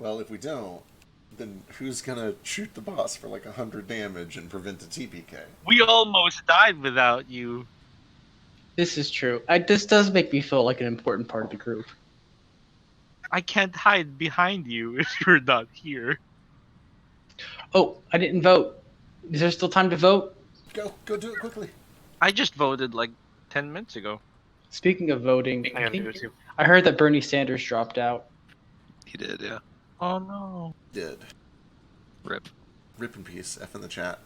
Well, if we don't, then who's gonna shoot the boss for like 100 damage and prevent a TPK? We almost died without you. This is true. This does make me feel like an important part of the group. I can't hide behind you if you're not here. Oh, I didn't vote. Is there still time to vote? Go do it quickly. I just voted like 10 minutes ago. Speaking of voting, I gotta do it too. I heard that Bernie Sanders dropped out. He did, yeah. Oh no. Did. Rip. Rip in peace. F in the chat.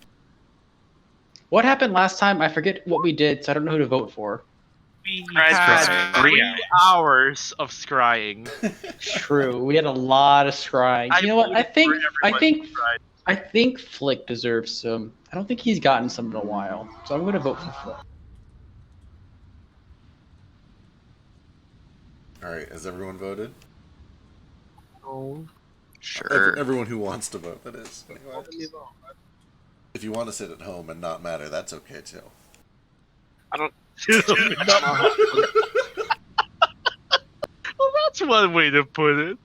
What happened last time? I forget what we did, so I don't know who to vote for. We Cried for had 3 hours of scrying. True, we had a lot of scrying. You know what? I think Flick deserves some. I don't think he's gotten some in a while, so I'm going to vote for Flick. Alright, has everyone voted? Oh. Sure. Everyone who wants to vote, that is. Anyway. If you want to sit at home and not matter, that's okay too. I don't. Well, that's one way to put it.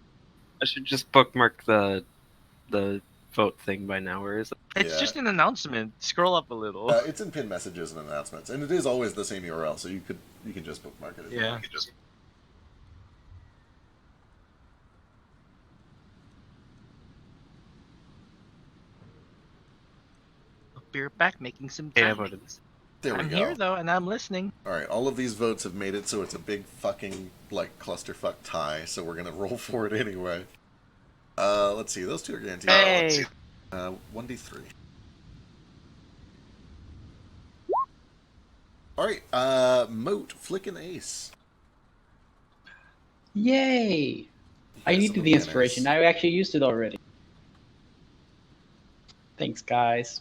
I should just bookmark the vote thing by now. Where is it? It's Yeah. just an announcement. Scroll up a little. It's in pin messages and announcements, and it is always the same URL, so you can just bookmark it. If you Yeah. want. Be right back making some Yeah, I time. voted. There we I'm go. here though, and I'm listening. Alright, all of these votes have made it so it's a big fucking, like, clusterfuck tie, so we're gonna roll for it anyway. Let's see, those two are guaranteed. Hey. 1d3. Alright, Moat, Flick, and Ace. Yay! I Yes, needed I'm the a inspiration. menace. I actually used it already. Thanks, guys.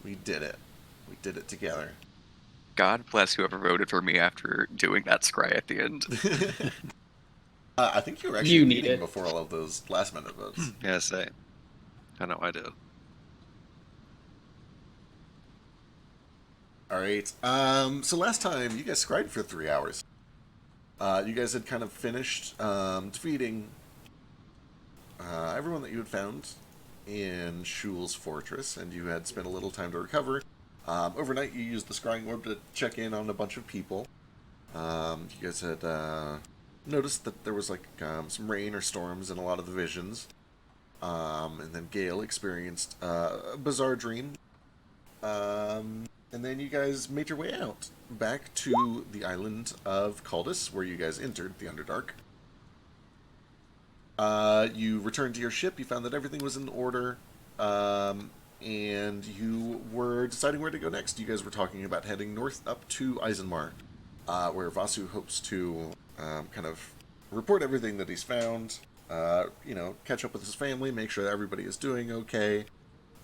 We did it. We did it together. God bless whoever voted for me after doing that scry at the end. I think you were actually You need meeting it. before all of those last minute votes. Yes, I know I did. Alright, so last time you guys scribed for 3 hours. You guys had kind of finished defeating everyone that you had found in Shul's fortress, and you had spent a little time to recover. Overnight, you used the scrying orb to check in on a bunch of people. You guys had noticed that there was like some rain or storms in a lot of the visions. And then Gale experienced a bizarre dream. And then you guys made your way out back to the island of Caldus, where you guys entered the Underdark. You returned to your ship, you found that everything was in order, and you were deciding where to go next. You guys were talking about heading north up to Eisenmar, where Vasu hopes to kind of report everything that he's found, catch up with his family, make sure that everybody is doing okay,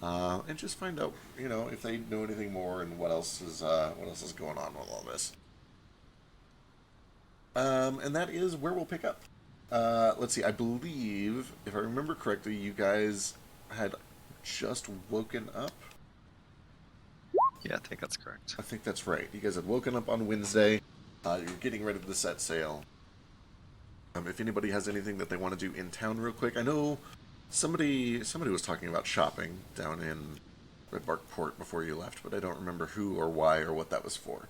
and just find out, if they know anything more and what else is going on with all this. And that is where we'll pick up. Let's see, I believe, if I remember correctly, you guys had just woken up. Yeah, I think that's correct. I think that's right. You guys had woken up on Wednesday. You're getting ready to set sail. If anybody has anything that they want to do in town real quick, I know somebody was talking about shopping down in Red Bark Port before you left, but I don't remember who or why or what that was for.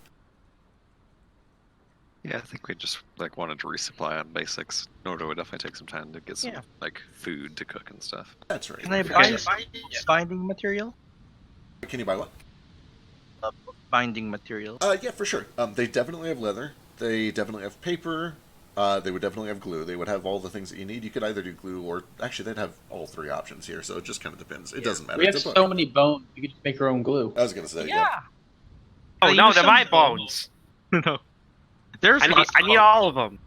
Yeah, I think we just wanted to resupply on basics. Nor would definitely take some time to get some food to cook and stuff. That's right. Can I Okay. buy binding material? Can you buy what? Binding material. Yeah, for sure. They definitely have leather. They definitely have paper. They would definitely have glue. They would have all the things that you need. You could either do glue or... Actually, they'd have all three options here, so it just kind of depends. It doesn't matter. We have It's a book. so many bones. You could just make your own glue. I was going to say, Yeah. Oh I no, use they're some my bones. No. There's I need all of them.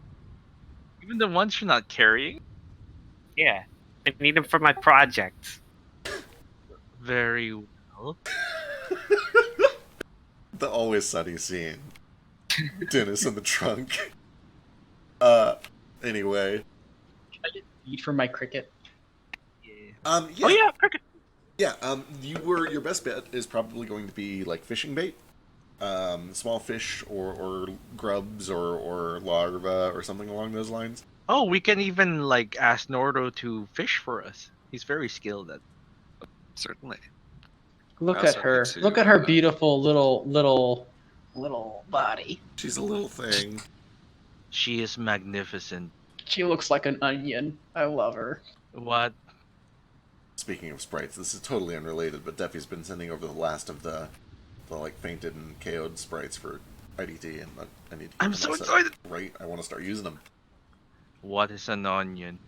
Even the ones you're not carrying? Yeah, I need them for my project. Very well. The always sunny scene. Dennis in the trunk. Anyway. Can I get feed from my cricket? Yeah. Yeah. Oh yeah, cricket. Yeah, your best bet is probably going to be, like, fishing bait. small fish or grubs or larvae or something along those lines. Oh, we can even like ask Nordo to fish for us. He's very skilled at. Certainly. Look I at also her. need to, Look at her beautiful little body. She's a little thing. She is magnificent. She looks like an onion. I love her. What? Speaking of sprites, this is totally unrelated, but Duffy's been sending over the last of the like fainted and KO'd sprites for IDT, and I need to get I'm them so all set excited! right. I want to start using them. What is an onion?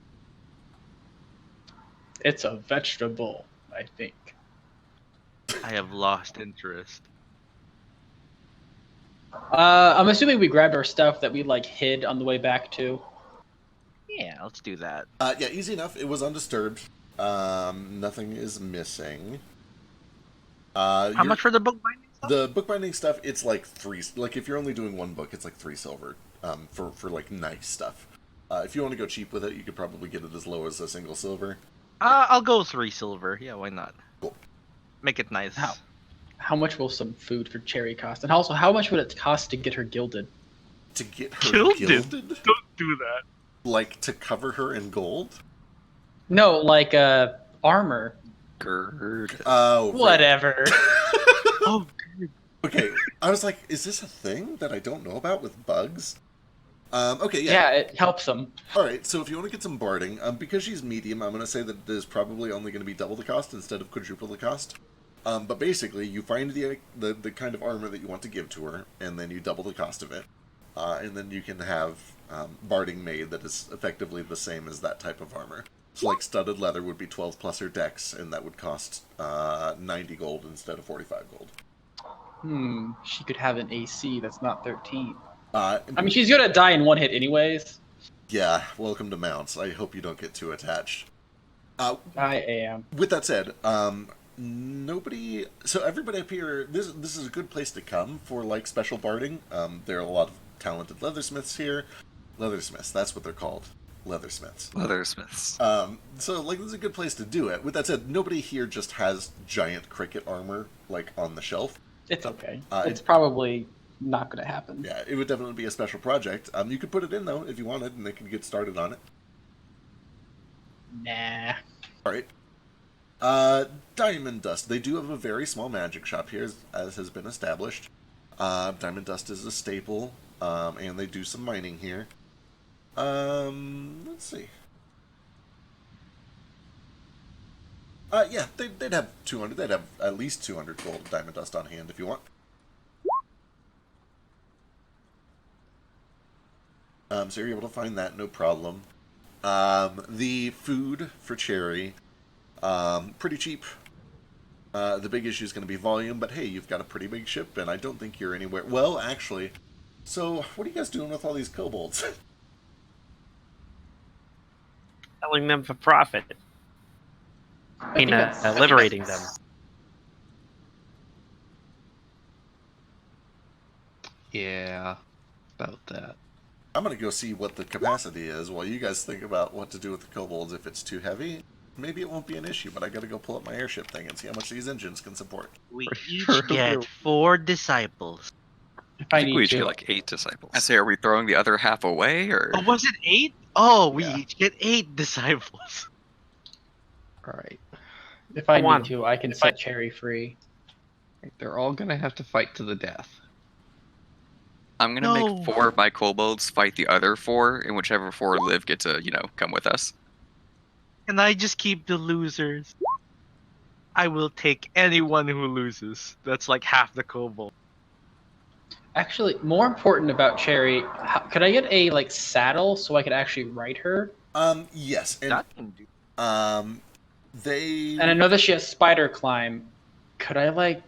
It's a vegetable, I think. I have lost interest. I'm assuming we grabbed our stuff that we like hid on the way back too. Yeah, let's do that. Yeah, easy enough. It was undisturbed. Nothing is missing. How much for the bookbinding stuff? The bookbinding stuff? It's like 3. Like if you're only doing one book, it's like 3 silver. For like nice stuff. If you want to go cheap with it, you could probably get it as low as a single silver. I'll go 3 silver. Yeah, why not? Cool. Make it nice. How much will some food for Cherry cost? And also, how much would it cost to get her gilded? To get her Gilded? gilded? Don't do that. Like to cover her in gold? No, like armor. Gird. Oh, Whatever. Oh, Okay, I was like, is this a thing that I don't know about with bugs? Okay, yeah. Yeah, it helps them. Alright, so if you want to get some barding, because she's medium, I'm going to say that it is probably only going to be double the cost instead of quadruple the cost. But basically, you find the kind of armor that you want to give to her, and then you double the cost of it. And then you can have barding made that is effectively the same as that type of armor. So like studded leather would be 12 plus her dex, and that would cost 90 gold instead of 45 gold. She could have an AC that's not 13. I I mean, she's gonna die in one hit anyways. Yeah, welcome to mounts. I hope you don't get too attached. I am. With that said, nobody. So everybody up here, this is a good place to come for like special barding. There are a lot of talented leathersmiths here. Leathersmiths, that's what they're called. Leathersmiths. Leathersmiths. So like this is a good place to do it. With that said, nobody here just has giant cricket armor like on the shelf. It's okay. It's It's probably not gonna happen. Yeah, it would definitely be a special project. You could put it in though if you wanted, and they could get started on it. Nah. All right. Diamond Dust. They do have a very small magic shop here, as has been established. Diamond Dust is a staple, and they do some mining here. Let's see. Yeah, they'd have 200. They'd have at least 200 gold of Diamond Dust on hand if you want. So you're able to find that, no problem. The food for Cherry, pretty cheap. The big issue is going to be volume, but hey, you've got a pretty big ship, and I don't think you're anywhere... Well, actually, so what are you guys doing with all these kobolds? Selling them for profit. I mean, liberating them. Yeah, about that. I'm going to go see what the capacity is while you guys think about what to do with the kobolds. If it's too heavy, maybe it won't be an issue, but I got to go pull up my airship thing and see how much these engines can support. We For each sure. get 4 disciples. If I I think need we each to. get like 8 disciples. I say, are we throwing the other half away, or? Oh, was it 8? Oh, we Yeah. each get 8 disciples. Alright. If I Come on. need to, I can set Cherry free. They're all gonna have to fight to the death. I'm gonna No. make 4 of my kobolds fight the other 4, and whichever 4 live get to, come with us. Can I just keep the losers? I will take anyone who loses. That's like half the kobold. Actually, more important about Cherry, could I get a like saddle so I could actually ride her? Yes, and That can do. they... And I know that she has spider climb. Could I like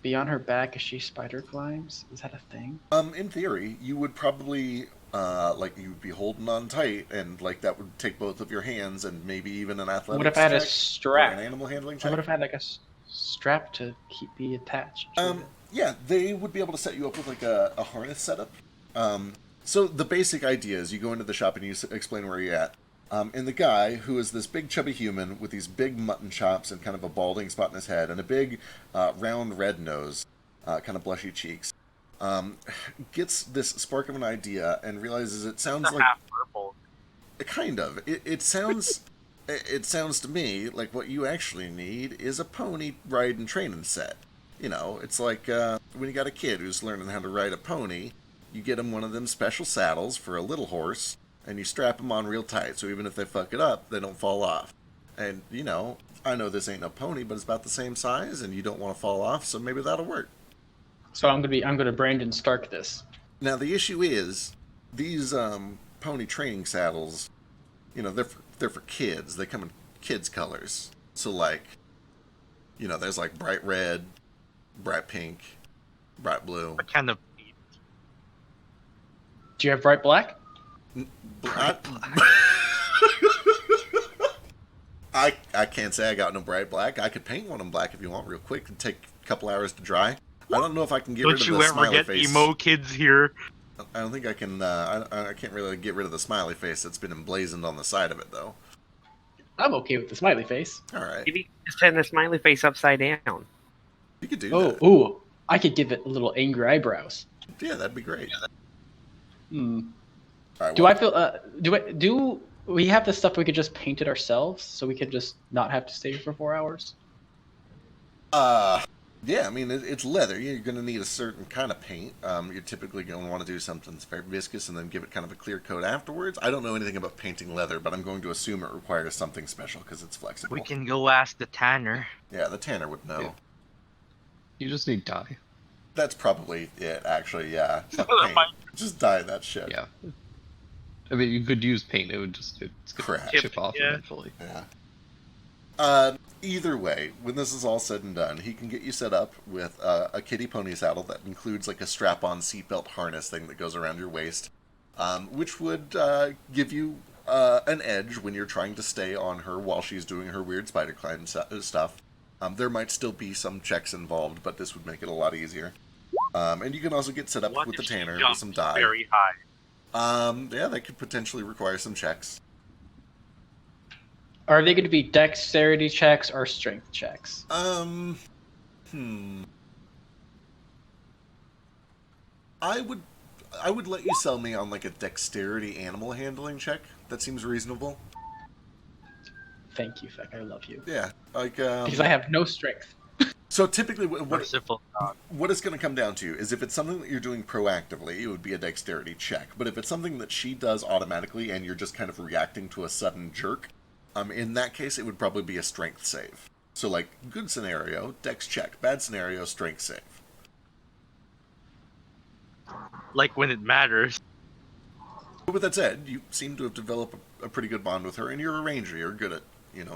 be on her back as she spider climbs? Is that a thing? In theory, you would probably, you'd be holding on tight, and, that would take both of your hands, and maybe even an athletics What if I had a check, or strap? an animal handling check. What if I had like a strap to keep me attached? To it? Yeah, they would be able to set you up with, a harness setup. So the basic idea is you go into the shop and you explain where you're at. And the guy, who is this big chubby human with these big mutton chops and kind of a balding spot in his head and a big round red nose, kind of blushy cheeks, gets this spark of an idea and realizes it sounds It's a like half purple. kind of. It sounds. It sounds to me like what you actually need is a pony ride and training set. You know, it's like when you got a kid who's learning how to ride a pony, you get them one of them special saddles for a little horse, and you strap them on real tight, so even if they fuck it up, they don't fall off. And, you know, I know this ain't no pony, but it's about the same size, and you don't want to fall off, so maybe that'll work. So I'm gonna Brandon Stark this. Now, the issue is, these pony training saddles, you know, they're for kids. They come in kids' colors. So, like, you know, there's like bright red, bright pink, bright blue. What kind of Do you have bright black? Black. I can't say I got no bright black. I could paint one in black if you want, real quick. It'd take a couple hours to dry. I don't know if I can get rid Don't of you the ever smiley get face. emo kids here? I don't think I can. I can't really get rid of the smiley face that's been emblazoned on the side of it, though. I'm okay with the smiley face. All right, Maybe just turn the smiley face upside down. you could do Oh, that. ooh, I could give it a little angry eyebrows. Yeah, that'd be great. Hmm. All right, Do I feel? Do we have the stuff we could just paint it ourselves, so we could just not have to stay here for 4 hours? Yeah, I mean, it's leather. You're going to need a certain kind of paint. You're typically going to want to do something that's very viscous and then give it kind of a clear coat afterwards. I don't know anything about painting leather, but I'm going to assume it requires something special because it's flexible. We can go ask the tanner. Yeah, the tanner would know. Yeah. You just need dye. That's probably it, actually, yeah. Not That paint. might- Just dye that shit. Yeah. I mean, you could use paint. It's gonna Crap. chip off Yeah. eventually. Yeah. Either way, when this is all said and done, he can get you set up with a kitty pony saddle that includes like a strap-on seatbelt harness thing that goes around your waist, which would give you an edge when you're trying to stay on her while she's doing her weird spider climb stuff. There might still be some checks involved, but this would make it a lot easier. And you can also get set up What with the if she tanner with jumps some dye. very high? Yeah, that could potentially require some checks. Are they going to be dexterity checks or strength checks? I would let you sell me on like a dexterity animal handling check. That seems reasonable. Thank you, Feck. I love you. Yeah, like Because I have no strength. so typically what Merciful God. what it's going to come down to is if it's something that you're doing proactively, it would be a dexterity check. But if it's something that she does automatically and you're just kind of reacting to a sudden jerk, in that case it would probably be a strength save. So like good scenario, dex check. Bad scenario, strength save. Like when it matters. But with that said, you seem to have developed a pretty good bond with her, and you're a ranger. You're good at,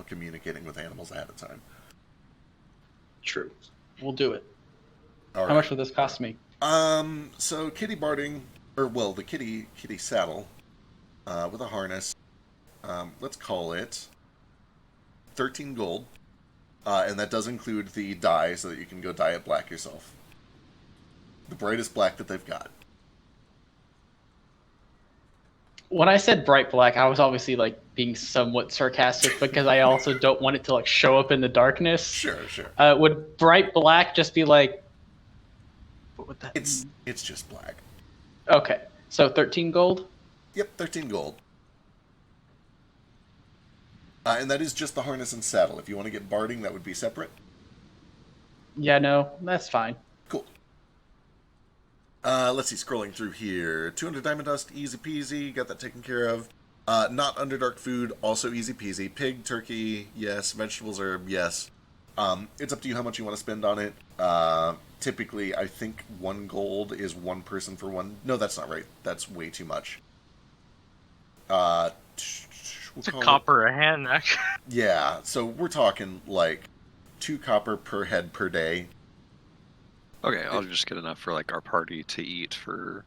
communicating with animals ahead of time. True. We'll do it. All right. How much will this cost me? So kitty barding, the kitty saddle, with a harness. Let's call it 13 gold, and that does include the dye, so that you can go dye it black yourself. The brightest black that they've got. When I said bright black, I was obviously like being somewhat sarcastic because I also don't want it to like show up in the darkness. Sure. Would bright black just be like? What would that? It's just black. Okay, so 13 gold. Yep, 13 gold. And that is just the harness and saddle. If you want to get barding, that would be separate. Yeah, no, that's fine. Cool. Let's see, scrolling through here. 200 diamond dust, easy peasy. Got that taken care of. Not Underdark food, also easy peasy. Pig, turkey, yes. Vegetables are yes. It's up to you how much you want to spend on it. Typically, I think 1 gold is 1 person for 1. No, that's not right. That's way too much. It's a copper a hand, actually. Yeah, so we're talking like 2 copper per head per day. Okay, I'll just get enough for like our party to eat for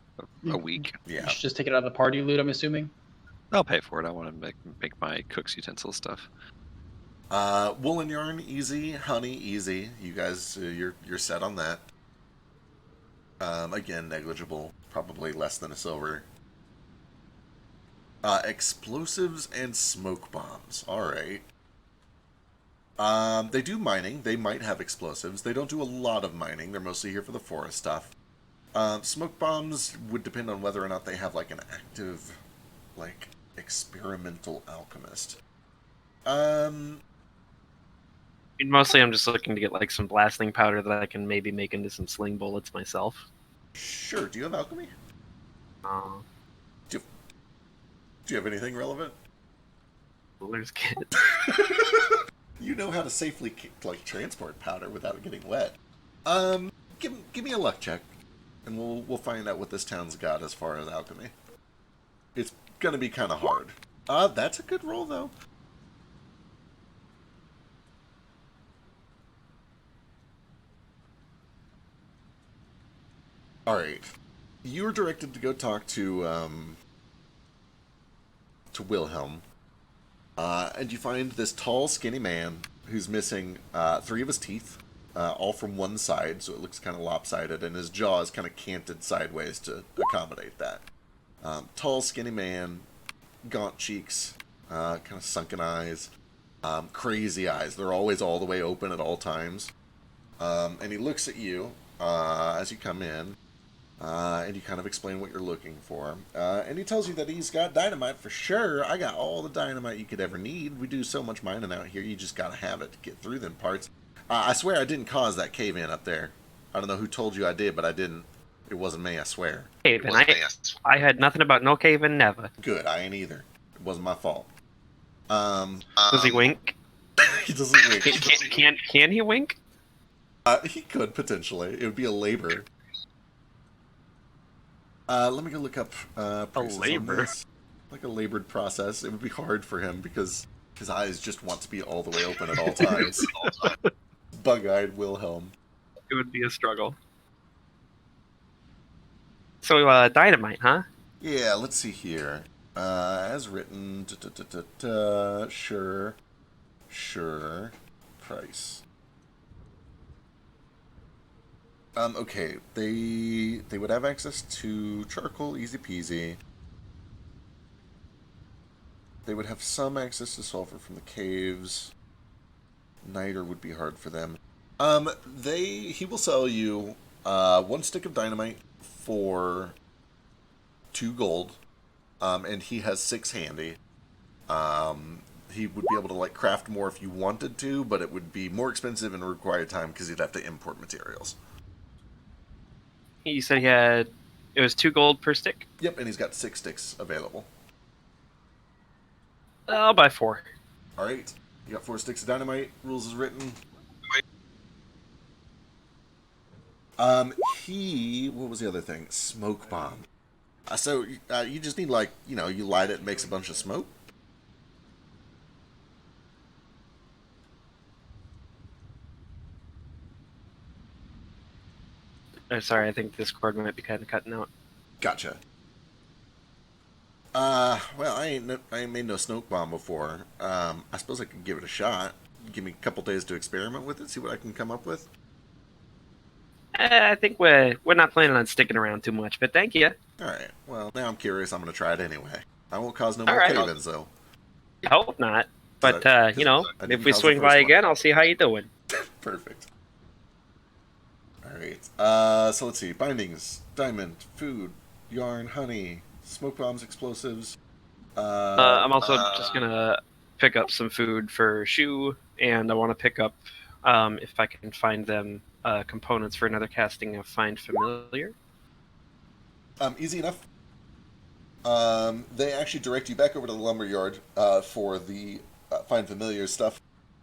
a week. Yeah. You should just take it out of the party loot, I'm assuming. I'll pay for it. I want to make my cook's utensil stuff. Wool and yarn, easy. Honey, easy. You guys, you're set on that. Again, negligible. Probably less than a silver. Explosives and smoke bombs. Alright. They do mining. They might have explosives. They don't do a lot of mining. They're mostly here for the forest stuff. Smoke bombs would depend on whether or not they have like an active, like, experimental alchemist. Mostly, I'm just looking to get like some blasting powder that I can maybe make into some sling bullets myself. Sure. Do you have alchemy? Uh, Do you have anything relevant? Builder's kit. You know how to safely like transport powder without getting wet. Give me a luck check, and we'll find out what this town's got as far as alchemy. It's gonna be kind of hard. That's a good roll though. All right, you were directed to go talk to Wilhelm. And you find this tall, skinny man who's missing 3 of his teeth, all from one side, so it looks kind of lopsided, and his jaw is kind of canted sideways to accommodate that. Tall, skinny man, gaunt cheeks, kind of sunken eyes, crazy eyes. They're always all the way open at all times. And he looks at you as you come in, and you kind of explain what you're looking for. And he tells you that he's got dynamite for sure. I got all the dynamite you could ever need. We do so much mining out here, you just gotta have it to get through them parts. I swear I didn't cause that cave-in up there. I don't know who told you I did, but I didn't. It wasn't me, I swear. Cave-in. I had nothing about no cave-in, never. Good, I ain't either. It wasn't my fault. Does he wink? He doesn't wink. Can he wink? He could, potentially. It would be a labor. Let me go look up prices on labor? this. Like a labored process. It would be hard for him because his eyes just want to be all the way open at all times. Bug-eyed Wilhelm. It would be a struggle. So, dynamite, huh? Yeah, let's see here. As written, sure, price. Okay, they would have access to charcoal, easy peasy. They would have some access to sulfur from the caves. Niter would be hard for them. He will sell you 1 stick of dynamite for 2 gold. And he has 6 handy. He would be able to like craft more if you wanted to, but it would be more expensive and require time because he'd have to import materials. He said it was 2 gold per stick. Yep, and he's got 6 sticks available. I'll buy 4. All right, you got 4 sticks of dynamite. Rules is written. What was the other thing? Smoke bomb. So you just need like, you light it, and makes a bunch of smoke. Sorry, I think this cord might be kind of cutting out. Gotcha. Well, I ain't made no smoke bomb before. I suppose I could give it a shot. Give me a couple days to experiment with it, see what I can come up with. I think we're not planning on sticking around too much, but thank you. Alright, well, now I'm curious. I'm going to try it anyway. I won't cause no All more right. cave-ins, though. I hope not. But, I didn't if we cause the swing first by one. again, I'll see how you doing. Perfect. Alright, so let's see. Bindings, diamond, food, yarn, honey, smoke bombs, explosives. I'm also just going to pick up some food for Shu, and I want to pick up, if I can find them, components for another casting of Find Familiar. Easy enough. They actually direct you back over to the lumberyard for the Find Familiar stuff.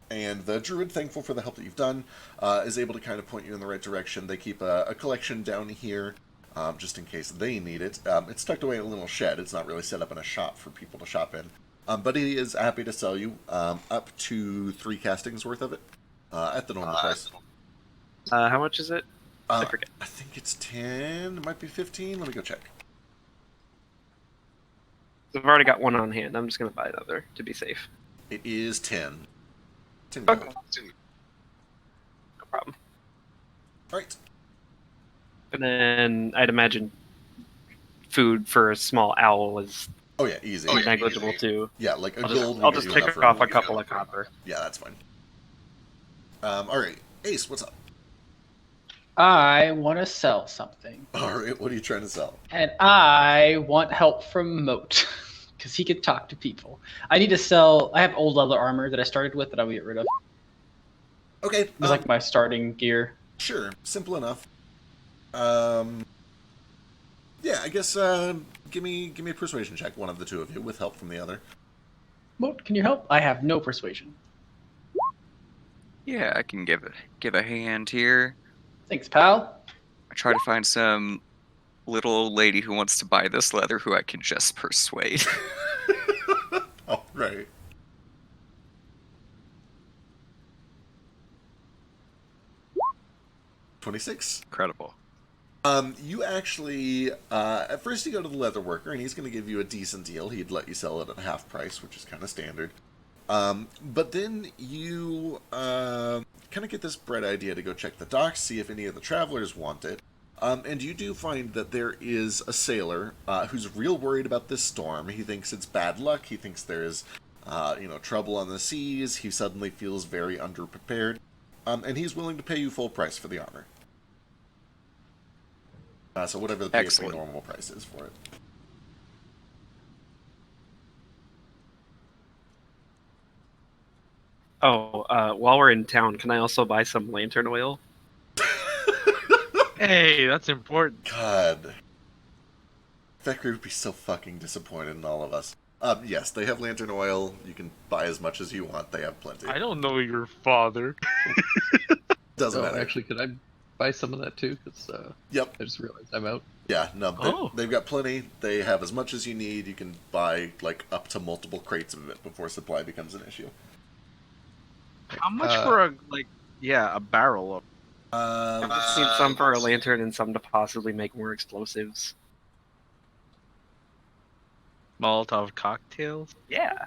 And the druid, thankful for the help that you've done, is able to kind of point you in the right direction. They keep a collection down here, just in case they need it. It's tucked away in a little shed. It's not really set up in a shop for people to shop in. But he is happy to sell you up to 3 castings worth of it at the normal price. How much is it? I I forget. think it's 10. It might be 15. Let me go check. I've already got one on hand. I'm just going to buy another to be safe. It is 10. 10 Okay. gold. No problem. All right. And then I'd imagine food for a small owl is Oh yeah, easy. negligible too. Yeah, like a I'll gold. just pick off a couple of copper. Yeah, that's fine. All right, Ace, what's up? I want to sell something, All right, what are you trying to sell? and I want help from Moat because he could talk to people. I need to sell. I have old leather armor that I started with that I will get rid of. Okay, It was like my starting gear. sure, simple enough. Yeah, I guess give me a persuasion check, one of the two of you, with help from the other. Moat, can you help? I have no persuasion. Yeah, I can give a hand here. Thanks, pal. I try to find some little old lady who wants to buy this leather who I can just persuade. All right. $26. Incredible. You actually, at first you go to the leather worker, and he's going to give you a decent deal. He'd let you sell it at half price, which is kind of standard. But then you kind of get this bright idea to go check the docks, see if any of the travelers want it. And you do find that there is a sailor who's real worried about this storm. He thinks it's bad luck. He thinks there's, trouble on the seas. He suddenly feels very underprepared. And he's willing to pay you full price for the armor. So whatever the Excellent. normal price is for it. Oh, while we're in town, can I also buy some lantern oil? Hey, that's important. God. Thackeray would be so fucking disappointed in all of us. Yes, they have lantern oil. You can buy as much as you want. They have plenty. I don't know your father. Doesn't Oh, matter. actually, could I buy some of that too? Because Yep. I just realized I'm out. Yeah, no, Oh. they've got plenty. They have as much as you need. You can buy, like, up to multiple crates of it before supply becomes an issue. How much for a barrel of? I just need some for a lantern and some to possibly make more explosives. Molotov cocktails? Yeah.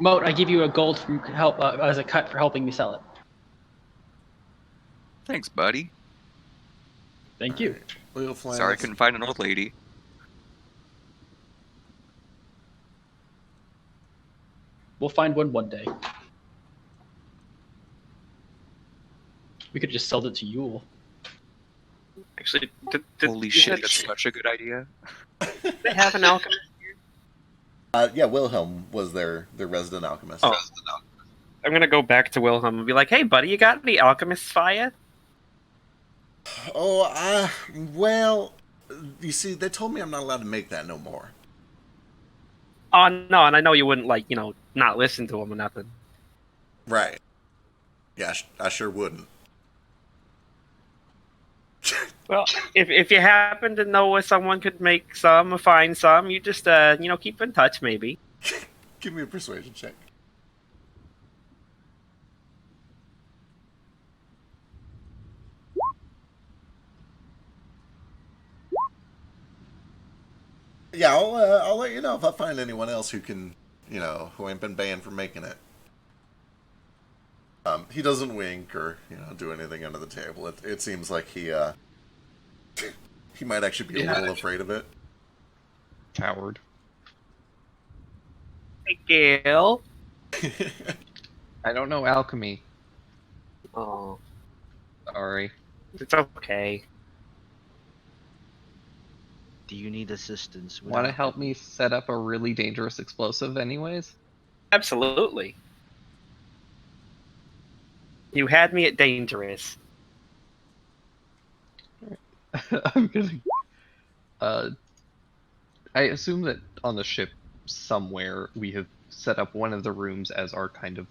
Moat, I give you a gold from help as a cut for helping me sell it. Thanks, buddy. Thank you. Oil flans. Sorry I couldn't find an old lady. We'll find one day. We could just sell it to Yule. Actually, did Holy you shit, said- that's such a good idea. did they have an alchemist? Yeah, Wilhelm was their resident alchemist. Oh. I'm gonna go back to Wilhelm and be like, "Hey, buddy, you got any alchemist fire?" Well, you see, they told me I'm not allowed to make that no more. Oh no, and I know you wouldn't not listen to him or nothing. Right. Yeah, I sure wouldn't. Well, if you happen to know where someone could make some or find some, you just keep in touch maybe. Give me a persuasion check. Yeah, I'll let you know if I find anyone else who can, who ain't been banned from making it. He doesn't wink or, do anything under the table. It seems like he might actually be a little afraid of it. Coward. Hey, Gail. I don't know alchemy. Oh, Sorry. it's okay. Do you need assistance? Want to help me set up a really dangerous explosive anyways? Absolutely. You had me at dangerous. I'm gonna... I assume that on the ship somewhere we have set up one of the rooms as our kind of,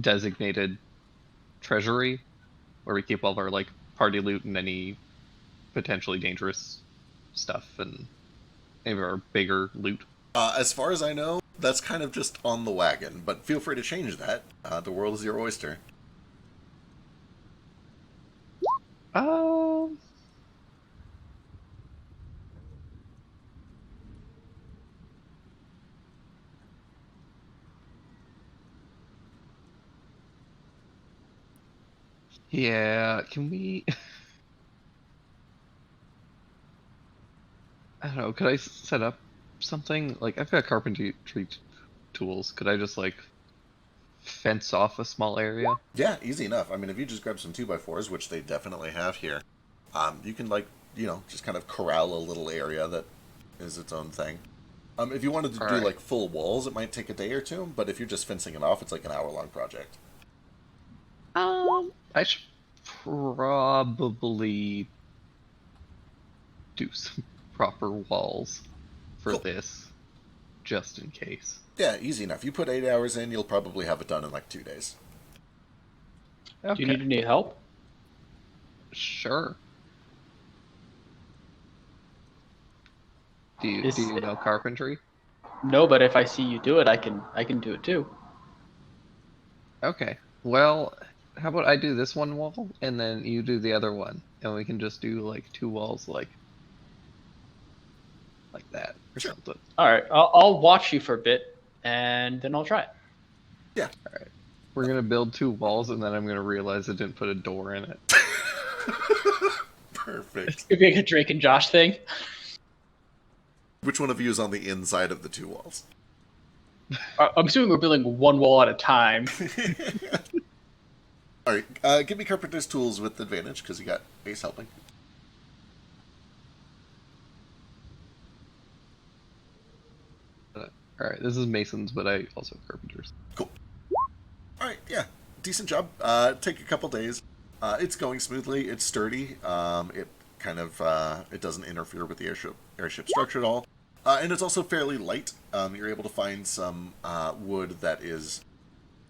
designated treasury, where we keep all of our, party loot and any potentially dangerous stuff and any of our bigger loot. As far as I know, that's kind of just on the wagon, but feel free to change that. The world is your oyster. Um... Yeah, can we... I don't know, could I set up something? I've got carpentry tools. Could I just, fence off a small area? Yeah, easy enough. I mean, if you just grab some 2x4s, which they definitely have here, you can, like, just kind of corral a little area that is its own thing. If you wanted to do, Alright. like, full walls, it might take a day or two, but if you're just fencing it off, it's like an hour-long project. I should probably do some proper walls for Cool. this, just in case. Yeah, easy enough. You put 8 hours in, you'll probably have it done in, like, 2 days. Do you need any help? Sure. Do you Is- know carpentry? No, but if I see you do it, I can do it too. Okay. Well, how about I do this one wall and then you do the other one, and we can just do like 2 walls like that or Sure. something. All right, I'll watch you for a bit, and then I'll try it. Yeah. We're gonna build 2 walls, and then I'm gonna realize I didn't put a door in it. Perfect. It'd be like a Drake and Josh thing. Which one of you is on the inside of the 2 walls? I'm assuming we're building one wall at a time. Alright, give me Carpenter's tools with advantage, because you got Ace helping. Alright, this is Mason's, but I also have carpenter's. Cool. Alright, yeah. Decent job. Take a couple days. It's going smoothly. It's sturdy. It kind of, it doesn't interfere with the airship structure at all. And it's also fairly light. You're able to find some wood that is,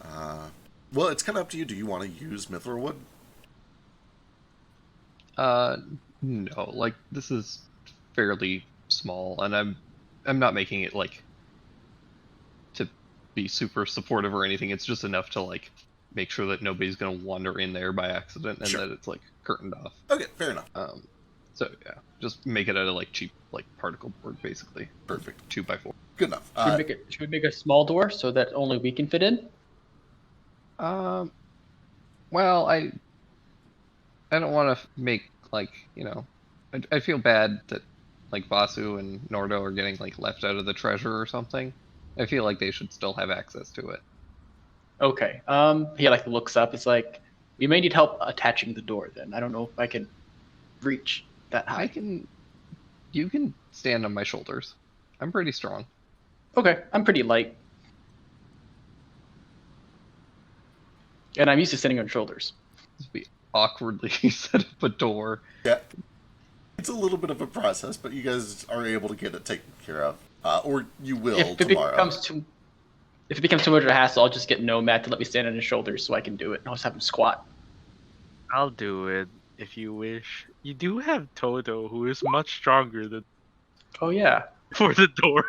well, it's kind of up to you. Do you want to use Mithra wood? No, like this is fairly small, and I'm not making it like to be super supportive or anything. It's just enough to like make sure that nobody's gonna wander in there by accident and Sure. that it's like curtained off. Okay, fair enough. So yeah, just make it out of like cheap like particle board basically. Perfect. 2x4. Good enough. Should we make a small door so that only we can fit in? Well, I don't want to make like I feel bad that like Vasu and Nordo are getting like left out of the treasure or something. I feel like they should still have access to it. Okay. He like looks up. It's like we may need help attaching the door. Then I don't know if I can reach that high. You can stand on my shoulders. I'm pretty strong. Okay, I'm pretty light, and I'm used to standing on shoulders. We awkwardly set up a door. Yeah. It's a little bit of a process, but you guys are able to get it taken care of. Or you will If it tomorrow. becomes too much of a hassle, I'll just get Nomad to let me stand on his shoulders so I can do it. And I'll just have him squat. I'll do it if you wish. You do have Toto, who is much stronger than Oh yeah. for the door.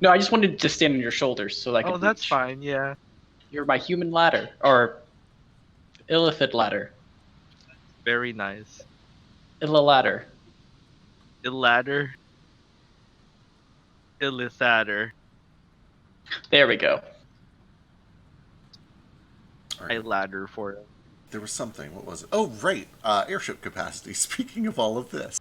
No, I just wanted to stand on your shoulders so I can. Oh, that's reach. fine. Yeah. You're my human ladder or illithid ladder. Very nice. Illa ladder. Illadder. Illithader. There we go. All I right. ladder for it. There was something. What was it? Oh, right. Airship capacity. Speaking of all of this.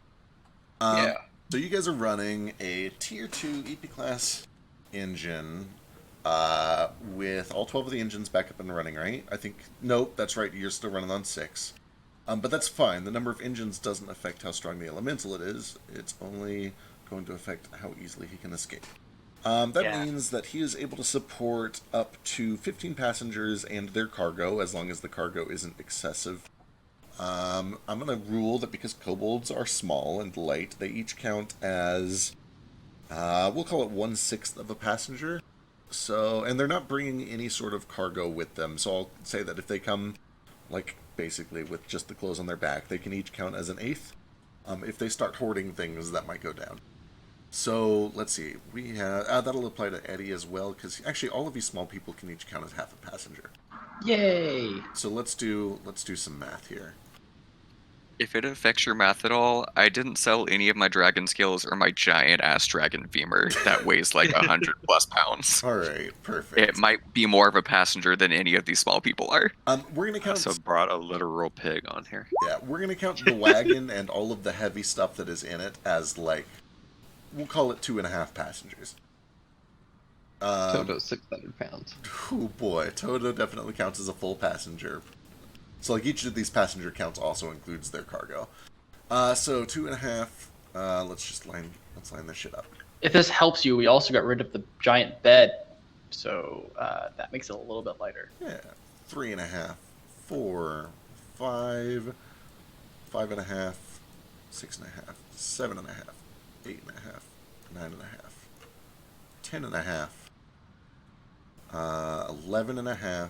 Yeah. So you guys are running a Tier 2 EP class engine with all 12 of the engines back up and running, right? I think... Nope, that's right. You're still running on 6. But that's fine. The number of engines doesn't affect how strong the elemental it is. It's only going to affect how easily he can escape. That means that he is able to support up to 15 passengers and their cargo, as long as the cargo isn't excessive. I'm going to rule that because kobolds are small and light, they each count as, we'll call it 1/6 of a passenger. So, and they're not bringing any sort of cargo with them. So I'll say that if they come, like, basically with just the clothes on their back, they can each count as an 1/8. If they start hoarding things, that might go down. So, let's see. We have, that'll apply to Eddie as well, because actually all of these small people can each count as half a passenger. Yay! So let's do some math here. If it affects your math at all, I didn't sell any of my dragon skills or my giant ass dragon femur that weighs like 100+ pounds. All right, perfect. It might be more of a passenger than any of these small people are. We're gonna count. So brought a literal pig on here. Yeah, we're gonna count the wagon and all of the heavy stuff that is in it as like, we'll call it 2.5 passengers. Toto's 600 pounds. Oh boy, Toto definitely counts as a full passenger. So like each of these passenger counts also includes their cargo. So 2.5. Let's line this shit up. If this helps you, we also got rid of the giant bed, so that makes it a little bit lighter. Yeah, 3.5, 4, 5, 5.5, 6.5, 7.5, 8.5, 9.5, 10.5, 11.5,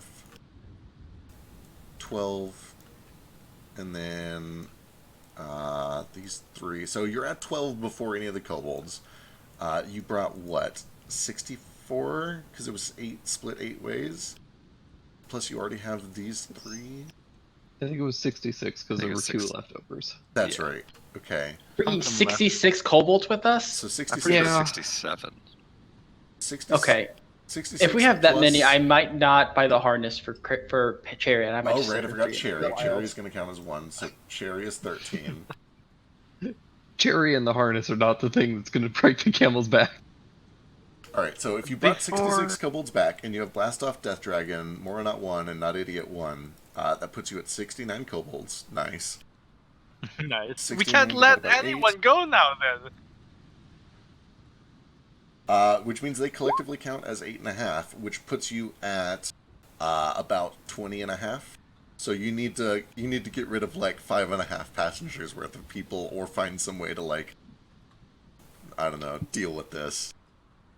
12, and then these 3. So you're at 12 before any of the kobolds. You brought what? 64? Because it was 8 split 8 ways. Plus you already have these 3. I think it was 66 because I there think were it was 2 leftovers. That's Yeah. right. Okay. Bringing Something left. 66 kobolds with us? So I 66. forget Yeah. 67. 60, Okay. 66 If we have that plus- many, I might not buy the harness for Cherry, and I might Oh, just right, set I her forgot free. Cherry. Cherry's going to count as 1, so Cherry is 13. Cherry and the harness are not the thing that's going to break the camel's back. Alright, so if you brought Before- 66 kobolds back, and you have Blast Off Death Dragon, Moronot 1, and Not Idiot 1, that puts you at 69 kobolds. Nice. Nice. 69 We can't let divided by 8. anyone go now then. Which means they collectively count as 8.5, which puts you at about 20.5. So you need to get rid of like 5.5 passengers worth of people, or find some way to like, I don't know, deal with this.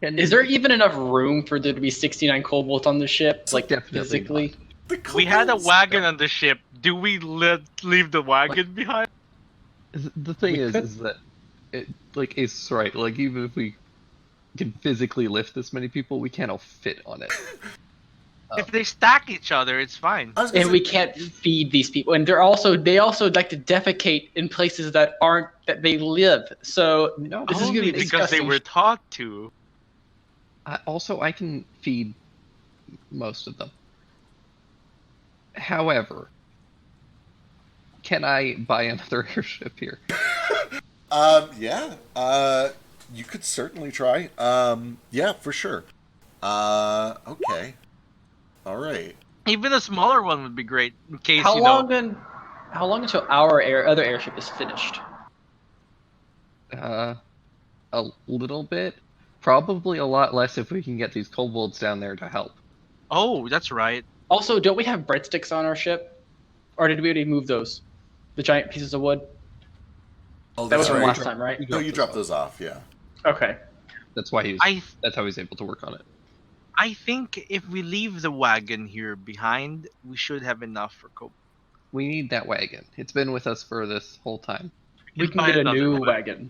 Is there even enough room for there to be 69 kobolds on the ship? Like, Definitely physically? The We had a kobolds- wagon on the ship. Do we leave the wagon behind? The thing We is, could- is that it, like, Ace is right. Like, even if we can physically lift this many people, we can't all fit on it. If they stack each other, it's fine. I was gonna And say- we can't feed these people. And they also like to defecate in places that aren't, that they live. So No, this is Only going to be because they disgusting. were taught to. I can feed most of them. However, can I buy another airship here? Yeah. You could certainly try. Yeah, for sure. Okay. All right. Even a smaller one would be great in case How you know. long until our other airship is finished? A little bit. Probably a lot less if we can get these kobolds down there to help. Oh, that's right. Also, don't we have breadsticks on our ship? Or did we already move those? The giant pieces of wood? Oh, That was that's from right. last time, right? No, you dropped those off. Yeah. Okay. That's why he's. I That's how he's able to work on it. I think if we leave the wagon here behind, we should have enough for Cope. We need that wagon. It's been with us for this whole time. We can buy get a another new one. wagon.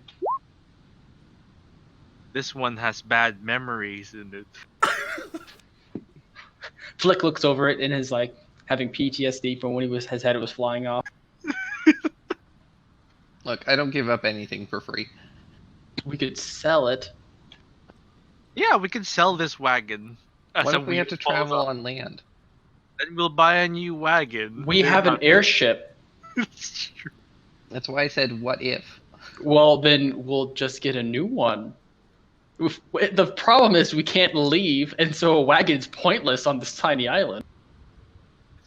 This one has bad memories in it. Flick looks over it and is like having PTSD from when his head was flying off. Look, I don't give up anything for free. We could sell it. Yeah, we can sell this wagon. as What a if we have to wheel falls travel off. on land? Then we'll buy a new wagon. We have an airship. That's why I said, what if? Well, then we'll just get a new one. The problem is we can't leave, and so a wagon's pointless on this tiny island.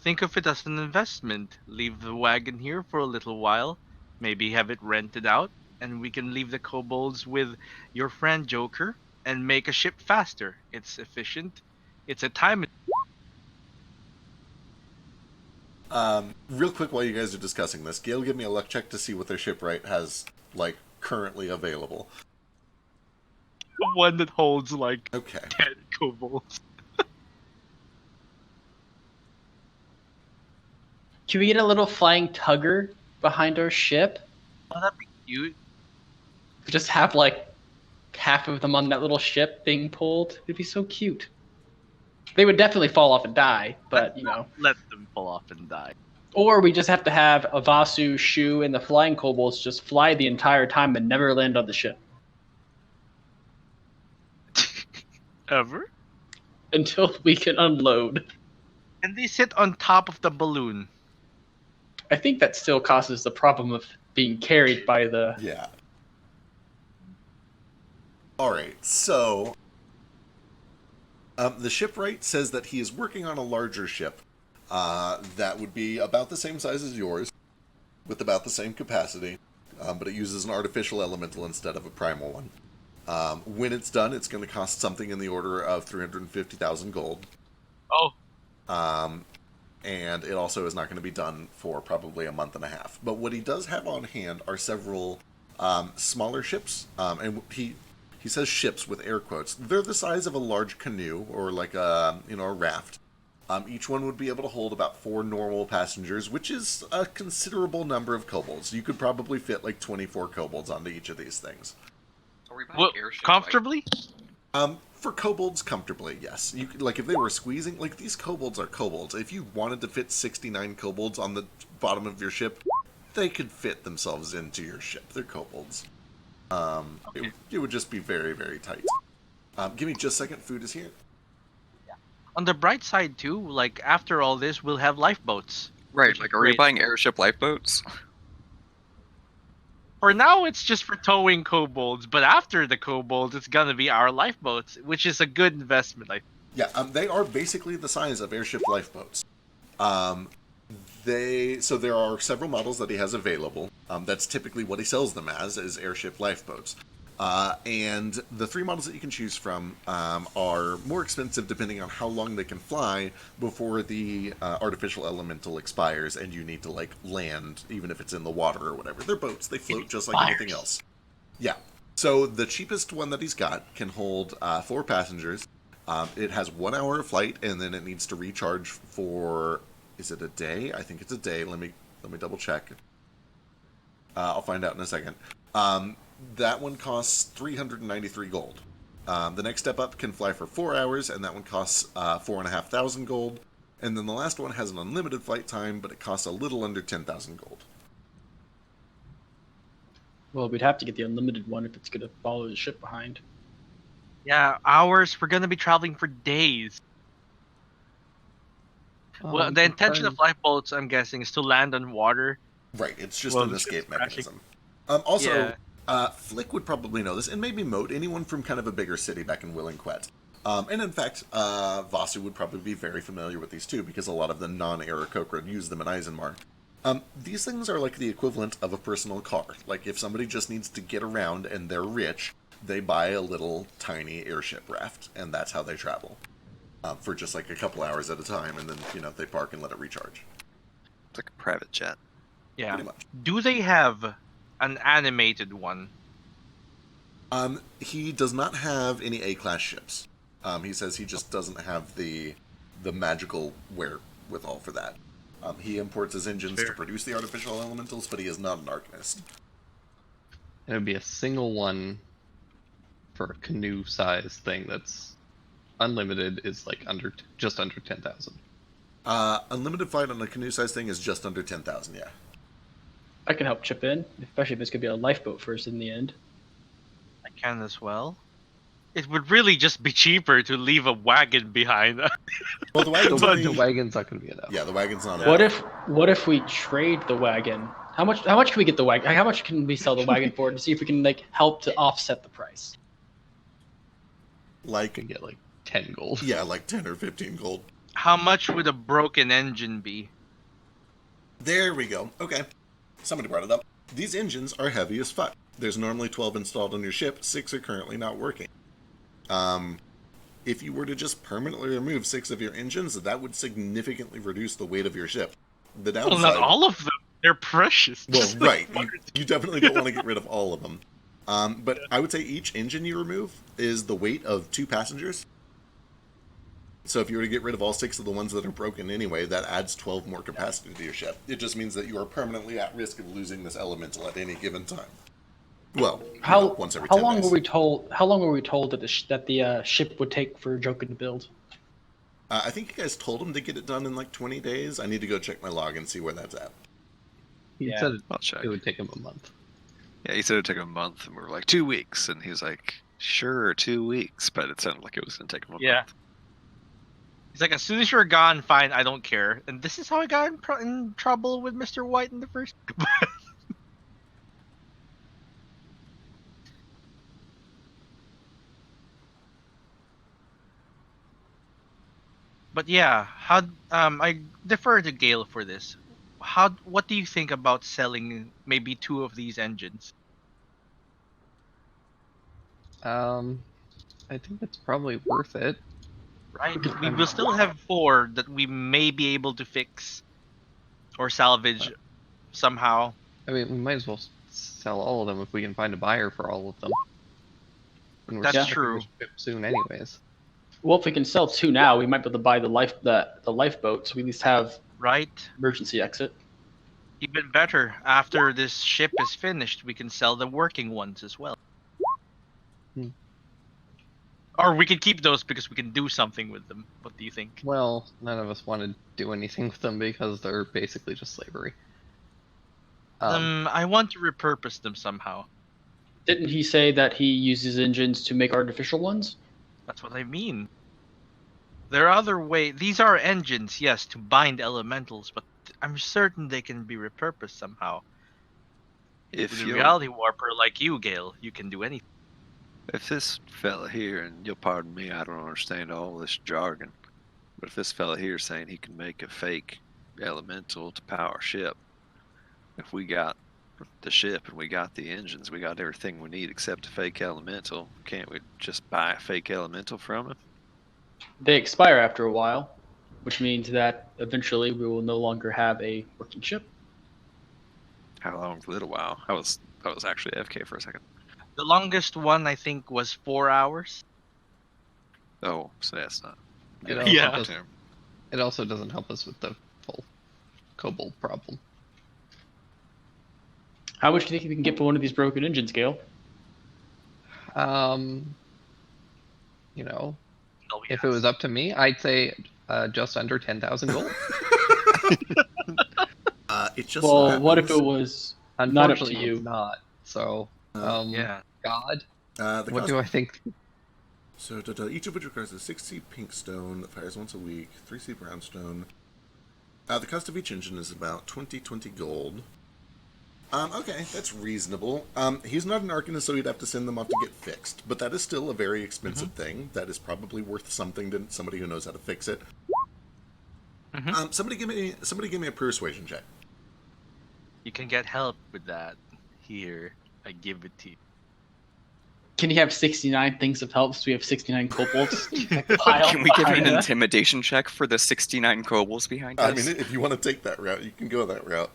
Think of it as an investment. Leave the wagon here for a little while. Maybe have it rented out, and we can leave the kobolds with your friend Joker and make a ship faster. It's efficient. It's a time. Real quick, while you guys are discussing this, Gail, give me a luck check to see what their shipwright has like currently available. One that holds like Okay. 10 kobolds. Can we get a little flying tugger behind our ship? Oh, that'd be cute. Just have like half of them on that little ship being pulled. It'd be so cute. They would definitely fall off and die, but you know. Let them fall off and die. Or we just have to have Avasu, Shu, and the flying kobolds just fly the entire time and never land on the ship Ever? until we can unload. And they sit on top of the balloon. I think that still causes the problem of being carried by the. Yeah. All right. So The shipwright says that he is working on a larger ship that would be about the same size as yours, with about the same capacity, but it uses an artificial elemental instead of a primal one. When it's done, it's going to cost something in the order of 350,000 gold. Oh. And it also is not going to be done for probably a month and a half. But what he does have on hand are several smaller ships, and he says ships with air quotes. They're the size of a large canoe or like a raft. Each one would be able to hold about 4 normal passengers, which is a considerable number of kobolds. You could probably fit like 24 kobolds onto each of these things. Are we buying Well, airship comfortably? For kobolds, comfortably, yes. You could, like, if they were squeezing, like, these kobolds are kobolds. If you wanted to fit 69 kobolds on the bottom of your ship, they could fit themselves into your ship. They're kobolds. It would just be very, very tight. Give me just a second. Food is here. On the bright side, too, like, after all this, we'll have lifeboats. Right, like, are we Great. buying airship lifeboats? For now, it's just for towing kobolds, but after the kobolds, it's gonna be our lifeboats, which is a good investment. Yeah, they are basically the size of airship lifeboats. So there are several models that he has available. That's typically what he sells them as, is airship lifeboats. And the 3 models that you can choose from are more expensive depending on how long they can fly before the artificial elemental expires and you need to, like, land, even if it's in the water or whatever. They're boats. They float just like anything else. Yeah. So the cheapest one that he's got can hold 4 passengers. It has 1 hour of flight, and then it needs to recharge for... Is it a day? I think it's a day. Let me double check. I'll find out in a second. That one costs 393 gold. The next step up can fly for 4 hours, and that one costs 4,500 gold. And then the last one has an unlimited flight time, but it costs a little under 10,000 gold. Well, we'd have to get the unlimited one if it's going to follow the ship behind. Yeah, hours. We're gonna be traveling for days. Well, the intention of lifeboats, I'm guessing, is to land on water. Right, it's just Well, an the escape ship's crashing. mechanism. Also, Yeah. Flick would probably know this, and maybe Moat, anyone from kind of a bigger city back in Willingquet. And in fact, Vasu would probably be very familiar with these too, because a lot of the non-Aarakocra use them in Eisenmark. These things are like the equivalent of a personal car. Like, if somebody just needs to get around and they're rich, they buy a little tiny airship raft, and that's how they travel. For just like a couple hours at a time, and then, they park and let it recharge. It's like a private jet. Yeah. Pretty much. Do they have an animated one? He does not have any A-class ships. He says he just doesn't have the magical wherewithal for that. He imports his engines to produce the artificial elementals, but he is not an arcanist. It would be a single one for a canoe size thing that's unlimited, is like just under 10,000. Unlimited flight on a canoe size thing is just under 10,000, yeah. I can help chip in, especially if it's going to be a lifeboat first in the end. I can as well. It would really just be cheaper to leave a wagon behind. Well, the wagon's The wagon's not going to be enough. Yeah, the wagon's not enough. What if we trade the wagon? How much can we get the wagon? How much can we sell the wagon for to see if we can help to offset the price? You Like, can get like 10 gold. yeah, like 10 or 15 gold. How much would a broken engine be? There we go. Okay. Somebody brought it up. These engines are heavy as fuck. There's normally 12 installed on your ship. 6 are currently not working. If you were to just permanently remove 6 of your engines, that would significantly reduce the weight of your ship. The downside... Well, not all of them. They're precious. Well, Just right. like- You definitely don't want to get rid of all of them. But I would say each engine you remove is the weight of 2 passengers. So if you were to get rid of all 6 of the ones that are broken anyway, that adds 12 more capacity to your ship. It just means that you are permanently at risk of losing this elemental at any given time. Well, once every 10 how long days. were we told? How long were we told that the ship would take for Joker to build? I think you guys told him to get it done in like 20 days. I need to go check my log and see where that's at. He Yeah. said I'll check. it would take him a month. Yeah, he said it'd take him a month, and we were like 2 weeks, and he's like, sure, 2 weeks, but it sounded like it was gonna take him a Yeah. month. He's like, as soon as you're gone, fine, I don't care. And this is how I got in trouble with Mr. White in the first. But yeah, I defer to Gale for this. What do you think about selling maybe 2 of these engines? I think it's probably worth it. Right? We I'm, will still have 4 that we may be able to fix or salvage somehow. I mean, we might as well sell all of them if we can find a buyer for all of them. And we're That's shipping true. the ship soon, anyways. Well, if we can sell 2 now, we might be able to buy the lifeboat, so we at least have Right? emergency exit. Even better, after this ship is finished, we can sell the working ones as well. Hmm. Or we can keep those because we can do something with them. What do you think? Well, none of us want to do anything with them because they're basically just slavery. I want to repurpose them somehow. Didn't he say that he uses engines to make artificial ones? That's what I mean. There are other ways. These are engines, yes, to bind elementals, but I'm certain they can be repurposed somehow. If With a you reality warper like you, Gale, you can do anything. if this fella here, and you'll pardon me, I don't understand all this jargon, but if this fella here is saying he can make a fake elemental to power a ship, if we got the ship and we got the engines, we got everything we need except a fake elemental, can't we just buy a fake elemental from him? They expire after a while, which means that eventually we will no longer have a working ship. How long's a little while? I was actually AFK for a second. The longest one, I think, was 4 hours. Oh, so that's not. It good. also, Yeah. doesn't, it also doesn't help us with the whole kobold problem. How much do you think we can get for one of these broken engines, Gale? You know, Oh, if it was up to me, I'd say just under 10,000 gold. It just Well, happens. what if it was not up to Unfortunately, you? it's not. So, yeah. God, the what cost- do I think? So each of which requires a 6C pink stone that fires once a week, 3C brownstone. The cost of each engine is about 20 gold. Okay, that's reasonable. He's not an Arcanist, so he'd have to send them off to get fixed, but that is still a very expensive thing. That is probably worth something to somebody who knows how to fix it. Somebody give me a persuasion check. You can get help with that. Here, I give it to you. Can you have 69 things of help so we have 69 kobolds? Can we give an intimidation check for the 69 kobolds behind us? I mean, if you want to take that route, you can go that route.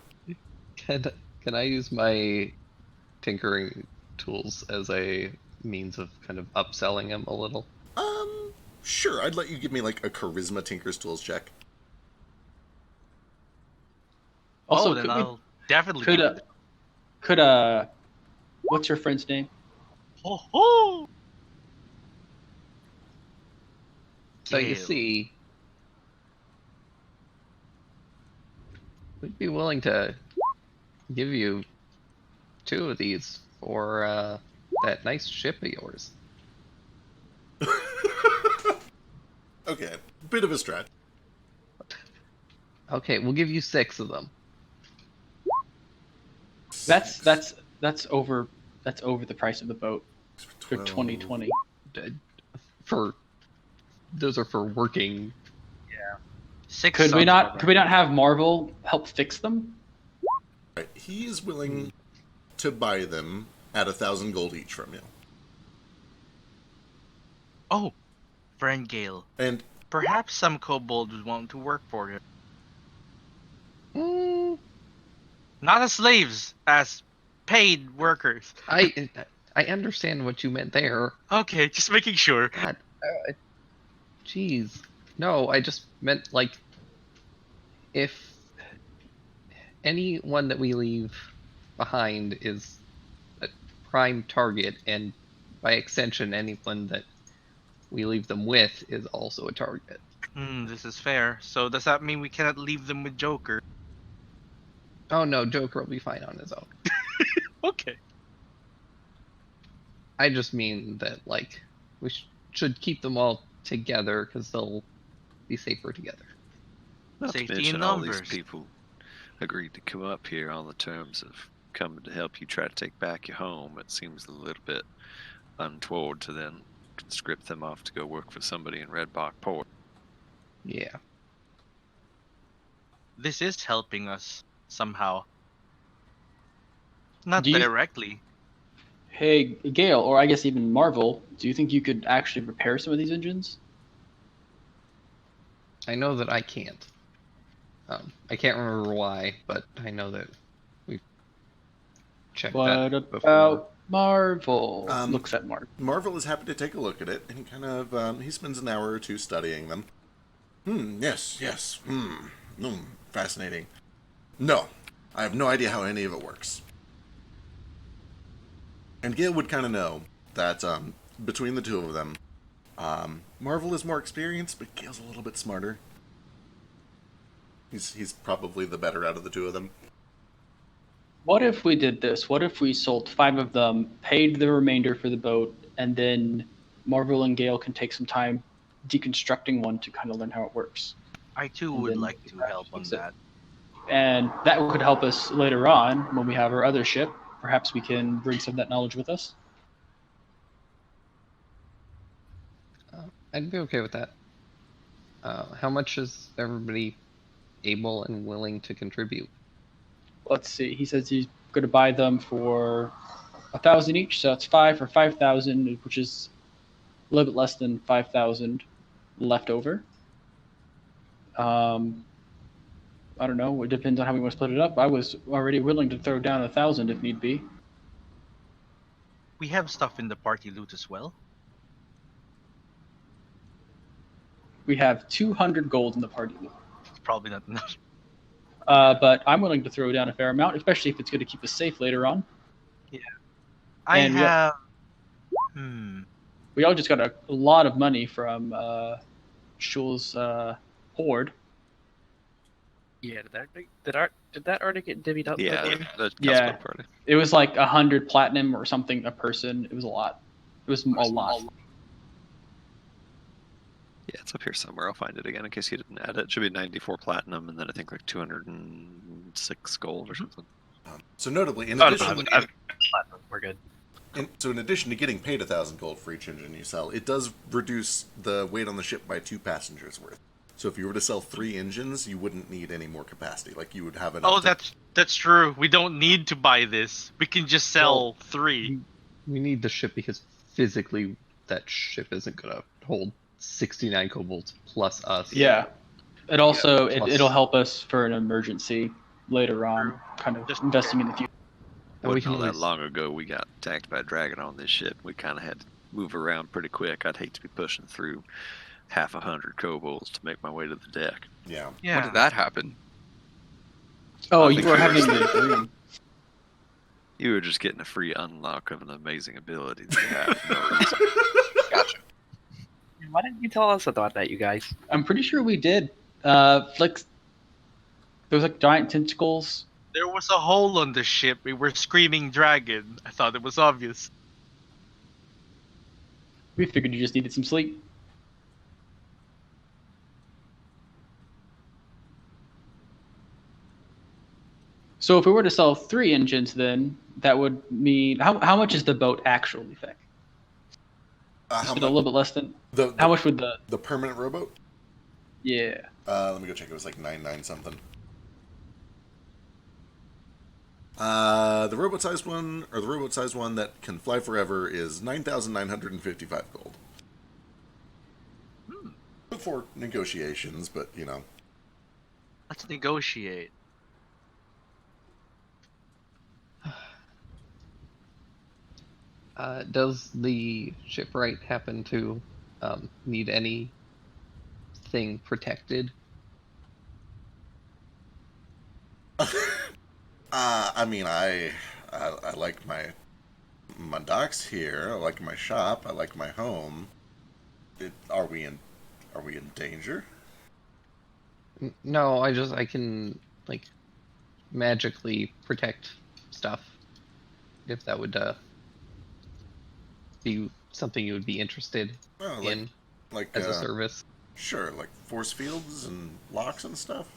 Can I use my tinkering tools as a means of kind of upselling him a little? Sure. I'd let you give me like a charisma Tinker's Tools check. Also, then could I'll definitely could, give uh, it. could what's your friend's name? Ho ho! So you Gale. see, we'd be willing to give you 2 of these for that nice ship of yours. Okay, bit of a stretch. Okay, we'll give you 6 of them. That's over the price of the boat for 2020. Those are for working. 6 Could we sounds not about could we not have Marvel help fix them? Right. He is willing to buy them at 1,000 gold each from you. Oh, friend Gale. And Perhaps some kobolds would want to work for him. Not as slaves, as paid workers. I understand what you meant there. Okay, just making sure. God, jeez. No, I just meant like if anyone that we leave behind is a prime target, and by extension, anyone that we leave them with is also a target. This is fair. So does that mean we cannot leave them with Joker? Oh no, Joker will be fine on his own. Okay. I just mean that like we should keep them all together because they'll be safer together. Not Safety to mention in all these numbers. people agreed to come up here on the terms of coming to help you try to take back your home. It seems a little bit untoward to then conscript them off to go work for somebody in Red Bark Port. Yeah. This is helping us somehow. Not Do you- directly. Hey, Gale, or I guess even Marvel, do you think you could actually repair some of these engines? I know that I can't. I can't remember why, but I know that we've checked What that before. about Marvel? Um, Looks at Marvel. Marvel is happy to take a look at it, and he kind of he spends an hour or two studying them. Yes. Fascinating. No, I have no idea how any of it works. And Gale would kind of know that between the two of them, Marvel is more experienced, but Gale's a little bit smarter. He's probably the better out of the two of them. What if we did this? What if we sold 5 of them, paid the remainder for the boat, and then Marvel and Gale can take some time deconstructing one to kind of learn how it works? I too And would then like to help on fix it. that. And that could help us later on when we have our other ship. Perhaps we can bring some of that knowledge with us. I'd be okay with that. How much is everybody able and willing to contribute? Let's see. He says he's going to buy them for 1,000 each, so that's 5 for 5,000, which is a little bit less than 5,000 left over. I don't know. It depends on how we want to split it up. I was already willing to throw down 1,000 if need be. We have stuff in the party loot as well. We have 200 gold in the party loot. It's probably not enough. But I'm willing to throw down a fair amount, especially if it's going to keep us safe later on. I And we- have. We all just got a lot of money from Shul's horde. Yeah, did that already get divvied up? Yeah, by the way? that's Yeah. party. It was like 100 platinum or something a person. It was a lot. It was a lot. Yeah, it's up here somewhere. I'll find it again in case you didn't add it. It should be 94 platinum and then I think like 206 gold or something. So notably, in Oh, no, addition, platinum. We're good. in addition to getting paid 1,000 gold for each engine you sell, it does reduce the weight on the ship by 2 passengers worth. So if you were to sell 3 engines, you wouldn't need any more capacity. Like you would have enough. Oh, that's true. We don't need to buy this. We can just sell 3. We need the ship because physically that ship isn't gonna hold 69 kobolds plus us. Yeah. It also plus- it'll help us for an emergency later on, kind of Just- investing in the future. And we Wasn't can all that always- long ago we got attacked by a dragon on this ship. We kind of had to move around pretty quick. I'd hate to be pushing through 100 kobolds to make my way to the deck. Yeah. Yeah. When did that happen? Oh, I you think were it having was- the dream. You were just getting a free unlock of an amazing ability that you have. for no reason. Gotcha. Why didn't you tell us about that, you guys? I'm pretty sure we did. Like there was like giant tentacles. There was a hole on the ship. We were screaming dragon. I thought it was obvious. We figured you just needed some sleep. So if we were to sell 3 engines, then that would mean how much is the boat actually think? How Is it a much? little bit less than The, how much would the the permanent rowboat? yeah? Let me go check. It was like 99 something. The rowboat-sized one, or the rowboat-sized one that can fly forever, is 9,955 gold. Before negotiations, but you know. Let's negotiate. Does the shipwright happen to need anything protected? I mean, I like my docks here. I like my shop. I like my home. Are we in danger? No, I can like magically protect stuff. If that would be something you would be interested Oh, in like as a service. sure, like force fields and locks and stuff.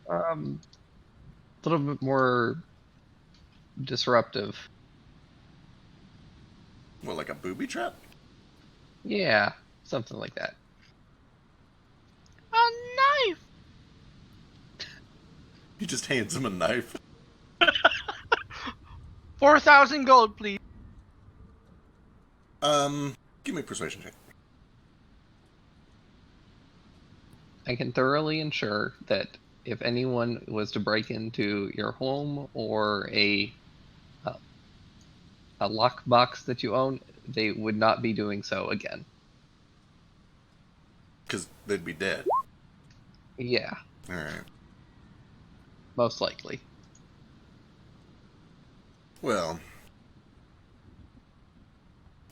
A little bit more disruptive. What, like a booby trap? Yeah, something like that. He just hands him a knife. 4,000 gold, please. Give me a persuasion check. I can thoroughly ensure that if anyone was to break into your home or a lockbox that you own, they would not be doing so again. Because they'd be dead. Yeah, Alright. most likely. Well,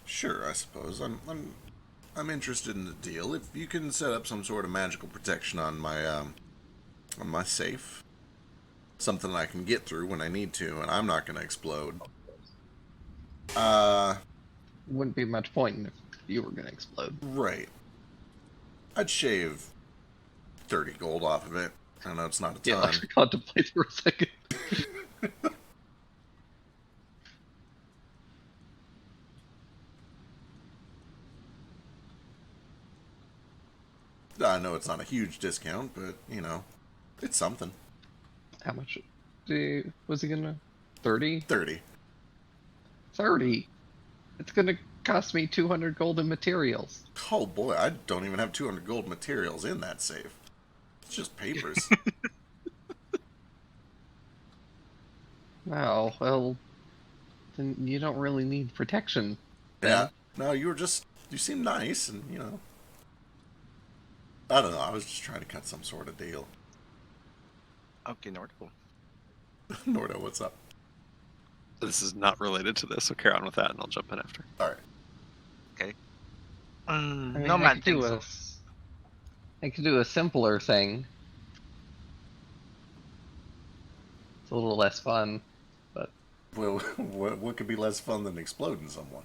sure, I suppose. I'm interested in the deal. If you can set up some sort of magical protection on my safe, something I can get through when I need to, and I'm not going to explode. Wouldn't be much point if you were going to explode. Right. I'd shave 30 gold off of it. I know it's not a Yeah, ton. I contemplate for a second. I know it's not a huge discount, but, you know, it's something. How much was he gonna? 30? 30. 30? It's gonna cost me 200 gold in materials. Oh boy, I don't even have 200 gold materials in that safe. It's just papers. Wow, well, then you don't really need protection. Yeah. No, you seem nice, and, you know. I don't know, I was just trying to cut some sort of deal. Okay, Nordical. Nordo, what's up? This is not related to this, so carry on with that, and I'll jump in after. Alright. I mean, No I man could do thinks I could do a simpler thing. It's a little less fun. Well, what could be less fun than exploding someone?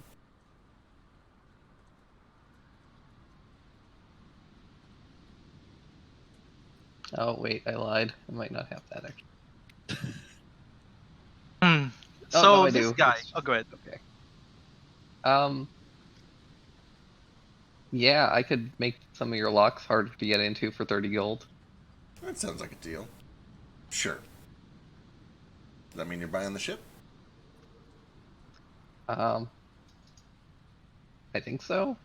Oh, wait, I lied. I might not have that, actually. So no, I this do. guy. It's- Oh, go ahead. Okay. Yeah, I could make some of your locks harder to get into for 30 gold. That sounds like a deal. Sure. Does that mean you're buying the ship? I think so.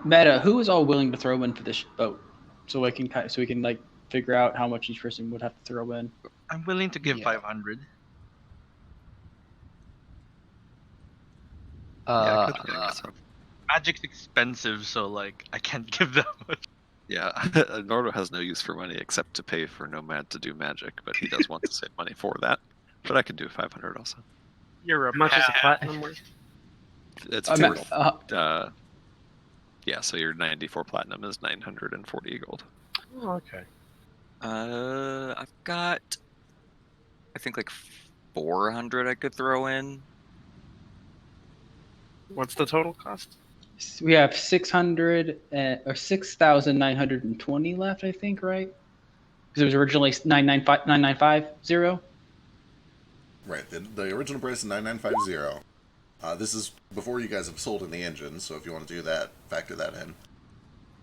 Meta, who is all willing to throw in for this boat, so we can like figure out how much each person would have to throw in. I'm willing to give Yeah. 500. Yeah, good thing, so. Magic's expensive, so like I can't give that much. Yeah, Nordo has no use for money except to pay for Nomad to do magic, but he does want to save money for that. But I can do 500 also. You're a How much is a pal. platinum worth? It's I four. meant, Yeah, so your 94 platinum is 940 gold. Oh, okay. I've got, I think like 400 I could throw in. What's the total cost? we have 600 or 6,920 left, I think, right? Because it was originally 995 Right. The original price is 9950. This is before you guys have sold in the engine, so if you want to do that, factor that in.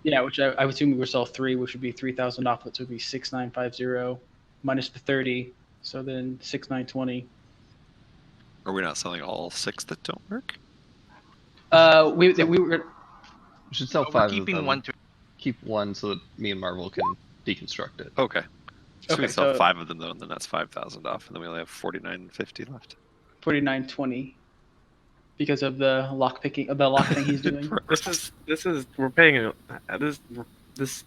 Yeah, which I would assume we would sell 3, which would be 3,000 off, which would be 6,950 minus the 30, so then 6,920. Are we not selling all 6 that don't work? We were We should sell We're 5 of keeping them. one to. Keep one so that me and Marvel can deconstruct it. Okay. So we Okay, sell so- 5 of them though, and then that's 5,000 off, and then we only have 49.50 left. 49.20 because of the lock thing he's doing. This is we're paying this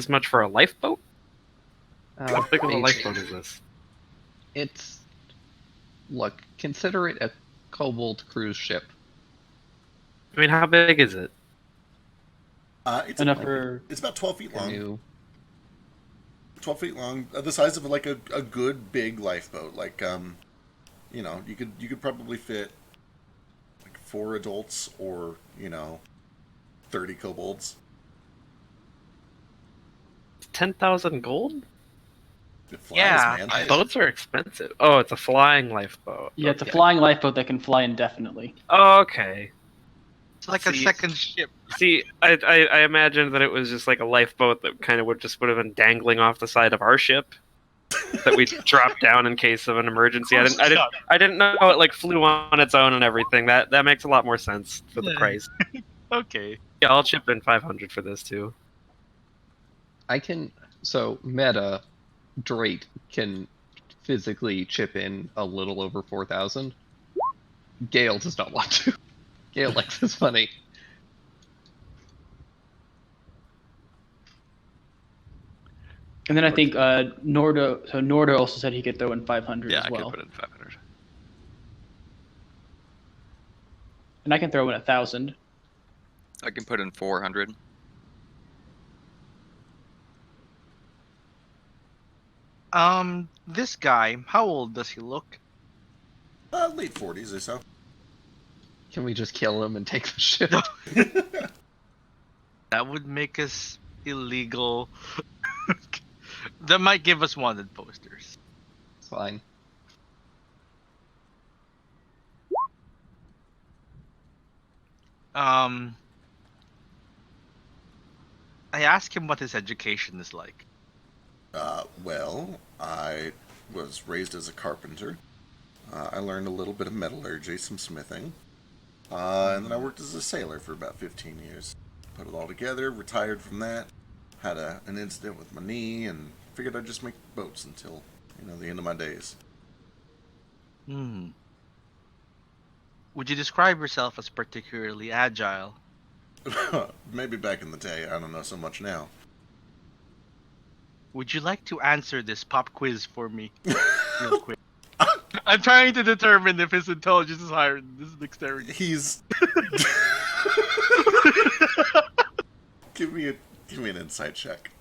much for a lifeboat. How big of a lifeboat is this? It's look. Consider it a Cobalt cruise ship. I mean, how big is it? It's Enough for It's about 12 feet long. Canoe. 12 feet long, the size of like a good big lifeboat. Like you know, you could probably fit like 4 adults or 30 kobolds. 10,000 gold? It flies, Yeah, man. Boats are expensive. Oh, it's a flying lifeboat. yeah, it's a Okay. flying lifeboat that can fly indefinitely. Oh, okay. It's like a See- second ship. See, I imagined that it was just like a lifeboat that kind of would have been dangling off the side of our ship that we dropped down in case of an emergency. I didn't know it like flew on its own and everything. That makes a lot more sense for the Yeah. price. Okay. Yeah, I'll chip in 500 for this too. I can. So meta Drake can physically chip in a little over 4,000. Gale does not want to. Gale likes his money. And then I think Norda also said he could throw in 500 Yeah, as I well. could put in 500. And I can throw in 1,000. I can put in 400. This guy, how old does he look? Late 40s or so. Can we just kill him and take the ship? That would make us illegal. That might give us wanted posters. It's fine. I asked him what his education is like. Well, I was raised as a carpenter. I learned a little bit of metallurgy, some smithing. And then I worked as a sailor for about 15 years. Put it all together, retired from that. Had an incident with my knee, and figured I'd just make boats until, the end of my days. Hmm. Would you describe yourself as particularly agile? Maybe back in the day, I don't know so much now. Would you like to answer this pop quiz for me, real quick? I'm trying to determine if his intelligence is higher than his dexterity. He's... Give me an insight check.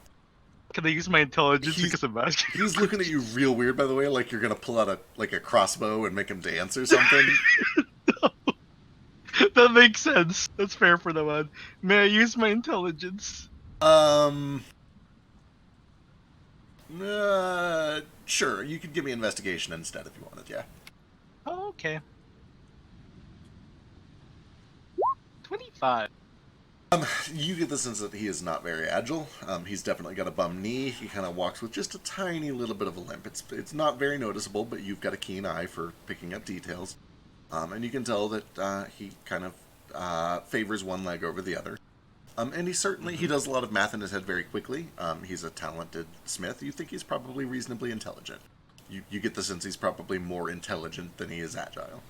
Can I use my intelligence He's- because I'm asking? He's looking at you real weird, by the way, like you're gonna pull out a crossbow and make him dance or something. That makes sense. That's fair for the one. May I use my intelligence? Sure. You could give me investigation instead if you wanted, yeah. Oh, okay. 25. You get the sense that he is not very agile. He's definitely got a bum knee. He kind of walks with just a tiny little bit of a limp. It's not very noticeable, but you've got a keen eye for picking up details. And you can tell that he kind of favors one leg over the other. And he does a lot of math in his head very quickly. He's a talented smith. You think he's probably reasonably intelligent. You get the sense he's probably more intelligent than he is agile.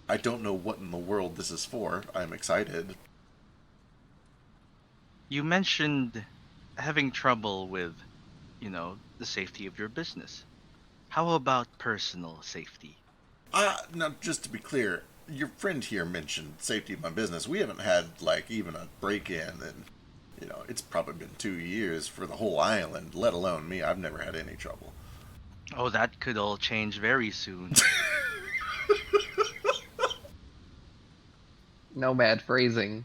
I don't know what in the world this is for. I'm excited. You mentioned having trouble with, the safety of your business. How about personal safety? Now, just to be clear, your friend here mentioned safety of my business. We haven't had, even a break-in, and, it's probably been 2 years for the whole island, let alone me. I've never had any trouble. Oh, that could all change very soon. Nomad phrasing.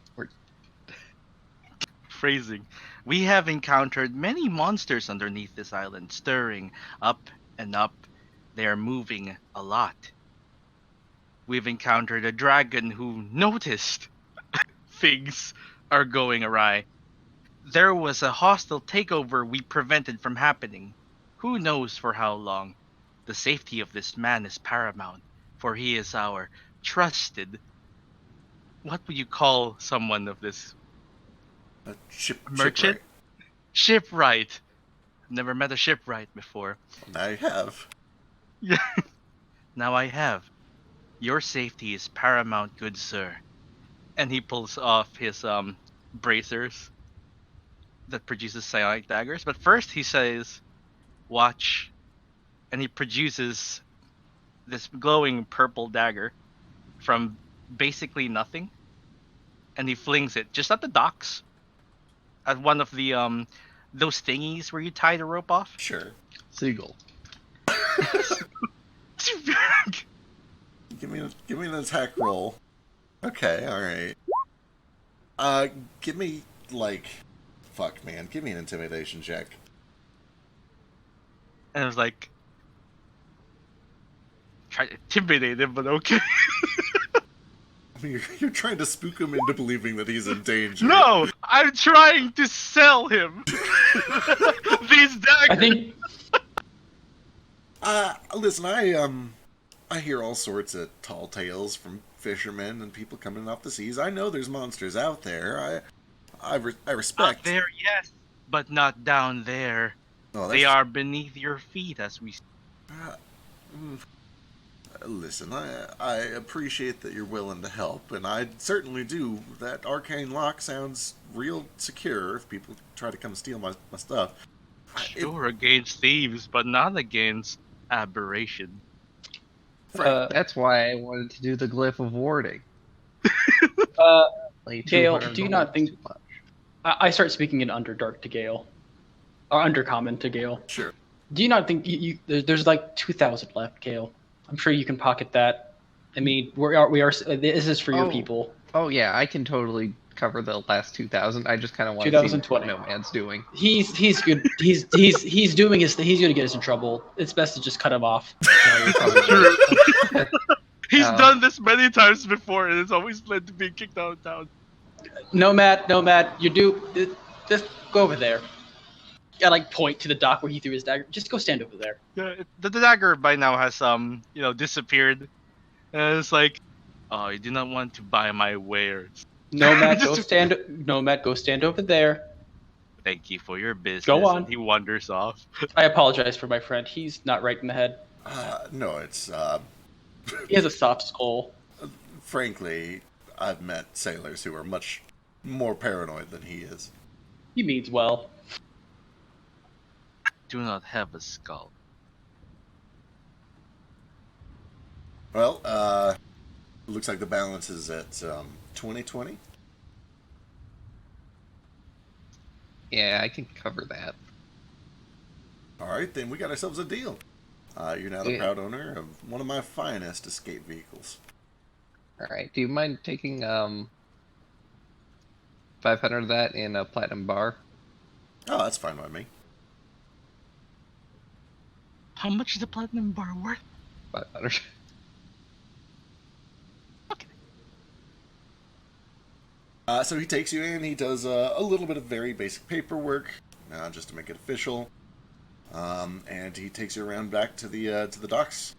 Phrasing. We have encountered many monsters underneath this island, stirring up and up. They are moving a lot. We've encountered a dragon who noticed things are going awry. There was a hostile takeover we prevented from happening. Who knows for how long? The safety of this man is paramount, for he is our trusted. What would you call someone of this? A Merchant? Shipwright. Never met a shipwright before. I have. Yeah. Now I have. Your safety is paramount, good sir. And he pulls off his bracers that produces psionic daggers. But first he says, watch. And he produces this glowing purple dagger from basically nothing. And he flings it just at the docks. At one of the those thingies where you tie the rope off. Sure. Seagull. Give me an attack roll. Okay, alright. Give me, fuck, man. Give me an intimidation check. And I was like, try to intimidate him, but okay. I mean, you're trying to spook him into believing that he's in danger. No, I'm trying to sell him these daggers. I think Listen, I hear all sorts of tall tales from fishermen and people coming off the seas. I know there's monsters out there. I respect. Up there, yes, but not down there. Oh, They are beneath your feet as we. Listen, I appreciate that you're willing to help, and I certainly do. That arcane lock sounds real secure if people try to come steal my stuff. Sure, against thieves, but not against aberration. That's why I wanted to do the glyph of warding. Like Gale, $200 do you not think- too much. I start speaking in Underdark to Gale, or Undercommon to Gale. Sure. Do you not think there's like 2,000 left, Gale? I'm sure you can pocket that. I mean, we are. This is for your Oh. people. Oh yeah, I can totally cover the last 2,000. I just kind of want to see 2020. what Nomad's doing. He's good. He's doing his thing. He's gonna get us in trouble. It's best to just cut him off. No, you're probably right. He's Oh. done this many times before, and it's always led to being kicked out of town. Nomad, you do. Just go over there. I like point to the dock where he threw his dagger. Just go stand over there. Yeah, the dagger by now has disappeared, and it's like, oh, you do not want to buy my wares. Nomad, go stand over there. Thank you for your business. Go on. And he wanders off. I apologize for my friend. He's not right in the head. No, it's He has a soft skull. frankly, I've met sailors who are much more paranoid than he is. He means well. Do not have a skull. Well, looks like the balance is at 2020. Yeah, I can cover that. All right, then we got ourselves a deal. You're now the Yeah. proud owner of one of my finest escape vehicles. All right. Do you mind taking 500 of that in a platinum bar? Oh, that's fine by me. How much is the platinum bar worth? 500. So he takes you in. He does a little bit of very basic paperwork, just to make it official. And he takes you around back to the docks.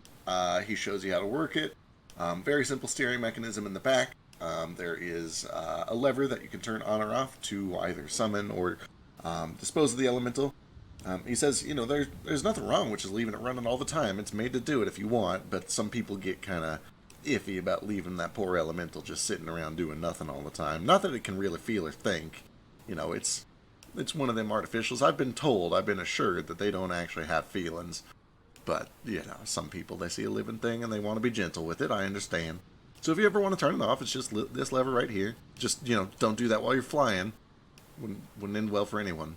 He shows you how to work it. Very simple steering mechanism in the back. There is a lever that you can turn on or off to either summon or dispose of the elemental. He says, there's nothing wrong with just leaving it running all the time. It's made to do it if you want, but some people get kind of iffy about leaving that poor elemental just sitting around doing nothing all the time. Not that it can really feel or think. It's one of them artificials. I've been assured that they don't actually have feelings. But, some people, they see a living thing and they want to be gentle with it. I understand. So if you ever want to turn it off, it's just this lever right here. Just, don't do that while you're flying. Wouldn't end well for anyone.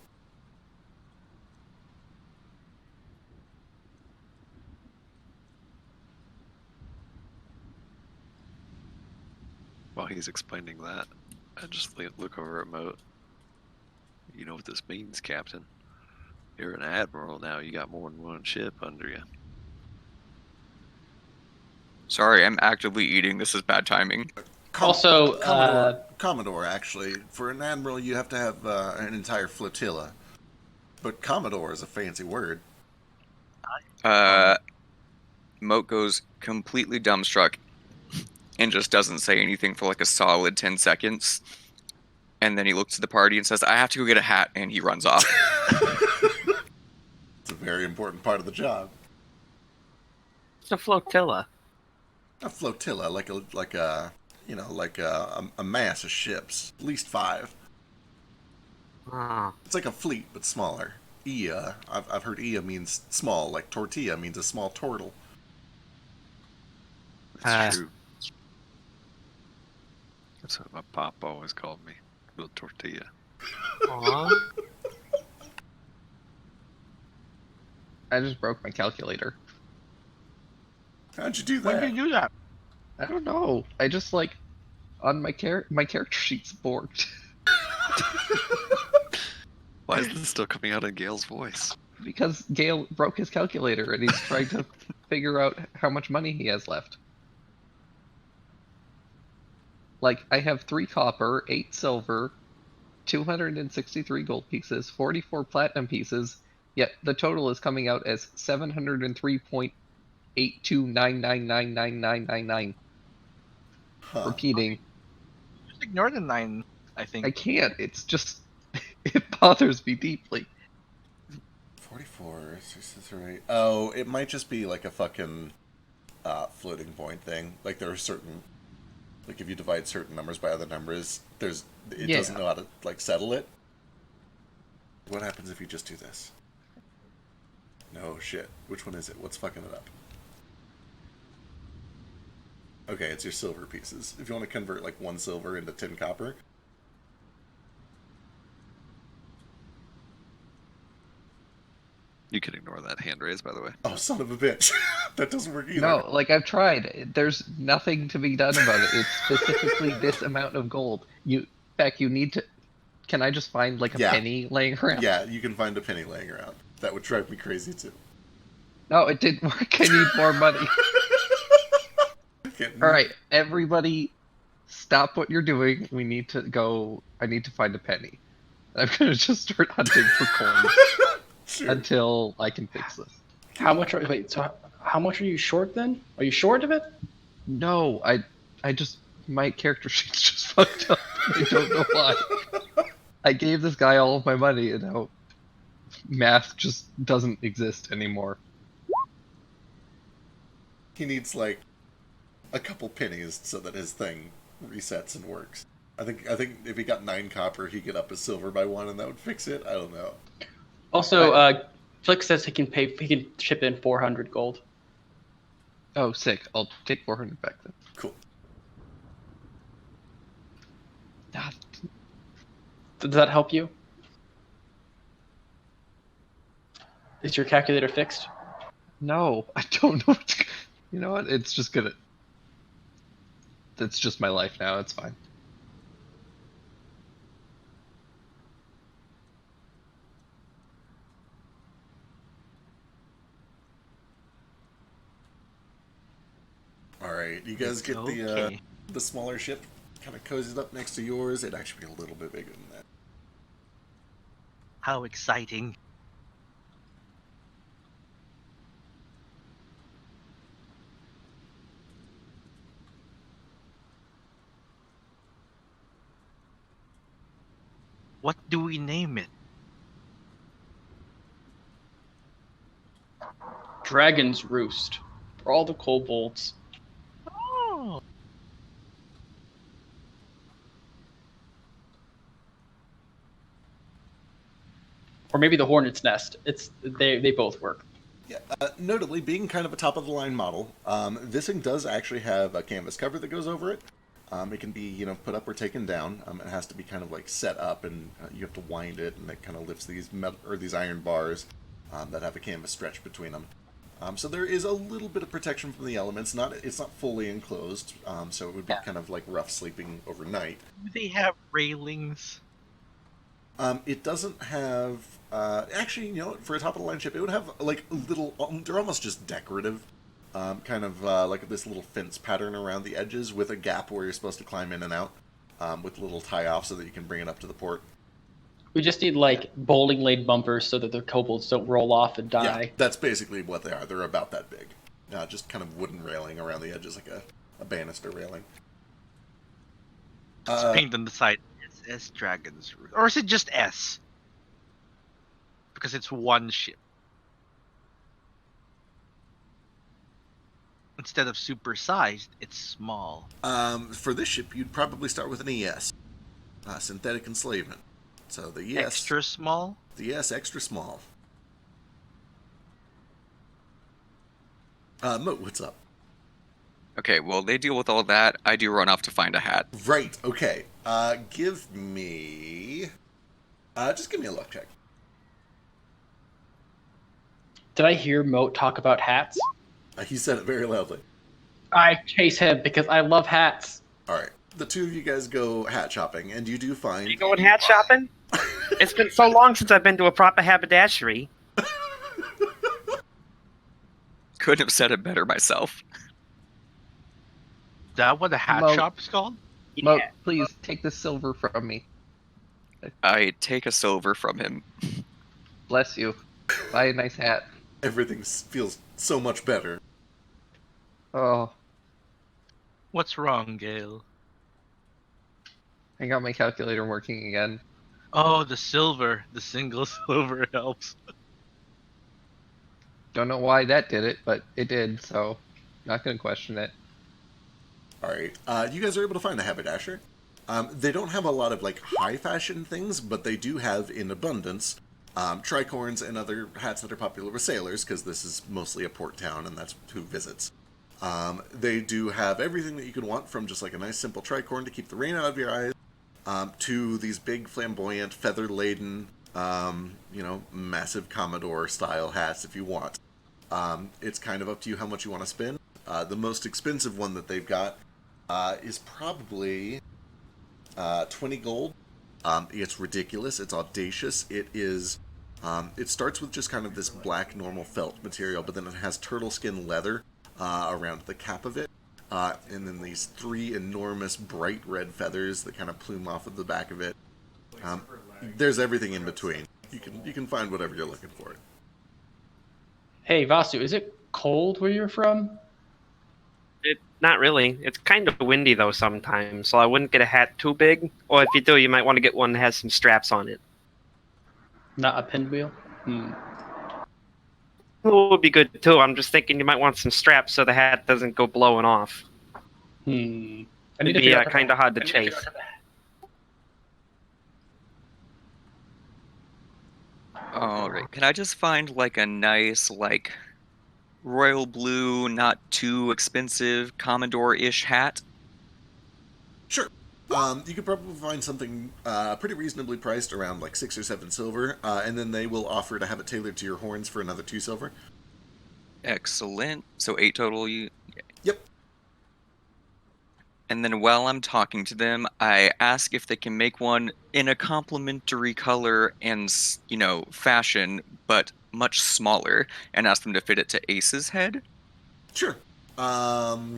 While he's explaining that, I just look over at Moat. You know what this means, Captain? You're an admiral now. You got more than one ship under you. Sorry, I'm actively eating. This is bad timing. Also, Commodore, actually. For an admiral, you have to have an entire flotilla. But Commodore is a fancy word. Moat goes completely dumbstruck and just doesn't say anything for like a solid 10 seconds. And then he looks at the party and says, I have to go get a hat, and he runs off. It's a very important part of the job. It's a flotilla. A flotilla, like a mass of ships, at least 5. Ah. It's like a fleet, but smaller. Ia, I've heard Ia means small, like tortilla means a small turtle. That's true. That's what my pop always called me. Little tortilla. I just broke my calculator. How'd you do When that? did you do that? I don't know. I just on my character sheet's borked. Why is this still coming out in Gale's voice? Because Gale broke his calculator and he's trying to figure out how much money he has left. Like, I have 3 copper, 8 silver, 263 gold pieces, 44 platinum pieces, yet the total is coming out as 703.82999999. Huh. Repeating. Just ignore the 9, I think. I can't. It's just it bothers me deeply. 44, 63. Oh, it might just be like a fucking floating point thing. Like there are certain, like if you divide certain numbers by other numbers, it doesn't know how to like settle it. What happens if you just do this? No shit. Which one is it? What's fucking it up? Okay, it's your silver pieces. If you want to convert like 1 silver into 10 copper. You can ignore that hand raise, by the way. Oh, son of a bitch. That doesn't work either. No, like I've tried. There's nothing to be done about it. It's specifically this amount of gold. Beck, you need to. Can I just find like a penny laying around? Yeah, you can find a penny laying around. That would drive me crazy too. No, it didn't work. I need more money. Okay. All right, everybody, stop what you're doing. We need to go. I need to find a penny. I'm gonna just start hunting for coins Sure. until I can fix this. How much are you short then? Are you short of it? No, I just my character sheet's just fucked up. I don't know why. I gave this guy all of my money, and now math just doesn't exist anymore. He needs like a couple pennies so that his thing resets and works. I think if he got 9 copper, he'd get up his silver by 1, and that would fix it. I don't know. Also, Flick says he can chip in 400 gold. Oh, sick. I'll take 400 back then. Cool. Ah, Does that help you? Is your calculator fixed? no, I don't know. You know what? It's just gonna. That's just my life now. It's fine. All right, you guys It's get okay. the smaller ship kind of cozied up next to yours. It'd actually be a little bit bigger than that. How exciting. What do we name it? Dragon's Roost. For all the kobolds. Oh. Or maybe the Hornet's Nest. They both work. Yeah. Notably, being kind of a top of the line model, this thing does actually have a canvas cover that goes over it. It can be put up or taken down. It has to be kind of like set up, and you have to wind it, and it kind of lifts these these iron bars that have a canvas stretch between them. So there is a little bit of protection from the elements. It's not fully enclosed, so it would be kind of like rough sleeping overnight. Do they have railings? It doesn't have. Actually, for a top of the line ship, it would have like little. They're almost just decorative, kind of like this little fence pattern around the edges with a gap where you're supposed to climb in and out, with little tie off so that you can bring it up to the port. We just need like bowling lane bumpers so that the kobolds don't roll off and die. Yeah, that's basically what they are. They're about that big. Just kind of wooden railing around the edges, like a banister railing. Just paint on the side. SS Dragon's Roost. Or is it just S? Because it's one ship. Instead of supersized, it's small. For this ship, you'd probably start with an ES, synthetic enslavement. So the ES, Extra small? the ES extra small. Moat, what's up? Okay, well, they deal with all that. I do run off to find a hat. Right. Okay. Give me. Just give me a luck check. Did I hear Moat talk about hats? He said it very loudly. I chase him because I love hats. All right. The two of you guys go hat shopping, and you do find. You going hat shopping? It's been so long since I've been to a proper haberdashery. Couldn't have said it better myself. Is that what a hat Mo- shop is called? Moat, please take the silver from me. I take a silver from him. Bless you. Buy a nice hat. Everything feels so much better. Oh, What's wrong, Gale? I got my calculator working again. Oh, the silver. The single silver helps. Don't know why that did it, but it did, so not gonna question it. Alright, you guys are able to find a haberdasher. They don't have a lot of, like, high fashion things, but they do have, in abundance, tricorns and other hats that are popular with sailors, because this is mostly a port town, and that's who visits. They do have everything that you could want, from just like a nice simple tricorn to keep the rain out of your eyes, to these big flamboyant, feather-laden, massive Commodore-style hats if you want. It's kind of up to you how much you want to spend. The most expensive one that they've got is probably 20 gold. It's ridiculous. It's audacious. It is. It starts with just kind of this black normal felt material, but then it has turtle skin leather around the cap of it. And then these 3 enormous bright red feathers that kind of plume off of the back of it. There's everything in between. You can find whatever you're looking for. Hey, Vasu, is it cold where you're from? Not really. It's kind of windy though sometimes, so I wouldn't get a hat too big. Or if you do, you might want to get one that has some straps on it. Not a pinwheel? It would be good too. I'm just thinking you might want some straps so the hat doesn't go blowing off. I need It'd to be figure out kind of hard to chase. Alright, can I just find like a nice, like, royal blue, not too expensive, Commodore-ish hat? Sure. You could probably find something pretty reasonably priced, around like 6 or 7 silver, and then they will offer to have it tailored to your horns for another 2 silver. Excellent. So 8 total, you... Yep. And then while I'm talking to them, I ask if they can make one in a complementary color and, fashion, but much smaller, and ask them to fit it to Ace's head. Sure. But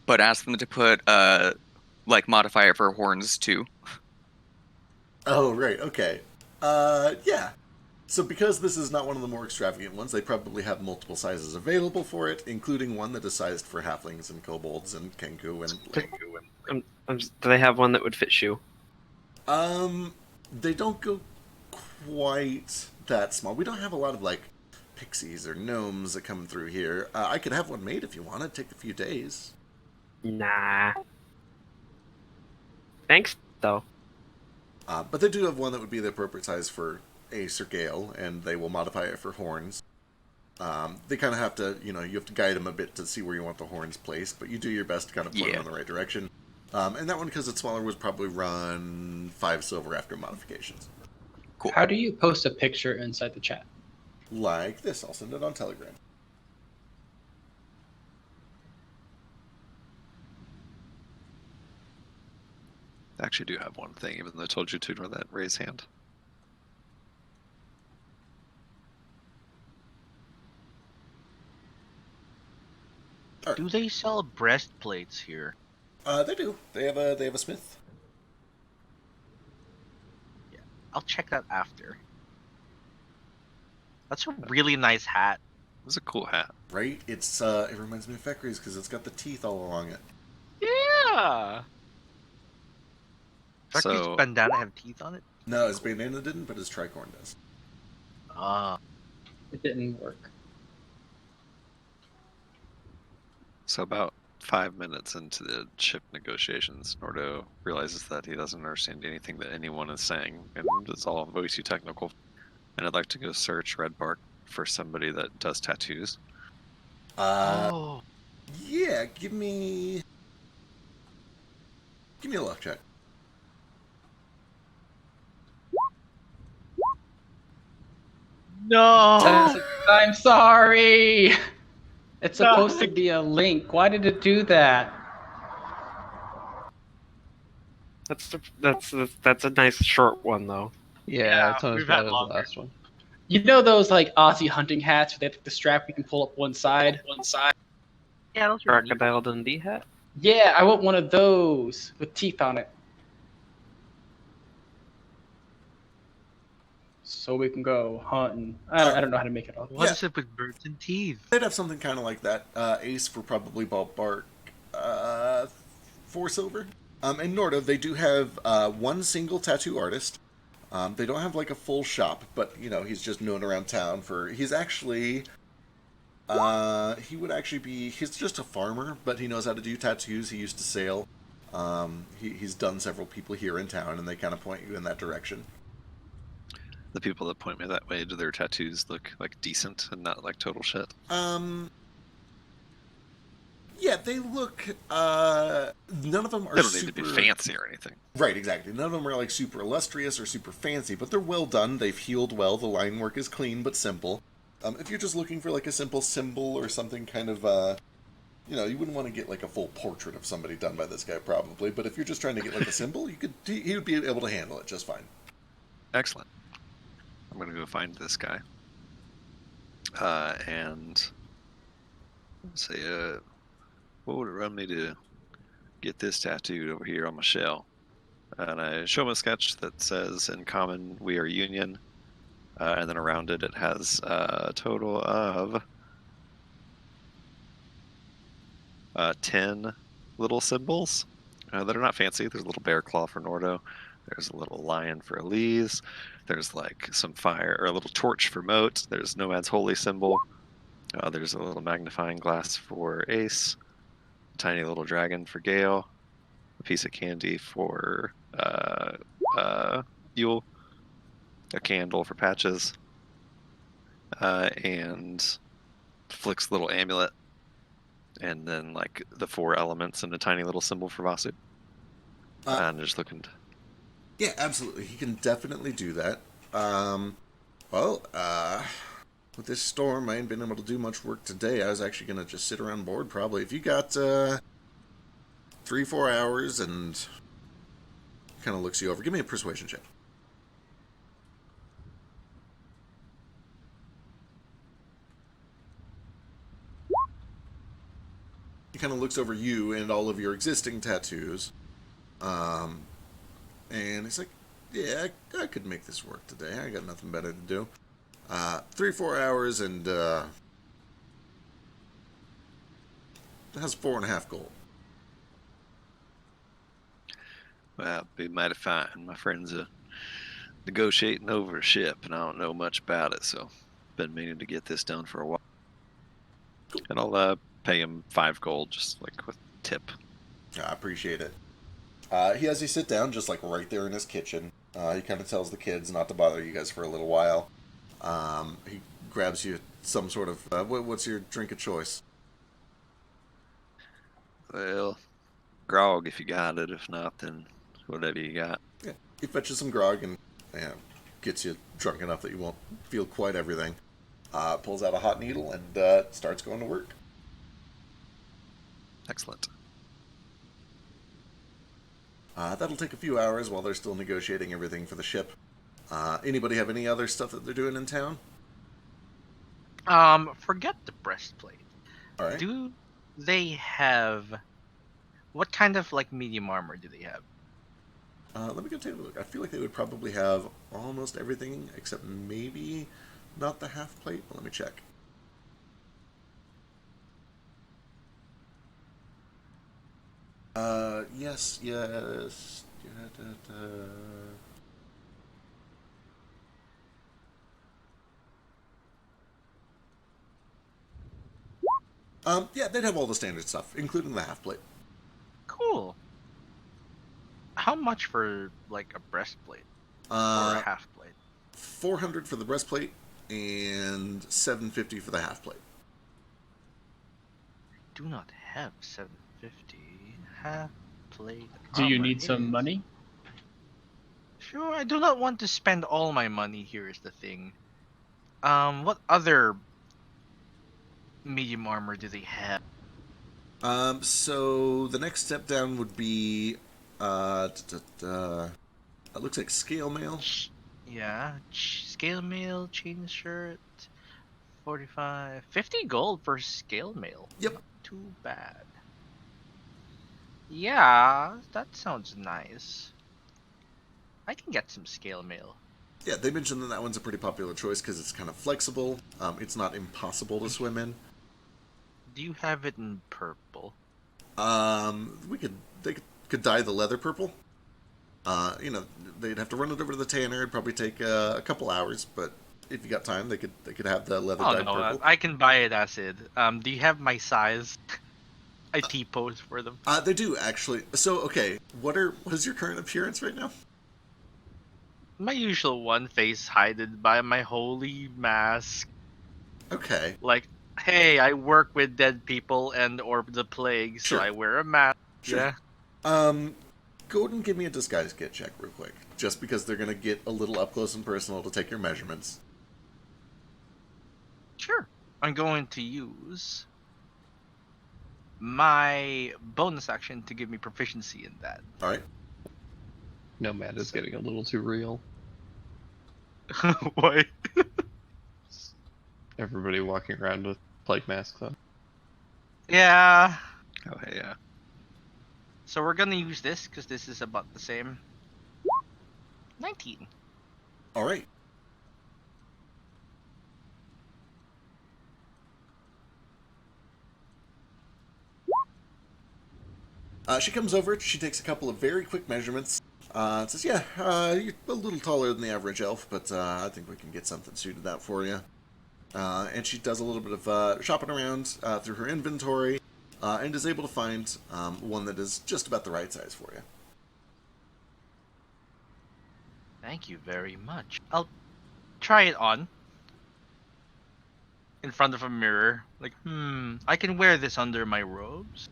ask them to put, modifier for horns, too. Oh, right, okay. Yeah. So because this is not one of the more extravagant ones, they probably have multiple sizes available for it, including one that is sized for halflings and kobolds and kenku and... Do they have one that would fit you? They don't go quite that small. We don't have a lot of, like, pixies or gnomes that come through here. I could have one made if you want. It'd take a few days. Nah. Thanks, though. But they do have one that would be the appropriate size for Ace or Gale, and they will modify it for horns. They kind of have to, you have to guide them a bit to see where you want the horns placed, but you do your best to kind of point them in the right direction. And that one, because it's smaller, would probably run 5 silver after modifications. Cool. How do you post a picture inside the chat? Like this. I'll send it on Telegram. I actually do have one thing, even though I told you to ignore that raise hand. Do they sell breastplates here? They do. They have a smith. Yeah, I'll check that after. That's a really nice hat. It's a cool hat. Right? It's it reminds me of Fekri's because it's got the teeth all along it. Yeah. So- Fekri's bandana have teeth on it? No, his bandana didn't, but his tricorn does. Ah. It didn't work. So about 5 minutes into the ship negotiations, Nordo realizes that he doesn't understand anything that anyone is saying, and it's all way too technical. And I'd like to go search Red Bark for somebody that does tattoos. Oh. Yeah, give me a luck check. No. I'm sorry. It's supposed to be a link. Why did it do that? That's a nice short one though. Yeah, it's not as we've bad had as longer. the last one. You know those like Aussie hunting hats where they have the strap you can pull up one side? Yeah, those are neat. Crocodile Dundee hat. Yeah, I want one of those with teeth on it. So we can go hunting. I don't know how to make it up. What Yeah. is it with birds and teeth? They'd have something kind of like that. Ace for probably ballpark 4 silver. And Norda, they do have one single tattoo artist. They don't have like a full shop, but you know he's just known around town for. He's actually, he would actually be. He's just a farmer, but he knows how to do tattoos. He used to sail. He's done several people here in town, and they kind of point you in that direction. The people that point me that way, do their tattoos look like decent and not like total shit? Yeah, they look. None of them are. They don't super... need to be fancy or anything. Right, exactly. None of them are like super illustrious or super fancy, but they're well done. They've healed well. The line work is clean but simple. If you're just looking for like a simple symbol or something kind of, you know, you wouldn't want to get like a full portrait of somebody done by this guy probably. But if you're just trying to get like a symbol, you could. He would be able to handle it just fine. Excellent. I'm gonna go find this guy. And say, what would it run me to get this tattooed over here on my shell? And I show him a sketch that says, in common, we are union. And then around it, it has a total of 10 little symbols that are not fancy. There's a little bear claw for Nordo. There's a little lion for Elise. There's like some fire, or a little torch for Moat. There's Nomad's holy symbol. There's a little magnifying glass for Ace. A tiny little dragon for Gale. A piece of candy for Yule. A candle for Patches. And Flick's little amulet. And then like the 4 elements and a tiny little symbol for Vasu. And just looking to... Yeah, absolutely. He can definitely do that. With this storm, I ain't been able to do much work today. I was actually going to just sit around bored, probably. If you got 3-4 hours and kind of looks you over, give me a persuasion check. He kind of looks over you and all of your existing tattoos. And he's like, yeah, I could make this work today. I got nothing better to do. 3-4 hours and it has 4.5 gold. Well, be mighty fine. My friends are negotiating over a ship, and I don't know much about it, so been meaning to get this done for a while. Cool. And I'll pay him 5 gold, just like with tip. I appreciate it. He has you sit down just like right there in his kitchen. He kind of tells the kids not to bother you guys for a little while. He grabs you some sort of... what's your drink of choice? Well, grog if you got it. If not, then whatever you got. Yeah, he fetches some grog and gets you drunk enough that you won't feel quite everything. Pulls out a hot needle and starts going to work. Excellent. That'll take a few hours while they're still negotiating everything for the ship. Anybody have any other stuff that they're doing in town? Forget the breastplate. All right. Do they have... What kind of, like, medium armor do they have? Let me go take a look. I feel like they would probably have almost everything except maybe not the half plate. But let me check. Yes. Yeah, they'd have all the standard stuff, including the half plate. Cool. How much for, like, a breastplate? Or a half plate? 400 for the breastplate and 750 for the half plate. I do not have 750 half plate. Do you armor need some is. money? Sure, I do not want to spend all my money. Here is the thing. What other medium armor do they have? So the next step down would be, it looks like scale mail. Yeah, scale mail, chain shirt, 50 gold for scale mail. Yep. Not too bad. Yeah, that sounds nice. I can get some scale mail. Yeah, they mentioned that that one's a pretty popular choice because it's kind of flexible. It's not impossible to swim in. Do you have it in purple? They could dye the leather purple. They'd have to run it over to the tanner. It'd probably take a couple hours, but if you got time, they could have the leather Oh dyed no, purple. I can buy it as it. Do you have my size? I T-pose for them. They do actually. So okay, what is your current appearance right now? My usual one, face hidden by my holy mask. Okay, Like, hey, I work with dead people and or the plague, so Sure. I wear a mask. sure. Yeah. Go ahead and give me a disguise kit check real quick, just because they're gonna get a little up close and personal to take your measurements. Sure. I'm going to use my bonus action to give me proficiency in that. All right. Nomad is getting a little too real. Why? Everybody walking around with plague masks on. Yeah. Oh, hey, yeah. So we're gonna use this because this is about the same. 19. All right. She comes over. She takes a couple of very quick measurements. Says, "Yeah, you're a little taller than the average elf, but I think we can get something suited out for you." And she does a little bit of shopping around through her inventory, and is able to find one that is just about the right size for you. Thank you very much. I'll try it on. In front of a mirror. Like, I can wear this under my robes.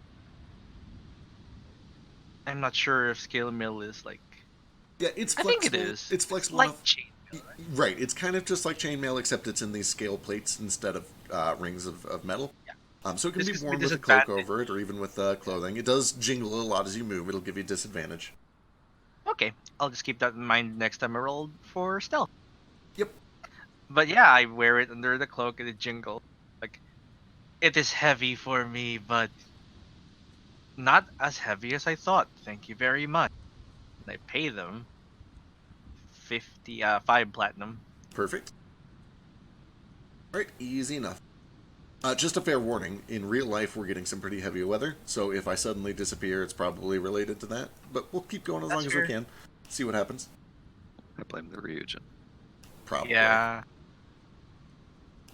I'm not sure if scale mail is like. Yeah, it's I flexible. think it is. It's flexible like enough. chain. Right, it's kind of just like chainmail, except it's in these scale plates instead of rings of metal. Yeah. So it can This be gives me worn with a cloak disadvantage. over it, or even with clothing. It does jingle a lot as you move. It'll give you disadvantage. Okay, I'll just keep that in mind next time I roll for stealth. Yep. But yeah, I wear it under the cloak and it jingles. Like, it is heavy for me, but not as heavy as I thought. Thank you very much. And I pay them 5 platinum. Perfect. All right, easy enough. Just a fair warning, in real life we're getting some pretty heavy weather, so if I suddenly disappear, it's probably related to that. But we'll keep going as That's long as fair. we can. See what happens. I blame the Ryujin. Probably. Yeah.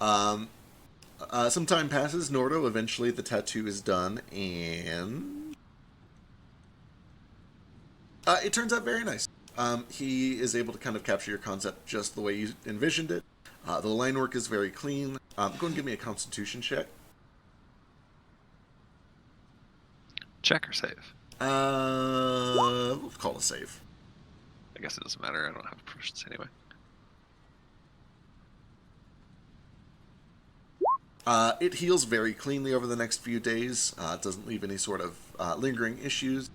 Some time passes. Nordo, eventually the tattoo is done, and it turns out very nice. He is able to kind of capture your concept just the way you envisioned it. The line work is very clean. Go and give me a Constitution check. Check or save? We'll call a save. I guess it doesn't matter. I don't have proficiency anyway. It heals very cleanly over the next few days. It doesn't leave any sort of lingering issues,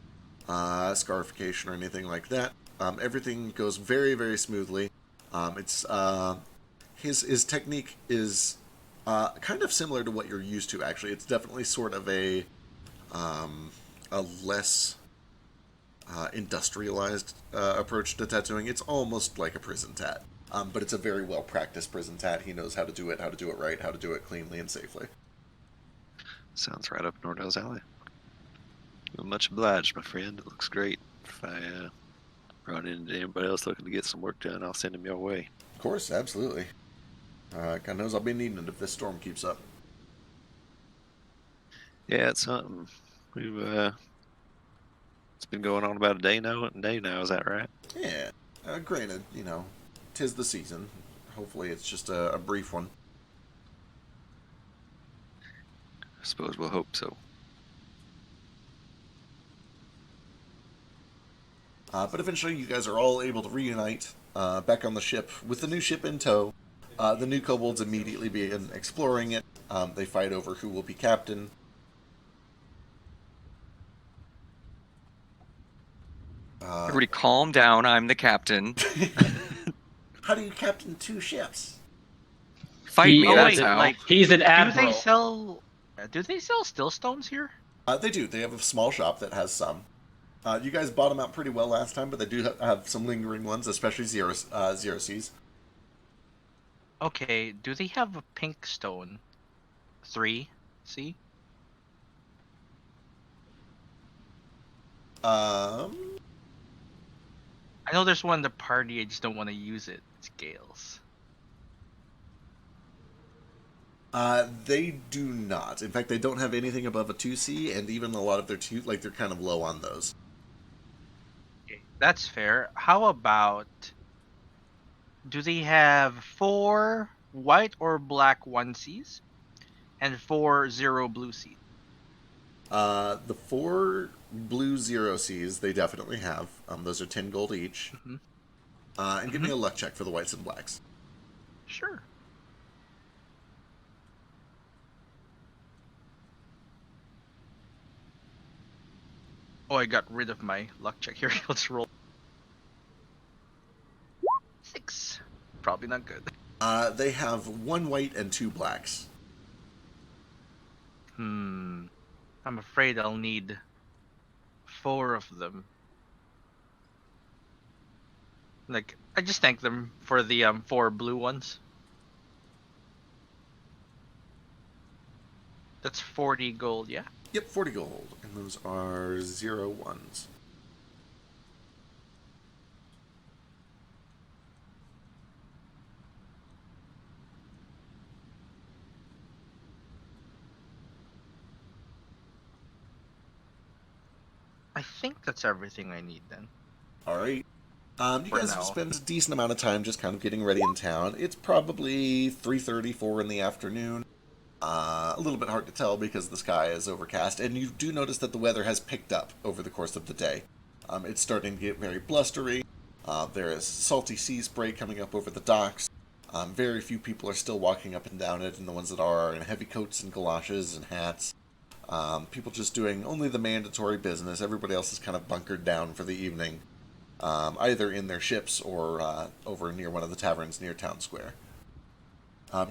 scarification, or anything like that. Everything goes very, very smoothly. His technique is kind of similar to what you're used to. Actually, it's definitely sort of a less industrialized approach to tattooing. It's almost like a prison tat. But it's a very well-practiced prison tat. He knows how to do it right, how to do it cleanly and safely. Sounds right up Nordo's alley. Well, much obliged, my friend. It looks great. If I run into anybody else looking to get some work done, I'll send him your way. Of course, absolutely. God knows I'll be needing it if this storm keeps up. Yeah, it's something. We've it's been going on about a day now. Is that right? Yeah. Granted, 'tis the season. Hopefully it's just a brief one. I suppose we'll hope so. But eventually you guys are all able to reunite back on the ship with the new ship in tow. The new kobolds immediately begin exploring it. They fight over who will be captain. Everybody calm down. I'm the captain. How do you captain two ships? Fight me, Oh, that's wait, how. like, He's an Do admiral. they sell still stones here? They do. They have a small shop that has some. You guys bought them out pretty well last time, but they do have some lingering ones, especially zero C's. Okay, do they have a pink stone? 3? See? Um, I know there's one in the party, I just don't want to use it. It's Gale's. they do not. In fact, they don't have anything above a 2C, and even a lot of their they're kind of low on those. Okay, that's fair. How about, do they have 4 white or black onesies and 4 zero blue seeds? The 4 blue zero C's they definitely have. Those are 10 gold each. Mm-hmm. And give me a luck check for the whites and blacks. Sure. Oh, I got rid of my luck check here. Let's roll. 6. Probably not good. They have 1 white and 2 blacks. I'm afraid I'll need 4 of them. Like, I just thank them for the 4 blue ones. That's 40 gold, yeah? Yep, 40 gold. And those are 0 ones. I think that's everything I need then. Alright. You For guys now. have spent a decent amount of time just kind of getting ready in town. It's probably 3:30, 4 in the afternoon. A little bit hard to tell because the sky is overcast, and you do notice that the weather has picked up over the course of the day. It's starting to get very blustery. There is salty sea spray coming up over the docks. Very few people are still walking up and down it, and the ones that are in heavy coats and galoshes and hats. People just doing only the mandatory business. Everybody else is kind of bunkered down for the evening, either in their ships or over near one of the taverns near Town Square.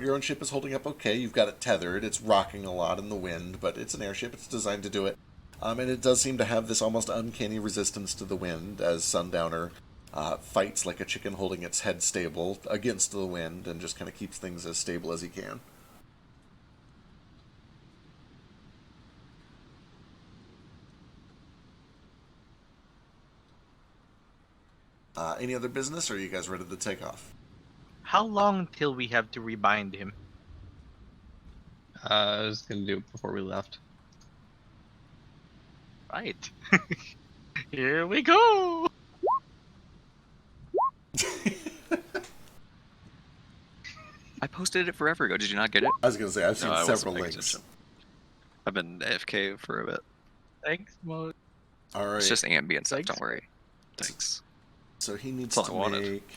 Your own ship is holding up okay. You've got it tethered. It's rocking a lot in the wind, but it's an airship. It's designed to do it. And it does seem to have this almost uncanny resistance to the wind as Sundowner fights like a chicken holding its head stable against the wind and just kind of keeps things as stable as he can. Any other business, or are you guys ready to take off? How long till we have to rebind him? I was gonna do it before we left. Right. Here we go! I posted it forever ago. Did you not get it? I was going to say, I've seen No, I wasn't several paying links. attention. I've been AFK for a bit. Thanks, Mo. Alright, It's just ambient stuff. Thanks. Don't worry. Thanks. so he needs That's to all I wanted. make...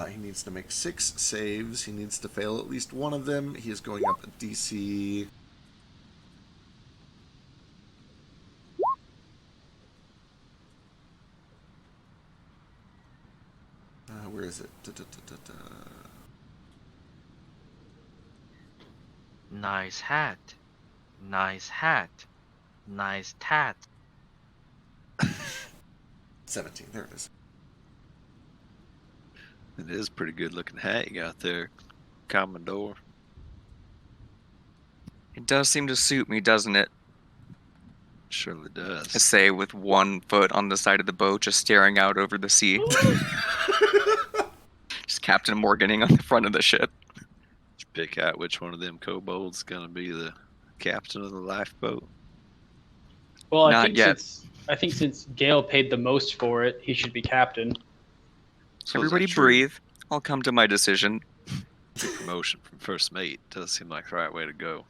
he needs to make 6 saves. He needs to fail at least one of them. He is going up a DC... where is it? Nice hat. Nice hat. Nice tat. 17, there it is. It is a pretty good looking hat you got there, Commodore. It does seem to suit me, doesn't it? Surely I does. say with 1 foot on the side of the boat, just staring out over the sea. Just Captain Morganing on the front of the ship. Did you pick out which one of them kobolds gonna be the captain of the lifeboat? Well, I Not think yet. since Gale paid the most for it, he should be captain. So is that Everybody true? breathe. I'll come to my decision. The promotion from first mate does seem like the right way to go.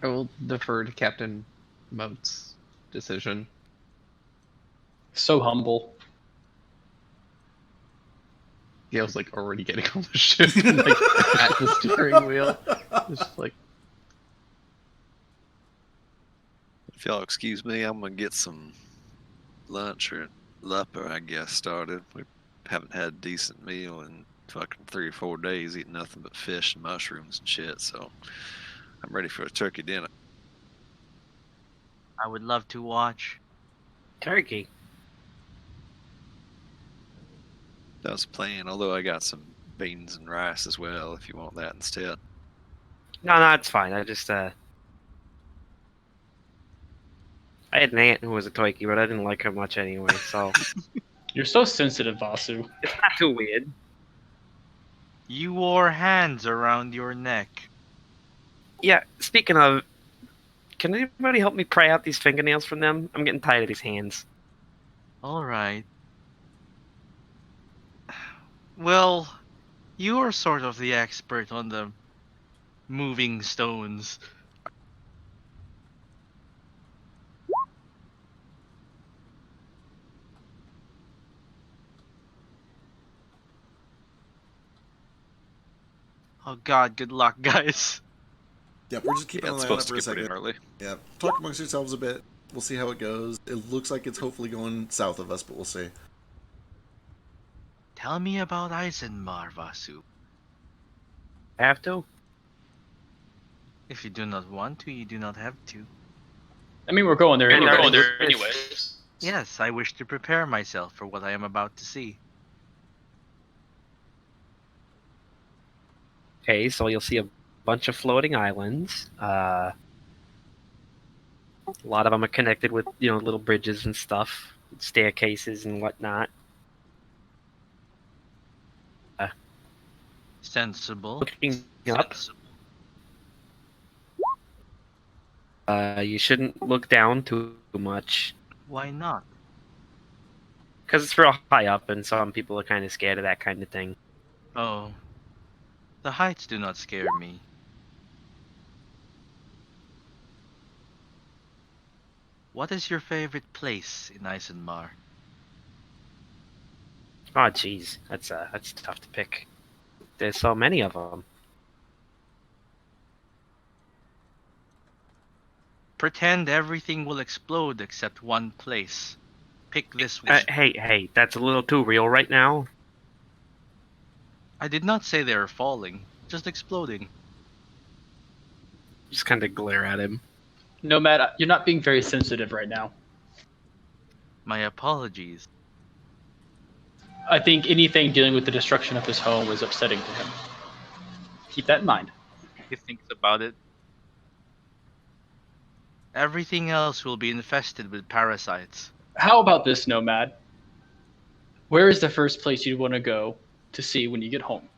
I will defer to Captain Moat's decision. So humble. Gale's like already getting on the ship, like at the steering wheel. Just like, If y'all excuse me, I'm gonna get some lunch or lupper, I guess, started. We haven't had a decent meal in fucking 3 or 4 days eating nothing but fish and mushrooms and shit, so I'm ready for a turkey dinner. I would love to watch. Turkey. That was the plan, although I got some beans and rice as well if you want that instead. No, it's fine. I just I had an aunt who was a Toiki, but I didn't like her much anyway, so You're so sensitive, Vasu. it's not too weird. You wore hands around your neck. Yeah, speaking of, can anybody help me pry out these fingernails from them? I'm getting tired of these hands. All right. Well, you're sort of the expert on the moving stones. Oh God, good luck, guys. Yep, we're just keeping Yeah, an it's eye on it supposed for to a get pretty second. gnarly. Yeah, talk amongst yourselves a bit. We'll see how it goes. It looks like it's hopefully going south of us, but we'll see. Tell me about Eisenmar, Vasu. Have to? If you do not want to, you do not have to. I mean, we're going there And anyways. anyways. Yes, I wish to prepare myself for what I am about to see. Okay, so you'll see a bunch of floating islands. A lot of them are connected with, little bridges and stuff, staircases and whatnot. Sensible. Looking up, you shouldn't look down too much Why not? because it's real high up, and some people are kind of scared of that kind of thing. Oh, the heights do not scare me. What is your favorite place in Eisenmar? Oh, jeez, that's tough to pick. There's so many of them. Pretend everything will explode except one place. Pick this one. Hey, that's a little too real right now. I did not say they are falling, just exploding. Just kind of glare at him. Nomad, you're not being very sensitive right now. My apologies. I think anything dealing with the destruction of his home is upsetting to him. Keep that in mind. He thinks about it. Everything else will be infested with parasites. How about this, Nomad? Where is the first place you'd want to go to see when you get home?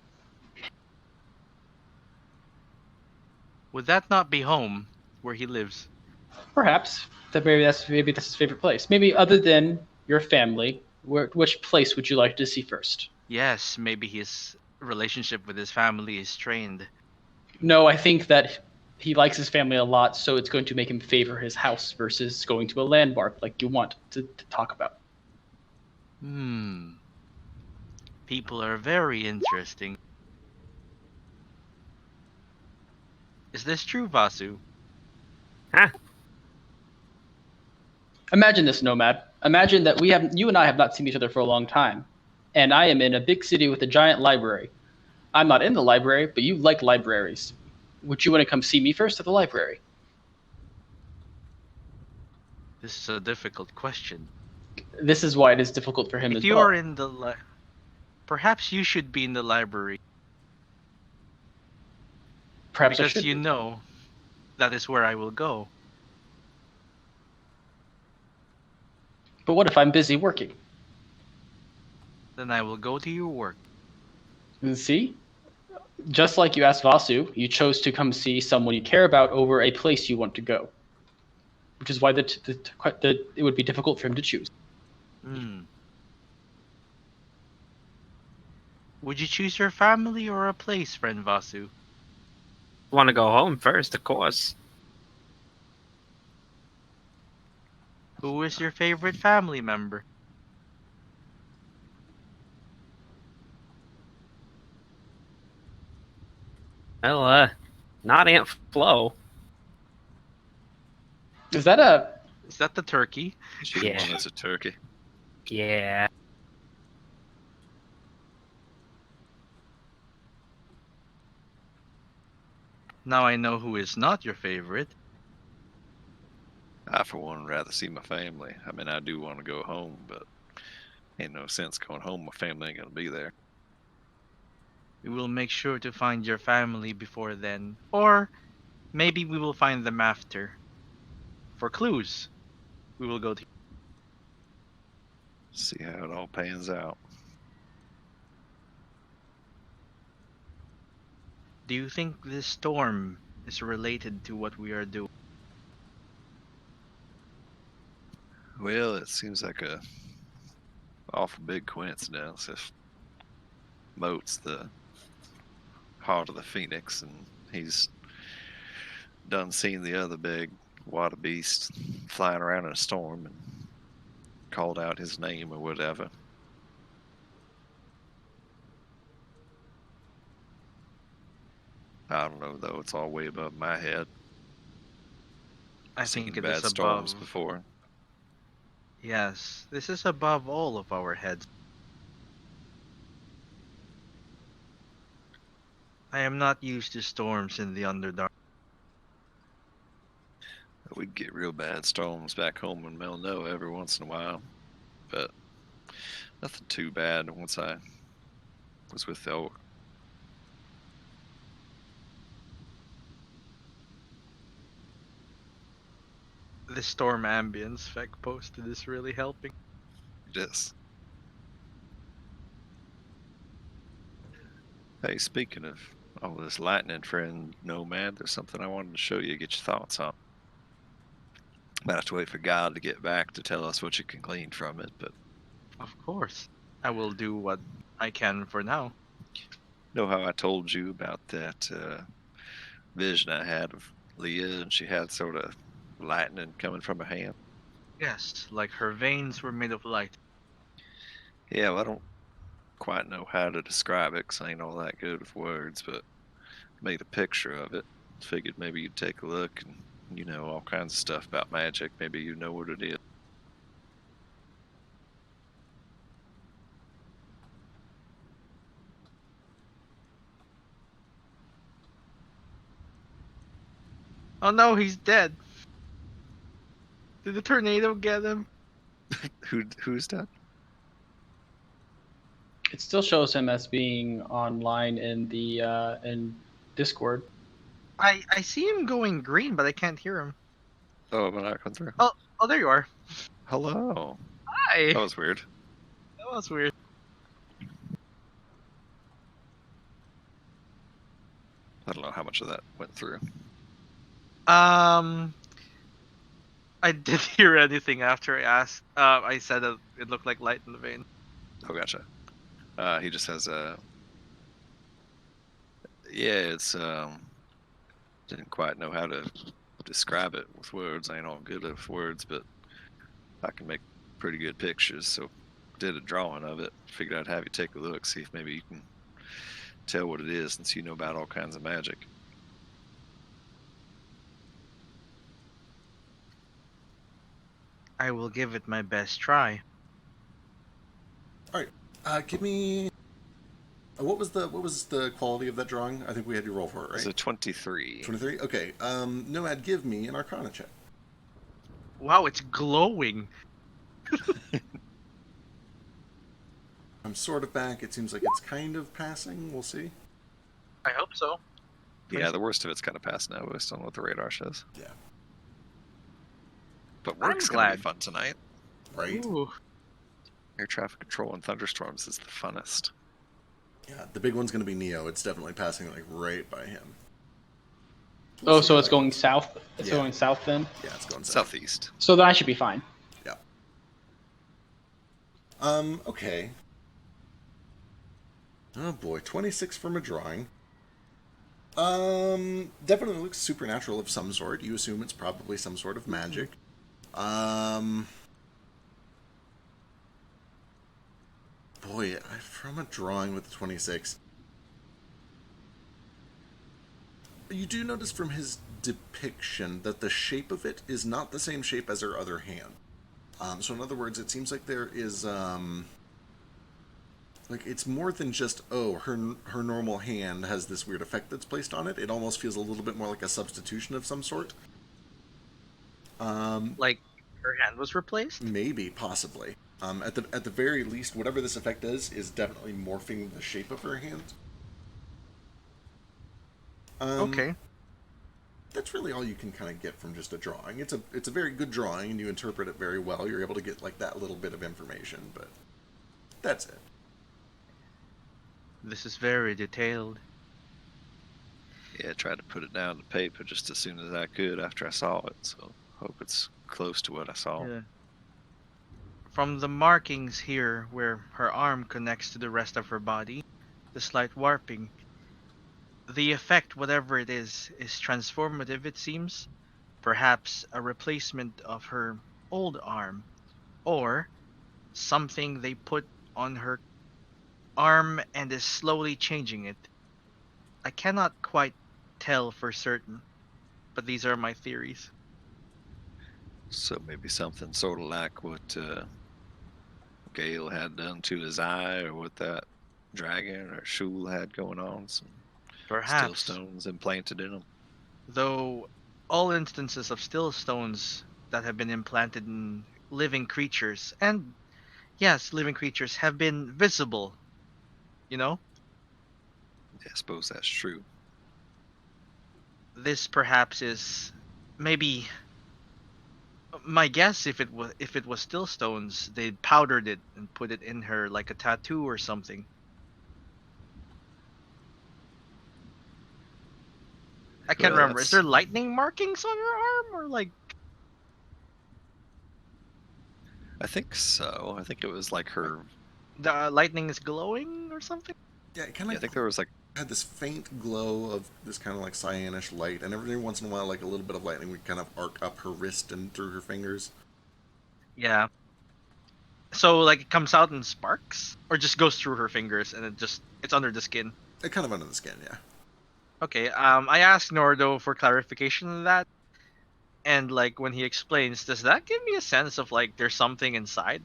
Would that not be home, where he lives? Perhaps. Maybe that's his favorite place. Maybe other than your family, which place would you like to see first? Yes, maybe his relationship with his family is strained. No, I think that he likes his family a lot, so it's going to make him favor his house versus going to a landmark like you want to talk about. People are very interesting. Is this true, Vasu? Huh? Imagine this, Nomad. Imagine that you and I have not seen each other for a long time, and I am in a big city with a giant library. I'm not in the library, but you like libraries. Would you want to come see me first at the library? This is a difficult question. This is why it is difficult for him If as you well. are in the perhaps you should be in the library. Perhaps I Because should. you know that is where I will go. But what if I'm busy working? Then I will go to your work. See? Just like you asked Vasu, you chose to come see someone you care about over a place you want to go. Which is why it would be difficult for him to choose. Would you choose your family or a place, friend Vasu? Want to go home first, of course. Who is your favorite family member? Well, not Aunt Flo. Is that Is that the turkey? She's Yeah. the one that's a turkey. Yeah. Now I know who is not your favorite. I, for one, would rather see my family. I mean, I do want to go home, but ain't no sense going home. My family ain't gonna be there. We will make sure to find your family before then. Or maybe we will find them after. For clues, we will go to. See how it all pans out. Do you think this storm is related to what we are doing? Well, it seems like a awful big coincidence if Moat's the heart of the Phoenix and he's done seen the other big water beast flying around in a storm and called out his name or whatever. I don't know though, it's all way above my head. I Seen think it bad is storms above. before. Yes, this is above all of our heads. I am not used to storms in the Underdark. We get real bad storms back home in Melno every once in a while, but nothing too bad once I was with the orc. The storm ambience Feck posted is really helping. Yes. Hey, speaking of all this lightning, friend Nomad, there's something I wanted to show you, get your thoughts on. Might have to wait for God to get back to tell us what you can glean from it, but Of course. I will do what I can for now. know how I told you about that vision I had of Leah, and she had sort of lightning coming from her hand? Yes, like her veins were made of light. Yeah, well, I don't quite know how to describe it because I ain't all that good with words, but made a picture of it. Figured maybe you'd take a look and you know all kinds of stuff about magic. Maybe you know what it is. Oh no, he's dead. Did the tornado get him? Who's that? It still shows him as being online in the in Discord. I see him going green, but I can't hear him. Oh, am I not coming through? Oh, there you are. Hello. Hi. That was weird. That was weird. I don't know how much of that went through. I didn't hear anything after I asked. I said that it looked like light in the vein. Oh, gotcha. He just has a. Yeah, it's didn't quite know how to describe it with words. I ain't all good with words, but I can make pretty good pictures. So did a drawing of it. Figured I'd have you take a look, see if maybe you can tell what it is, since you know about all kinds of magic. I will give it my best try. All right. Give me. What was the quality of that drawing? I think we had you roll for it, It's right? a 23. 23. Okay. Nomad, give me an Arcana check. Wow, it's glowing. I'm sort of back. It seems like it's kind of passing. We'll see. I hope so. Yeah, the worst of it's kind of past now, based on what the radar says. Yeah. But I'm work's gonna be glad. fun tonight. Right. Ooh. Air traffic control and thunderstorms is the funnest. Yeah. The big one's gonna be Neo. It's definitely passing like right by him. Oh, see so how it's that going goes. south. It's Yeah. going south then. Yeah, it's going south. Southeast. So that should be fine. Yeah. Okay. Oh boy, 26 from a drawing. Definitely looks supernatural of some sort. You assume it's probably some sort of magic. Boy, from a drawing with the 26. You do notice from his depiction that the shape of it is not the same shape as her other hand. So in other words, it seems like there is, like it's more than just her normal hand has this weird effect that's placed on it. It almost feels a little bit more like a substitution of some sort. Like her hand was replaced? Maybe, possibly. At the very least, whatever this effect is definitely morphing the shape of her hand. Okay. That's really all you can kind of get from just a drawing. It's a very good drawing, and you interpret it very well. You're able to get like that little bit of information, but that's it. This is very detailed. Yeah, I tried to put it down to paper just as soon as I could after I saw it, so hope it's close to what I saw. Yeah. From the markings here where her arm connects to the rest of her body, the slight warping, the effect, whatever it is transformative, it seems. Perhaps a replacement of her old arm, or something they put on her arm and is slowly changing it. I cannot quite tell for certain, but these are my theories. So maybe something sort of like what Gale had done to his eye, or what that dragon or Shul had going on. Some still Perhaps, stones implanted in him. though all instances of still stones that have been implanted in living creatures, and yes, living creatures, have been visible, you know? Yeah, I suppose that's true. This perhaps is maybe my guess. If it was still stones, they powdered it and put it in her like a tattoo or something. I can't Well, remember. Is that's- there lightning markings on her arm, or like? I think so. I think it was like her. The lightning is glowing or something? Yeah, it kind I of think there was like had this faint glow of this kind of like cyanish light, and every once in a while, like a little bit of lightning would kind of arc up her wrist and through her fingers. Yeah. So like it comes out in sparks, or just goes through her fingers and it's under the skin. Kind of under the skin, yeah. Okay. I asked Nordo for clarification on that, and like when he explains, does that give me a sense of like there's something inside?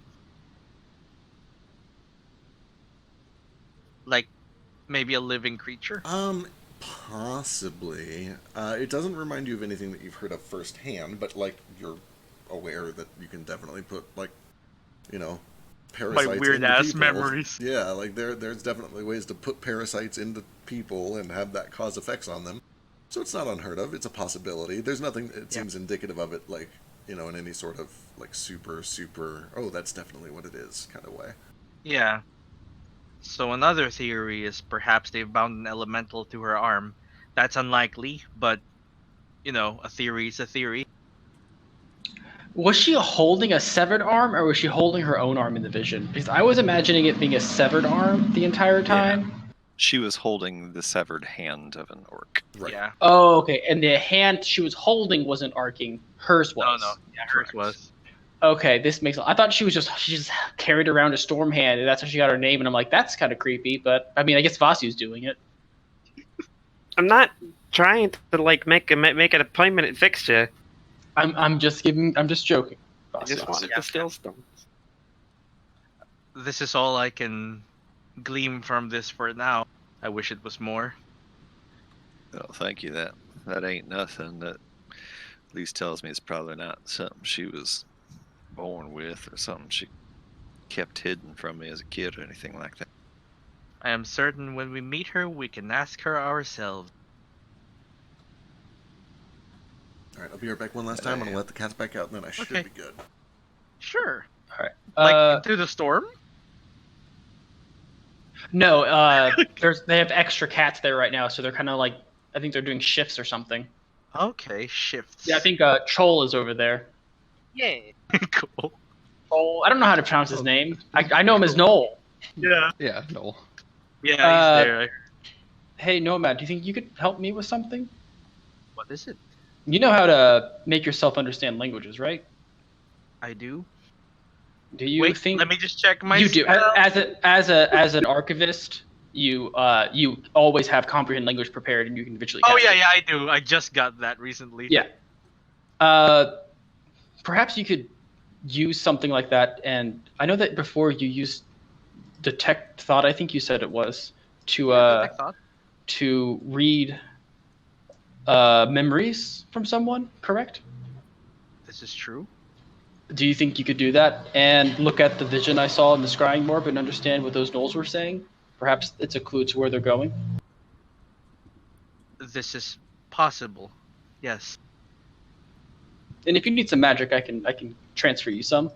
Like maybe a living creature? Possibly. It doesn't remind you of anything that you've heard of firsthand, but like you're aware that you can definitely put like, parasites My weird into ass people. memories. Yeah, like there's definitely ways to put parasites into people and have that cause effects on them. So it's not unheard of. It's a possibility. There's nothing it seems indicative of it, like in any sort of like super oh, that's definitely what it is kind of way. Yeah. So another theory is perhaps they've bound an elemental to her arm. That's unlikely, but a theory is a theory. Was she holding a severed arm, or was she holding her own arm in the vision? Because I was imagining it being a severed arm the entire time. she was holding the severed hand of an orc. Right. Yeah. Oh, okay. And the hand she was holding wasn't arcing. Hers was. No. Yeah, hers Correct. was. Okay, this makes. I thought she just carried around a storm hand, and that's how she got her name. And I'm like, that's kind of creepy. But I mean, I guess Vasu's doing it. I'm not trying to like make it a permanent fixture. I'm just joking. I just wanted the still stones. This is all I can glean from this for now. I wish it was more. Well, thank you. That ain't nothing. That at least tells me it's probably not something she was born with or something she kept hidden from me as a kid or anything like that. I am certain when we meet her, we can ask her ourselves. All right, I'll be right back one last time. I'm gonna let the cats back out, and then I should Okay. be good. Sure. All right. Like through the storm? No. They have extra cats there right now, so they're kind of like. I think they're doing shifts or something. Okay, shifts. Yeah, I think Chol is over there. Yay. Cool. Chol. I don't know how to pronounce his name. I know him as Noel. Yeah. Yeah, no. Yeah, he's there. Hey, Nomad, do you think you could help me with something? What is it? You know how to make yourself understand languages, right? I do. Do you Wait, think let me just check my you do? spell. As an archivist, you always have comprehend language prepared, and you can visually. Oh cast it. yeah, I do. I just got that recently. Yeah. Perhaps you could use something like that, and I know that before you used detect thought. I think you said it was to Detect thought? to read memories from someone. Correct? This is true. Do you think you could do that and look at the vision I saw in the scrying orb and understand what those gnolls were saying? Perhaps it's a clue to where they're going. This is possible. Yes. And if you need some magic, I can transfer you some.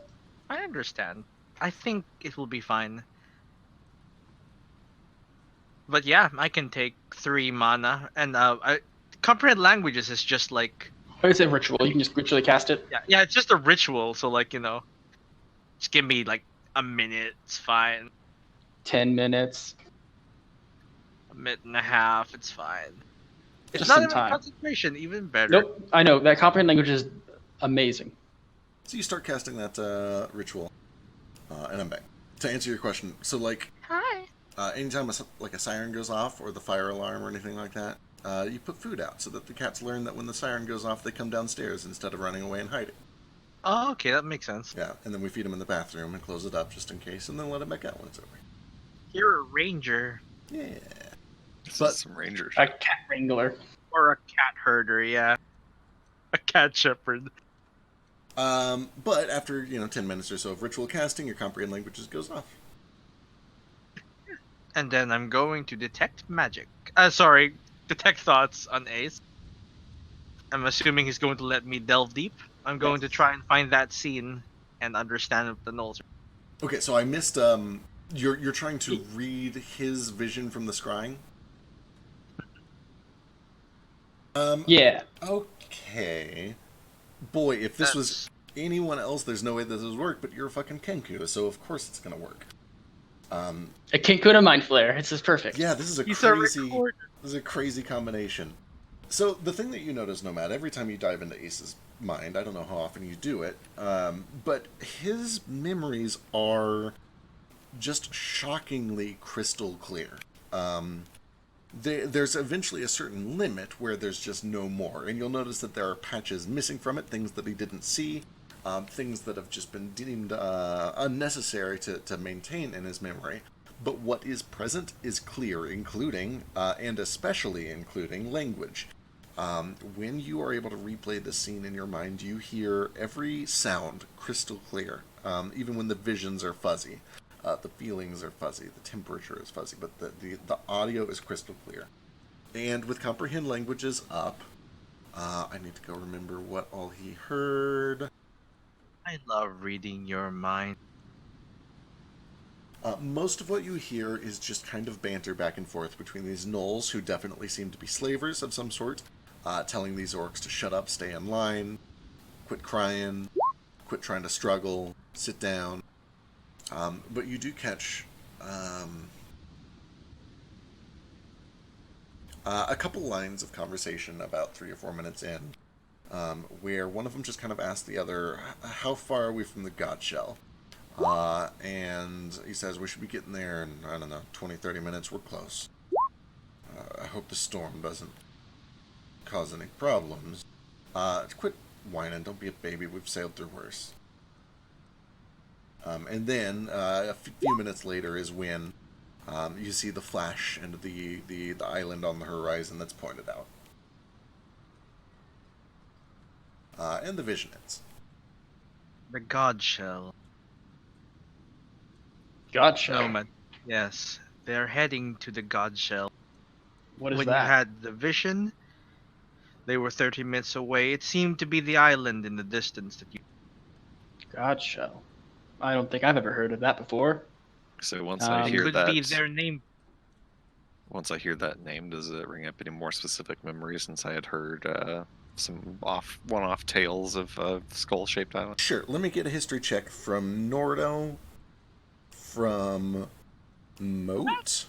I understand. I think it will be fine. But yeah, I can take 3 mana, and comprehend languages is just like It's a ritual. You can just ritually cast it. yeah, it's just a ritual. So like just give me like a minute. It's fine. 10 minutes. A minute and a half. It's fine. It's Just not some even time. concentration. Even better. Nope. I know that comprehend language is amazing. So you start casting that ritual, and I'm back. To answer your question, so like, Hi. anytime a siren goes off or the fire alarm or anything like that, you put food out so that the cats learn that when the siren goes off, they come downstairs instead of running away and hiding. Oh, okay, that makes sense. Yeah, and then we feed them in the bathroom and close it up just in case, and then let them back out when it's over. You're a ranger Yeah. This But- is some rangers. A cat wrangler. or a cat herder. Yeah. A cat shepherd. But after 10 minutes or so of ritual casting, your comprehend languages goes off. And then I'm going to detect magic. Detect thoughts on Ace. I'm assuming he's going to let me delve deep. I'm going to try and find that scene and understand what the gnolls are. Okay, so I missed. You're trying to read his vision from the scrying. Yeah. Okay. Boy, if this was anyone else, there's no way this would work. But you're a fucking Kenku, so of course it's gonna work. A Kinkuda Mind Flare. It's just perfect. Yeah, this is a He's crazy. a recorder. This is a crazy combination. So the thing that you notice, Nomad, every time you dive into Ace's mind, I don't know how often you do it, but his memories are just shockingly crystal clear. There's eventually a certain limit where there's just no more, and you'll notice that there are patches missing from it, things that he didn't see, things that have just been deemed unnecessary to maintain in his memory. But what is present is clear, including, and especially including, language. When you are able to replay the scene in your mind, you hear every sound crystal clear, even when the visions are fuzzy. The feelings are fuzzy, the temperature is fuzzy, but the audio is crystal clear. And with comprehend languages up, I need to go remember what all he heard. I love reading your mind. Most of what you hear is just kind of banter back and forth between these gnolls, who definitely seem to be slavers of some sort, telling these orcs to shut up, stay in line, quit crying, quit trying to struggle, sit down. But you do catch a couple lines of conversation about 3 or 4 minutes in, where one of them just kind of asks the other, how far are we from the god shell? And he says, we should be getting there in, 20, 30 minutes, we're close. I hope the storm doesn't cause any problems. Quit whining, don't be a baby, we've sailed through worse. And then, a few minutes later is when you see the flash and the island on the horizon that's pointed out. And the vision ends. The god shell. Gotcha. Nomad. Yes, they're heading to the god shell. What is when that? you had the vision, they were 30 minutes away. It seemed to be the island in the distance that you. Gotcha. I don't think I've ever heard of that before. So once I It hear could that, be their name. once I hear that name, does it ring up any more specific memories? Since I had heard some one-off tales of skull-shaped island. Sure, let me get a history check from Nordo, from Moat,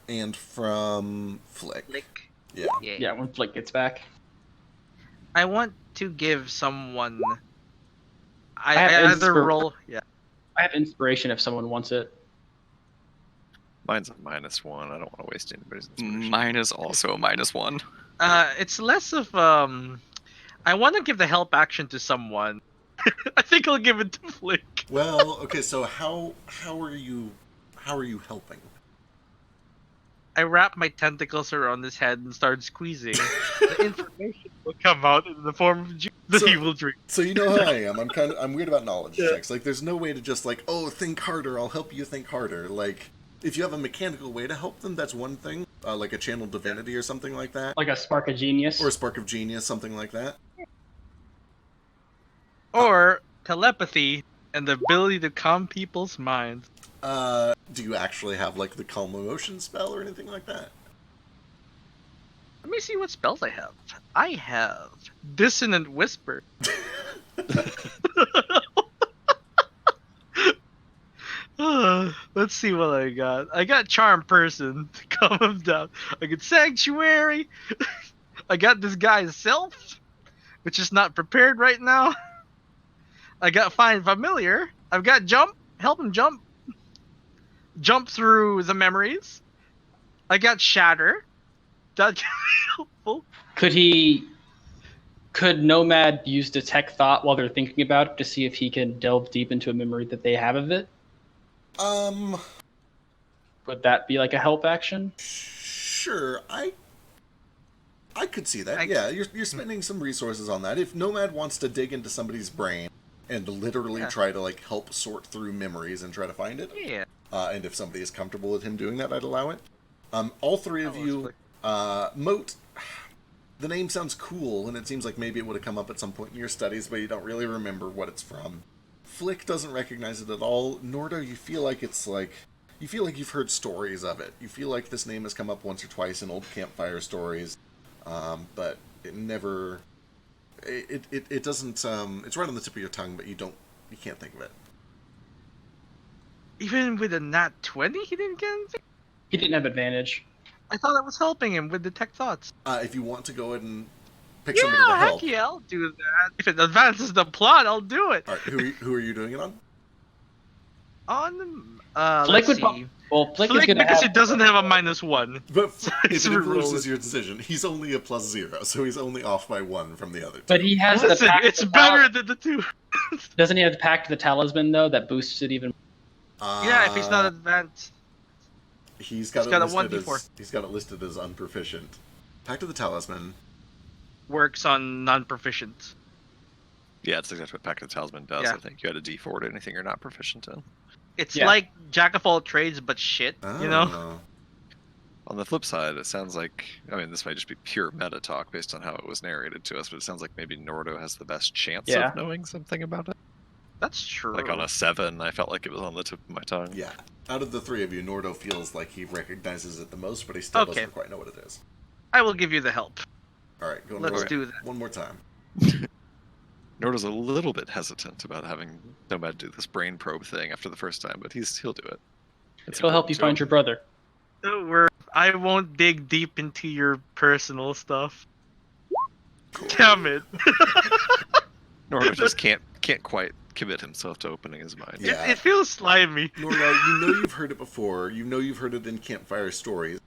and from Flick. Yeah. Yeah, when Flick gets back. I want to give someone. I I have either roll. Yeah. I have inspiration if someone wants it. Mine's a -1. I don't want to waste anybody's inspiration. Mine is also a -1. It's less of I want to give the help action to someone. I think I'll give it to Flick. Well, okay, so how are you how are you helping? I wrap my tentacles around his head and start squeezing. The information will come out in the form of juice that he will drink. So you know how I am. I'm weird about knowledge checks. Like, there's no way to just like, oh, think harder. I'll help you think harder. Like, if you have a mechanical way to help them, that's one thing. Like a channeled divinity or something like that, Like a spark of genius. or a spark of genius, something like that. Or telepathy and the ability to calm people's minds. Do you actually have like the calm emotion spell or anything like that? Let me see what spells I have. I have Dissonant Whisper. Let's see what I got. I got Charm Person to calm him down. I got Sanctuary. I got this guy's Self, which is not prepared right now. I got Find Familiar. I've got Jump. Help him jump. Jump through the memories. I got Shatter. That can be helpful. Could Nomad use Detect Thought while they're thinking about it to see if he can delve deep into a memory that they have of it? Would that be like a help action? Sure. I could see that. Yeah, you're spending some resources on that. If Nomad wants to dig into somebody's brain and literally try to like help sort through memories and try to find it. Yeah. And if somebody is comfortable with him doing that, I'd allow it. All three of you, Moat, the name sounds cool, and it seems like maybe it would have come up at some point in your studies, but you don't really remember what it's from. Flick doesn't recognize it at all. Nordo, you feel like you've heard stories of it. You feel like this name has come up once or twice in old campfire stories, but it never... It doesn't... it's right on the tip of your tongue, but you can't think of it. Even with a nat 20, he didn't get anything? He didn't have advantage. I thought I was helping him with Detect Thoughts. If you want to go ahead and pick somebody to Yeah, help. heck yeah, I'll do that. If it advances the plot, I'll do it. All right, who are you doing it on? Flick let's would see. Flick is Flick, gonna because have... it doesn't have a -1. But It's if it influences rolling. your decision, he's only a +0, so he's only off by 1 from the other two. But he has Listen, the pact it's of the better than the two. Doesn't he have the Pact of the Talisman, though, that boosts it even? Yeah, if he's not advanced. He's got a it listed 1d4. as he's got it listed as unproficient. Pact of the Talisman. Works on non-proficient. Yeah, it's exactly what Pact of the Talisman does. Yeah. I think you had a D4 to anything you're not proficient in. It's Yeah. like Jack of all trades, but shit, you know? Oh. On the flip side, it sounds like, I mean, this might just be pure meta talk based on how it was narrated to us, but it sounds like maybe Nordo has the best chance Yeah. of knowing something about it. That's true. Like on a 7, I felt like it was on the tip of my tongue. Yeah. Out of the three of you, Nordo feels like he recognizes it the most, but he still Okay. doesn't quite know what it is. I will give you the help. All right, go and Let's roll it do that. one more time. Nordo's a little bit hesitant about having Nomad do this brain probe thing after the first time, but he'll do it. It'll help you find your brother. Don't worry, I won't dig deep into your personal stuff. Damn it. Nordo just can't quite commit himself to opening his mind. Yeah. It feels slimy. Nordo, you know you've heard it before. You know you've heard it in campfire stories.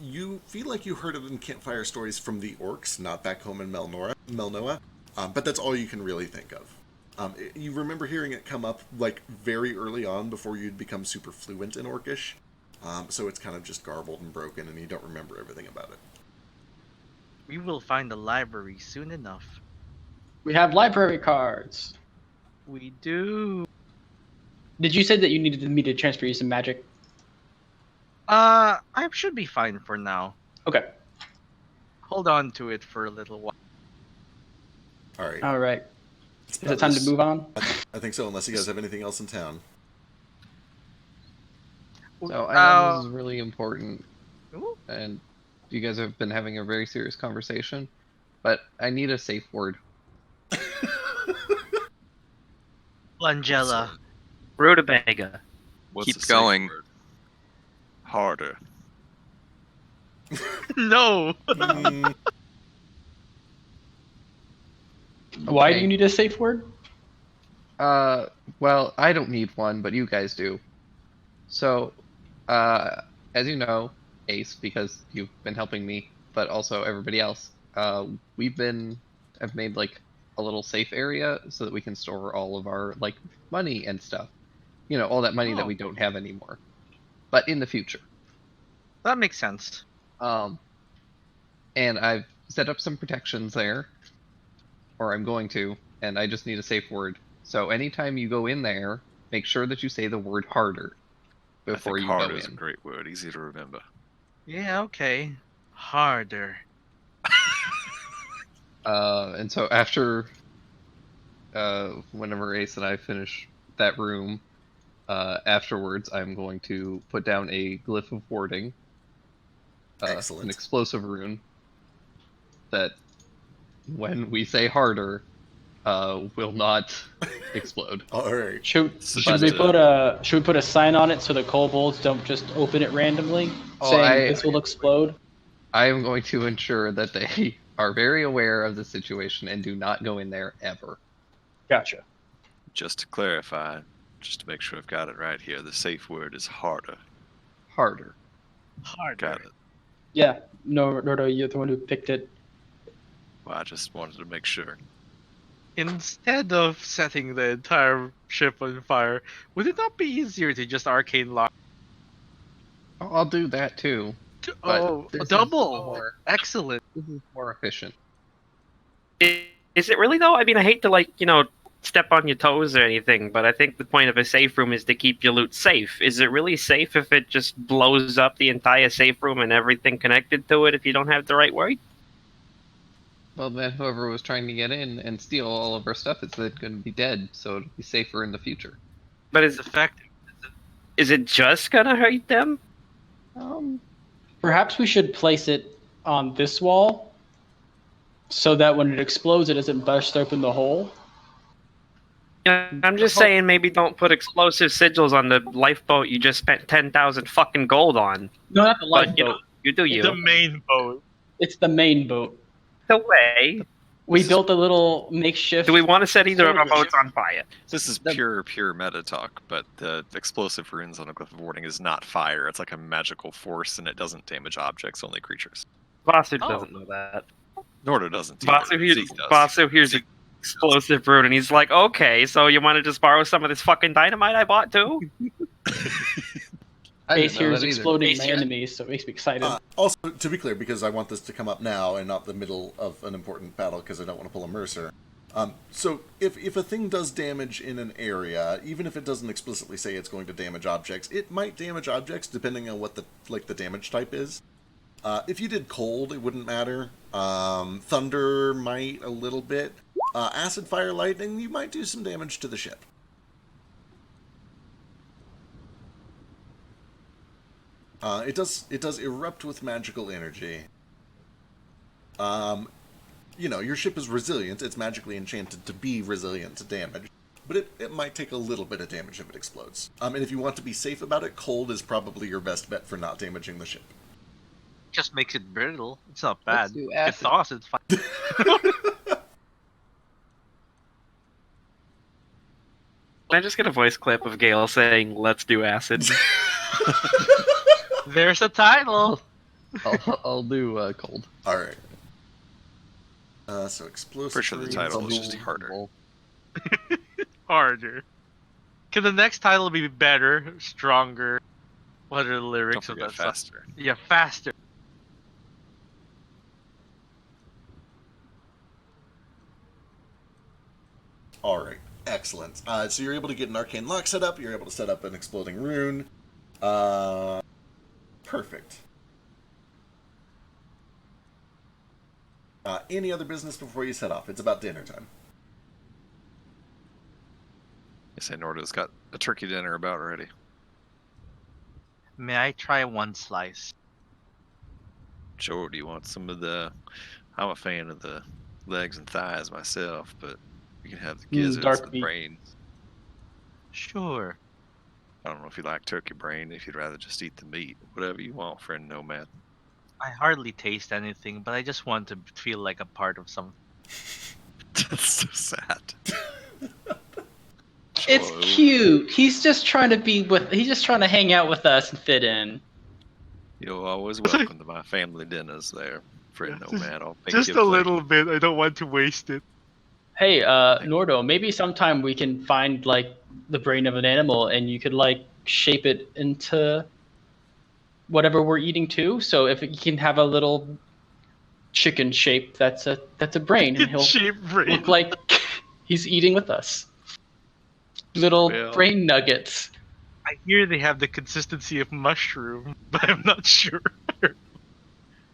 You feel like you heard it in campfire stories from the orcs, not back home in Melnoa. But that's all you can really think of. You remember hearing it come up like very early on before you'd become super fluent in Orcish. So it's kind of just garbled and broken, and you don't remember everything about it. We will find the library soon enough. We have library cards. We do. Did you say that you needed me to transfer you some magic? I should be fine for now. Okay. Hold on to it for a little while. All right. All right. Is it time to move on? I think so, unless you guys have anything else in town. So I know this is really important, Ooh. and you guys have been having a very serious conversation, but I need a safe word. Langella. Rutabaga. What's Keep the safe going. word? Harder. No. Mm, Why do Okay. you need a safe word? Well, I don't need one, but you guys do. So, as you know, Ace, because you've been helping me, but also everybody else, I've made like a little safe area so that we can store all of our like money and stuff. You know, all that money that Oh. we don't have anymore. but in the future. That makes sense. And I've set up some protections there, or I'm going to, and I just need a safe word. So anytime you go in there, make sure that you say the word harder before I think you hard go is a in. great word, easy to remember. Yeah, okay. Harder. And so after, whenever Ace and I finish that room, afterwards, I'm going to put down a glyph of warding, an Excellent. explosive rune, that when we say harder, will not explode. All right. Should But we put a sign on it so the kobolds don't just open it randomly, Oh, saying this will explode? I am going to ensure that they are very aware of the situation and do not go in there ever. Gotcha. Just to clarify, just to make sure I've got it right here, the safe word is harder. Harder. Harder. Got it. Yeah. No, you're the one who picked it. Well, I just wanted to make sure. Instead of setting the entire ship on fire, would it not be easier to just arcane lock? I'll do that too. But Oh, this is double! more- Excellent. This is more efficient. Is it really though? I mean, I hate to step on your toes or anything, but I think the point of a safe room is to keep your loot safe. Is it really safe if it just blows up the entire safe room and everything connected to it if you don't have the right word? Well, then whoever was trying to get in and steal all of our stuff is then going to be dead, so it'll be safer in the future. But It's effective. is it just gonna hurt them? Perhaps we should place it on this wall, so that when it explodes, it doesn't burst open the hole. I'm just saying, maybe don't put explosive sigils on the lifeboat you just spent 10,000 fucking gold on. No, not the But lifeboat. you do you. The main boat. It's the main boat. The way. We built a little makeshift. Do we want to set either of our boats on fire? This is pure meta talk, but the explosive runes on a glyph of warding is not fire. It's like a magical force, and it doesn't damage objects, only creatures. Vasu doesn't know that. Nordo doesn't. either. Zeke does. Vasu hears explosive rune, and he's like, okay, so you want to just borrow some of this fucking dynamite I bought too? I Ace didn't know hears that either. exploding enemies, so it makes me excited. Also, to be clear, because I want this to come up now and not the middle of an important battle, because I don't want to pull a Mercer. So, if a thing does damage in an area, even if it doesn't explicitly say it's going to damage objects, it might damage objects depending on what the damage type is. If you did cold, it wouldn't matter. Thunder might a little bit. Acid, fire, lightning, you might do some damage to the ship. It does erupt with magical energy. Your ship is resilient. It's magically enchanted to be resilient to damage. But it might take a little bit of damage if it explodes. And if you want to be safe about it, cold is probably your best bet for not damaging the ship. Just makes it brittle. It's not bad. Let's do It acid. thaws, it's fine. Can I just get a voice clip of Gale saying, let's do acid? There's a title. I'll do cold. All right. So explosive. For sure the title is just harder. Harder. Can the next title be better, stronger? What are the Don't lyrics of forget that song? faster. Yeah, faster. All right. Excellent. So you're able to get an arcane lock set up. You're able to set up an exploding rune. Perfect. Any other business before you set off? It's about dinner time. I say Nordo's got a turkey dinner about ready. May I try one slice? Sure, do you want some of the... I'm a fan of the legs and thighs myself, but you can have the gizzards dark and meat. brains. Sure. I don't know if you like turkey brain, if you'd rather just eat the meat. Whatever you want, friend Nomad. I hardly taste anything, but I just want to feel like a part of something. That's so sad. It's Whoa. cute. He's just trying to hang out with us and fit in. You're always welcome to my family dinners there, friend Nomad. I'll make Just you a plate. little bit. I don't want to waste it. Hey, Nordo, maybe sometime we can find like the brain of an animal and you could like shape it into whatever we're eating too. So if he can have a little chicken shape, that's a brain, and he'll Shape brain. look like he's eating with us. Little Well- brain nuggets. I hear they have the consistency of mushroom, but I'm not sure.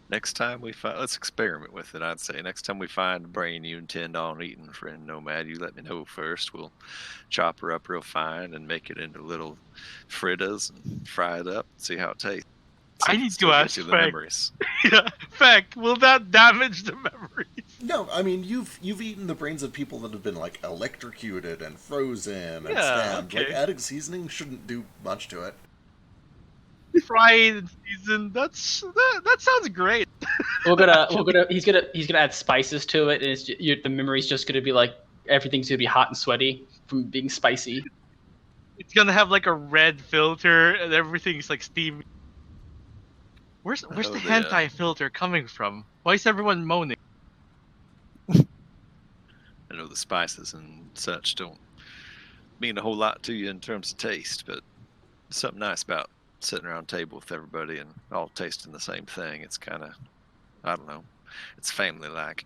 Next time we find, let's experiment with it. I'd say next time we find a brain you intend on eating, friend Nomad, you let me know first. We'll chop her up real fine and make it into little fritters and fry it up. See how it tastes. See I if it need still to gives ask you the Frank. memories. Yeah, fact. Will that damage the memories? No, I mean you've eaten the brains of people that have been like electrocuted and frozen and Yeah, stabbed. okay. Like adding seasoning shouldn't do much to it. Fried and seasoned. That sounds great. He's gonna add spices to it, and the memory's just gonna be like everything's gonna be hot and sweaty from being spicy. It's gonna have like a red filter, and everything's like steamy. Where's the Oh, hentai filter coming from? Why is everyone moaning? I know the spices and such don't mean a whole lot to you in terms of taste, but there's something nice about sitting around a table with everybody and all tasting the same thing. It's kind of, I don't know, it's family-like.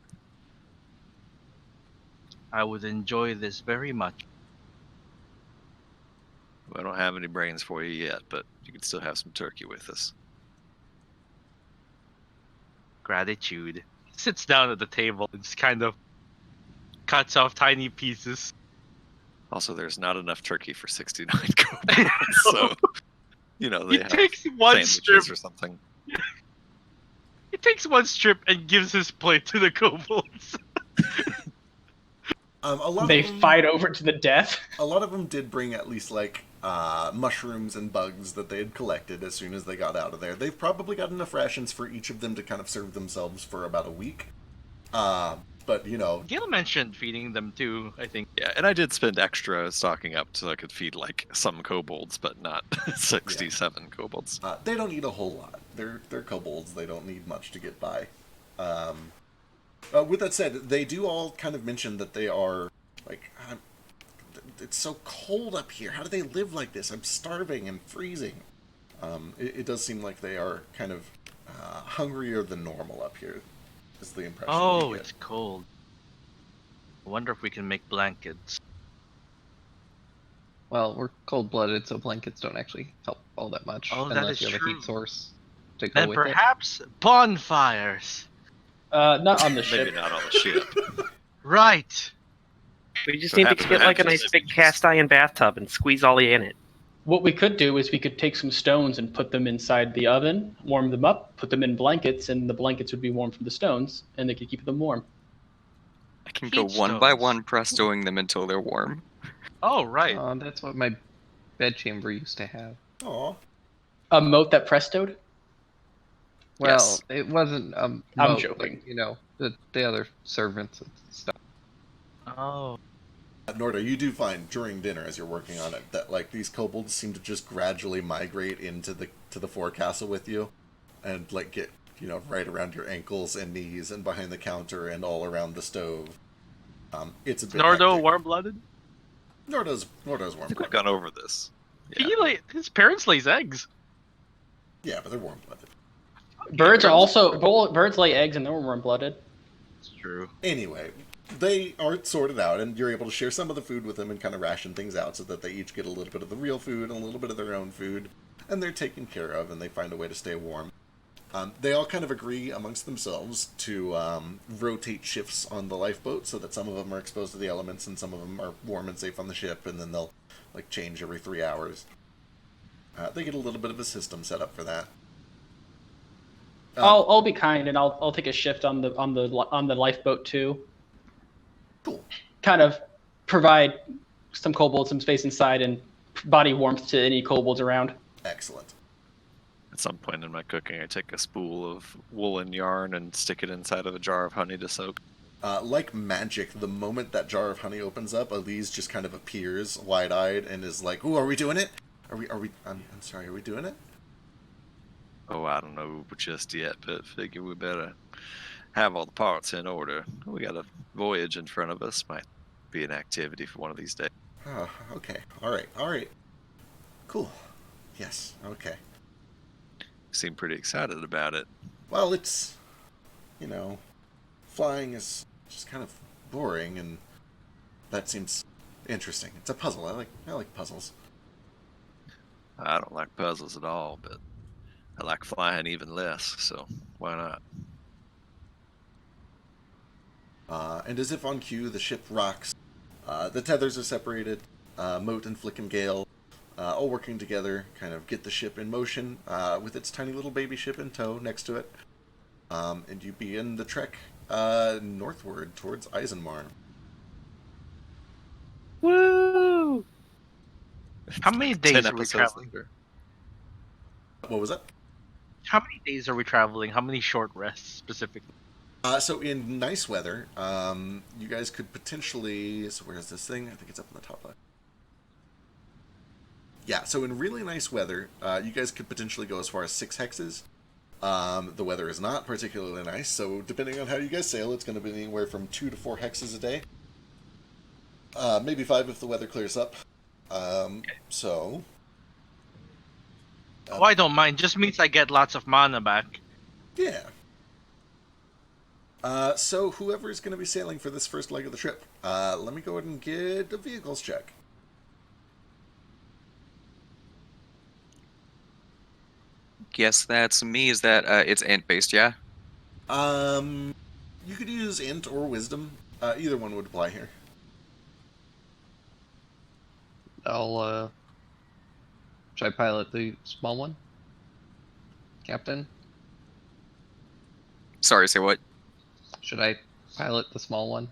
I would enjoy this very much. I don't have any brains for you yet, but you can still have some turkey with us. Gratitude. Sits down at the table and just kind of cuts off tiny pieces. Also, there's not enough turkey for 69 kobolds, so, you know, they He have takes one strip. sandwiches or something. He takes one strip and gives his plate to the kobolds. A lot They of them, fight over to the death. a lot of them did bring at least like mushrooms and bugs that they had collected as soon as they got out of there. They've probably got enough rations for each of them to kind of serve themselves for about a week. But you know, Gil mentioned feeding them too, I think. Yeah, and I did spend extra stocking up so I could feed like some kobolds, but not 67 kobolds. they don't eat a whole lot. They're kobolds. They don't need much to get by. With that said, they do all kind of mention that they are like, it's so cold up here. How do they live like this? I'm starving and freezing. It does seem like they are kind of hungrier than normal up here. Is the impression. Oh, we get. it's cold. I wonder if we can make blankets. Well, we're cold-blooded, so blankets don't actually help all that much. Oh, that unless is you have a true. heat source to go And with perhaps bonfires. Not on the Maybe ship. not on the ship. Right. We just So need to happens get to like a have nice just- big cast iron bathtub and squeeze Ollie in it. What we could do is we could take some stones and put them inside the oven, warm them up, put them in blankets, and the blankets would be warm from the stones, and they could keep them warm. I can go Heat one by stones. one prestoing them until they're warm. Oh, it. right. That's what my bedchamber used to have. Aw. A moat that prestoed? Well, Yes. it wasn't. I'm moat, joking. But, you know, the other servants and stuff. Oh. Norda, you do find during dinner as you're working on it that like these kobolds seem to just gradually migrate into the forecastle with you, and like get right around your ankles and knees and behind the counter and all around the stove. It's a bit. Nordo hectic. warm-blooded? Nordo's warm. I think we've gone over this. Yeah. His parents lays eggs. Yeah, but they're warm blooded. Birds lay eggs and they're warm blooded. It's true. Anyway, they are sorted out, and you're able to share some of the food with them and kind of ration things out so that they each get a little bit of the real food and a little bit of their own food, and they're taken care of, and they find a way to stay warm. They all kind of agree amongst themselves to rotate shifts on the lifeboat so that some of them are exposed to the elements and some of them are warm and safe on the ship, and then they'll like change every 3 hours. They get a little bit of a system set up for that. I'll be kind and I'll take a shift on the lifeboat too. Cool. Kind of provide some kobolds some space inside and body warmth to any kobolds around. Excellent. At some point in my cooking, I take a spool of woolen yarn and stick it inside of a jar of honey to soak. Like magic, the moment that jar of honey opens up, Elise just kind of appears wide-eyed and is like, "Ooh, are we doing it? I'm sorry, are we doing it?" Oh, I don't know just yet, but figure we better have all the parts in order. We got a voyage in front of us. Might be an activity for one of these days. Oh, okay. All right. Cool. Yes, okay. seem pretty excited about it. Well, it's, flying is just kind of boring, and that seems interesting. It's a puzzle. I like puzzles. I don't like puzzles at all, but I like flying even less, so why not? And as if on cue, the ship rocks. The tethers are separated. Moat and Flick and Gale, all working together, kind of get the ship in motion with its tiny little baby ship in tow next to it. And you begin the trek northward towards Eisenmar. Woo! How many Like 10 days are we episodes traveling? later. What was that? How many days are we traveling? How many short rests specifically? So in nice weather, you guys could potentially... So where's this thing? I think it's up in the top left. Yeah, so in really nice weather, you guys could potentially go as far as 6 hexes. The weather is not particularly nice, so depending on how you guys sail, it's going to be anywhere from 2 to 4 hexes a day. Maybe 5 if the weather clears up. So... Oh, I don't mind. Just means I get lots of mana back. Yeah. So whoever's going to be sailing for this first leg of the trip, let me go ahead and get a vehicles check. Guess that's me. Is that it's int based? Yeah. You could use int or wisdom. Either one would apply here. I'll, should I pilot the small one? Captain? Sorry, say what? Should I pilot the small one?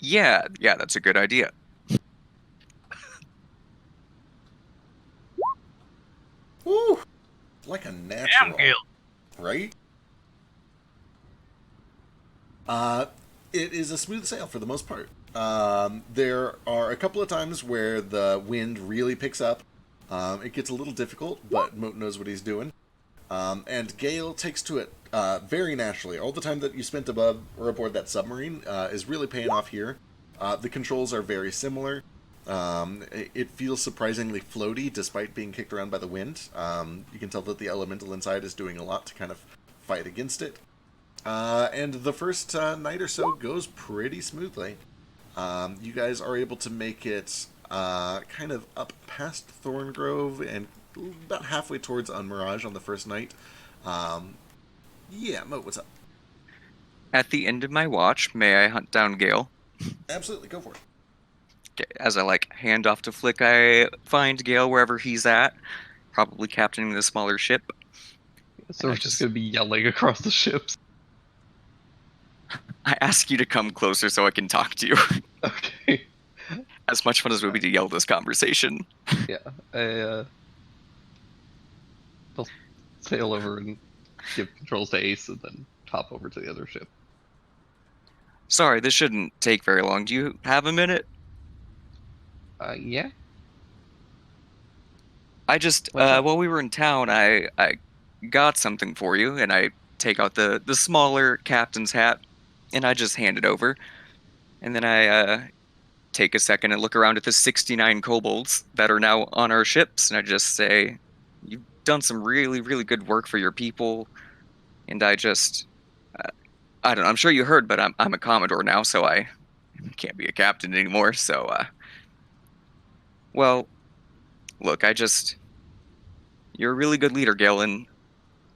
Yeah, that's a good idea. Woo! Like a natural. Damn, Gil. Right? It is a smooth sail for the most part. There are a couple of times where the wind really picks up. It gets a little difficult, but Moat knows what he's doing. And Gale takes to it very naturally. All the time that you spent above or aboard that submarine is really paying off here. The controls are very similar. It feels surprisingly floaty despite being kicked around by the wind. You can tell that the elemental inside is doing a lot to kind of fight against it. And the first night or so goes pretty smoothly. You guys are able to make it kind of up past Thorngrove and about halfway towards Unmirage on the first night. Yeah, Mo, what's up? At the end of my watch, may I hunt down Gale? Absolutely, go for it. Okay, as I hand off to Flick, I find Gale wherever he's at, probably captaining the smaller ship. So we're just gonna be yelling across the ships. I ask you to come closer so I can talk to you. Okay. As much fun as it would be to yell this conversation. Yeah, I'll sail over and give controls to Ace and then hop over to the other ship. Sorry, this shouldn't take very long. Do you have a minute? Yeah? I just, What's up? while we were in town, I got something for you, and I take out the smaller captain's hat, and I just hand it over. And then I take a second and look around at the 69 kobolds that are now on our ships, and I just say, you've done some really, really good work for your people, and I just, I don't know, I'm sure you heard, but I'm a Commodore now, so I can't be a captain anymore, so, well, look, you're a really good leader, Gale, and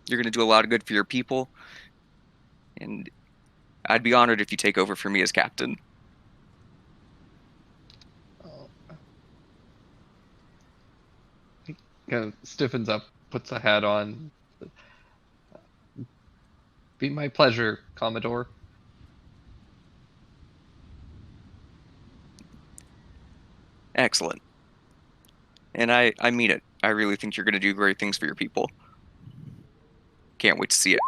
you're going to do a lot of good for your people, and I'd be honored if you take over for me as captain. He kind of stiffens up, puts a hat on. Be my pleasure, Commodore. Excellent. And I mean it. I really think you're going to do great things for your people. Can't wait to see it.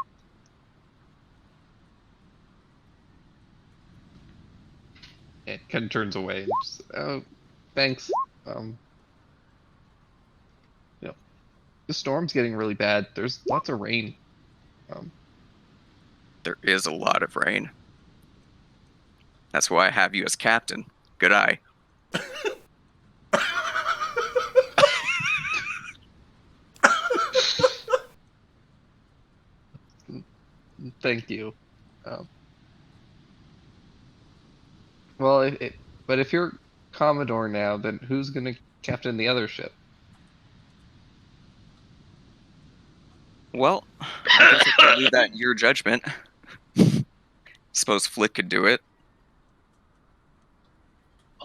It kind of turns away and just, oh, thanks. The storm's getting really bad. There's lots of rain. There is a lot of rain. That's why I have you as captain. Good eye. Thank you. Well, but if you're Commodore now, then who's gonna captain the other ship? Well, I guess I could leave that in your judgment. Suppose Flick could do it.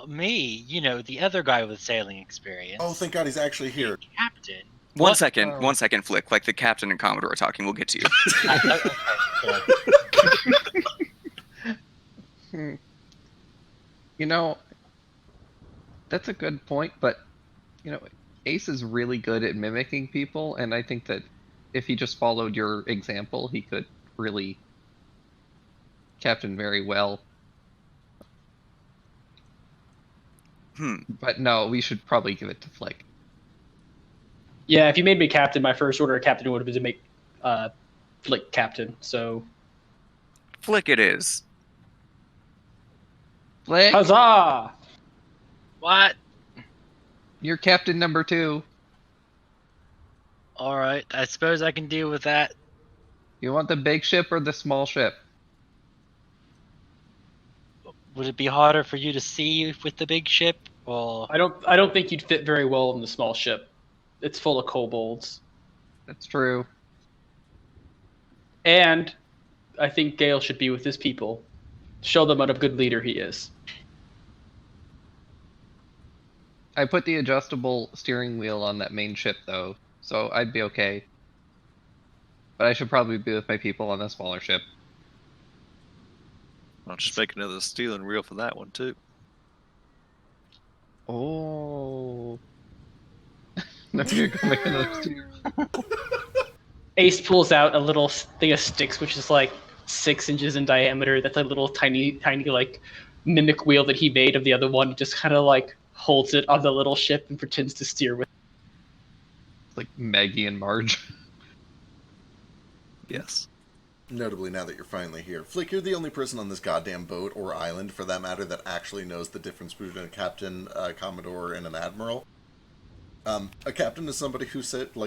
Me, the other guy with sailing experience. Oh, thank God he's actually here. Captain. One What? second, Oh. 1 second, Flick. Like the captain and Commodore are talking. We'll get to you. Okay, sure. Hmm. You know, that's a good point, but Ace is really good at mimicking people, and I think that if he just followed your example, he could really captain very well. But no, we should probably give it to Flick. Yeah, if you made me captain, my first order of captain would have been to make Flick captain. So Flick it is. Flick, huzzah! What? you're captain number 2. All right, I suppose I can deal with that. You want the big ship or the small ship? Would it be harder for you to see with the big ship, or? I don't think you'd fit very well in the small ship. It's full of kobolds. That's true. And I think Gale should be with his people. Show them what a good leader he is. I put the adjustable steering wheel on that main ship, though, so I'd be okay. But I should probably be with my people on the smaller ship. I'll just make another steering wheel for that one too. Oh. No, you're gonna make another steering. Ace pulls out a little thing of sticks, which is like 6 inches in diameter. That's a little tiny like mimic wheel that he made of the other one. Just kind of like holds it on the little ship and pretends to steer with. It's like Maggie and Marge. Yes. Notably, now that you're finally here, Flick, you're the only person on this goddamn boat, or island for that matter, that actually knows the difference between a captain, a commodore, and an admiral. A captain is somebody who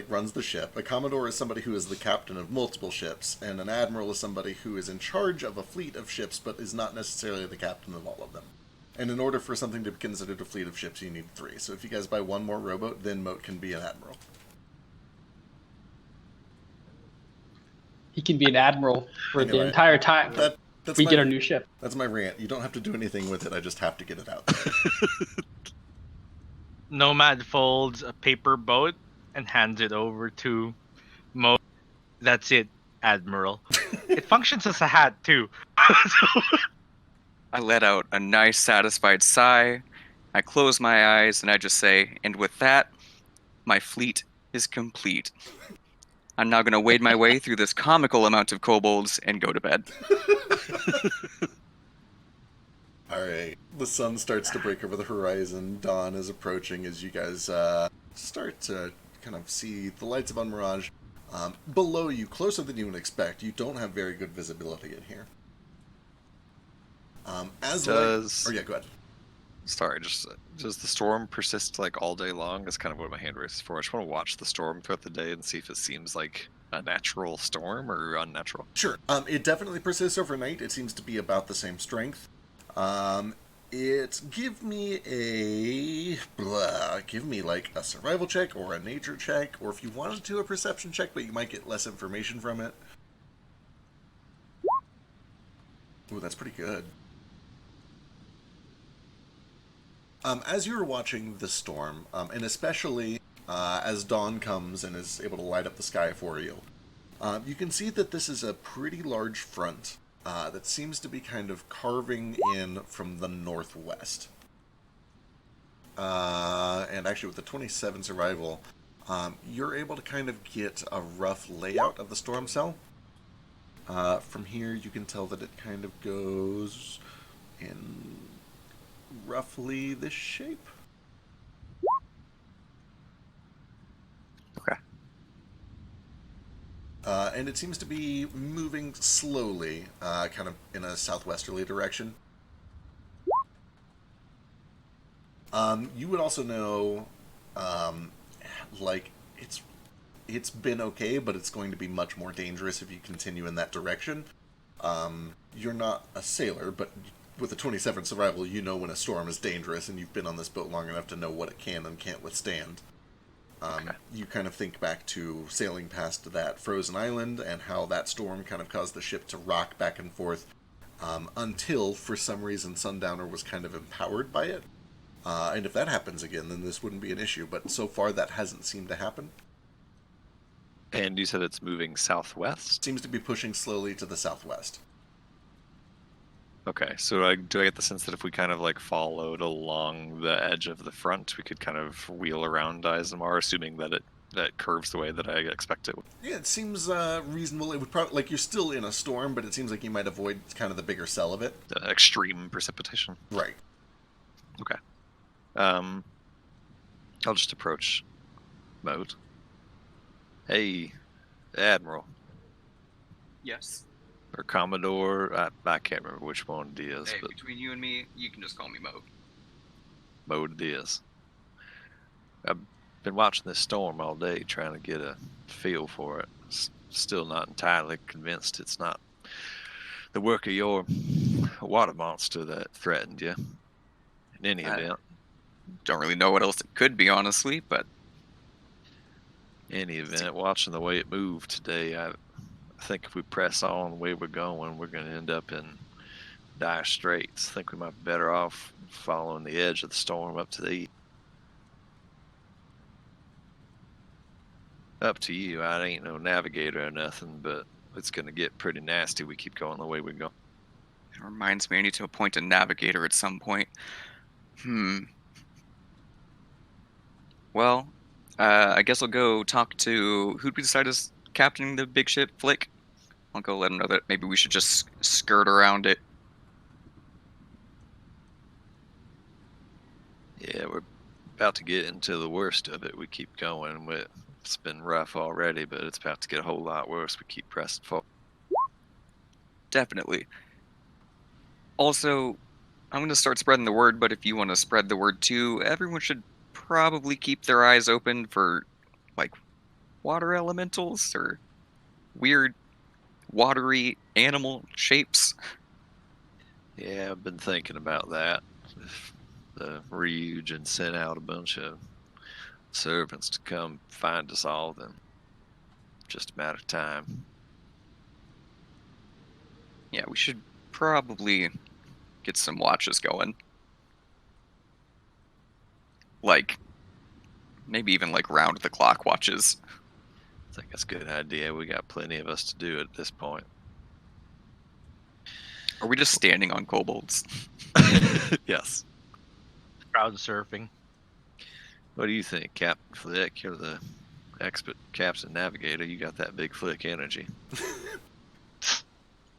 runs the ship. A commodore is somebody who is the captain of multiple ships, and an admiral is somebody who is in charge of a fleet of ships, but is not necessarily the captain of all of them. And in order for something to be considered a fleet of ships, you need 3. So if you guys buy 1 more rowboat, then Moat can be an admiral. He can be an admiral for the Anyway, entire time. That's we my, get our new ship. That's my rant. You don't have to do anything with it. I just have to get it out. Nomad folds a paper boat and hands it over to Mo. That's it, Admiral. It functions as a hat too. I let out a nice, satisfied sigh. I close my eyes and I just say, and with that, my fleet is complete. I'm now going to wade my way through this comical amount of kobolds and go to bed. Alright, the sun starts to break over the horizon. Dawn is approaching as you guys start to kind of see the lights of Unmirage. Below you, closer than you would expect, you don't have very good visibility in here. Oh yeah, go ahead. Sorry, just does the storm persist like all day long? That's kind of what my hand races for. I just want to watch the storm throughout the day and see if it seems like a natural storm or unnatural. Sure. It definitely persists overnight. It seems to be about the same strength. Give me like a survival check or a nature check, or if you wanted to, a perception check, but you might get less information from it. Ooh, that's pretty good. As you were watching the storm, and especially as dawn comes and is able to light up the sky for you, you can see that this is a pretty large front that seems to be kind of carving in from the northwest. And actually with the 27 survival, you're able to kind of get a rough layout of the storm cell. From here you can tell that it kind of goes in roughly this shape. Okay. And it seems to be moving slowly, kind of in a southwesterly direction. You would also know, it's been okay, but it's going to be much more dangerous if you continue in that direction. You're not a sailor, but with a 27 survival, you know when a storm is dangerous, and you've been on this boat long enough to know what it can and can't withstand. You kind of think back to sailing past that frozen island and how that storm kind of caused the ship to rock back and forth until, for some reason, Sundowner was kind of empowered by it. And if that happens again, then this wouldn't be an issue. But so far, that hasn't seemed to happen. And you said it's moving southwest? Seems to be pushing slowly to the southwest. Okay, so do I get the sense that if we kind of like followed along the edge of the front, we could kind of wheel around Izamar, assuming that that curves the way that I expect it? Yeah, it seems reasonable. It would probably, like, you're still in a storm, but it seems like you might avoid kind of the bigger cell of it. The extreme precipitation. Right. Okay. I'll just approach Moat. Hey, Admiral. Yes. Or Commodore, I can't remember which one it is, Hey, but between you and me, you can just call me Mo. Mode it is. I've been watching this storm all day, trying to get a feel for it. Still not entirely convinced it's not the work of your water monster that threatened you. In any event. Don't really know what else it could be, honestly, but... In any event, watching the way it moved today, I think if we press on the way we're going, we're going to end up in dire straits. I think we might be better off following the edge of the storm up to the east. Up to you. I ain't no navigator or nothing, but it's going to get pretty nasty. We keep going the way we go. It reminds me I need to appoint a navigator at some point. Well, I guess I'll go talk to... Who'd we decide is captaining the big ship, Flick? I'll go let him know that maybe we should just skirt around it. Yeah, we're about to get into the worst of it. We keep going. It's been rough already, but it's about to get a whole lot worse. We keep pressing forward. Definitely. Also, I'm going to start spreading the word, but if you want to spread the word too, everyone should probably keep their eyes open for, like, water elementals or weird watery animal shapes. Yeah, I've been thinking about that. If the Ryujin sent out a bunch of servants to come find us all, then just a matter of time. Yeah, we should probably get some watches going. Like, maybe even like round the clock watches. I think that's a good idea. We got plenty of us to do it at this point. Are we just standing on kobolds? Yes. Crowd surfing. What do you think, Captain Flick? You're the expert captain navigator. You got that big Flick energy.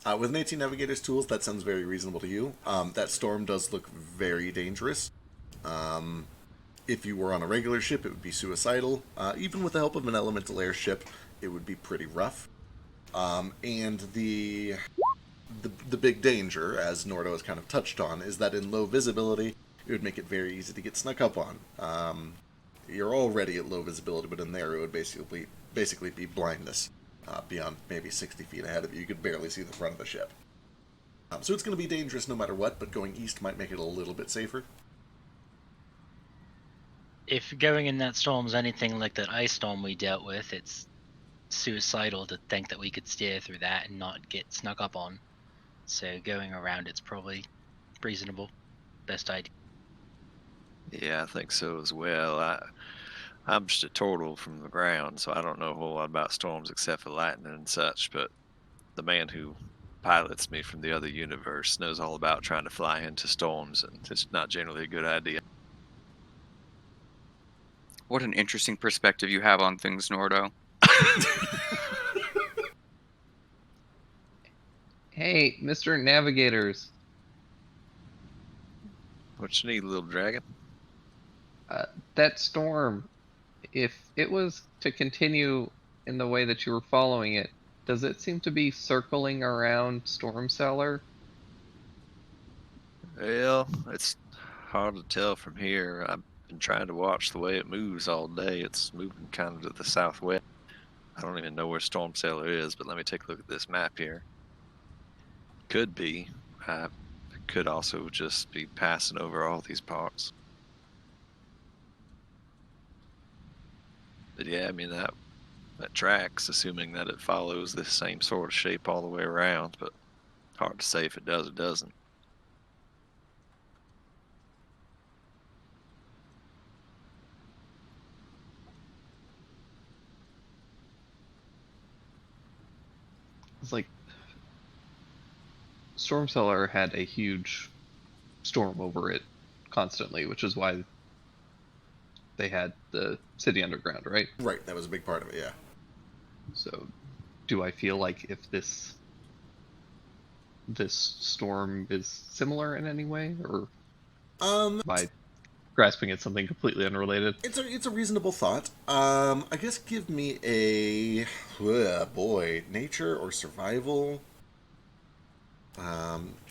With an 18 Navigator's tools, that sounds very reasonable to you. That storm does look very dangerous. If you were on a regular ship, it would be suicidal. Even with the help of an elemental airship, it would be pretty rough. And the big danger, as Nordo has kind of touched on, is that in low visibility, it would make it very easy to get snuck up on. You're already at low visibility, but in there it would basically be blindness. Beyond maybe 60 feet ahead of you. You could barely see the front of the ship. So it's going to be dangerous no matter what, but going east might make it a little bit safer. If going in that storm's anything like that ice storm we dealt with, it's suicidal to think that we could steer through that and not get snuck up on. So going around it's probably reasonable. Best idea. Yeah, I think so as well. I'm just a turtle from the ground, so I don't know a whole lot about storms except for lightning and such, but the man who pilots me from the other universe knows all about trying to fly into storms, and it's not generally a good idea. What an interesting perspective you have on things, Nordo. Hey, Mr. Navigators. What you need, little dragon? That storm, if it was to continue in the way that you were following it, does it seem to be circling around Storm Cellar? Well, it's hard to tell from here. I've been trying to watch the way it moves all day. It's moving kind of to the southwest. I don't even know where Storm Cellar is, but let me take a look at this map here. Could be. It could also just be passing over all these parts. But yeah, I mean that tracks, assuming that it follows the same sort of shape all the way around. But hard to say if it does or doesn't. It's like Storm Cellar had a huge storm over it constantly, which is why they had the city underground, right? Right, that was a big part of it, yeah. So, do I feel like if this storm is similar in any way, or by grasping at something completely unrelated? It's a reasonable thought. I guess give me a nature or survival.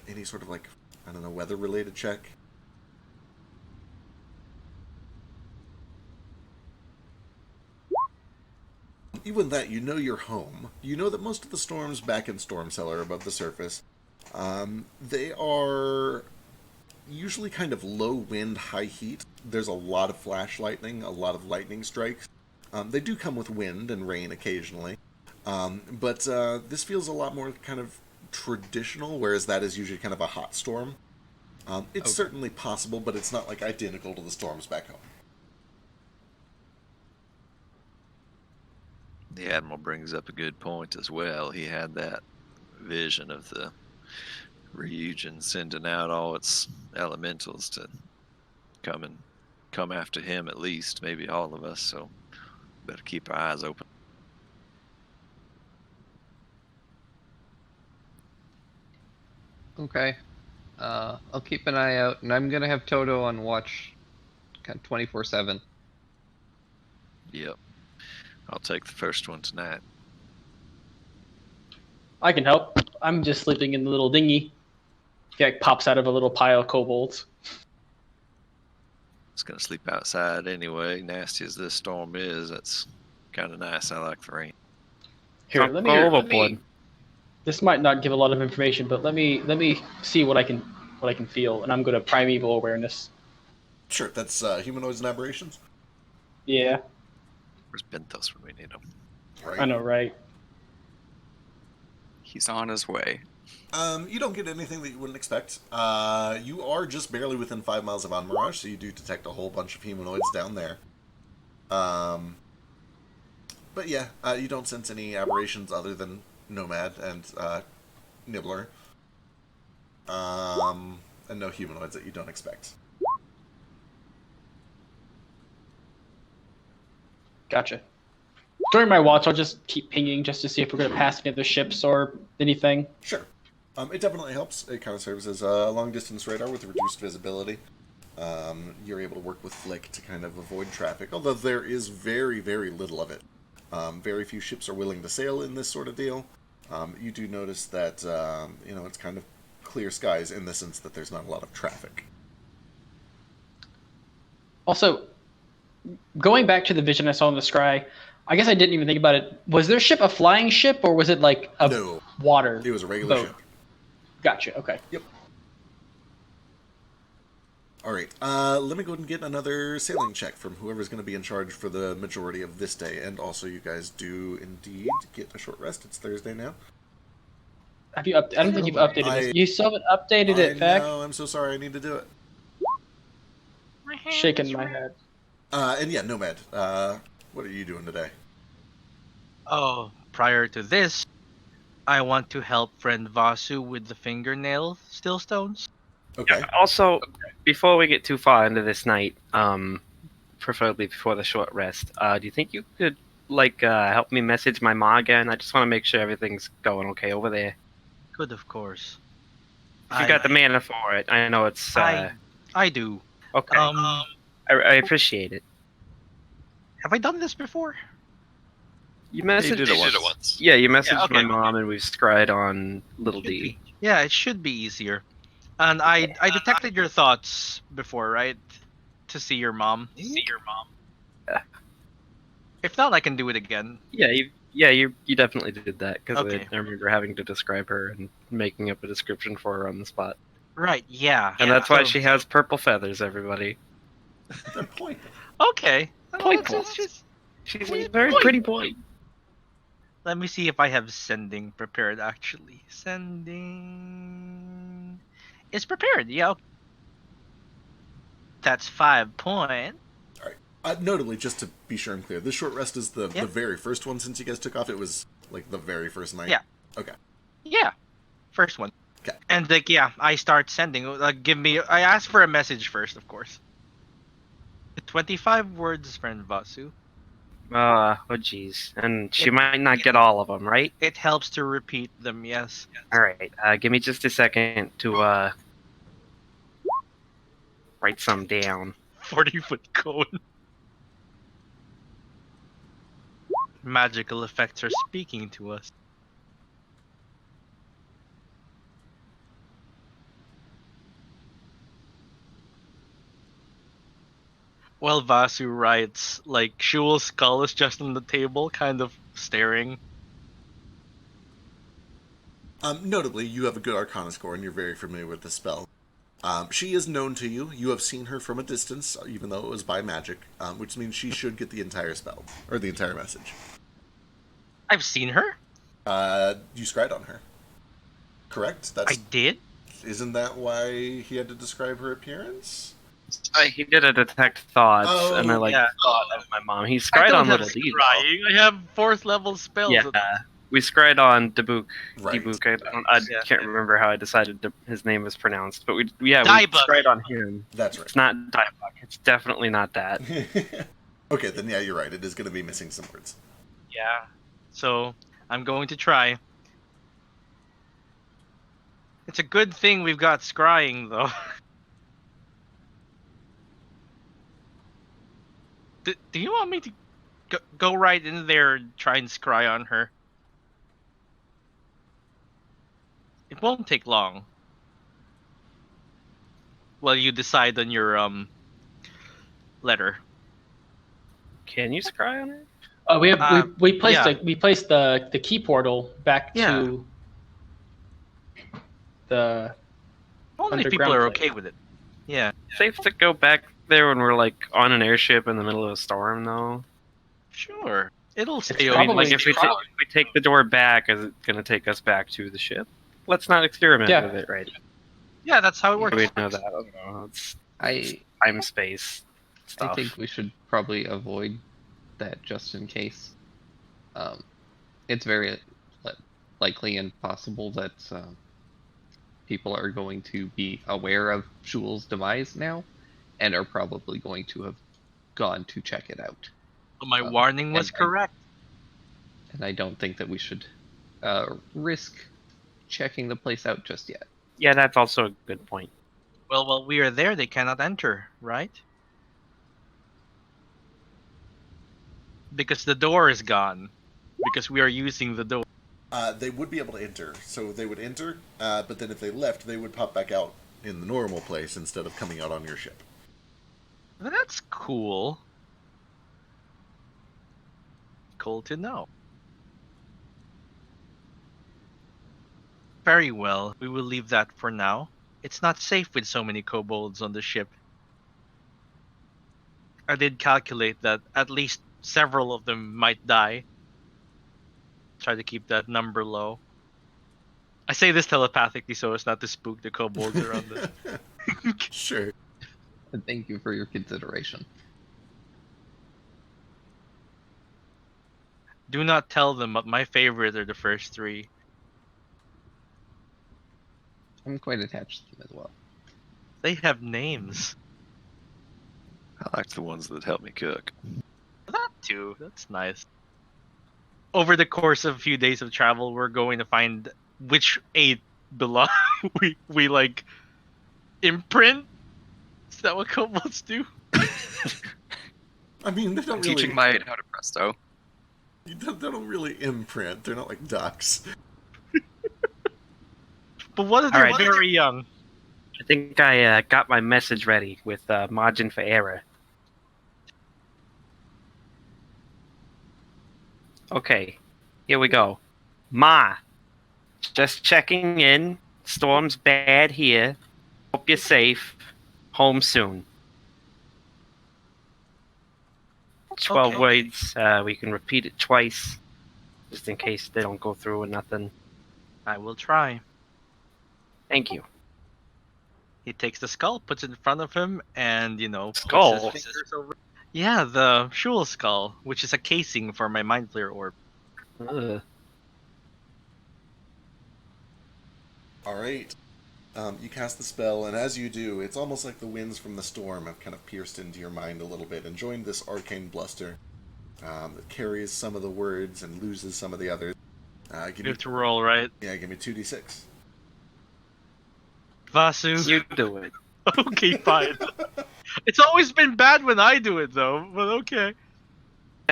Any sort of like, I don't know, weather related check. Even that, you know you're home. You know that most of the storms back in Storm Cellar above the surface, they are usually kind of low wind, high heat. There's a lot of flash lightning, a lot of lightning strikes. They do come with wind and rain occasionally. But this feels a lot more kind of traditional, whereas that is usually kind of a hot storm. It's certainly possible, but it's not like identical to the storms back home. The Admiral brings up a good point as well. He had that vision of the Ryujin sending out all its elementals to come after him, at least, maybe all of us, so better keep our eyes open. Okay. I'll keep an eye out, and I'm gonna have Toto on watch kind of 24/7. Yep. I'll take the first one tonight. I can help. I'm just sleeping in the little dinghy. He pops out of a little pile of kobolds. It's gonna sleep outside anyway. Nasty as this storm is, that's kind of nice. I like the rain. Here, Don't go overboard. This might not give a lot of information, but let me see what I can feel, and I'm going to primeval awareness. Sure, that's humanoids and aberrations. Yeah, Where's Benthos when we need him? Right. I know, right? He's on his way. You don't get anything that you wouldn't expect. You are just barely within 5 miles of Anmirage, so you do detect a whole bunch of humanoids down there. But yeah, you don't sense any aberrations other than Nomad and Nibbler. And no humanoids that you don't expect. Gotcha. During my watch, I'll just keep pinging just to see if we're going to pass any other ships or anything. Sure. It definitely helps. It kind of serves as a long-distance radar with reduced visibility. You're able to work with Flick to kind of avoid traffic, although there is very, very little of it. Very few ships are willing to sail in this sort of deal. You do notice that, it's kind of clear skies in the sense that there's not a lot of traffic. Also, going back to the vision I saw in the sky, I guess I didn't even think about it. Was their ship a flying ship, or was it like a No. water It was a regular boat? ship. Gotcha, okay. Yep. Alright, let me go ahead and get another sailing check from whoever's going to be in charge for the majority of this day. And also, you guys do indeed get a short rest. It's Thursday now. Have you I don't think you've updated this. You still haven't updated it, Fact? No, I'm so sorry. I need to do it. Shaking my head. And yeah, Nomad. What are you doing today? Oh, prior to this, I want to help friend Vasu with the fingernail stillstones. Okay. Also, before we get too far into this night, preferably before the short rest, do you think you could help me message my ma again? I just want to make sure everything's going okay over there. Good, of course. If you got the mana for it, I know it's. I do. Okay. I appreciate it. Have I done this before? You messaged did it once. Yeah, you messaged Yeah, okay. my mom, and we've scried on Little D. Yeah, it should be easier. And I detected your thoughts before, right? To see your mom. Yeah. If not, I can do it again. Yeah, Yeah, you definitely did that because Okay. I remember having to describe her and making up a description for her on the spot. Right, yeah. And that's why So- she has purple feathers, everybody. They're pointed. Okay. Point. She's a very pretty boy. Let me see if I have sending prepared, actually. Sending... It's prepared, yeah. Okay. That's 5 points. All right. Notably, just to be sure I'm clear, this short rest is the Yep. very first one since you guys took off. It was like the very first night. Yeah. Okay. Yeah. First one. 'Kay. And like, yeah, I start sending. Like, I ask for a message first, of course. 25 words, friend Vasu. Oh, jeez. And she might not get all of them, right? It helps to repeat them, yes. All right. Give me just a second to write some down. 40-foot cone. Magical effects are speaking to us. Well, Vasu writes, like, Shul's skull is just on the table, kind of staring. Notably, you have a good Arcana score and you're very familiar with the spell. She is known to you. You have seen her from a distance, even though it was by magic, which means she should get the entire spell, or the entire message. I've seen her? You scryed on her. Correct? I did? Isn't that why he had to describe her appearance? He did a detect thoughts, Oh, and I yeah. thought of my mom. He I scryed don't on have Little D. scrying. I have 4th level spells. Yeah, we scryed on Debuk. Right. Debuk. I Yeah. can't remember how I decided his name was pronounced, but we Dybuk. scryed on him. That's It's not Dybuk. It's definitely not that. right. Okay, then yeah, you're right. It is going to be missing some words. Yeah. So, I'm going to try. It's a good thing we've got scrying, though. Do you want me to go right in there and try and scry on her? It won't take long. Well, you decide on your letter. Can you scry on her? We have we placed yeah. we placed the key portal back Yeah. to the Only if underground people are place. okay with it. Yeah. Safe to go back there when we're like on an airship in the middle of a storm, though. Sure. It'll stay It's I mean, open. like if we take the door back, is it going to take us back to the ship? Let's not experiment Yeah. with it, right? Yeah, that's how it works. We know that. I don't know. It's I time space stuff. I think we should probably avoid that just in case. It's very likely and possible that people are going to be aware of Shul's demise now, and are probably going to have gone to check it out. My warning was and- correct. And I don't think that we should risk checking the place out just yet. Yeah, that's also a good point. Well, while we are there, they cannot enter, right? Because the door is gone. Because we are using the door. They would be able to enter. So they would enter, but then if they left, they would pop back out in the normal place instead of coming out on your ship. That's cool. Cool to know. Very well. We will leave that for now. It's not safe with so many kobolds on the ship. I did calculate that at least several of them might die. Try to keep that number low. I say this telepathically so as not to spook the kobolds around us. Sure. And thank you for your consideration. Do not tell them, but my favorite are the first 3. I'm quite attached to them as well. They have names. I like the ones that help me cook. That too. That's nice. Over the course of a few days of travel, we're going to find which 8 belong. we like imprint. Is that what kobolds do? I mean, they don't Teaching really. my 8 how to presto. They don't really imprint. They're not like ducks. But what if they're Alright. very young? I think I got my message ready with margin for error. Okay, Here we go. Ma, just checking in. Storm's bad here. Hope you're safe. Home soon. 12 Okay. words. We can repeat it twice, just in case they don't go through with nothing. I will try. Thank you. He takes the skull, puts it in front of him, and, Skull? puts his fingers over. Yeah, the Shul skull, which is a casing for my Mind Flayer orb. Ugh. All right. You cast the spell, and as you do, it's almost like the winds from the storm have kind of pierced into your mind a little bit and joined this arcane bluster that carries some of the words and loses some of the others. You have to roll, right? Yeah, give me 2d6. Vasu. You do it. Okay, fine. It's always been bad when I do it, though, but okay.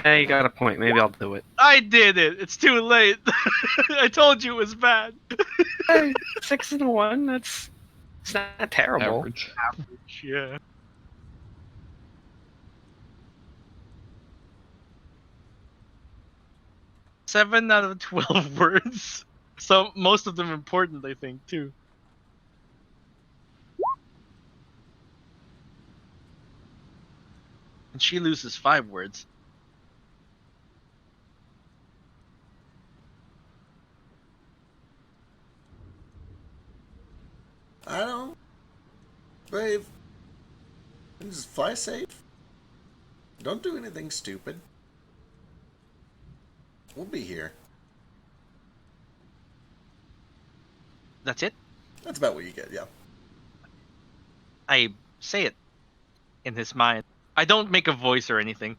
Hey, you got a point. Maybe I'll do it. I did it. It's too late. I told you it was bad. Hey, 6 and a 1. It's not terrible. Average. Average, yeah. Seven out of 12 words. So most of them important, I think, too. And she loses 5 words. I don't. Brave. Just fly safe. Don't do anything stupid. We'll be here. That's it? That's about what you get, yeah. I say it in his mind. I don't make a voice or anything.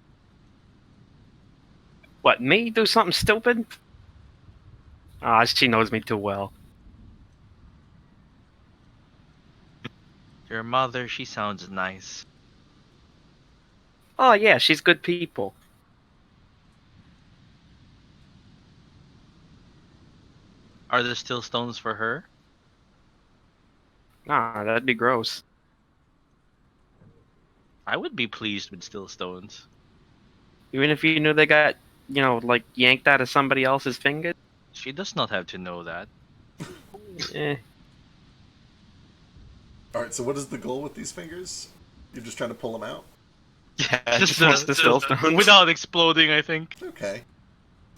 What, me? Do something stupid? Ah, she knows me too well. Your mother, she sounds nice. Oh, yeah, she's good people. Are there still stones for her? Ah, that'd be gross. I would be pleased with still stones. Even if you knew they got, like, yanked out of somebody else's finger? She does not have to know that. Eh. Alright, so what is the goal with these fingers? You're just trying to pull them out? Yeah, just wants the still stones. Without exploding, I think. Okay.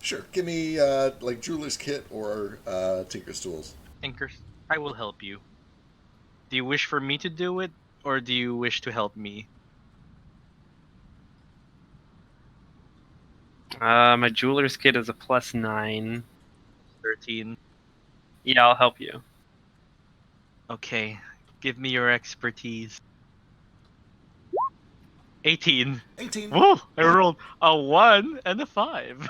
Sure. Give me, like, jeweler's kit or tinker's tools. Tinkers, I will help you. Do you wish for me to do it, or do you wish to help me? My jeweler's kit is a +9. 13. Yeah, I'll help you. Okay, give me your expertise. 18. 18. Whoa! I rolled a 1 and a 5.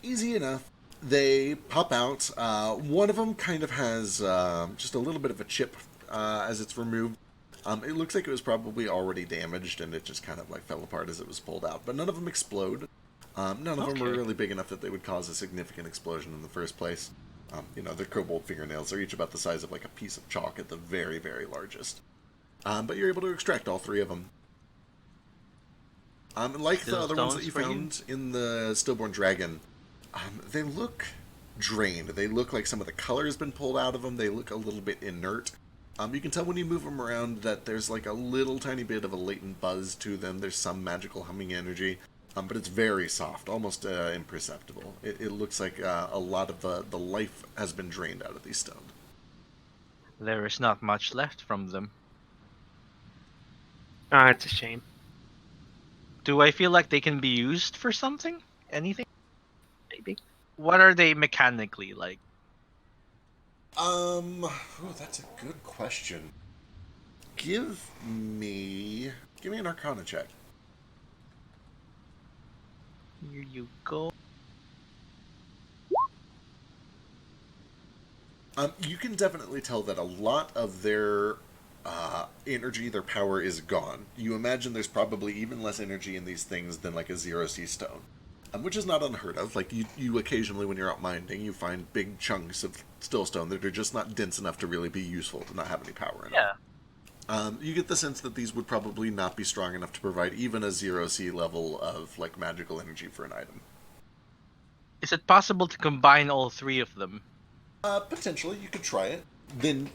Easy enough. They pop out. One of them kind of has just a little bit of a chip as it's removed. It looks like it was probably already damaged, and it just kind of like fell apart as it was pulled out. But none of them explode. None of them were really big enough that they would cause a significant explosion in the first place. Their kobold fingernails are each about the size of like a piece of chalk at the very, very largest. But you're able to extract all 3 of them. Like the other ones that you found in the Stillborn Dragon, they look drained. They look like some of the color has been pulled out of them. They look a little bit inert. You can tell when you move them around that there's like a little tiny bit of a latent buzz to them. There's some magical humming energy, but it's very soft, almost imperceptible. It looks like a lot of the life has been drained out of these stones. There is not much left from them. Ah, it's a shame. Do I feel like they can be used for something? Anything? Maybe. What are they mechanically like? That's a good question. Give me an Arcana check. Here you go. You can definitely tell that a lot of their energy, their power is gone. You imagine there's probably even less energy in these things than like a 0C stone. Which is not unheard of. Like, you occasionally, when you're out mining, you find big chunks of stillstone that are just not dense enough to really be useful, to not have any power in them. You get the sense that these would probably not be strong enough to provide even a 0C level of like magical energy for an item. Is it possible to combine all three of them? Potentially, you could try it. Then,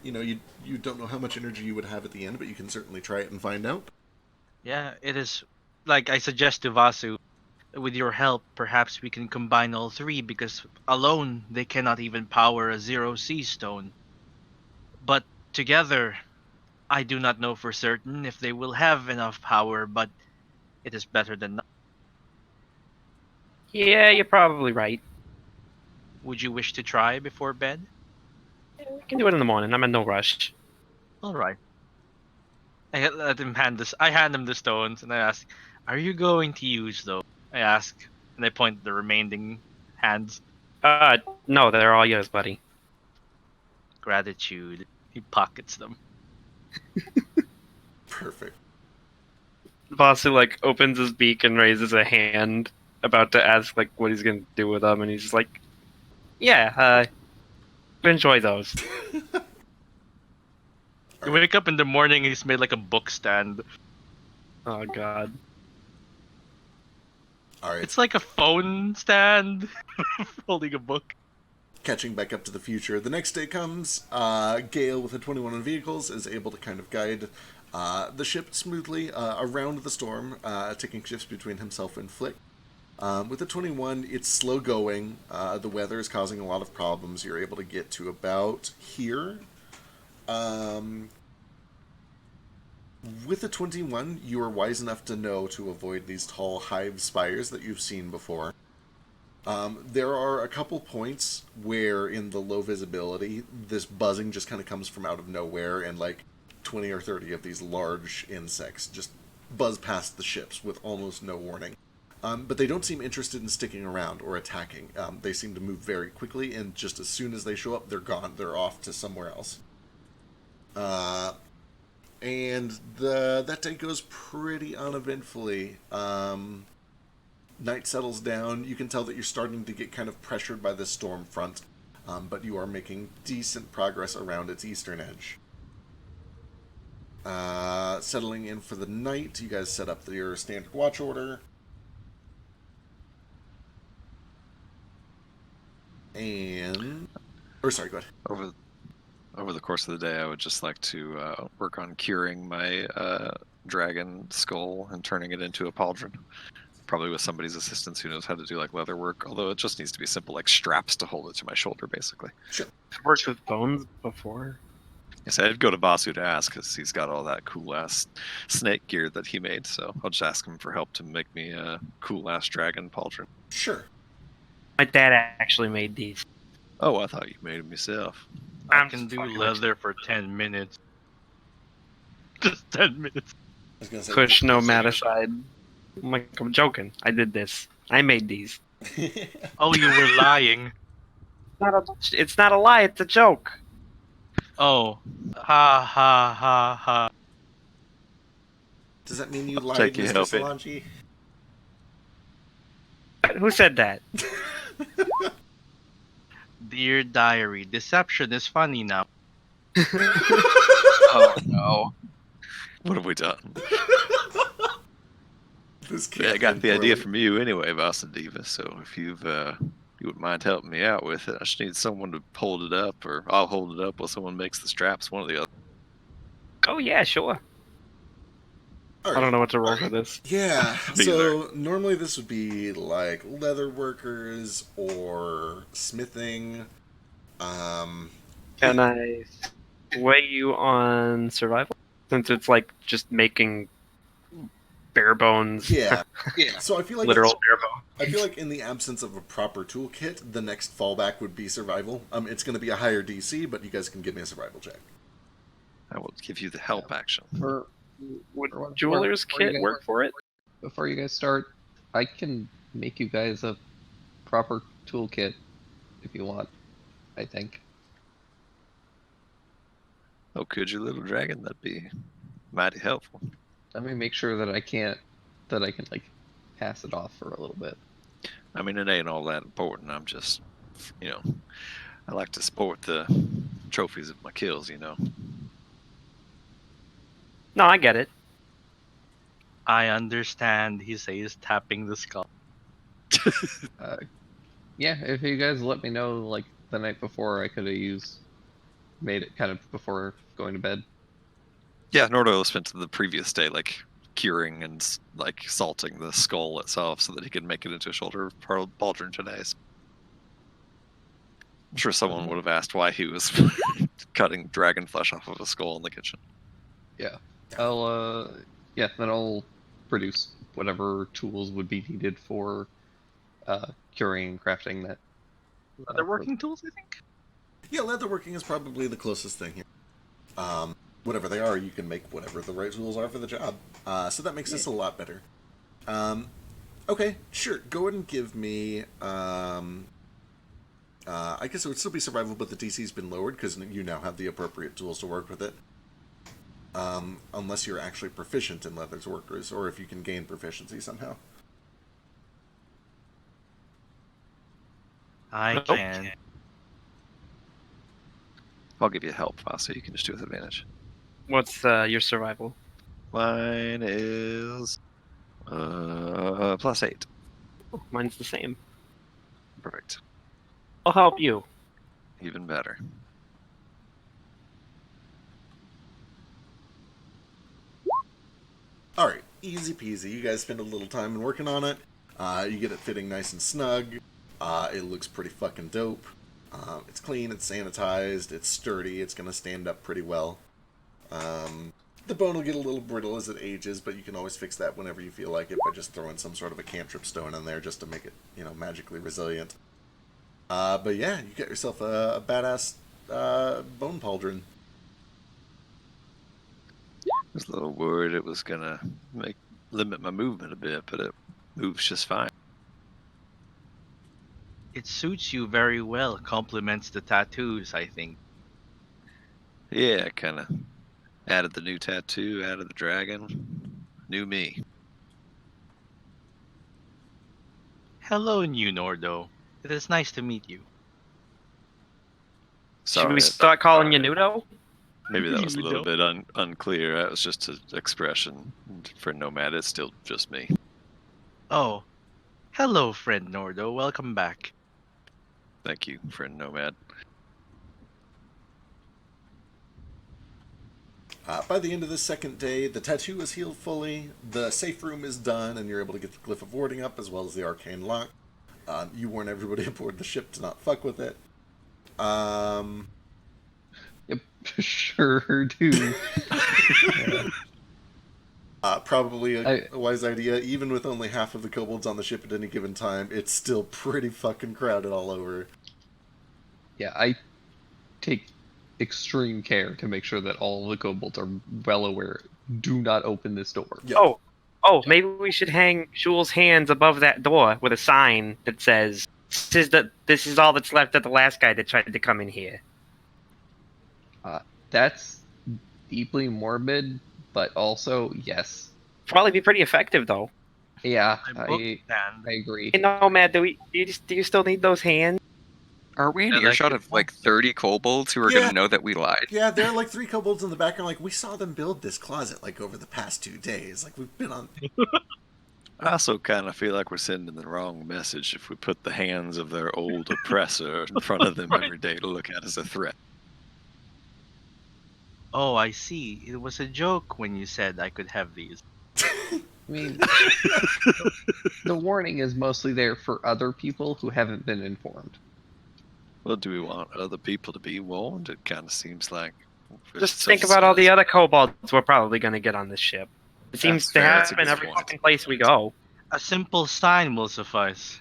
you don't know how much energy you would have at the end, but you can certainly try it and find out. Yeah, it is. Like I suggest to Vasu, with your help, perhaps we can combine all three because alone they cannot even power a 0C stone. But together, I do not know for certain if they will have enough power, but it is better than none. Yeah, you're probably right. Would you wish to try before bed? We can do it in the morning. I'm in no rush. All right. I let him hand this. I hand him the stones, and I ask, "Are you going to use those?" I ask, and I point at the remaining hands. No, they're all yours, buddy. Gratitude. He pockets them. Perfect. Vasu like opens his beak and raises a hand, about to ask like what he's gonna do with them, and he's just like, "Yeah, enjoy those." You wake up in the morning, he's made like a book stand. Oh God. All right. It's like a phone stand holding a book. Catching back up to the future. The next day comes. Gale, with a 21 on vehicles, is able to kind of guide the ship smoothly around the storm, taking shifts between himself and Flick. With the 21, it's slow going. The weather is causing a lot of problems. You're able to get to about here. With the 21, you are wise enough to know to avoid these tall hive spires that you've seen before. There are a couple points where in the low visibility, this buzzing just kind of comes from out of nowhere, and like 20 or 30 of these large insects just buzz past the ships with almost no warning. But they don't seem interested in sticking around or attacking. They seem to move very quickly, and just as soon as they show up, they're gone. They're off to somewhere else. And that day goes pretty uneventfully. Night settles down. You can tell that you're starting to get kind of pressured by the storm front, but you are making decent progress around its eastern edge. Settling in for the night, you guys set up your standard watch order. And... sorry, go ahead. Over the course of the day, I would just like to work on curing my dragon skull and turning it into a pauldron. Probably with somebody's assistance who knows how to do like leather work, although it just needs to be simple, like straps to hold it to my shoulder, basically. Sure. I've worked with bones before. Yes, I'd go to Vasu to ask because he's got all that cool ass snake gear that he made. So I'll just ask him for help to make me a cool ass dragon pauldron. Sure. My dad actually made these. Oh, I thought you made them yourself. I can do leather for 10 minutes. Just 10 minutes. I was gonna say, Push nomad aside. I'm joking. I did this. I made these. Oh, you were lying. It's not a lie. It's a joke. Oh. Ha ha ha ha. Does that mean you lied, take your Mr. help, Solange? Who said that? Dear diary, deception is funny now. Oh no. What have we done? This Yeah, I got the idea from you anyway, Vasadiva, so if you wouldn't mind helping me out with it, I just need someone to hold it up, or I'll hold it up while someone makes the straps, one or the other. Oh yeah, sure. Right. I don't know what to roll for this. Yeah, Me so normally this would be like leather workers or smithing. Can I sway you on survival? Since it's like just making bare bones. Yeah. So I feel like Literal bare bones. I feel like in the absence of a proper toolkit, the next fallback would be survival. It's going to be a higher DC, but you guys can give me a survival check. I will give you the help action. Would jeweler's kit work for it? Before you guys start, I can make you guys a proper toolkit if you want, I think. Oh, could you, little dragon? That'd be mighty helpful. Let me make sure that I can like pass it off for a little bit. I mean, it ain't all that important. I'm just, I like to sport the trophies of my kills, No, I get it. I understand, he says, tapping the skull. Yeah, if you guys let me know like the night before, I could have made it kind of before going to bed. Yeah, Nordo spent the previous day like curing and like salting the skull itself so that he could make it into a shoulder pauldron today. I'm sure someone would have asked why he was cutting dragon flesh off of a skull in the kitchen. Yeah, then I'll produce whatever tools would be needed for curing and crafting that. Other working tools, I think? Yeah, leatherworking is probably the closest thing here. Whatever they are, you can make whatever the right tools are for the job. So that makes this a lot better. Okay, sure. Go ahead and give me... I guess it would still be survival, but the DC's been lowered because you now have the appropriate tools to work with it. Unless you're actually proficient in leathers workers, or if you can gain proficiency somehow. I Nope. can. I'll give you help, so you can just do it with advantage. What's your survival? Mine is +8. Oh, mine's the same. Perfect. I'll help you. Even better. Alright, easy peasy. You guys spend a little time in working on it. You get it fitting nice and snug. It looks pretty fucking dope. It's clean, it's sanitized, it's sturdy, it's going to stand up pretty well. The bone will get a little brittle as it ages, but you can always fix that whenever you feel like it by just throwing some sort of a cantrip stone in there just to make it, magically resilient. But yeah, you get yourself a badass bone pauldron. I was a little worried it was gonna limit my movement a bit, but it moves just fine. It suits you very well. Complements the tattoos, I think. Yeah, kind of added the new tattoo, added the dragon, new me. Hello, new Nordo. It is nice to meet you. Should we Sorry, start calling you Nudo? maybe that was a little Nudo? bit unclear. That was just an expression for Nomad. It's still just me. Oh, hello, friend Nordo. Welcome back. Thank you, friend Nomad. By the end of the second day, the tattoo is healed fully, the safe room is done, and you're able to get the Glyph of Warding up as well as the Arcane Lock. You warn everybody aboard the ship to not fuck with it. Yep, sure do. Probably a wise idea. Even with only half of the kobolds on the ship at any given time, it's still pretty fucking crowded all over. Yeah, I take extreme care to make sure that all the kobolds are well aware. Do not open this door. Yeah. Oh, maybe we should hang Shul's hands above that door with a sign that says, "This is all that's left of the last guy that tried to come in here." That's deeply morbid, but also yes. Probably be pretty effective though. Yeah, I I agree. Hey, Nomad, do you still need those hands? Are we in Yeah, that earshot could- of like 30 kobolds who are Yeah. going to know that we lied? Yeah, there are like 3 kobolds in the background. Like, we saw them build this closet like over the past 2 days. Like, we've been on. I also kind of feel like we're sending the wrong message if we put the hands of their old oppressor in front of them every day to look at as a threat. Oh, I see. It was a joke when you said I could have these. I mean, the warning is mostly there for other people who haven't been informed. Well, do we want other people to be warned? It kind of seems like... Just think about all the other kobolds we're probably going to get on this ship. It seems to fair, that's a happen good every point. fucking place we go. A simple sign will suffice.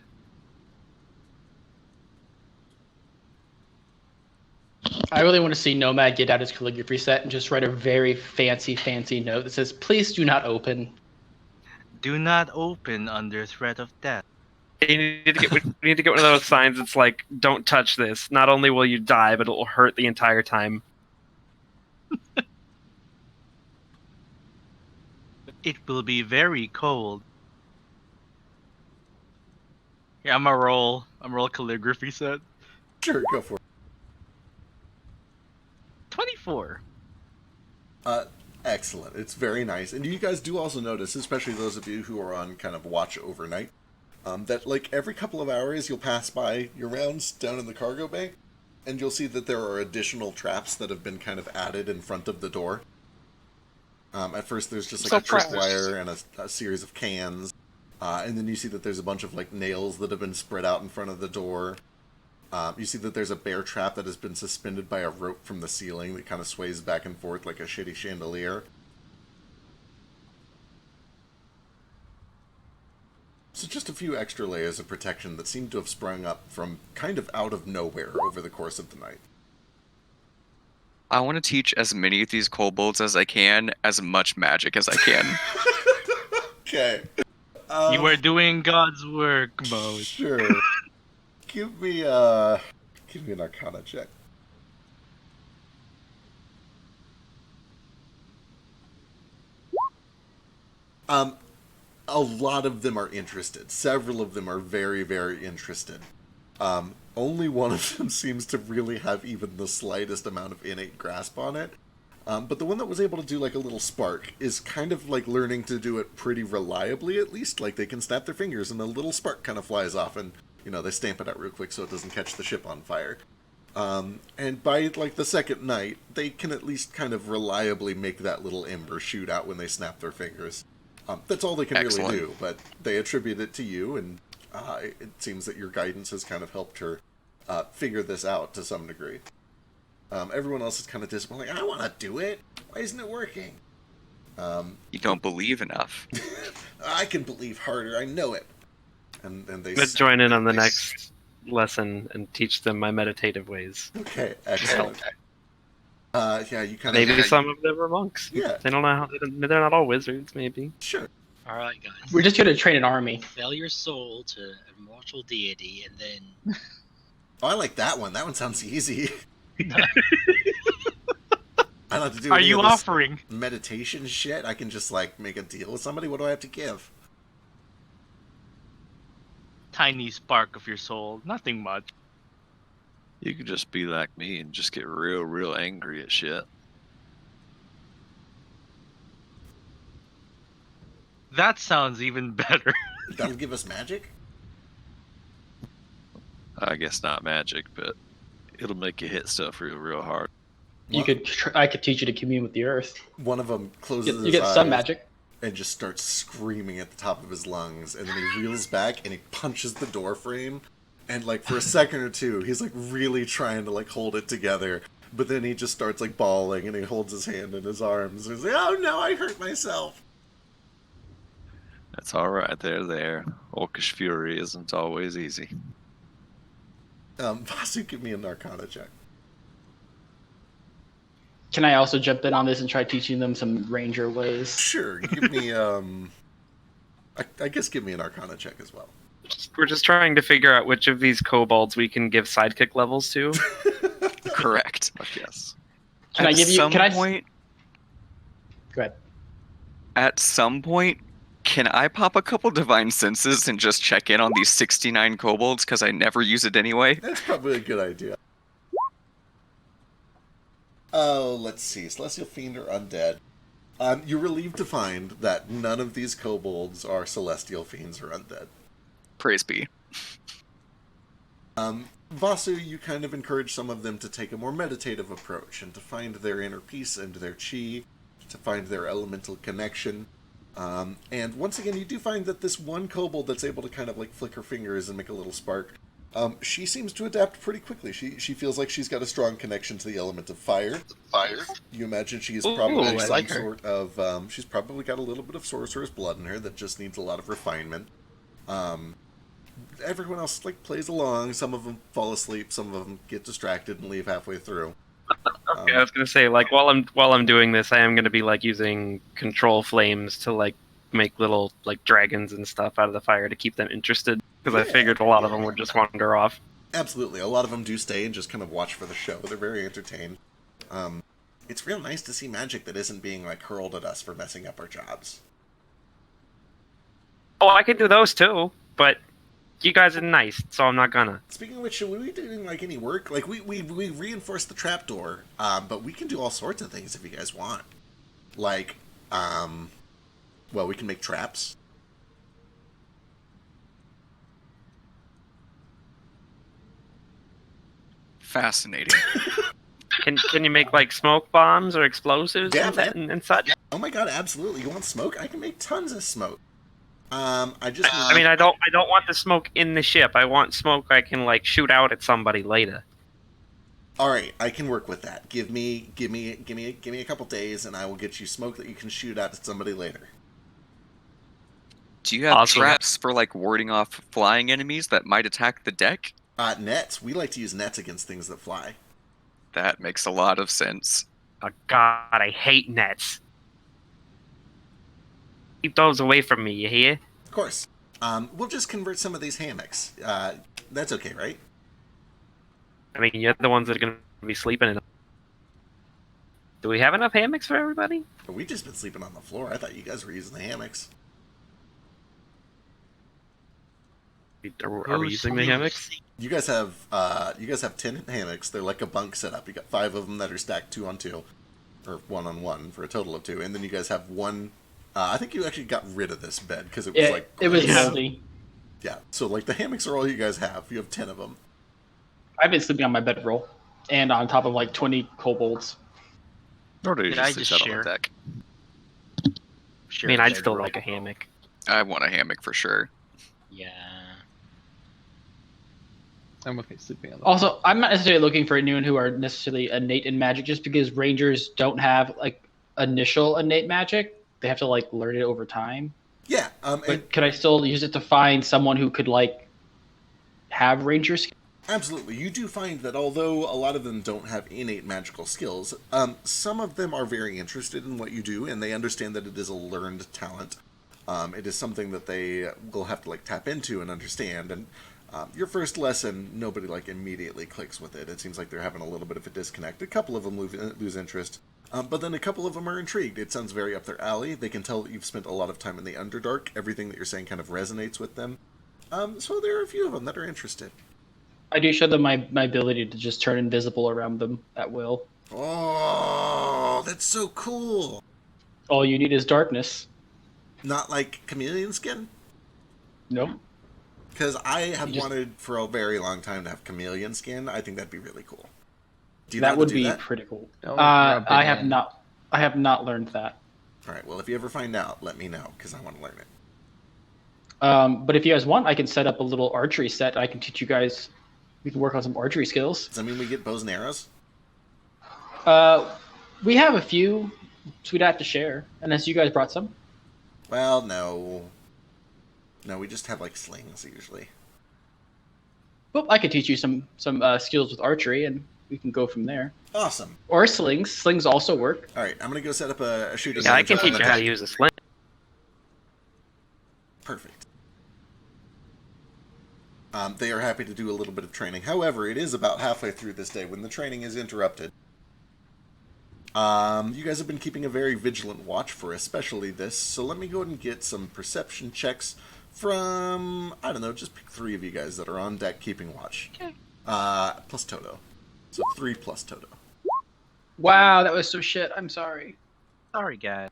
I really want to see Nomad get out his calligraphy set and just write a very fancy note that says, "Please do not open." Do not open under threat of death. You need to get one of those signs that's like, "Don't touch this. Not only will you die, but it will hurt the entire time." It will be very cold. Yeah, I'm a roll calligraphy set. Sure, go for it. 24. Excellent. Excellent. It's very nice. And you guys do also notice, especially those of you who are on kind of watch overnight, that like every couple of hours you'll pass by your rounds down in the cargo bay, and you'll see that there are additional traps that have been kind of added in front of the door. At first there's just like a tripwire and a series of cans, and then you see that there's a bunch of like nails that have been spread out in front of the door. You see that there's a bear trap that has been suspended by a rope from the ceiling that kind of sways back and forth like a shitty chandelier. So just a few extra layers of protection that seem to have sprung up from kind of out of nowhere over the course of the night. I want to teach as many of these kobolds as I can, as much magic as I can. Okay. You are doing God's work, Mo. Sure. Give me an Arcana check. A lot of them are interested. Several of them are very, very interested. Only one of them seems to really have even the slightest amount of innate grasp on it. But the one that was able to do like a little spark is kind of like learning to do it pretty reliably, at least. Like they can snap their fingers and a little spark kind of flies off and, you know, they stamp it out real quick so it doesn't catch the ship on fire. And by like the second night, they can at least kind of reliably make that little ember shoot out when they snap their fingers. That's all they can Excellent. really do, but they attribute it to you, and it seems that your guidance has kind of helped her figure this out to some degree. Everyone else is kind of disappointed, like, I want to do it. Why isn't it working? You don't believe enough. I can believe harder. I know it. And they Let's join in on the next lesson and teach them my meditative ways. Okay, excellent. Yeah, you kind of Maybe some of them are monks. Yeah. They don't know how. They're not all wizards. Maybe. Sure. All right, guys. We're just gonna train an army. Sell your soul to a mortal deity, and then Oh, I like that one. That one sounds easy. I don't have to do Are any you of this offering? meditation shit. I can just like make a deal with somebody. What do I have to give? Tiny spark of your soul, nothing much. You could just be like me and just get real, real angry at shit. That sounds even better. That'll give us magic? I guess not magic, but it'll make you hit stuff real, real hard. I could teach you to commune with the earth. One of them closes You his get eyes some magic. and just starts screaming at the top of his lungs, and then he reels back and he punches the door frame, and like for a second or two he's like really trying to like hold it together, but then he just starts like bawling and he holds his hand in his arms and he's like, oh no, I hurt myself. That's all right. They're there. Orcish fury isn't always easy. Vasu, give me an Arcana check. Can I also jump in on this and try teaching them some ranger ways? Sure, give me I guess give me an Arcana check as well. We're just trying to figure out which of these kobolds we can give sidekick levels to. Correct. Yes. Can I give you? Can I? Point, Go ahead. at some point, can I pop a couple divine senses and just check in on these 69 kobolds? Because I never use it anyway. That's probably a good idea. Oh, let's see. Celestial Fiend or Undead. You're relieved to find that none of these kobolds are Celestial Fiends or Undead. Praise be. Vasu, you kind of encourage some of them to take a more meditative approach and to find their inner peace and their chi, to find their elemental connection. And once again, you do find that this one kobold that's able to kind of like flick her fingers and make a little spark, she seems to adapt pretty quickly. She feels like she's got a strong connection to the element of fire. You imagine she's probably I like her. sort of, she's probably got a little bit of sorcerer's blood in her that just needs a lot of refinement. Everyone else like plays along. Some of them fall asleep. Some of them get distracted and leave halfway through. Okay, I was gonna say, like, while I'm doing this, I am gonna be like using control flames to like make little like dragons and stuff out of the fire to keep them interested, because I figured a lot of them would just wander off. Absolutely, a lot of them do stay and just kind of watch for the show. They're very entertained. It's real nice to see magic that isn't being like hurled at us for messing up our jobs. Oh, I can do those too, but you guys are nice, so I'm not gonna. Speaking of which, should we be doing like any work? Like we reinforced the trapdoor, but we can do all sorts of things if you guys want. Like, well, we can make traps. Fascinating. Can you make like smoke bombs or explosives Yeah, and, man. and such? Oh my god, absolutely. You want smoke? I can make tons of smoke. I just I mean, I don't want the smoke in the ship. I want smoke I can like shoot out at somebody later. all right, I can work with that. Give me a couple days, and I will get you smoke that you can shoot out at somebody later. Do you have Awesome. traps for like warding off flying enemies that might attack the deck? Nets. We like to use nets against things that fly. That makes a lot of sense. Oh God, I hate nets. Keep those away from me, you hear? Of course. We'll just convert some of these hammocks. That's okay, right? I mean, you're the ones that are gonna be sleeping in them. Do we have enough hammocks for everybody? We've just been sleeping on the floor. I thought you guys were using the hammocks. Are we using the hammocks? You guys have 10 hammocks. They're like a bunk setup. You got 5 of them that are stacked 2 on 2, or 1 on 1 for a total of 2. And then you guys have one. I think you actually got rid of this bed because it was like it was gross. moldy. Yeah. So like the hammocks are all you guys have. You have 10 of them. I've been sleeping on my bedroll and on top of like 20 kobolds. Or do you Did I just just sit on share? the deck? I Sure, mean, I'd bed still roll. like a hammock. I want a hammock for sure. Yeah. I'm okay sleeping on the Also, I'm not necessarily looking for anyone who are necessarily innate in magic, just because rangers don't have like initial innate magic. They have to like learn it over time. Yeah. But And could I still use it to find someone who could like have ranger skills? absolutely. You do find that although a lot of them don't have innate magical skills, some of them are very interested in what you do, and they understand that it is a learned talent. It is something that they will have to like tap into and understand. And your first lesson, nobody like immediately clicks with it. It seems like they're having a little bit of a disconnect. A couple of them lose interest, but then a couple of them are intrigued. It sounds very up their alley. They can tell that you've spent a lot of time in the Underdark. Everything that you're saying kind of resonates with them. So there are a few of them that are interested. I do show them my ability to just turn invisible around them at will. Oh, that's so cool. All you need is darkness. Not like chameleon skin? Nope. Because I have You just- wanted for a very long time to have chameleon skin. I think that'd be really cool. Do you know That how to would do be that? pretty cool. Don't rub it I have in. not. I have not learned that. All right. Well, if you ever find out, let me know because I want to learn it. But if you guys want, I can set up a little archery set. I can teach you guys. We can work on some archery skills. Does that mean we get bows and arrows? We have a few, so we'd have to share. Unless you guys brought some. Well, no. No, we just have like slings usually. Well, I could teach you some skills with archery, and we can go from there. Awesome. Or slings. Slings also work. All right. I'm gonna go set up a shooting. Yeah, I range can up on teach the you how to deck. use a sling. Perfect. They are happy to do a little bit of training. However, it is about halfway through this day when the training is interrupted. You guys have been keeping a very vigilant watch for especially this, so let me go ahead and get some perception checks from, I don't know, just pick 3 of you guys that are on deck keeping watch. Okay. Plus Toto. So 3 plus Toto. Wow, that was so shit. I'm sorry. Sorry, guys.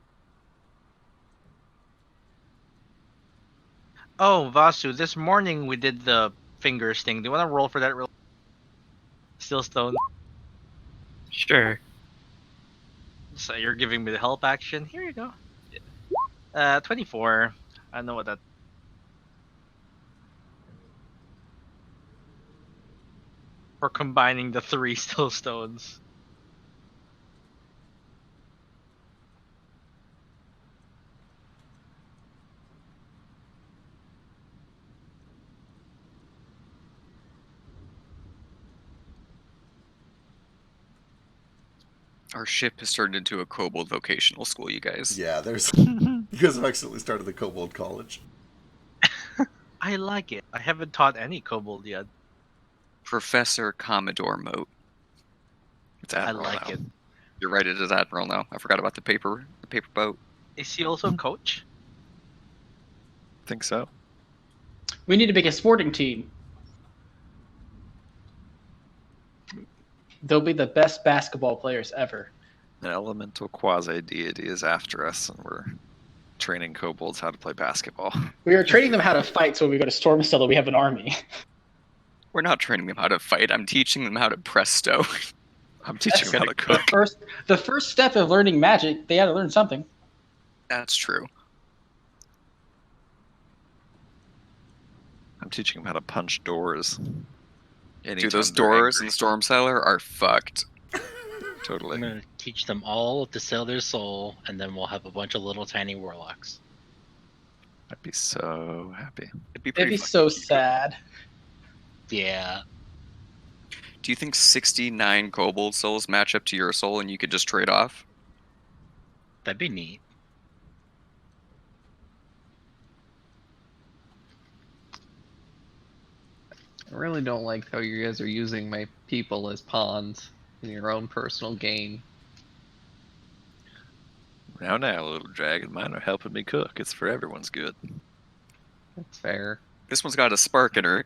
Oh, Vasu, this morning we did the fingers thing. Do you want to roll for that? Still stone. Sure. So you're giving me the help action. Here you go. 24. I know what that. For combining the 3 still stones. Our ship has turned into a kobold vocational school, you guys. Yeah, there's. You guys have accidentally started the Kobold College. I like it. I haven't taught any kobold yet. Professor Commodore Moat. It's I Admiral like now. it. You're right, it is Admiral now. I forgot about the paper boat. Is he also a coach? Think so. We need to make a sporting team. They'll be the best basketball players ever. An elemental quasi-deity is after us, and we're training kobolds how to play basketball. We are training them how to fight, so when we go to Stormstella, we have an army. We're not training them how to fight. I'm teaching them how to presto. I'm teaching them how to cook. The first step of learning magic, they had to learn something. That's true. I'm teaching them how to punch doors. Dude, those Anytime they're doors in angry. Storm Cellar are fucked. Totally. I'm gonna teach them all to sell their soul, and then we'll have a bunch of little tiny warlocks. I'd be so happy. It'd be It'd pretty be fucking so cute. sad. Yeah. Do you think 69 kobold souls match up to your soul and you could just trade off? That'd be neat. I really don't like how you guys are using my people as pawns in your own personal gain. Now, little dragon. Mine are helping me cook. It's for everyone's good. That's fair. This one's got a spark in her.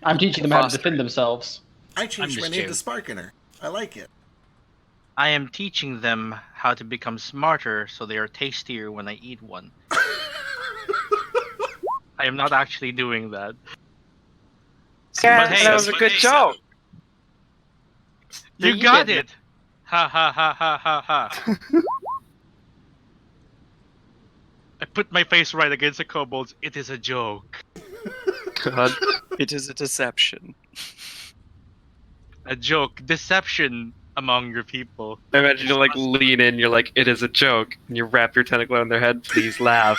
I'm teaching them how to Foster defend it. themselves. I changed my just name to joking. Sparkener. I like it. I am teaching them how to become smarter so they are tastier when I eat one. I am not actually doing that. Yeah, But hey, that was a good joke. You You got did. it! Ha ha ha ha ha ha. I put my face right against the kobolds. It is a joke. God. It is a deception. A joke. Deception among your people. I imagine you like lean in, you're like, it is a joke, and you wrap your tentacle on their head, please laugh.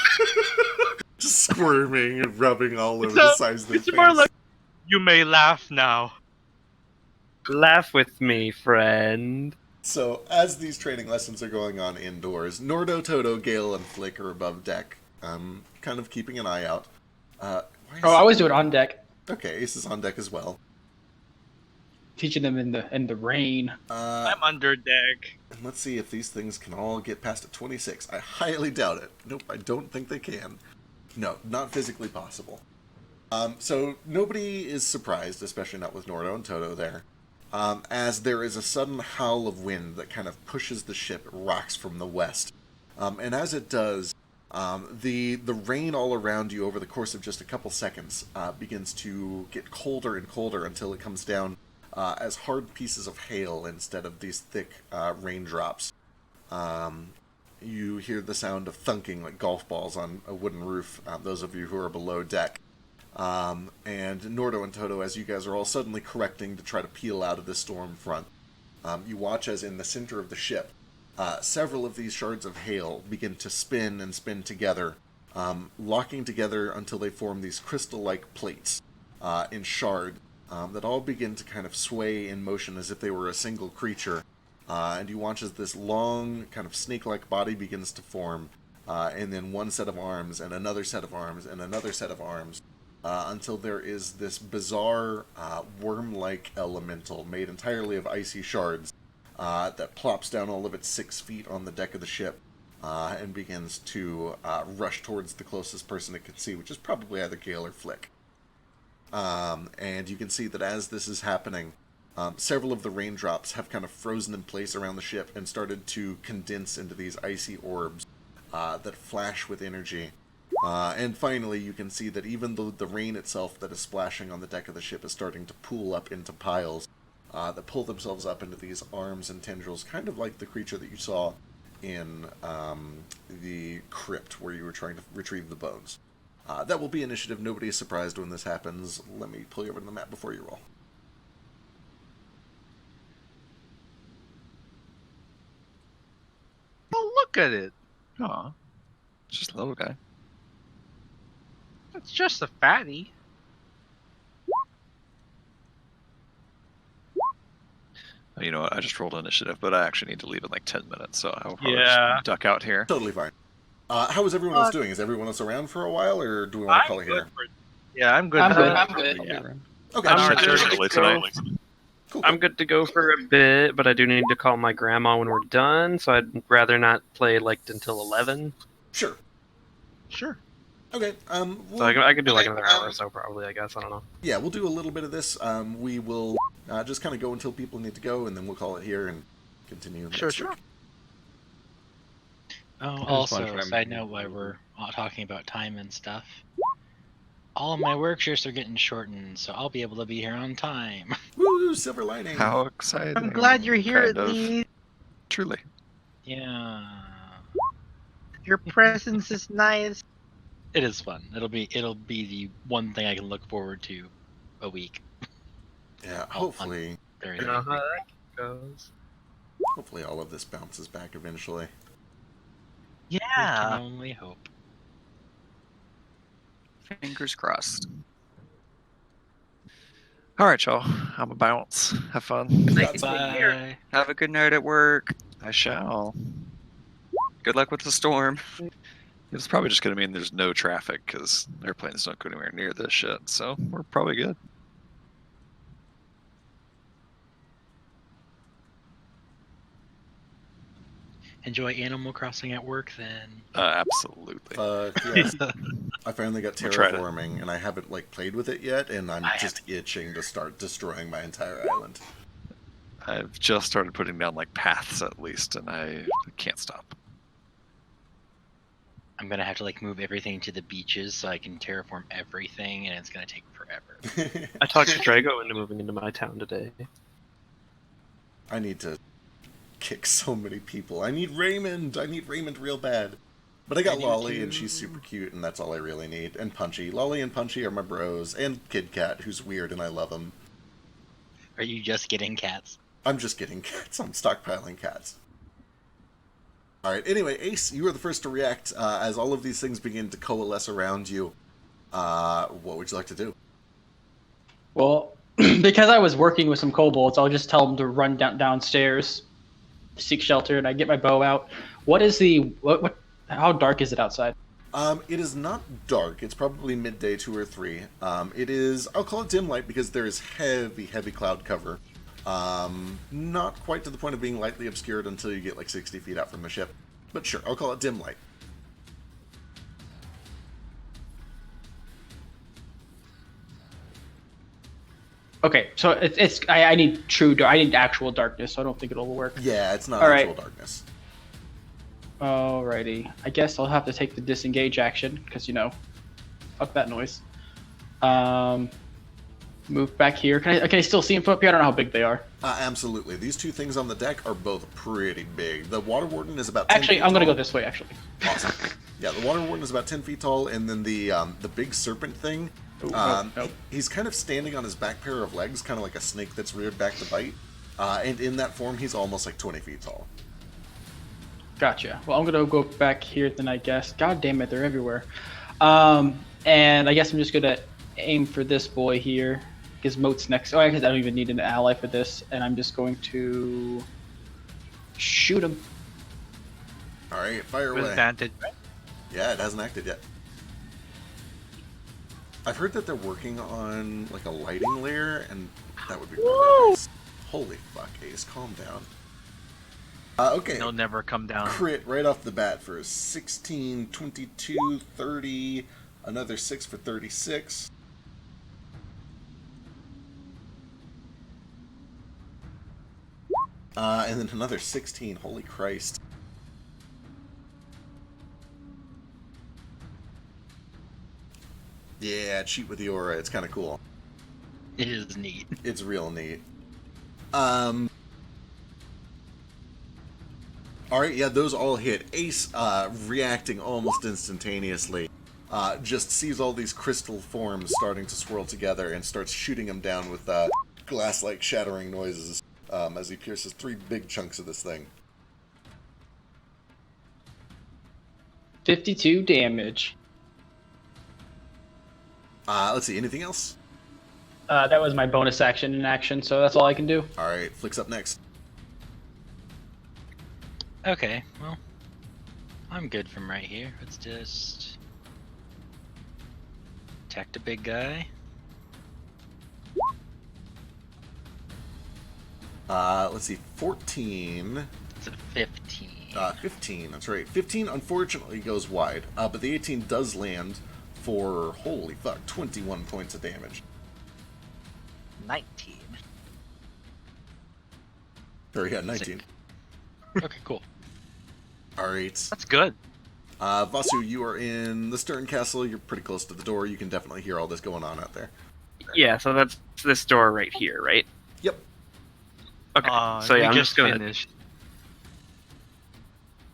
Just squirming and rubbing all over It's the a- sides of their It's more face. like, you may laugh now. Laugh with me, friend. So, as these training lessons are going on indoors, Nordo, Toto, Gale, and Flick are above deck, kind of keeping an eye out. Why is- Oh, I always do it on deck, Okay, Ace is on deck as well. teaching them in the rain. I'm under deck. And let's see if these things can all get past a 26. I highly doubt it. Nope, I don't think they can. No, not physically possible. So nobody is surprised, especially not with Nordo and Toto there, as there is a sudden howl of wind that kind of pushes the ship, rocks from the west. And as it does, the rain all around you over the course of just a couple seconds begins to get colder and colder until it comes down as hard pieces of hail instead of these thick raindrops. You hear the sound of thunking like golf balls on a wooden roof, those of you who are below deck. And Nordo and Toto, as you guys are all suddenly correcting to try to peel out of the storm front, you watch as in the center of the ship, several of these shards of hail begin to spin and spin together, locking together until they form these crystal-like plates in shard that all begin to kind of sway in motion as if they were a single creature. And you watch as this long, kind of snake-like body begins to form, and then one set of arms, and another set of arms, and another set of arms, until there is this bizarre, worm-like elemental made entirely of icy shards that plops down all of its 6 feet on the deck of the ship and begins to rush towards the closest person it can see, which is probably either Gale or Flick. And you can see that as this is happening, several of the raindrops have kind of frozen in place around the ship and started to condense into these icy orbs that flash with energy. And finally, you can see that even though the rain itself that is splashing on the deck of the ship is starting to pool up into piles that pull themselves up into these arms and tendrils, kind of like the creature that you saw in the crypt where you were trying to retrieve the bones. That will be initiative. Nobody is surprised when this happens. Let me pull you over to the map before you roll. Oh, look at it. Aw. It's just a little guy. It's just a fatty. Oh, you know what? I just rolled initiative, but I actually need to leave in like 10 minutes, so I will probably Yeah. just duck out here. Totally fine. How is everyone else doing? Is everyone else around for a while, or do we want to call it here? Yeah, I'm good. I'm for good. that. I'm good. I'll be Yeah. around. Okay, I'm sure. good. Early tonight. Cool. I'm good to go for a bit, but I do need to call my grandma when we're done, so I'd rather not play like until 11. Sure. Sure. Okay. So I could do like another hour or so, probably. I guess I don't know. Yeah, we'll do a little bit of this. We will just kind of go until people need to go, and then we'll call it here and continue next week. Oh, just also, wondering- side note, while we're all talking about time and stuff, all of my work shifts are getting shortened, so I'll be able to be here on time. Woo! Silver lining. How exciting! I'm glad you're here kind at of. least. Truly. Yeah, Your presence is nice. it is fun. It'll be the one thing I can look forward to a week. Yeah. Hopefully, Very You know how that goes. hopefully all of this bounces back eventually. We can Yeah. only hope. Fingers crossed. All right, y'all. I'm a bounce. Have fun. Bye. Have a good night at work. I shall. Good luck with the storm. It's probably just going to mean there's no traffic because airplanes don't go anywhere near this shit. So we're probably good. Enjoy Animal Crossing at work then. Absolutely. Yes. I finally got We'll try to- terraforming, and I haven't played with it yet, and I'm I just itching to start destroying my entire island. I've just started putting down like paths at least, and I can't stop. I'm gonna have to move everything to the beaches so I can terraform everything, and it's gonna take forever. I talked Drago into moving into my town today. I need to kick so many people. I need Raymond real bad. But I got Lolly, and she's super cute, and that's all I really need. And Punchy. Lolly and Punchy are my bros. And Kid Cat, who's weird, and I love him. Are you just getting cats? I'm just getting cats. I'm stockpiling cats. Alright, anyway, Ace, you are the first to react. As all of these things begin to coalesce around you, what would you like to do? Well, because I was working with some kobolds, I'll just tell them to run downstairs, seek shelter, and I get my bow out. What is what? How dark is it outside? It is not dark. It's probably midday, 2 or 3. It is, I'll call it dim light because there is heavy cloud cover. Not quite to the point of being lightly obscured until you get 60 feet out from the ship. But sure, I'll call it dim light. Okay, so I need I need actual darkness, so I don't think it'll work. Yeah, it's not All actual right. darkness. Alrighty, I guess I'll have to take the disengage action because fuck that noise. Move back here. Can I still see them from up here? I don't know how big they are. Absolutely. These two things on the deck are both pretty big. The Water Warden is about 10 Actually, feet I'm gonna tall. go this way. Actually. Awesome. Yeah, the Water Warden is about 10 feet tall, and then the big serpent thing, Ooh, nope. he's kind of standing on his back pair of legs, kind of like a snake that's reared back to bite. And in that form, he's almost 20 feet tall. Gotcha. Well, I'm gonna go back here then, I guess. God damn it, they're everywhere. And I guess I'm just gonna aim for this boy here. Gizmote's next. Oh, I guess I don't even need an ally for this, and I'm just going to shoot him. All right, fire With away. advantage. Yeah, it hasn't acted yet. I've heard that they're working on a lighting layer, and that would be really nice. Holy fuck, Ace, calm down. Okay. He'll never come down. Crit right off the bat for 16, 22, 30, another 6 for 36. And then another 16, holy Christ. Yeah, cheat with the aura, it's kind of cool. It is neat. It's real neat. Alright, yeah, those all hit. Ace, reacting almost instantaneously, just sees all these crystal forms starting to swirl together and starts shooting them down with glass-like shattering noises as he pierces 3 big chunks of this thing. 52 damage. Let's see, anything else? That was my bonus action in action, so that's all I can do. Alright, Flick's up next. Okay, well, I'm good from right here. Let's just attack the big guy. Let's see, 14... It's a 15. 15, that's right. 15 unfortunately goes wide, but the 18 does land for, holy fuck, 21 points of damage. 19. Or yeah, 19. Okay, cool. Alright. That's good. Vasu, you are in the Stern Castle. You're pretty close to the door. You can definitely hear all this going on out there. Yeah, so that's this door right here, right? Yep. Okay. So yeah, we I'm just just gonna. finished.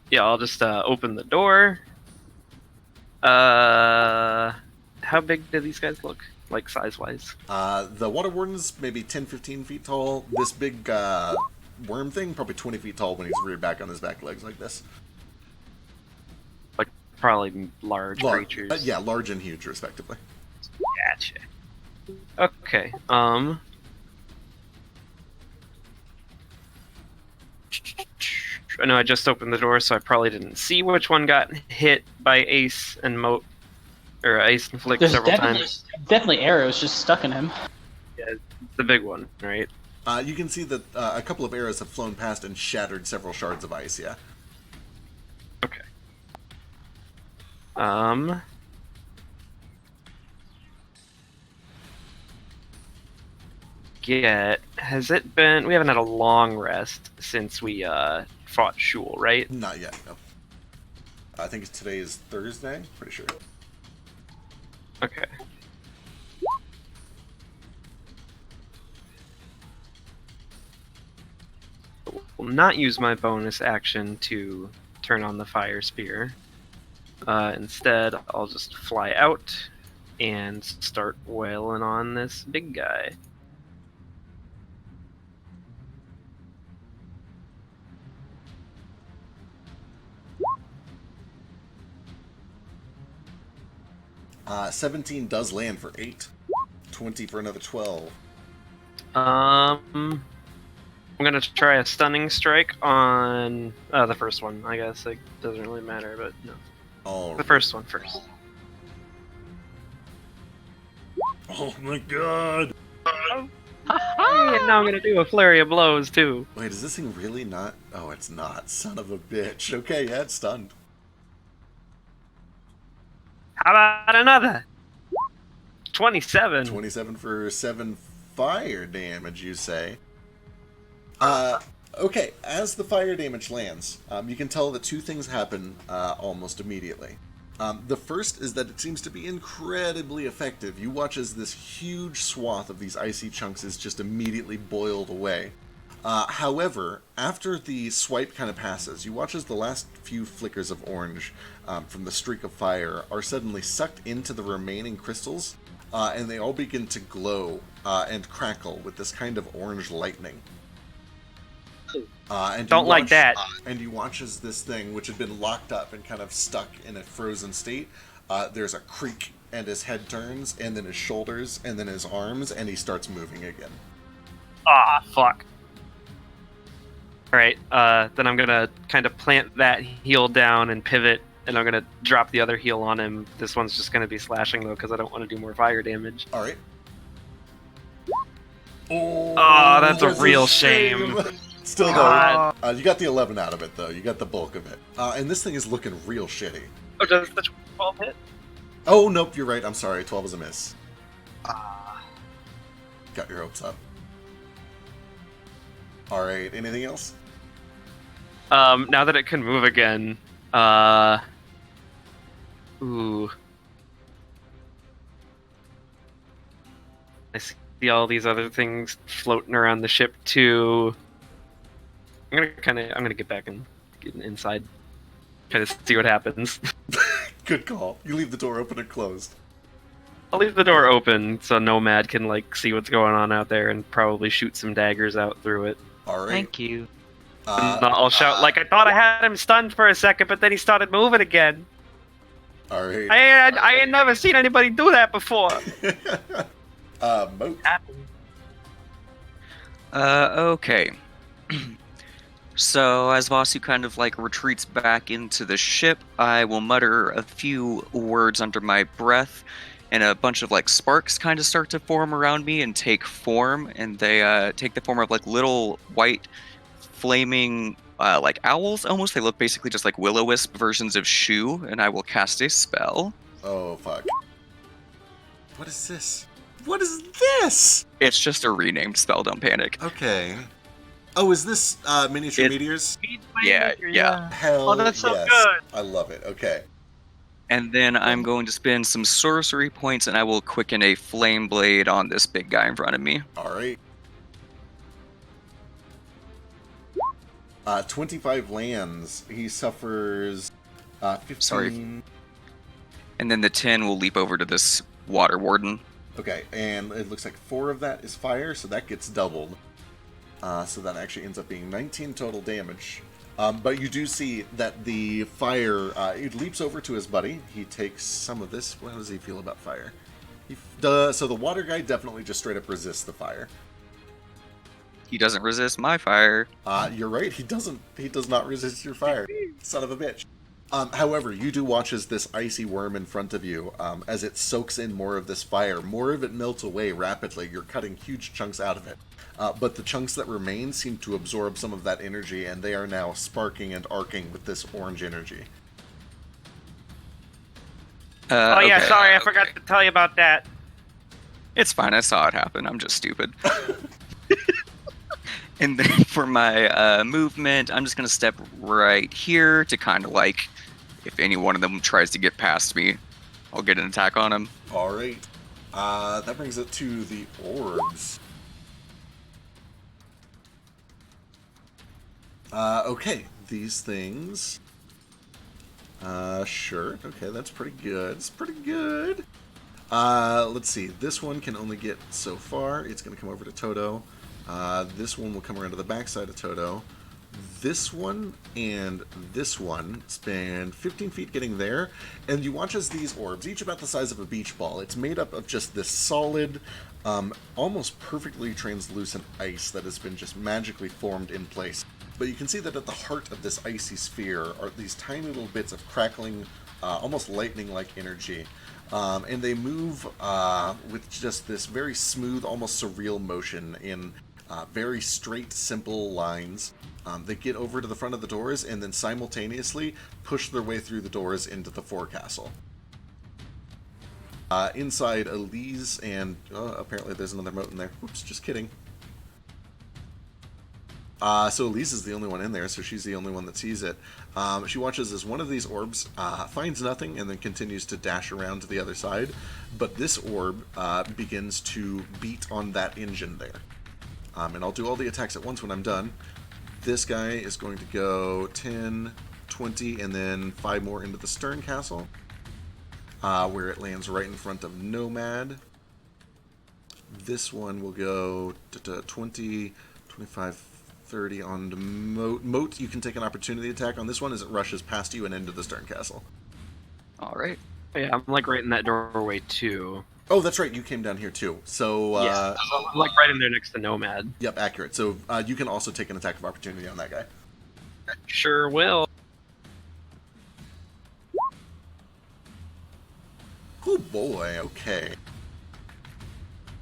Yeah, I'll just open the door. How big do these guys look, like size-wise? The Water Warden's maybe 10, 15 feet tall. This big worm thing, probably 20 feet tall when he's reared back on his back legs like this. Like probably large creatures. Yeah, large and huge, respectively. Gotcha. Okay. I know I just opened the door, so I probably didn't see which one got hit by Ace and Ace and Flick There's several times. definitely arrows just stuck in him. Yeah, the big one, right? You can see that a couple of arrows have flown past and shattered several shards of ice, yeah. Okay. Has it been? We haven't had a long rest since we fought Shul, right? Not yet, no. I think today is Thursday, pretty sure. Okay. Will not use my bonus action to turn on the fire spear. Instead, I'll just fly out and start wailing on this big guy. Uh, 17 does land for 8. 20 for another 12. I'm gonna try a stunning strike on the first one. I guess it doesn't really matter, but no. Oh, The first one first. oh my god! And now I'm gonna do a flurry of blows too. Wait, is this thing really not? Oh, it's not. Son of a bitch. Okay, yeah, it's stunned. How about another? 27. 27 for 7 fire damage, you say? Okay, as the fire damage lands, you can tell that two things happen almost immediately. The first is that it seems to be incredibly effective. You watch as this huge swath of these icy chunks is just immediately boiled away. However, after the swipe kind of passes, you watch as the last few flickers of orange from the streak of fire are suddenly sucked into the remaining crystals, and they all begin to glow and crackle with this kind of orange lightning. And Don't like that. And you watch as this thing, which had been locked up and kind of stuck in a frozen state, there's a creak, and his head turns, and then his shoulders, and then his arms, and he starts moving again. Ah, fuck. Alright, then I'm gonna kind of plant that heel down and pivot, and I'm gonna drop the other heel on him. This one's just gonna be slashing, though, because I don't want to do more fire damage. Alright. Oh, that's a real shame. Still though, you got the 11 out of it though. You got the bulk of it. And this thing is looking real shitty. Oh, does the 12 hit? Oh, nope, you're right. I'm sorry. 12 is a miss. Got your hopes up. Alright, anything else? Now that it can move again, ooh. I see all these other things floating around the ship too. I'm gonna get back and get inside, kind of see what happens. Good call. You leave the door open and closed. I'll leave the door open so Nomad can see what's going on out there and probably shoot some daggers out through it. Alright. Thank you. I'll shout I thought I had him stunned for a second, but then he started moving again. Alright. I ain't never seen anybody do that before. Moat. Okay. So as Vasu kind of retreats back into the ship, I will mutter a few words under my breath, and a bunch of sparks kind of start to form around me and take form, and they take the form of little white flaming owls almost. They look basically just like will-o-wisp versions of Shu, and I will cast a spell. Oh, fuck. what is this? What is this? It's just a renamed spell. Don't panic. Okay. Oh, is this miniature It- meteors? Yeah. Hell Oh, that's so yes. good. I love it. Okay. And then I'm going to spend some sorcery points, and I will quicken a flame blade on this big guy in front of me. All right. 25 lands. He suffers 15. Sorry. And then the 10 will leap over to this water warden. Okay, and it looks like 4 of that is fire, so that gets doubled. So that actually ends up being 19 total damage. But you do see that the fire, it leaps over to his buddy. He takes some of this. How does he feel about fire? So the water guy definitely just straight up resists the fire. He doesn't resist my fire. You're right. He doesn't. He does not resist your fire. Son of a bitch. However, you do watch as this icy worm in front of you, as it soaks in more of this fire. More of it melts away rapidly. You're cutting huge chunks out of it. But the chunks that remain seem to absorb some of that energy, and they are now sparking and arcing with this orange energy. Okay. Sorry, I forgot to tell you about that. It's fine. I saw it happen. I'm just stupid. And then for my movement, I'm just going to step right here to kind of like, if any one of them tries to get past me, I'll get an attack on him. All right. That brings it to the orbs. Okay, these things. Sure. Okay, that's pretty good. It's pretty good. Let's see. This one can only get so far. It's going to come over to Toto. This one will come around to the backside of Toto. This one and this one span 15 feet getting there. And you watch as these orbs, each about the size of a beach ball, it's made up of just this solid, almost perfectly translucent ice that has been just magically formed in place. But you can see that at the heart of this icy sphere are these tiny little bits of crackling, almost lightning-like energy. And they move with just this very smooth, almost surreal motion in very straight, simple lines. They get over to the front of the doors and then simultaneously push their way through the doors into the forecastle. Inside, Elise and... apparently there's another moat in there. Oops, just kidding. So Elise is the only one in there, so she's the only one that sees it. She watches as one of these orbs finds nothing and then continues to dash around to the other side. But this orb begins to beat on that engine there. And I'll do all the attacks at once when I'm done. This guy is going to go 10, 20, and then 5 more into the stern castle, where it lands right in front of Nomad. This one will go 20, 25, 30 on the Moat. Moat, you can take an opportunity attack on this one as it rushes past you and into the stern castle. All right. Yeah, I'm like right in that doorway too. Oh, that's right. You came down here too. So, I'm like right in there next to Nomad. Yep, accurate. So you can also take an attack of opportunity on that guy. Sure will. Oh boy. Okay.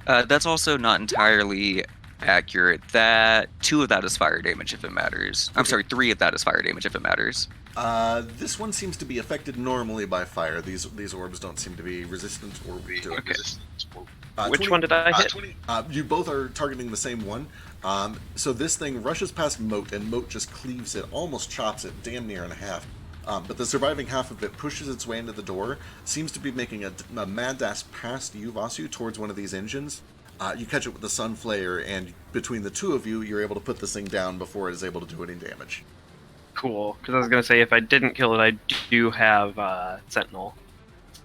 That's also not entirely accurate. That 2 of that is fire damage if it matters. I'm sorry, 3 of that is fire damage if it matters. This one seems to be affected normally by fire. These orbs don't seem to be resistant or weak to it. Okay. Which 20 one did I hit? You both are targeting the same one. So this thing rushes past Moat, and Moat just cleaves it, almost chops it, damn near in half. But the surviving half of it pushes its way into the door, seems to be making a mad dash past you, Vasu, towards one of these engines. You catch it with the Sunflare, and between the two of you, you're able to put this thing down before it is able to do any damage. Cool, because I was going to say if I didn't kill it, I do have Sentinel.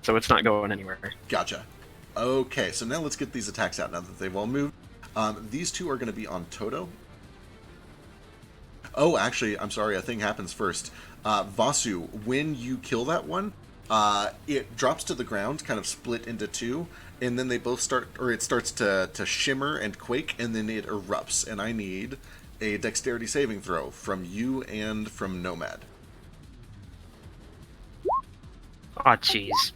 So it's not going anywhere. Gotcha. Okay, so now let's get these attacks out now that they've all moved. These two are going to be on Toto. Oh, actually, I'm sorry, a thing happens first. Vasu, when you kill that one, it drops to the ground, kind of split into two, and then they both start, or it starts to shimmer and quake, and then it erupts, and I need a dexterity saving throw from you and from Nomad. Aw, jeez.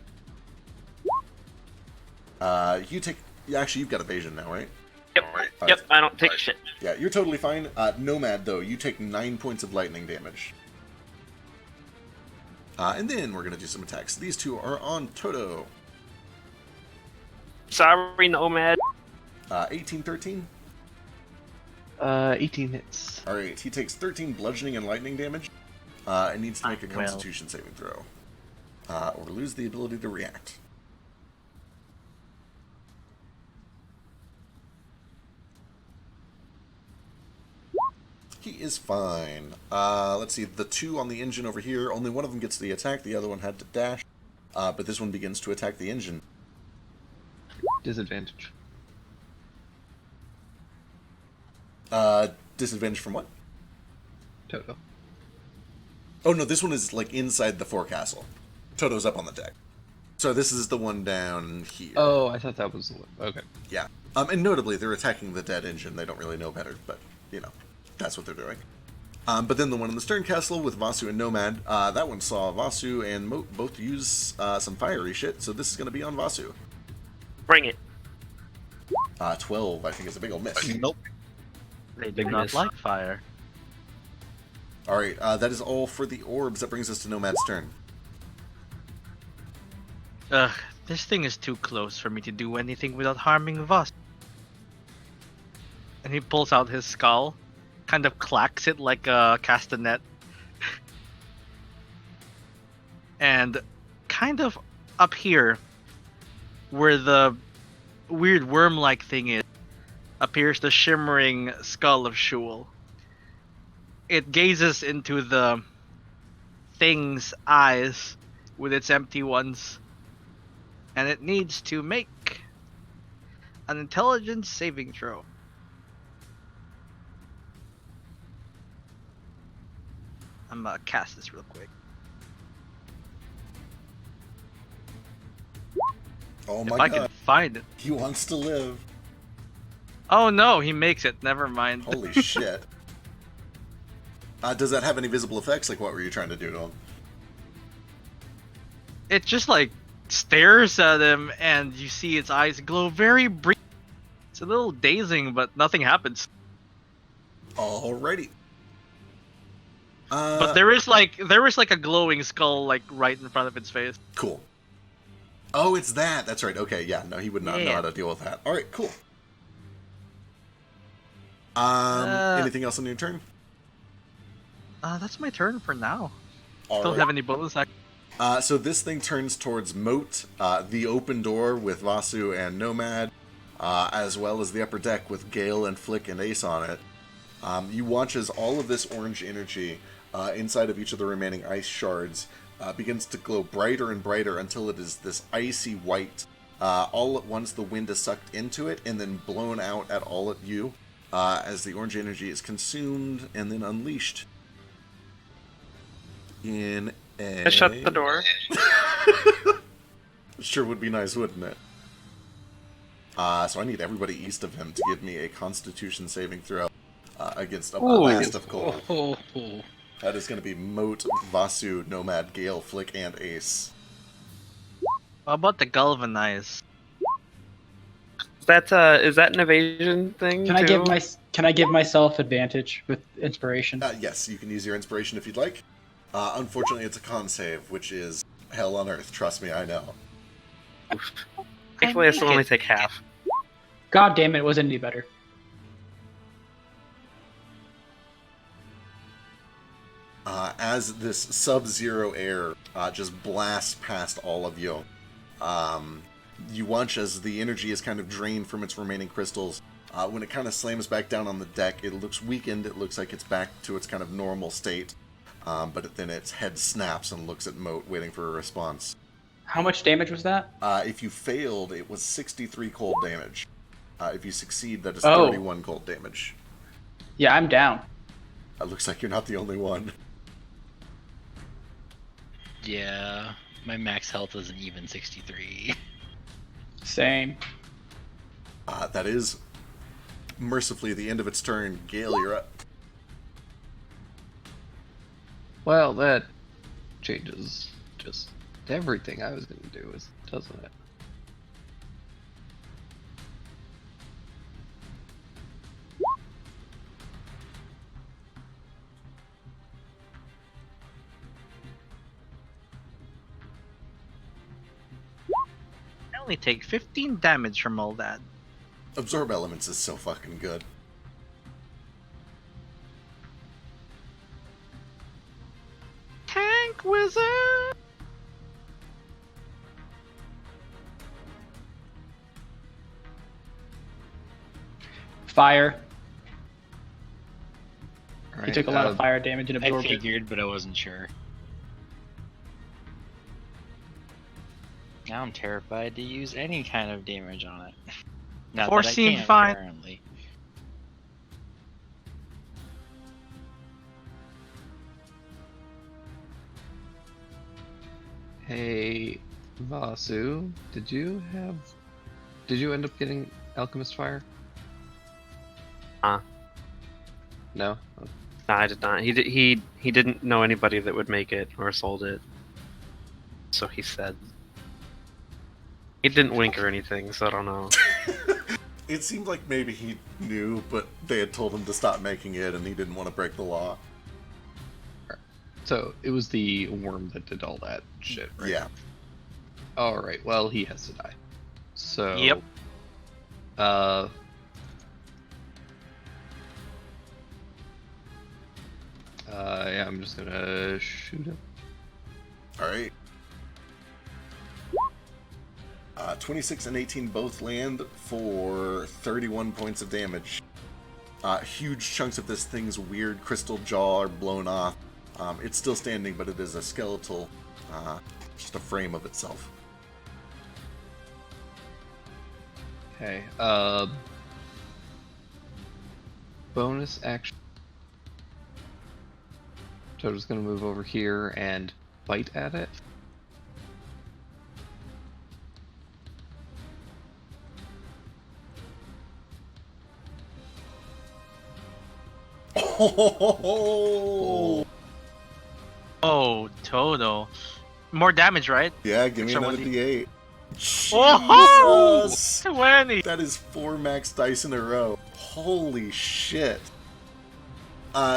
You take... Actually, you've got evasion now, right? Yep, yep, I don't take shit. Yeah, you're totally fine. Nomad, though, you take 9 points of lightning damage. And then we're going to do some attacks. These two are on Toto. Sorry, Nomad. 18, 13. 18 hits. Alright, he takes 13 bludgeoning and lightning damage. And needs to make a Well. constitution saving throw. Or lose the ability to react. He is fine. Let's see, the 2 on the engine over here, only one of them gets the attack, the other one had to dash. But this one begins to attack the engine. Disadvantage. Disadvantage from what? Toto. Oh no, this one is like inside the forecastle. Toto's up on the deck. So this is the one down here. Oh, I thought that was the one. Okay. Yeah. And notably, they're attacking the dead engine. They don't really know better, but, you know, that's what they're doing. But then the one in the stern castle with Vasu and Nomad, that one saw Vasu and Moat both use some fiery shit, so this is going to be on Vasu. Bring it. 12, I think, is a big ol' miss. Nope. They do not like fire. Alright, that is all for the orbs. That brings us to Nomad's turn. Ugh, this thing is too close for me to do anything without harming Voss. And he pulls out his skull, kind of clacks it like a castanet. And kind of up here, where the weird worm-like thing is, appears the shimmering skull of Shul. It gazes into the thing's eyes with its empty ones, and it needs to make an intelligence saving throw. I'm gonna cast this real quick. Oh If my I god, can find it. he wants to live. Oh no, he makes it. Never mind. Holy shit. Does that have any visible effects? Like, what were you trying to do to him? It just like stares at him, and you see its eyes glow very briefly. It's a little dazing, but nothing happens. Alrighty. But there is like a glowing skull like right in front of its face. Cool. Oh, it's that. That's right. Okay, yeah. No, he would not know Yeah. how to deal with that. All right, cool. Anything else on your turn? That's my turn for now. All Don't right. have any bonus action. So this thing turns towards Moat, the open door with Vasu and Nomad, as well as the upper deck with Gale and Flick and Ace on it. You watch as all of this orange energy inside of each of the remaining ice shards begins to glow brighter and brighter until it is this icy white. All at once the wind is sucked into it and then blown out at all of you as the orange energy is consumed and then unleashed in a... I shut the door. Sure would be nice, wouldn't it? So I need everybody east of him to give me a Constitution saving throw against a blast of cold. That is going to be Moat, Vasu, Nomad, Gale, Flick, and Ace. How about the galvanize? Is that an evasion thing? Can I give myself advantage with inspiration? Yes, you can use your inspiration if you'd like. Unfortunately, it's a con save, which is hell on earth. Trust me, I know. Thankfully, I still only take half. God damn it wasn't any better. As this sub-zero air just blasts past all of you, you watch as the energy is kind of drained from its remaining crystals. When it kind of slams back down on the deck, it looks weakened. It looks like it's back to its kind of normal state. But then its head snaps and looks at Moat, waiting for a response. How much damage was that? If you failed, it was 63 cold damage. If you succeed, that is Oh. 31 cold damage. Yeah, I'm down. It looks like you're not the only one. Yeah, my max health isn't even 63. Same. That is mercifully the end of its turn. Gale, you're up. Well, that changes just everything I was going to do, doesn't it? only take 15 damage from all that. Absorb Elements is so fucking good. Tank Wizard! Fire. He Alright, took a lot of fire damage and I absorbed it. figured, but I wasn't sure. Now I'm terrified to use any kind of damage on it. Not that I Foreseen can, fine. apparently. Hey, Vasu, did you end up getting Alchemist Fire? Huh. No? No, I did not. He didn't know anybody that would make it or sold it. So he said. He didn't wink or anything, so I don't know. It seemed like maybe he knew, but they had told him to stop making it, and he didn't want to break the law. So, it was the worm that did all that shit, right? Yeah. Alright, well, he has to die. So... Yep. Yeah, I'm just gonna shoot him. Alright. 26 and 18 both land for 31 points of damage. Huge chunks of this thing's weird crystal jaw are blown off. It's still standing, but it is a skeletal, just a frame of itself. Okay, bonus action. Toto's gonna move over here and bite at it. Oh, Oh, Toto. More damage, right? yeah, give me Extra another 1d8. D8. Oh! Jesus! 20! That is 4 max dice in a row. Holy shit.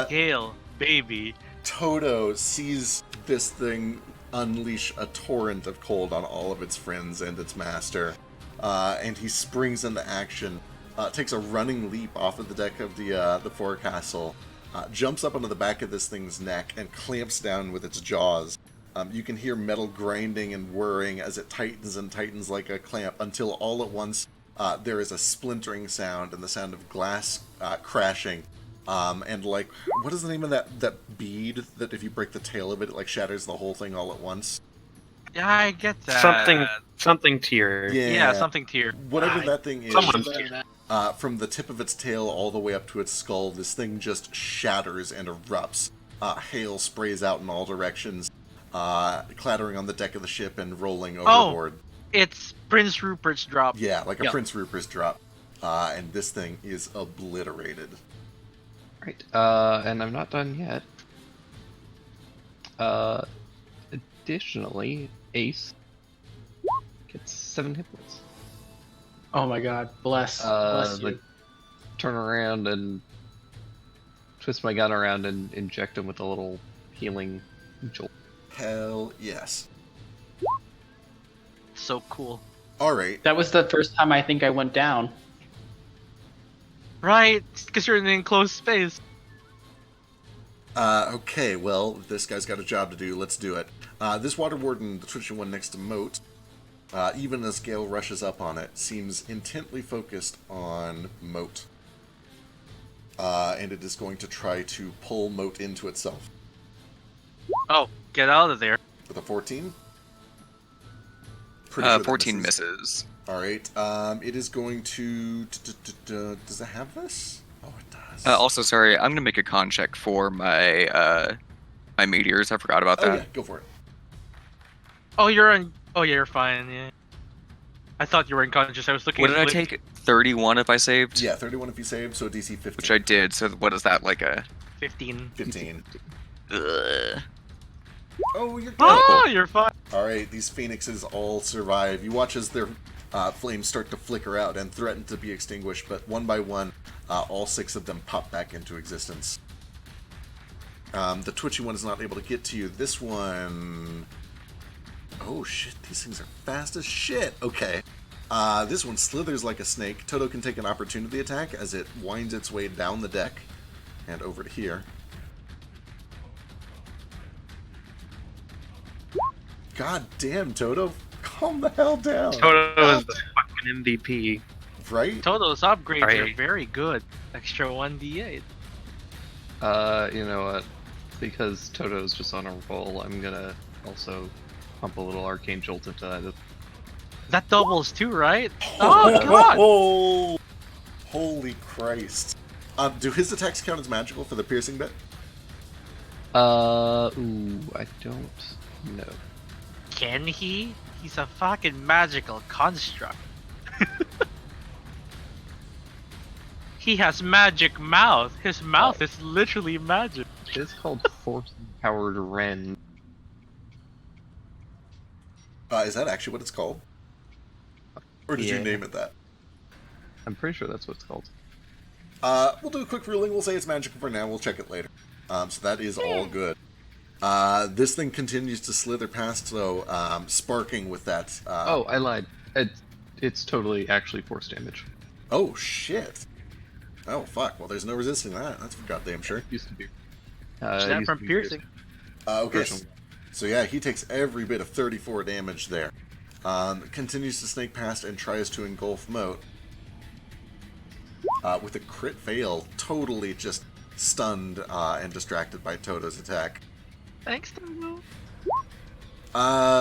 Gale, baby. Toto sees this thing unleash a torrent of cold on all of its friends and its master, and he springs into action, takes a running leap off of the deck of the forecastle, jumps up onto the back of this thing's neck, and clamps down with its jaws. You can hear metal grinding and whirring as it tightens and tightens like a clamp, until all at once there is a splintering sound and the sound of glass crashing. And like, what is the name of that bead that if you break the tail of it, it like shatters the whole thing all at once? Yeah, I get that. Something tier. Yeah, something tier. Whatever that thing is, Someone's tier. from the tip of its tail all the way up to its skull, this thing just shatters and erupts. Hail sprays out in all directions, clattering on the deck of the ship and rolling overboard. It's Prince Rupert's drop. Yeah, like a Yep. Prince Rupert's drop. And this thing is obliterated. Right, and I'm not done yet. Additionally, Ace gets 7 hit points. Oh my god, bless you. Like, turn around and twist my gun around and inject him with a little healing jolt. Hell yes. So cool. Alright, That was the first time I think I went down. Right, because you're in an enclosed space. okay, well, this guy's got a job to do, let's do it. This Water Warden, the twitching one next to Moat, even as Gale rushes up on it, seems intently focused on Moat. And it is going to try to pull Moat into itself. Oh, get out of there. With a 14? Pretty sure that 14 misses. Alright, it is going to... Does it have this? Oh, it does. Also, sorry, I'm gonna make a con check for my my meteors. I forgot about Oh that. yeah, go for it. Oh, you're on. Oh, yeah, you're fine. Yeah. I thought you were unconscious. I was looking. What at did I Blink. take? 31 if I saved? Yeah, 31 if you save, so DC 15. Which I did. So what is that, like a 15. 15. Ugh. Oh, you're good. Oh, you're fine. Alright, these phoenixes all survive. You watch as their flames start to flicker out and threaten to be extinguished, but one by one, all 6 of them pop back into existence. The twitchy one is not able to get to you. This one... Oh shit, these things are fast as shit. Okay. This one slithers like a snake. Toto can take an opportunity attack as it winds its way down the deck and over to here. God damn, Toto. Calm the hell down. Toto is the fucking MVP. Right? Toto's upgrades are Right. very good. Extra 1d8. You know what? Because Toto's just on a roll, I'm gonna also pump a little arcane jolt into that. That doubles too, right? Oh god! Oh, holy Christ. Do his attacks count as magical for the piercing bit? Ooh, I don't know. Can he? He's a fucking magical construct. He has magic mouth. His mouth is literally magic. It's called Force Empowered Ren. Is that actually what it's called? Or did you Yeah. name it that? I'm pretty sure that's what it's called. We'll do a quick ruling. We'll say it's magical for now. We'll check it later. So that is all good. This thing continues to slither past, though, sparking with that. Oh, I lied. It's totally actually force damage. Oh, shit. Oh, fuck. Well, there's no resisting that. That's for goddamn sure. Used to be. Is It that used from to be piercing? Okay. Piercing. So yeah, he takes every bit of 34 damage there. Continues to snake past and tries to engulf Moat. With a crit fail, totally just stunned and distracted by Toto's attack. Thanks, Toto.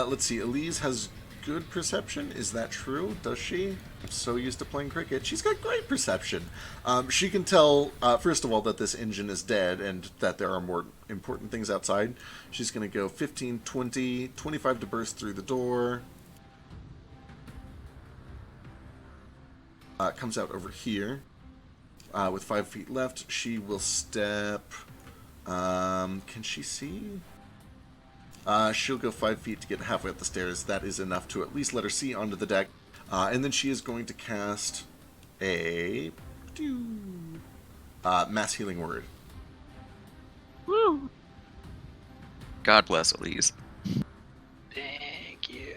Let's see, Elise has good perception. Is that true? Does she? I'm so used to playing cricket. She's got great perception. She can tell, first of all, that this engine is dead and that there are more important things outside. She's going to go 15, 20, 25 to burst through the door. Comes out over here. With 5 feet left, she will step... can she see? She'll go 5 feet to get halfway up the stairs. That is enough to at least let her see onto the deck. And then she is going to cast a... Mass Healing Word. Woo! God bless Elise. Thank you.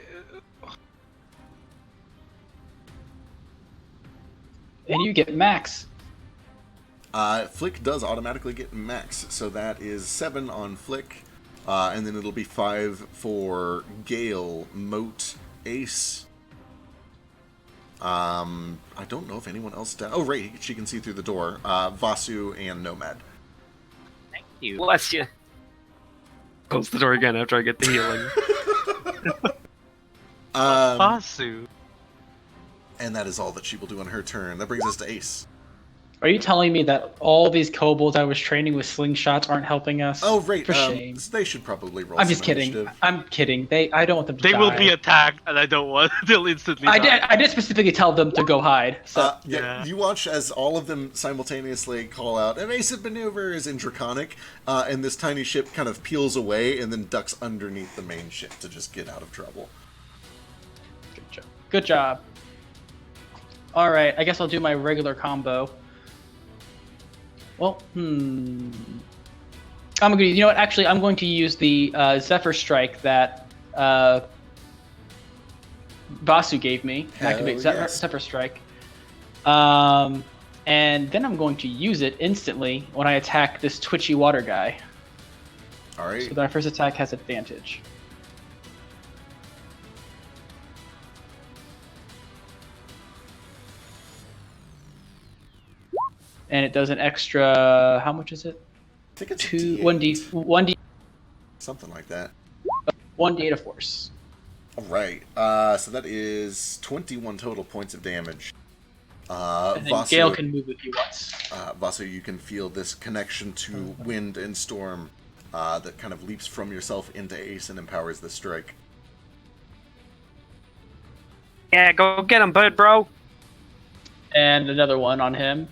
And you get max. Flick does automatically get max, so that is 7 on Flick. And then it'll be 5 for Gale, Moat, Ace. I don't know if anyone else does. Oh, right, she can see through the door. Vasu and Nomad. Thank you. Bless you. Close the door again after I get the healing. Fasu. And that is all that she will do on her turn. That brings us to Ace. Are you telling me that all these kobolds I was training with slingshots aren't helping us? Oh, right. For shame. They should probably roll I'm some just kidding. initiative. I'm kidding. I don't want them to They die. will be attacked, and I don't want they'll instantly die. I did specifically tell them to go hide. So Yeah. You watch as all of them simultaneously call out, evasive maneuvers in Draconic, and this tiny ship kind of peels away and then ducks underneath the main ship to just get out of trouble. good job. Good job. All right. I guess I'll do my regular combo. Well, I'm going to. You know what? Actually, I'm going to use the Zephyr Strike that Vasu gave me. Hell Activate yes. Zephyr Strike. And then I'm going to use it instantly when I attack this twitchy water guy. All right. So my first attack has advantage. And it does an extra. How much is it? I think it's a 2 D8. 1d Something like that. 1d8 of force. All right. So that is 21 total points of damage. And then Vasu, Gale can move if he wants. Vasu, you can feel this connection to wind and storm that kind of leaps from yourself into Ace and empowers the strike. Yeah, go get him, bud, bro. And another one on him.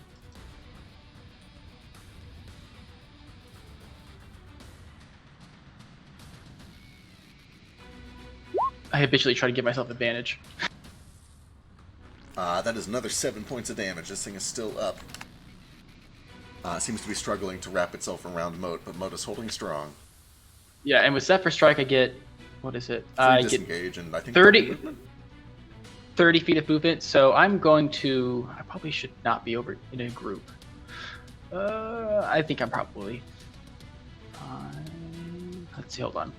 I habitually try to give myself advantage. That is another 7 points of damage. This thing is still up. Seems to be struggling to wrap itself around Moat, but Moat is holding strong. Yeah, and with Zephyr Strike I get... What is it? Free I get disengage and I think 30 double movement? 30 feet of movement, so I'm going to. I probably should not be over in a group. I think I'm probably. Let's see, hold on.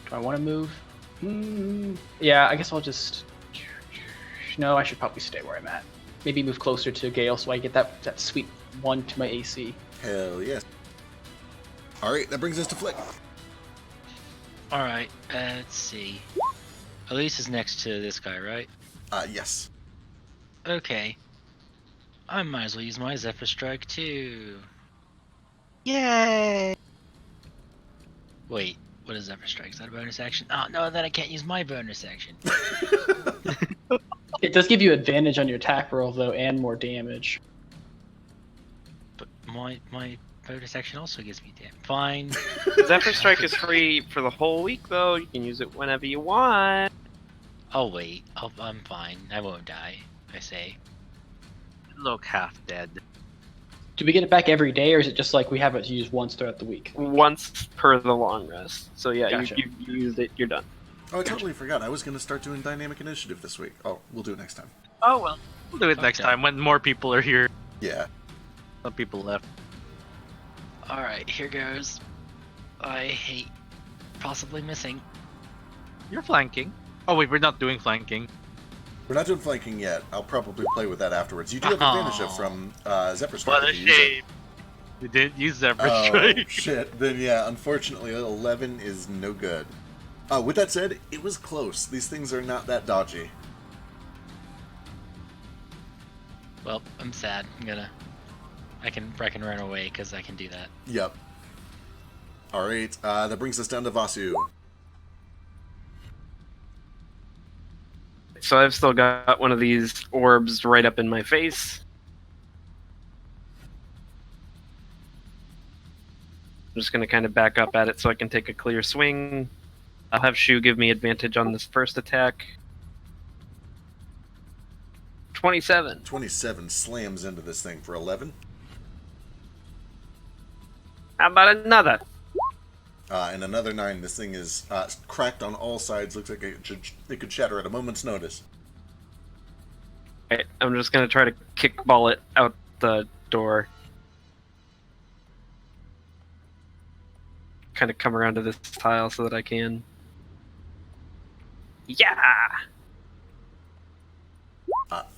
Do I want to move? Yeah, I guess I'll just. No, I should probably stay where I'm at. Maybe move closer to Gale so I get that sweet 1 to my AC. Hell yes. Alright, that brings us to Flick. Alright, let's see. Elise is next to this guy, right? Yes. Okay. I might as well use my Zephyr Strike too. Yay! Wait, what is Zephyr Strike? Is that a bonus action? Oh no, then I can't use my bonus action. It does give you advantage on your attack roll though, and more damage. But my bonus action also gives me damage. Fine. Zephyr Strike is free for the whole week, though. You can use it whenever you want. I'll wait. I'm fine. I won't die, I say. Look half dead. Do we get it back every day, or is it just like we have it to use once throughout the week? Once per the long rest. So yeah, Gotcha. you used it, you're done. Oh, I totally forgot. I was going to start doing Dynamic Initiative this week. Oh, we'll do it next time. Oh well. We'll do it next Okay. time when more people are here. Yeah. Some people left. Alright, here goes. I hate possibly missing. You're flanking. Oh wait, we're not doing flanking. We're not doing flanking yet. I'll probably play with that afterwards. You do have advantage up from Zephyr Strike. What a if you use it. shame. We didn't use Zephyr Oh, Strike. shit. Then, yeah, unfortunately, 11 is no good. With that said, it was close. These things are not that dodgy. Well, I'm sad. I can run away because I can do that. Yep. Alright, that brings us down to Vasu. So I've still got one of these orbs right up in my face. I'm just going to kind of back up at it so I can take a clear swing. I'll have Shu give me advantage on this first attack. 27. 27 slams into this thing for 11. How about another? And another 9. This thing is cracked on all sides. Looks like it could shatter at a moment's notice. Right, I'm just going to try to kickball it out the door. Kind of come around to this tile so that I can. Yeah!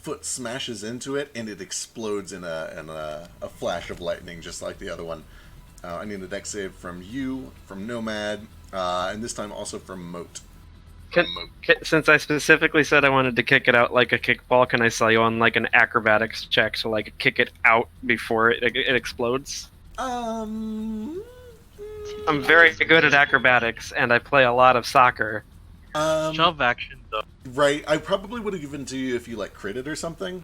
Foot smashes into it, and it explodes in a flash of lightning, just like the other one. I need a dex save from you, from Nomad, and this time also from Moat. Since I specifically said I wanted to kick it out like a kickball, can I sell you on like an acrobatics check so like kick it out before it explodes? I'm very good at acrobatics, and I play a lot of soccer. Shove action though. Right, I probably would have given to you if you like crit it or something.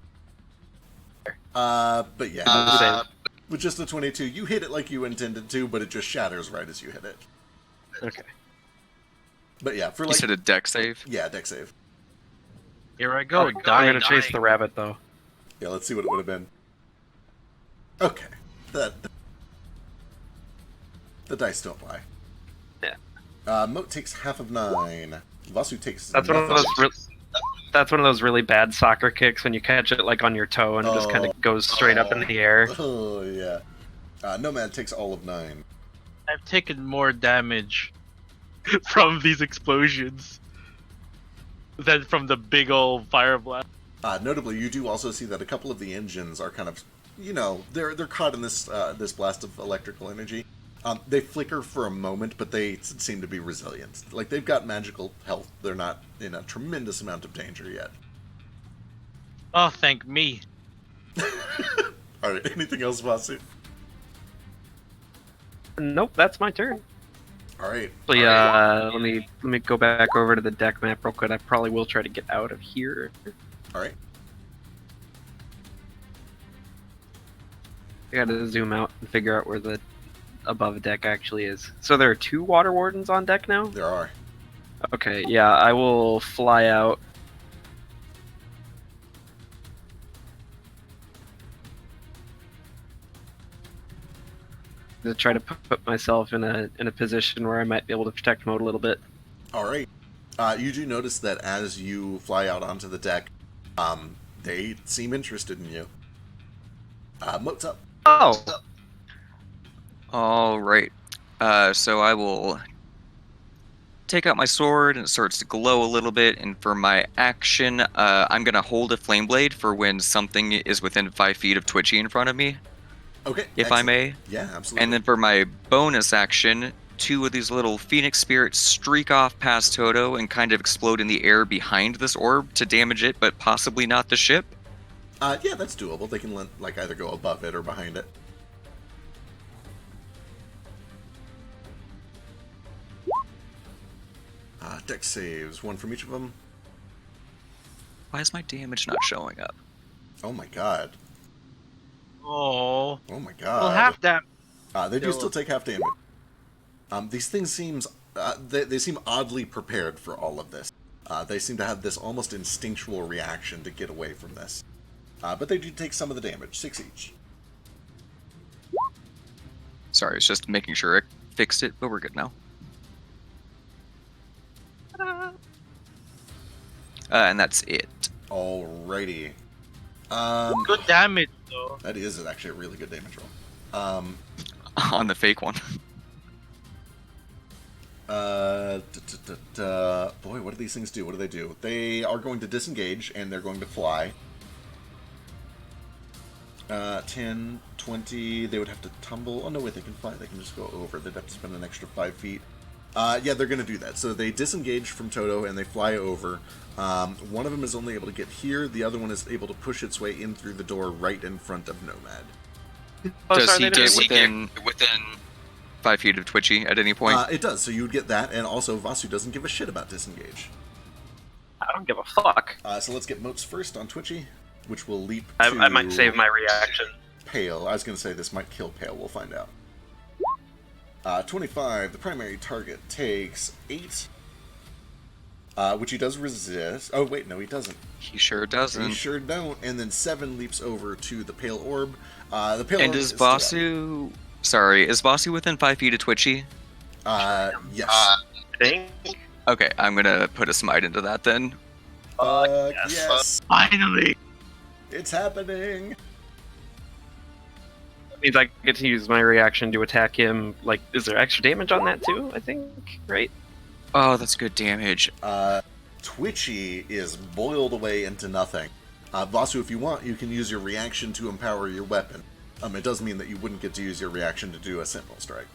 But yeah, with just a 22, you hit it like you intended to, but it just shatters right as you hit it. Okay. But yeah, for You like said a deck save? yeah, dex save. Here I go. I'm gonna chase the rabbit though. Yeah, let's see what it would have been. Okay, the dice don't lie. Yeah. Moat takes half of 9. Vasu takes. That's one of nothing. those. That's one of those really bad soccer kicks when you catch it like on your toe and it just kind of goes straight up in the air. Oh yeah. Nomad takes all of 9. I've taken more damage from these explosions than from the big old fire blast. Notably, you do also see that a couple of the engines are kind of, they're caught in this this blast of electrical energy. They flicker for a moment, but they seem to be resilient. Like, they've got magical health. They're not in a tremendous amount of danger yet. Oh, thank me. Alright, anything else, Vasu? Nope, that's my turn. Alright. Let me go back over to the deck map real quick. I probably will try to get out of here. Alright. I gotta zoom out and figure out where the above deck actually is. So there are 2 water wardens on deck now? There are. Okay, yeah, I will fly out. To try to put myself in a position where I might be able to protect mode a little bit. Alright. You do notice that as you fly out onto the deck, they seem interested in you. Moat's up. Oh, All right. So I will take out my sword, and it starts to glow a little bit. And for my action, I'm gonna hold a flame blade for when something is within 5 feet of Twitchy in front of me, Okay. if excellent. I may. Yeah, absolutely. And then for my bonus action, 2 of these little phoenix spirits streak off past Toto and kind of explode in the air behind this orb to damage it, but possibly not the ship. Yeah, that's doable. They can like either go above it or behind it. Deck saves, 1 from each of them. Why is my damage not showing up? Oh my god. Oh. Oh my god. Well, half that. They do still take half damage. These things they seem oddly prepared for all of this. They seem to have this almost instinctual reaction to get away from this. But they do take some of the damage, 6 each. Sorry, it's just making sure it fixed it, but we're good now. And that's it. Alrighty. Good damage, though. That is actually a really good damage roll. On the fake one. Boy, what do these things do? What do they do? They are going to disengage, and they're going to fly. 10, 20, they would have to tumble. Oh, no, wait, they can fly. They can just go over. They'd have to spend an extra 5 feet. Yeah, they're going to do that. So they disengage from Toto, and they fly over. One of them is only able to get here. The other one is able to push its way in through the door right in front of Nomad. Does he get within 5 feet of Twitchy at any point? It does. So you would get that, and also Vasu doesn't give a shit about disengage. I don't give a fuck. So let's get Moats first on Twitchy, which will leap I to might save my reaction. Pale. I was going to say this might kill Pale. We'll find out. 25. The primary target takes 8, which he does resist. Oh, wait, no, he doesn't. He sure doesn't. He sure don't. And then 7 leaps over to the Pale Orb. The Pale Orb And is still up. Vasu... Sorry, is Vasu within 5 feet of Twitchy? Yes. I think. Okay, I'm gonna put a smite into that then. Yes. Finally! It's happening. That means I get to use my reaction to attack him. Like, is there extra damage on that too? I think, right? Oh, that's good damage. Twitchy is boiled away into nothing. Vasu, if you want, you can use your reaction to empower your weapon. It does mean that you wouldn't get to use your reaction to do a Sentinel Strike.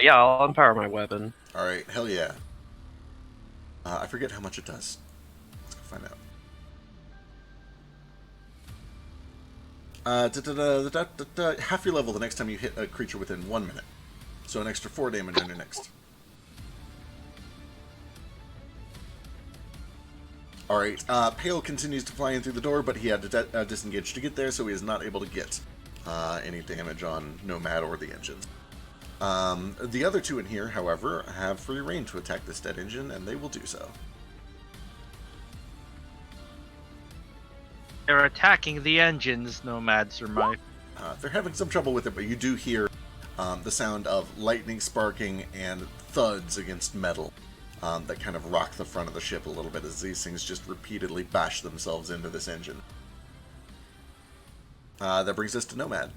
Yeah, I'll empower my weapon. Alright, hell yeah. I forget how much it does. Let's go find out. Half your level the next time you hit a creature within 1 minute. So an extra 4 damage on your next. Alright, Pale continues to fly in through the door, but he had to disengage to get there, so he is not able to get any damage on Nomad or the engines. The other 2 in here, however, have free reign to attack this dead engine, and they will do so. They're attacking the engines, Nomad surmise. They're having some trouble with it, but you do hear the sound of lightning sparking and thuds against metal that kind of rock the front of the ship a little bit as these things just repeatedly bash themselves into this engine. That brings us to Nomad.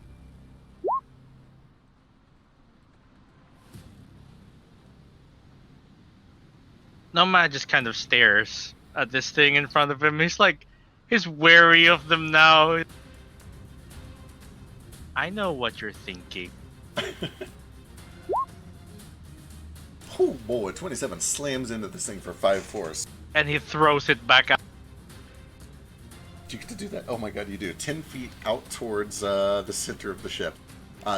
Nomad just kind of stares at this thing in front of him. He's wary of them now. I know what you're thinking. Oh boy, 27 slams into this thing for 5 force. And he throws it back out. Do you get to do that? Oh my god, you do. 10 feet out towards the center of the ship.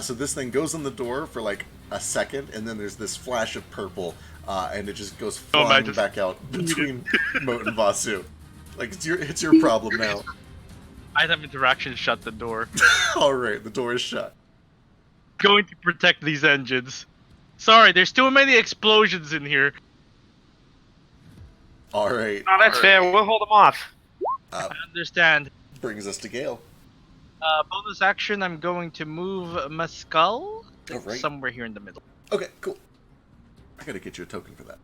So this thing goes in the door for like a second, and then there's this flash of purple, and it just goes flying back out between Moat and Vasu. Like, it's your problem now. Item interaction shut the door. Alright, the door is shut. Going to protect these engines. Sorry, there's too many explosions in here. Alright. Oh, that's fair. We'll hold them off. I understand. Brings us to Gale. Bonus action, I'm going to move my skull Oh, right. somewhere here in the middle. Okay, cool. I gotta get you a token for that.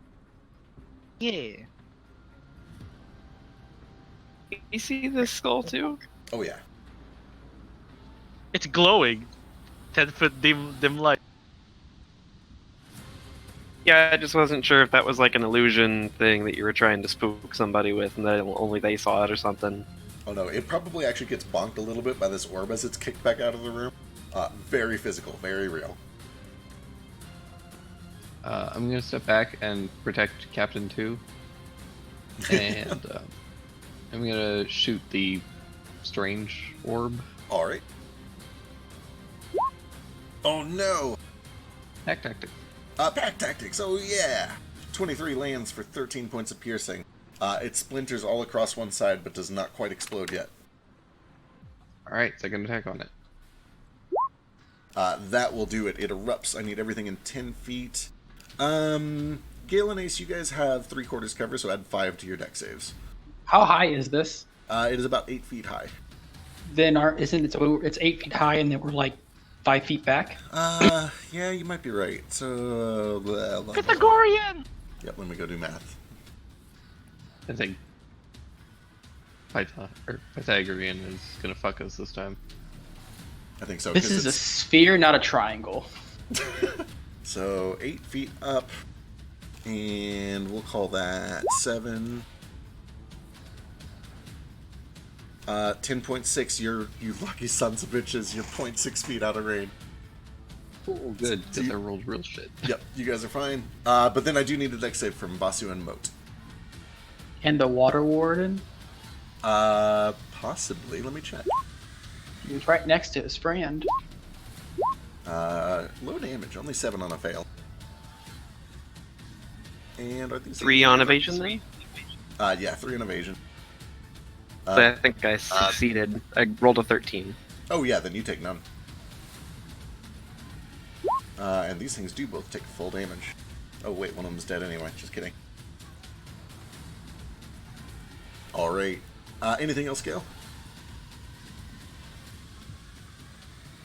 Yeah. You see this skull too? Oh yeah. It's glowing. 10-foot dim light. Yeah, I just wasn't sure if that was like an illusion thing that you were trying to spook somebody with, and that only they saw it or something. Oh no, it probably actually gets bonked a little bit by this orb as it's kicked back out of the room. Very physical, very real. I'm gonna step back and protect Captain 2. And I'm gonna shoot the strange orb. Alright. Oh no! Hack tactic. Pack tactics, oh yeah! 23 lands for 13 points of piercing. It splinters all across one side, but does not quite explode yet. Alright, second attack on it. That will do it. It erupts. I need everything in 10 feet. Gale and Ace, you guys have 3/4 cover, so add 5 to your deck saves. How high is this? It is about 8 feet high. Then isn't it? So it's 8 feet high, and then we're like 5 feet back. Yeah, you might be right. So, Pythagorean! Yep, let me go do math. I think Pythagorean is gonna fuck us this time. I think so. This 'cause is a it's- sphere, not a triangle. So 8 feet up, and we'll call that 7. 10.6. You lucky sons of bitches. You're 0.6 feet out of range. Oh, good, because I rolled real shit. Yep, you guys are fine. But then I do need a deck save from Vasu and Moat. And the water warden, Possibly. Let me check. he's right next to his friend. Low damage, only 7 on a fail. And are these 3 on evasion then? Yeah, 3 on evasion. I think I succeeded. I rolled a 13. Oh yeah, then you take none. And these things do both take full damage. Oh wait, one of them's dead anyway. Just kidding. All right. Anything else, Gale?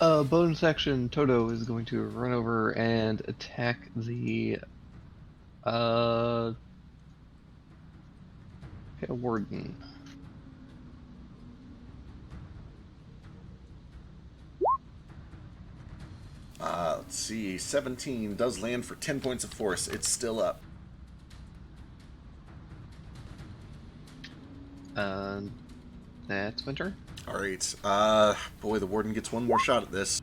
Bonus action, Toto is going to run over and attack the warden. Let's see. 17 does land for 10 points of force. It's still up. That's my turn. All right. Boy, the warden gets one more shot at this.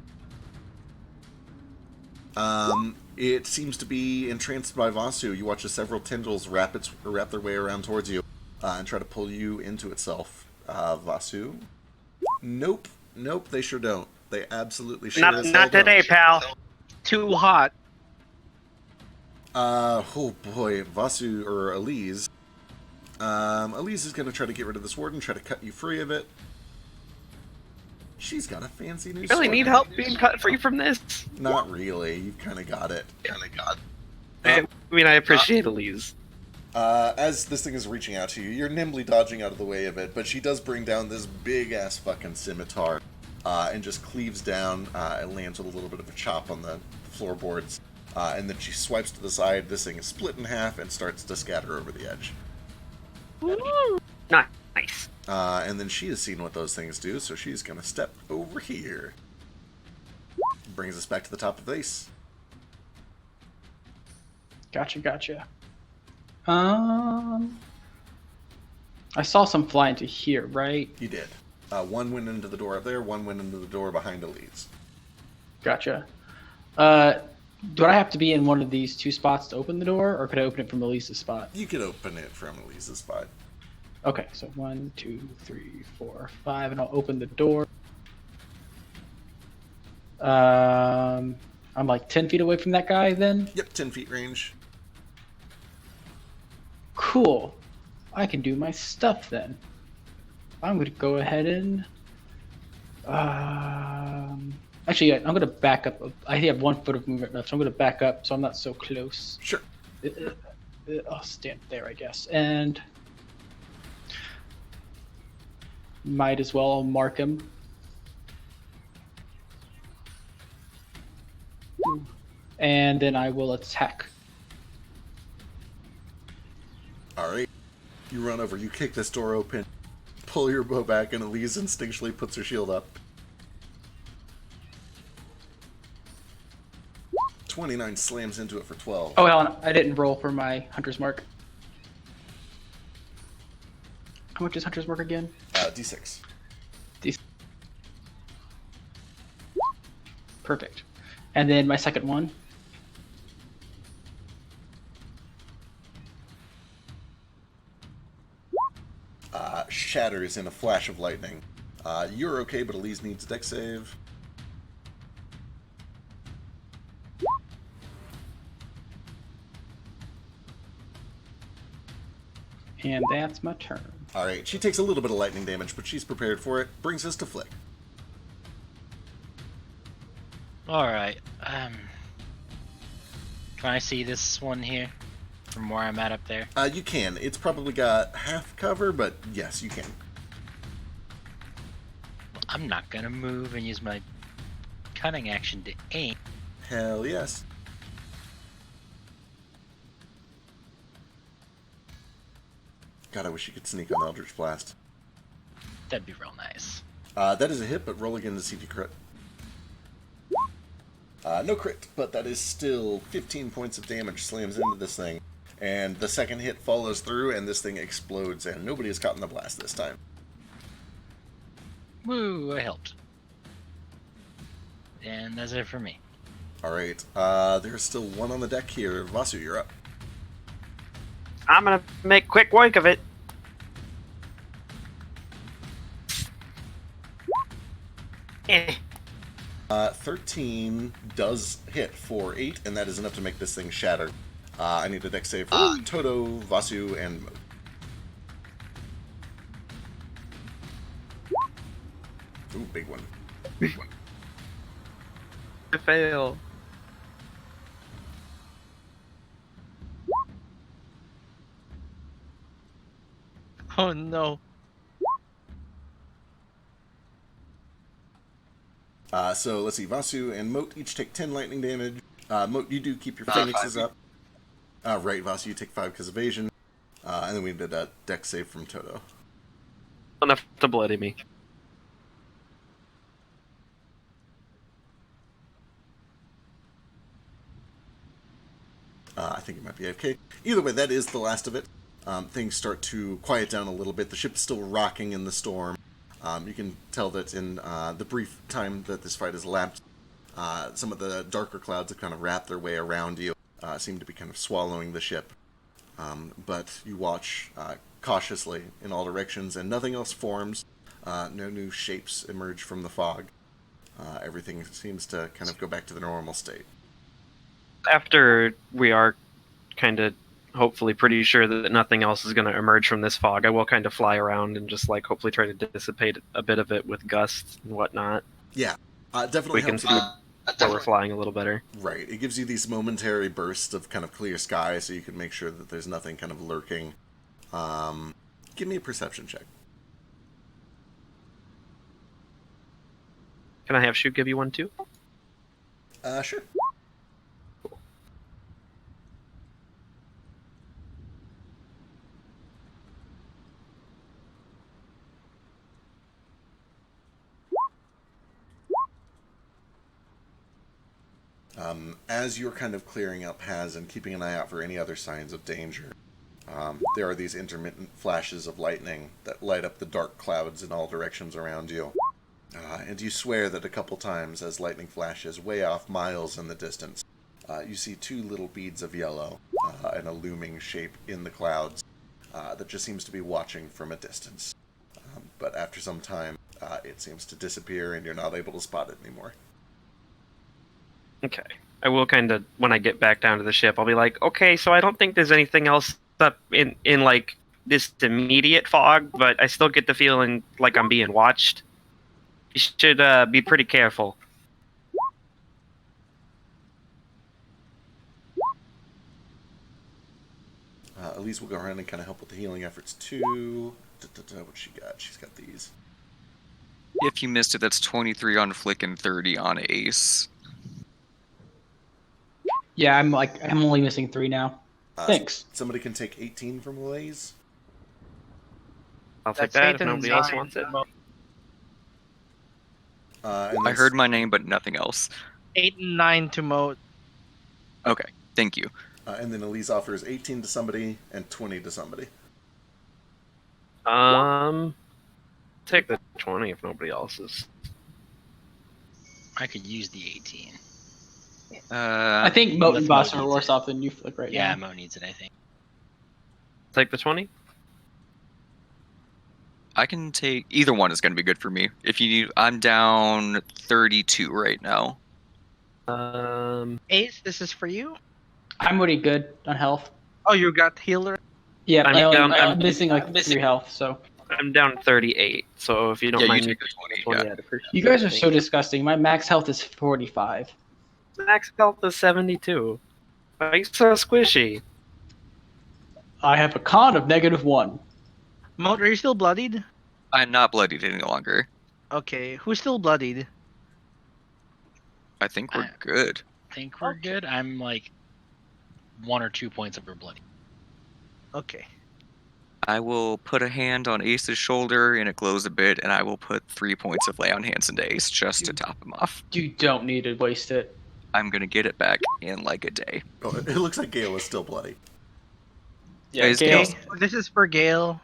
It seems to be entranced by Vasu. You watch as several tendrils wrap their way around towards you and try to pull you into itself. Vasu? Nope. Nope, they sure don't. They absolutely sure as hell Not today, don't. pal. Too hot. Oh boy, Vasu, or Elise. Elise is going to try to get rid of this warden, try to cut you free of it. She's got a fancy new You really sword need now. help being cut free from this? Not really. You've kind of got it. I mean, I appreciate Elise. As this thing is reaching out to you, you're nimbly dodging out of the way of it, but she does bring down this big-ass fucking scimitar and just cleaves down and lands with a little bit of a chop on the floorboards. And then she swipes to the side. This thing is split in half and starts to scatter over the edge. Nice. And then she has seen what those things do, so she's going to step over here. Brings us back to the top of the base. Gotcha. I saw some fly into here, right? You did. One went into the door up there, one went into the door behind Elise. Gotcha. Do I have to be in one of these 2 spots to open the door, or could I open it from Elise's spot? You could open it from Elise's spot. Okay, so 1, 2, 3, 4, 5, and I'll open the door. I'm like 10 feet away from that guy then? Yep, 10 feet range. Cool. I can do my stuff then. I'm going to go ahead and... Actually, I'm going to back up. I have 1 foot of movement left, so I'm going to back up so I'm not so close. Sure. I'll stand there, I guess. And... might as well mark him. And then I will attack. You run over, you kick this door open, pull your bow back, and Elise instinctually puts her shield up. 29 slams into it for 12. Oh, hell, I didn't roll for my Hunter's Mark. How much is Hunter's Mark again? D6. Perfect. And then my second one. Shatters in a flash of lightning. You're okay, but Elise needs a dex save. And that's my turn. Alright, she takes a little bit of lightning damage, but she's prepared for it. Brings us to Flick. Alright. Can I see this one here? From where I'm at up there? You can. It's probably got half cover, but yes, you can. I'm not gonna move and use my cunning action to aim. Hell yes. God, I wish you could sneak on Eldritch Blast. That'd be real nice. That is a hit, but roll again to see if you crit. No crit, but that is still 15 points of damage slams into this thing. And the second hit follows through, and this thing explodes, and nobody is caught in the blast this time. Woo, I helped. And that's it for me. Alright, there's still one on the deck here. Vasu, you're up. I'm gonna make quick work of it. Eh. 13 does hit for 8, and that is enough to make this thing shatter. I need a dex save for Toto, Vasu, and Mo. Ooh, big one. Big one. I fail. Oh no. So let's see, Vasu and Moat each take 10 lightning damage. Moat, you do keep your phoenixes up. Right, Vasu, you take 5 because evasion. And then we did a dex save from Toto. Enough to bloody me. I think it might be AFK. Either way, that is the last of it. Things start to quiet down a little bit. The ship is still rocking in the storm. You can tell that in the brief time that this fight has elapsed, some of the darker clouds have kind of wrapped their way around you, seem to be kind of swallowing the ship. But you watch cautiously in all directions, and nothing else forms. No new shapes emerge from the fog. Everything seems to kind of go back to the normal state. After we are kind of hopefully pretty sure that nothing else is going to emerge from this fog, I will kind of fly around and just like hopefully try to dissipate a bit of it with gusts and whatnot. Yeah, definitely We can helps see you. where we're flying a little better. Right, it gives you these momentary bursts of kind of clear sky, so you can make sure that there's nothing kind of lurking. Give me a perception check. Can I have Shoot give you one too? Sure. As you're kind of clearing out paths and keeping an eye out for any other signs of danger, there are these intermittent flashes of lightning that light up the dark clouds in all directions around you. And you swear that a couple times as lightning flashes way off miles in the distance, you see 2 little beads of yellow and a looming shape in the clouds that just seems to be watching from a distance. But after some time, it seems to disappear and you're not able to spot it anymore. Okay. I will kind of, when I get back down to the ship, I'll be like, okay, so I don't think there's anything else up in like this immediate fog, but I still get the feeling like I'm being watched. You should be pretty careful. Elise will go around and kind of help with the healing efforts too. What's she got? She's got these. If you missed it, that's 23 on Flick and 30 on Ace. Yeah, I'm only missing 3 now. Thanks. Somebody can take 18 from Elise. I'll take That's that if 8 and nobody else 9. wants it. And I then heard my name, but nothing else. 8 and 9 to Moat. Okay, thank you. And then Elise offers 18 to somebody and 20 to somebody. Take the 20 if nobody else is. I could use the 18. I think Moat and Unless Boss Moat are needs worse it. off than you Flick right Yeah, now. Mo needs it, I think. Take the 20? I can take either one is going to be good for me. If you need, I'm down 32 right now. Ace, this is for you. I'm already good on health. Oh, you got healer. Yeah, I'm missing like 3 health, so. I'm down 38, so if you don't Yeah, you mind take me the 20, yeah. I'd appreciate You guys it, are thank so disgusting. My max health is 45. Max health is 72. Why are you so squishy? I have a con of -1. Moat, are you still bloodied? I'm not bloodied any longer. Okay, who's still bloodied? I think we're I- good. Think we're good. I'm like 1 or 2 points over bloody. Okay. I will put a hand on Ace's shoulder and it glows a bit, and I will put 3 points of lay on hands into Ace just to top him off. You don't need to waste it. I'm going to get it back in like a day. Oh, it looks like Gale is still bloody. Yeah, Is Gale. Okay, this is for Gale.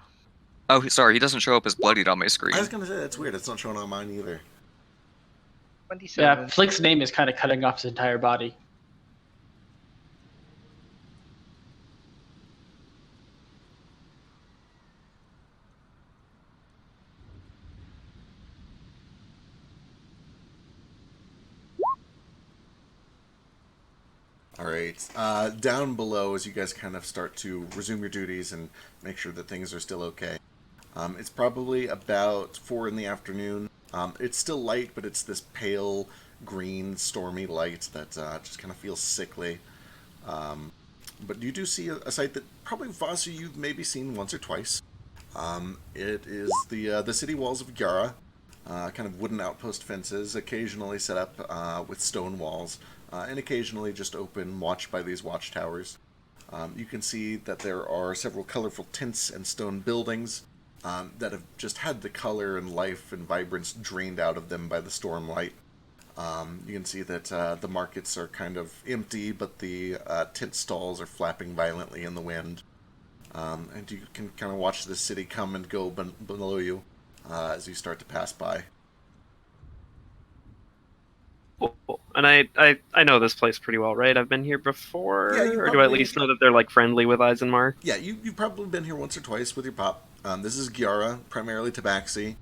Oh, sorry, he doesn't show up as bloodied on my screen. I was gonna say that's weird. It's not showing on mine either. 27. Yeah, Flick's name is kind of cutting off his entire body. All right. Down below, as you guys kind of start to resume your duties and make sure that things are still okay. It's probably about 4 in the afternoon. It's still light, but it's this pale green, stormy light that just kind of feels sickly. But you do see a sight that probably, Vasu, you've maybe seen once or twice. It is the city walls of Gyara, kind of wooden outpost fences, occasionally set up with stone walls, and occasionally just open, watched by these watchtowers. You can see that there are several colorful tints and stone buildings that have just had the color and life and vibrance drained out of them by the stormlight. You can see that the markets are kind of empty, but the tent stalls are flapping violently in the wind. And you can kind of watch the city come and go below you as you start to pass by. Cool. And I know this place pretty well, right? I've been here before, Yeah, you or do I at probably- least know that they're like friendly with Eisenmar? Yeah, you've probably been here once or twice with your pop. This is Gyara, primarily Tabaxi.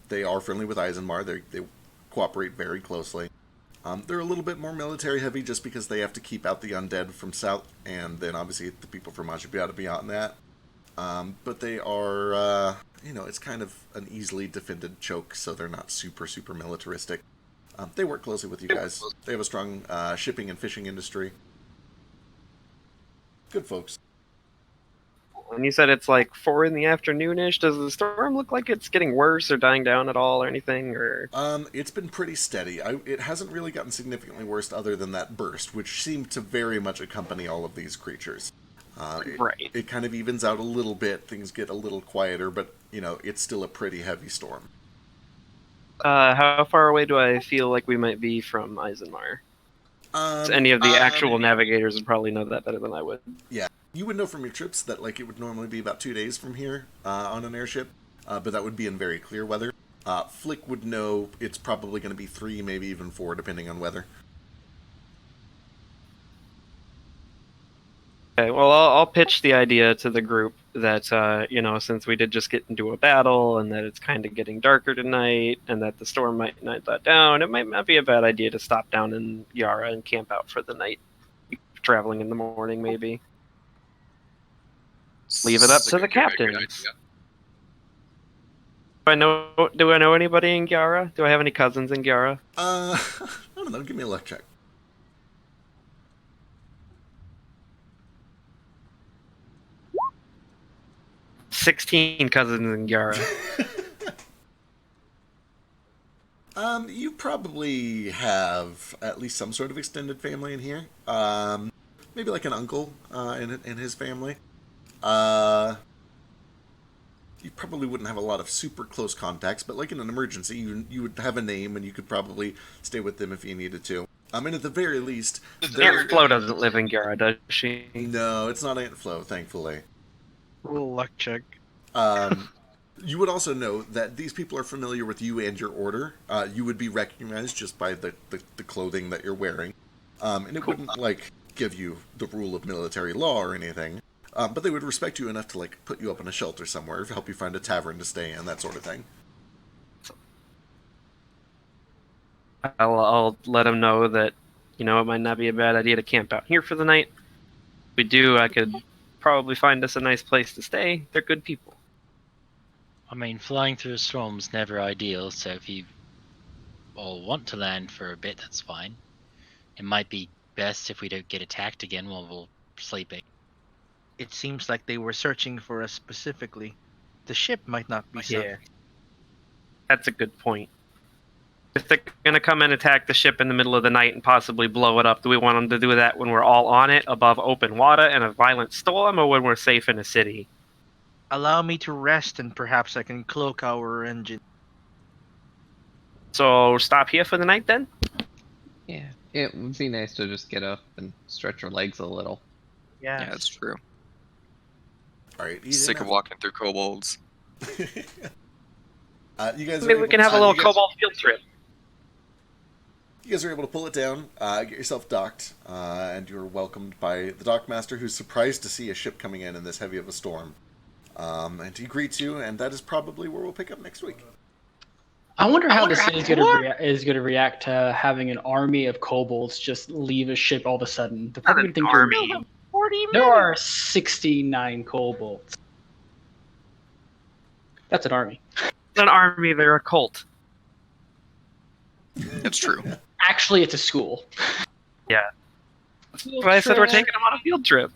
They are friendly with Eisenmar. They cooperate very closely. They're a little bit more military heavy just because they have to keep out the undead from south, and then obviously the people from Ajibiata beyond that. But they are, it's kind of an easily defended choke, so they're not super, super militaristic. They work closely with you guys. They have a strong shipping and fishing industry. Good folks. And you said it's like 4 in the afternoon-ish. Does the storm look like it's getting worse or dying down at all or anything? Or It's been pretty steady. It hasn't really gotten significantly worse other than that burst, which seemed to very much accompany all of these creatures. Right. It kind of evens out a little bit. Things get a little quieter, but, it's still a pretty heavy storm. How far away do I feel like we might be from Eisenmar? Any of the actual navigators would probably know that better than I would. Yeah. You would know from your trips that it would normally be about 2 days from here on an airship, but that would be in very clear weather. Flick would know it's probably going to be 3, maybe even 4, depending on weather. Okay, well, I'll pitch the idea to the group that, since we did just get into a battle and that it's kind of getting darker tonight and that the storm might not die down, it might not be a bad idea to stop down in Yara and camp out for the night. Traveling in the morning, maybe. Leave it up to the captains. Do I know anybody in Gyara? Do I have any cousins in Gyara? I don't know. Give me a luck check. 16 cousins in Gyara. You probably have at least some sort of extended family in here. Maybe like an uncle and his family. you probably wouldn't have a lot of super close contacts, but like in an emergency, you would have a name and you could probably stay with them if you needed to. And at the very least, Aunt Flo doesn't live in Gara, does she? no, it's not Aunt Flo, thankfully. Luck check. You would also know that these people are familiar with you and your order. You would be recognized just by the clothing that you're wearing. And it wouldn't, like, give you the rule of military law or anything. But they would respect you enough to, like, put you up in a shelter somewhere, help you find a tavern to stay in, that sort of thing. I'll let them know that, it might not be a bad idea to camp out here for the night. If we do, I could probably find us a nice place to stay. They're good people. I mean, flying through a storm's never ideal, so if you all want to land for a bit, that's fine. It might be best if we don't get attacked again while we're sleeping. It seems like they were searching for us specifically. The ship might not be sunk. Yeah. That's a good point. If they're going to come and attack the ship in the middle of the night and possibly blow it up, do we want them to do that when we're all on it, above open water in a violent storm, or when we're safe in a city? Allow me to rest, and perhaps I can cloak our engine. So stop here for the night then? Yeah, it would be nice to just get up and stretch our legs a little. Yeah, that's true. All right, Sick of walking through kobolds. You guys Maybe we can have a little kobold field trip. You guys are able to pull it down, get yourself docked, and you're welcomed by the dockmaster, who's surprised to see a ship coming in this heavy of a storm. And he greets you, and that is probably where we'll pick up next week. I wonder how the city is going to react to having an army of kobolds just leave a ship all of a sudden. They're probably going to think army. there are 69 kobolds. That's an army. It's an army, they're a cult. That's true. Actually, it's a school. Yeah. That's why I said we're taking them on a field trip.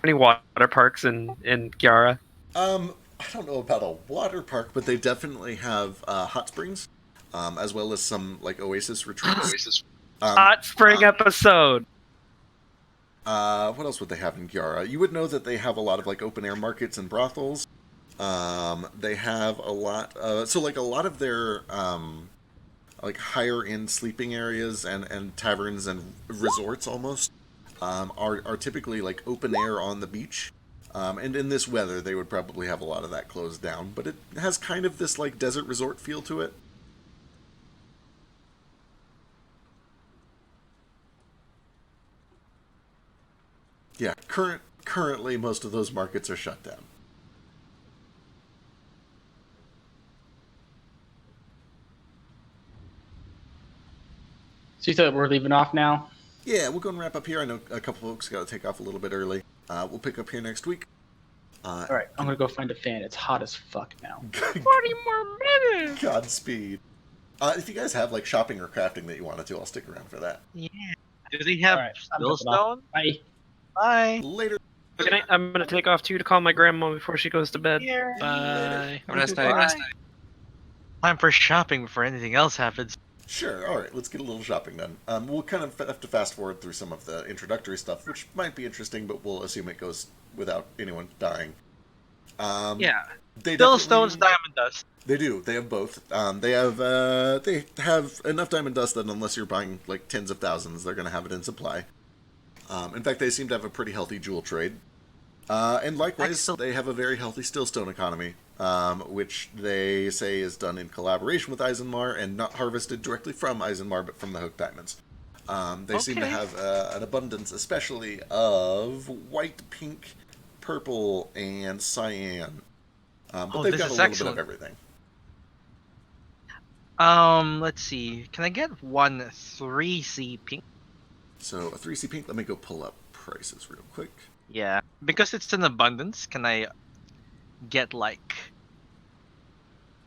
Any water parks in Gyara? I don't know about a water park, but they definitely have hot springs, as well as some like oasis retreats. Hot spring episode. What else would they have in Gyara? You would know that they have a lot of like open air markets and brothels. They have a lot, so like a lot of their like higher end sleeping areas and taverns and resorts almost are typically like open air on the beach. And in this weather, they would probably have a lot of that closed down. But it has kind of this like desert resort feel to it. Yeah, currently most of those markets are shut down. So you thought we're leaving off now? Yeah, we'll go and wrap up here. I know a couple folks got to take off a little bit early. We'll pick up here next week. All right, I'm going to go find a fan. It's hot as fuck now. 40 more minutes! Godspeed. If you guys have like shopping or crafting that you want to do, I'll stick around for that. Yeah. Do they have All right, I'm jumping off. Millstone? Bye. Bye. Later. Good night. I'm gonna take off too to call my grandma before she goes to bed. Bye. Have a nice night. Time for shopping before anything else happens. Sure, alright, let's get a little shopping done. We'll kind of have to fast forward through some of the introductory stuff, which might be interesting, but we'll assume it goes without anyone dying. Yeah. They Millstone's definitely- diamond dust. They do. They have both. They have enough diamond dust that unless you're buying like tens of thousands, they're going to have it in supply. In fact, they seem to have a pretty healthy jewel trade. And likewise, they have a very healthy stillstone economy, which they say is done in collaboration with Eisenmar and not harvested directly from Eisenmar, but from the Hook Diamonds. They seem to have an abundance, especially of white, pink, purple, and cyan. But they've got a little bit of everything. Let's see. Can I get one 3C pink? So a 3C pink, let me go pull up prices real quick. Yeah. Because it's in abundance, can I get like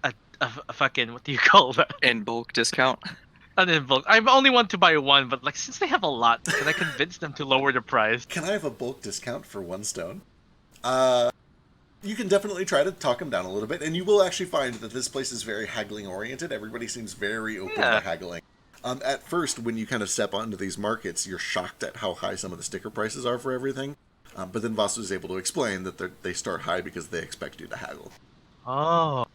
a fucking, what do you call that? In bulk discount. An in bulk. I only want to buy one, but like since they have a lot, can I convince them to lower the price? Can I have a bulk discount for one stone? You can definitely try to talk them down a little bit, and you will actually find that this place is very haggling oriented. Everybody seems very open to haggling. At first, when you kind of step onto these markets, you're shocked at how high some of the sticker prices are for everything. But then Vasu is able to explain that they start high because they expect you to haggle. Oh.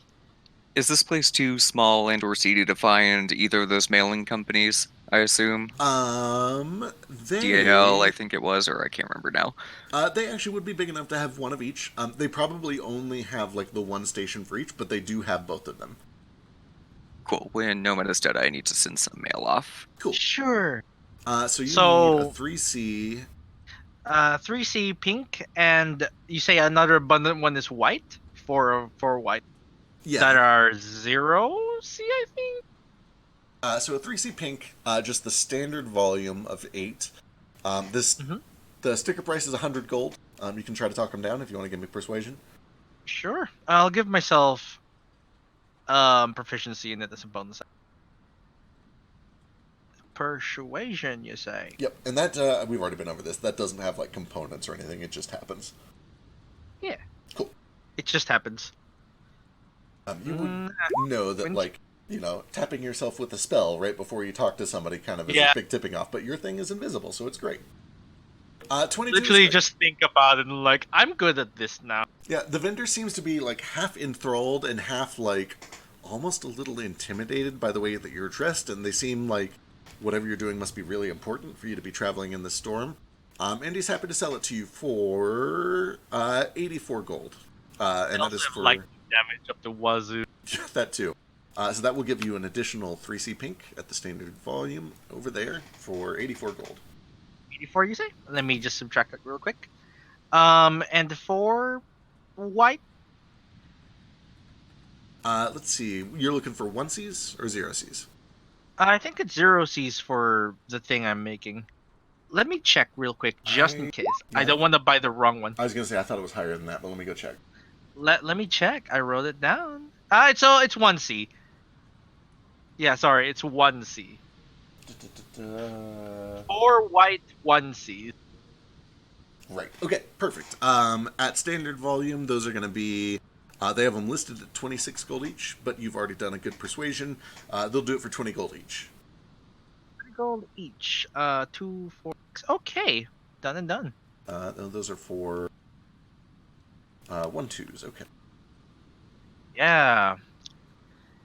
Is this place too small and or seedy to find either of those mailing companies, I assume? DAL, I think it was, or I can't remember now. They actually would be big enough to have one of each. They probably only have like the one station for each, but they do have both of them. Cool. When Nomad is dead, I need to send some mail off. Cool. Sure. So you need a So- 3C. 3C pink, and you say another abundant one is white for white. Yeah. That are 0C, I think. So a 3C pink, just the standard volume of 8. The sticker price is 100 gold. You can try to talk them down if you want to give me persuasion. Sure. I'll give myself proficiency in it as a bonus. Persuasion, you say? Yep, and that we've already been over this. That doesn't have like components or anything. It just happens. Yeah. Cool. It just happens. You would know that, like, you know, tapping yourself with a spell right before you talk to somebody kind of is a big tipping off, but your thing is invisible, so it's great. 22 Literally just think about it and like, I'm good at this now. Yeah, the vendor seems to be like half enthralled and half like almost a little intimidated by the way that you're dressed, and they seem like whatever you're doing must be really important for you to be traveling in the storm. And he's happy to sell it to you for 84 gold. And that is for like damage up the wazoo. that too. So that will give you an additional 3C pink at the standard volume over there for 84 gold. 84, you say? Let me just subtract that real quick. And for white, Let's see. You're looking for 1Cs or 0Cs? I think it's 0Cs for the thing I'm making. Let me check real quick, just in case. I don't want to buy the wrong one. I was gonna say I thought it was higher than that, but let me go check. Let me check. I wrote it down. It's 1C. Yeah, sorry, it's 1C. 4 white, 1C. Right. Okay. Perfect. At standard volume, those are going to be. They have them listed at 26 gold each, but you've already done a good persuasion. They'll do it for 20 gold each. 3 gold each. 2, 4, 6. Okay, done and done. Those are for 1-2s. Okay. Yeah.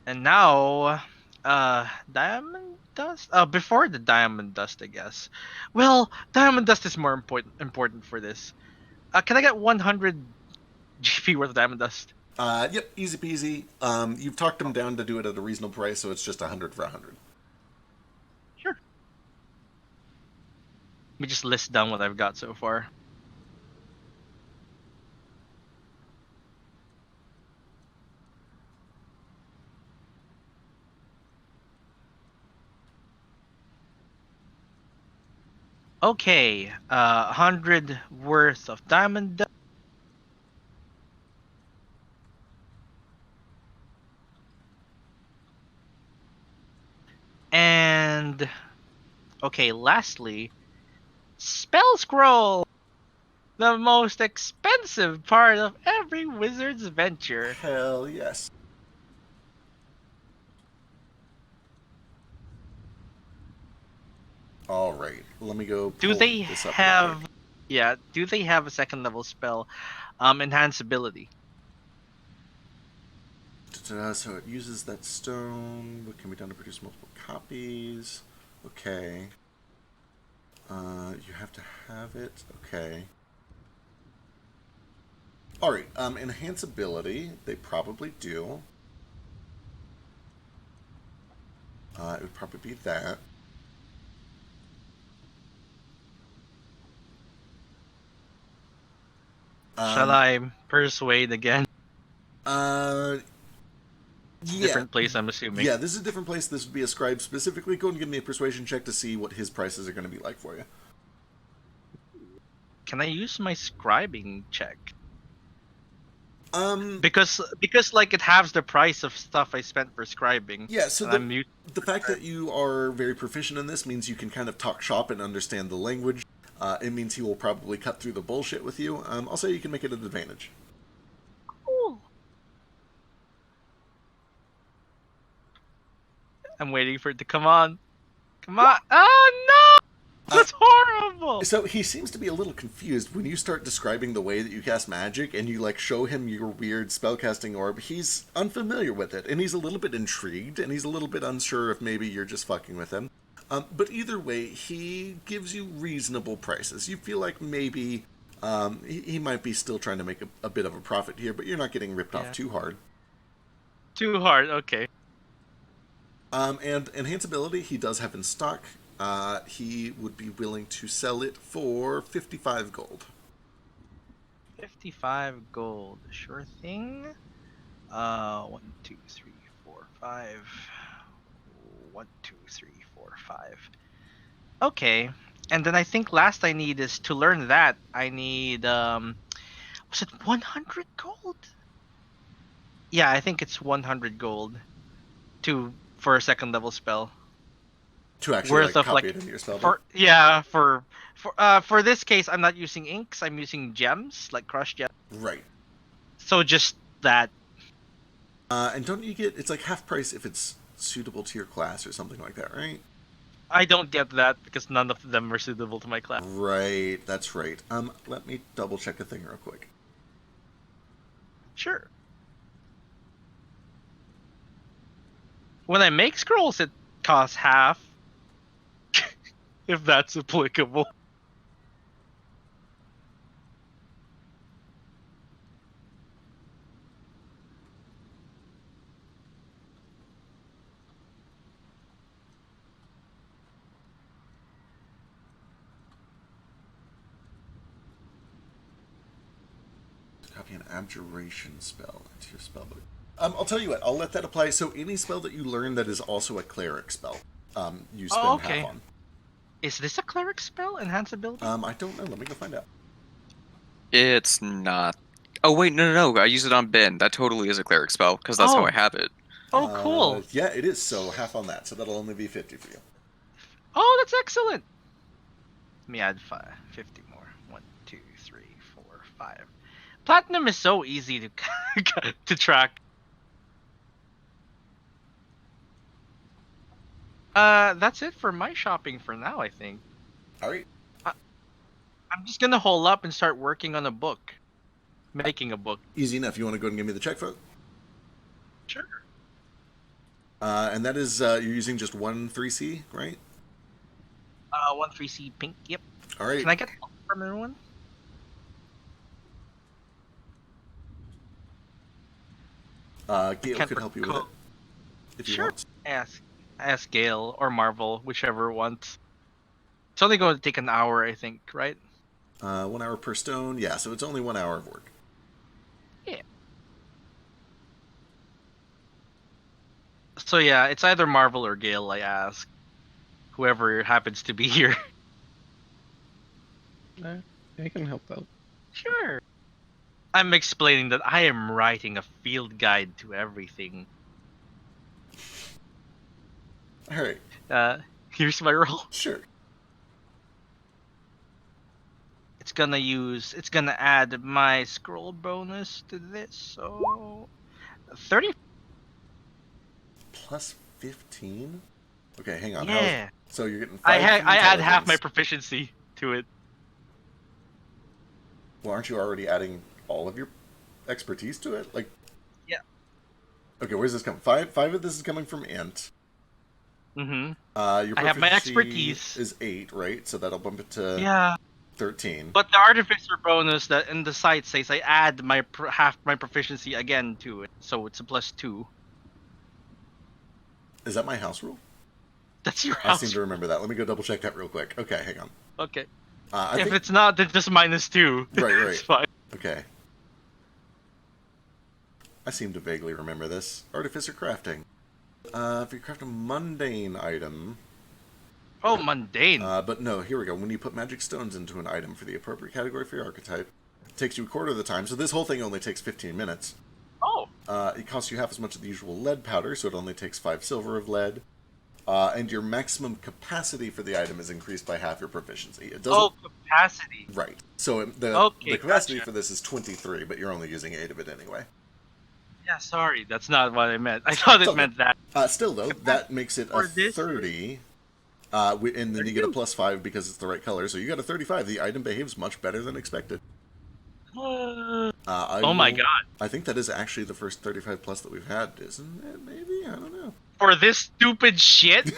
And now, diamond dust. Before the diamond dust, I guess. Well, diamond dust is more important for this. Can I get 100 GP worth of diamond dust? Yep. Easy peasy. You've talked them down to do it at a reasonable price, so it's just 100 for 100. Sure. Let me just list down what I've got so far. Okay, 100 worth of diamond dust. And okay, lastly, spell scroll, the most expensive part of every wizard's venture. Hell yes. All right. Let me go. Do pull they this up real have? quick. Yeah. Do they have a second level spell, enhance ability? So it uses that stone. What can be done to produce multiple copies? Okay. You have to have it. Okay. All right. Enhance ability. They probably do. It would probably be that. Shall I persuade again? Yeah. Different place, I'm assuming. Yeah, this is a different place. This would be a scribe specifically. Go and give me a persuasion check to see what his prices are going to be like for you. Can I use my scribing check? Um, Because like it halves the price of stuff I spent for scribing. yeah, so and the fact that you are very proficient in this means you can kind of talk shop and understand the language. It means he will probably cut through the bullshit with you. I'll say you can make it an advantage. Cool. I'm waiting for it to come on. Come on. Oh That's horrible. So he seems to be a little confused when you start describing the way that you cast magic and you like show him your weird spellcasting orb. He's unfamiliar with it, and he's a little bit intrigued, and he's a little bit unsure if maybe you're just fucking with him. But either way, he gives you reasonable prices. You feel like maybe he might be still trying to make a bit of a profit here, but you're not getting ripped off too hard. Too hard, okay. And enhanceability he does have in stock. He would be willing to sell it for 55 gold. 55 gold, sure thing. 1, 2, 3, 4, 5. 1, 2, 3, 4, 5. Okay, and then I think last I need is to learn that I need was it 100 gold? Yeah, I think it's 100 gold for a second level spell. To actually Worth of, copy like, it into your spell. For this case, I'm not using inks. I'm using gems, like crushed gems. Right. So just that. And don't you get, it's like half price if it's suitable to your class or something like that, right? I don't get that because none of them are suitable to my class. Right, that's right. Let me double check a thing real quick. Sure. When I make scrolls, it costs half. If that's applicable. Copy an abjuration spell into your spellbook. I'll tell you what, I'll let that apply. So any spell that you learn that is also a cleric spell, you spend half on. Is this a cleric spell? Enhanceability? I don't know. Let me go find out. It's not. Oh wait, no. I use it on Ben. That totally is a cleric spell because that's how I have it. Oh, cool. Yeah, it is. So half on that. So that'll only be 50 for you. Oh, that's excellent. Let me add 50 more. 1, 2, 3, 4, 5. Platinum is so easy to track. That's it for my shopping for now, I think. All right. I'm just gonna hole up and start working on a book. Making a book. Easy enough. You want to go ahead and give me the check for it? Sure. And that is, you're using just one 3C, right? 1 3C pink, yep. All right. Can I get help from everyone? Gale could help you with it. If you Sure. want. Ask Gale or Marvel, whichever wants. It's only going to take an hour, I think, right? 1 hour per stone. Yeah, so it's only 1 hour of work. Yeah. So yeah, it's either Marvel or Gale, I ask. Whoever happens to be here. I can help out. Sure. I'm explaining that I am writing a field guide to everything. All right. Here's my roll. Sure. It's gonna add my scroll bonus to this, so 30. Plus 15? Okay, hang on. Yeah. So you're getting 5 I from add half my intelligence. proficiency to it. Well, aren't you already adding all of your expertise to it? Like. Yeah. Okay, where's this coming? 5 of this is coming from Int. Mm-hmm. Your I have my proficiency expertise. is 8, right? So that'll bump it to Yeah. 13. But the artificer bonus that in the site says I add my half my proficiency again to it, so it's a +2. Is that my house rule? That's your I house. seem to remember that. Let me go double check that real quick. Okay, hang on. Okay. I If think... it's not, then just -2. Right. It's fine. Okay. I seem to vaguely remember this. Artificer crafting. If you craft a mundane item... Oh, mundane. But no, here we go. When you put magic stones into an item for the appropriate category for your archetype, it takes you a quarter of the time. So this whole thing only takes 15 minutes. Oh. It costs you half as much of the usual lead powder, so it only takes 5 silver of lead. And your maximum capacity for the item is increased by half your proficiency. It doesn't... Oh, capacity. Right. So the capacity gotcha. for this is 23, but you're only using 8 of it anyway. Yeah, sorry. That's not what I meant. I thought it Okay. meant that. Still, though, that makes it a For this- 30 And then you get a +5 because it's the right color. So you got a 35. The item behaves much better than expected. Oh my god. I think that is actually the first 35 plus that we've had, isn't it? Maybe? I don't know. For this stupid shit?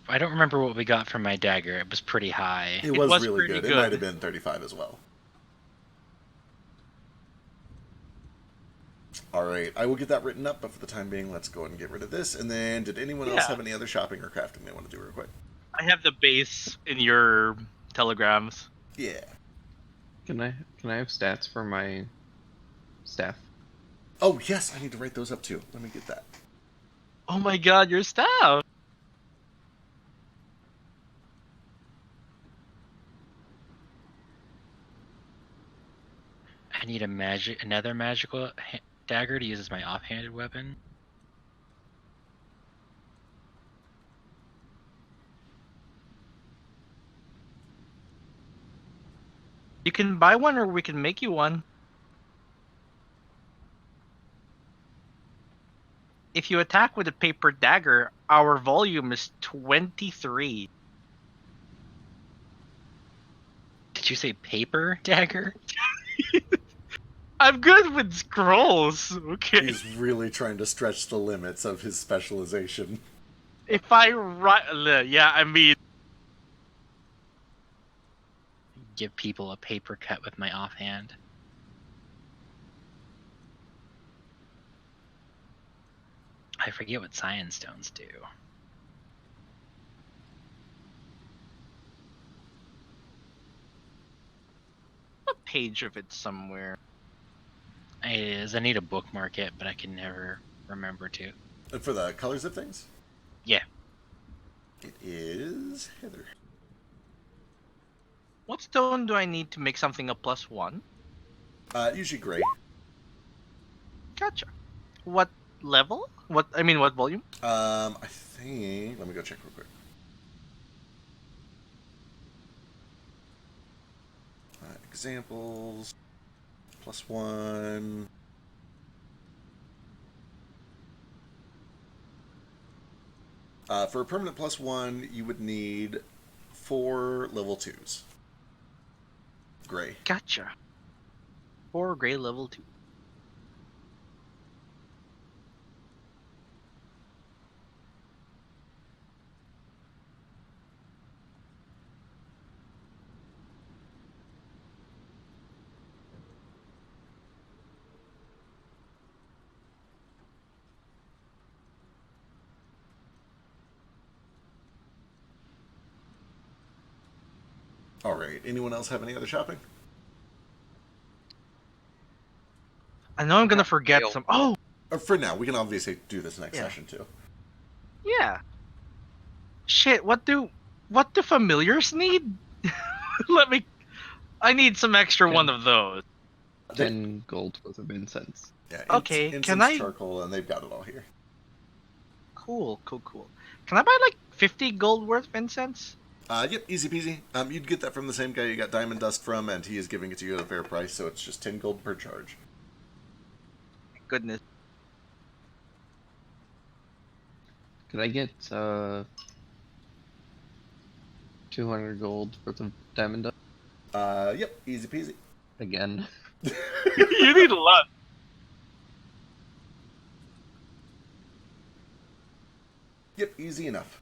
I don't remember what we got from my dagger. It was pretty high. It was really pretty good. It might have been 35 as well. Alright, I will get that written up, but for the time being, let's go ahead and get rid of this. And then, did anyone else Yeah. have any other shopping or crafting they want to do real quick? I have the base in your telegrams. Yeah. Can I have stats for my staff? Oh, yes, I need to write those up too. Let me get that. Oh my god, your staff! I need another magical dagger to use as my offhanded weapon. You can buy one or we can make you one. If you attack with a paper dagger, our volume is 23. Did you say paper dagger? I'm good with scrolls. Okay. He's really trying to stretch the limits of his specialization. If I write, yeah, I mean, Give people a paper cut with my offhand. I forget what science stones do. a page of it somewhere. It is. I need to bookmark it, but I can never remember to. And for the colors of things? Yeah. It is Heather. What stone do I need to make something a +1? Usually gray. Gotcha. What level? What volume? I think... Let me go check real quick. Examples. +1. For a permanent +1, you would need 4 level 2s. Gray. Gotcha. 4 gray level 2. Alright, anyone else have any other shopping? I know I'm gonna forget Fail. some. Oh, For now, we can obviously do this next Yeah. session too. yeah. Shit. What do familiars need? I need some extra one of those. 10 gold worth of incense. Yeah, Okay, incense, can I- charcoal, and they've got it all here. Cool. Can I buy like 50 gold worth of incense? Yep, easy peasy. You'd get that from the same guy you got diamond dust from, and he is giving it to you at a fair price, so it's just 10 gold per charge. Goodness. Could I get 200 gold worth of diamond dust Yep, easy peasy. again? You need a lot. Yep, easy enough.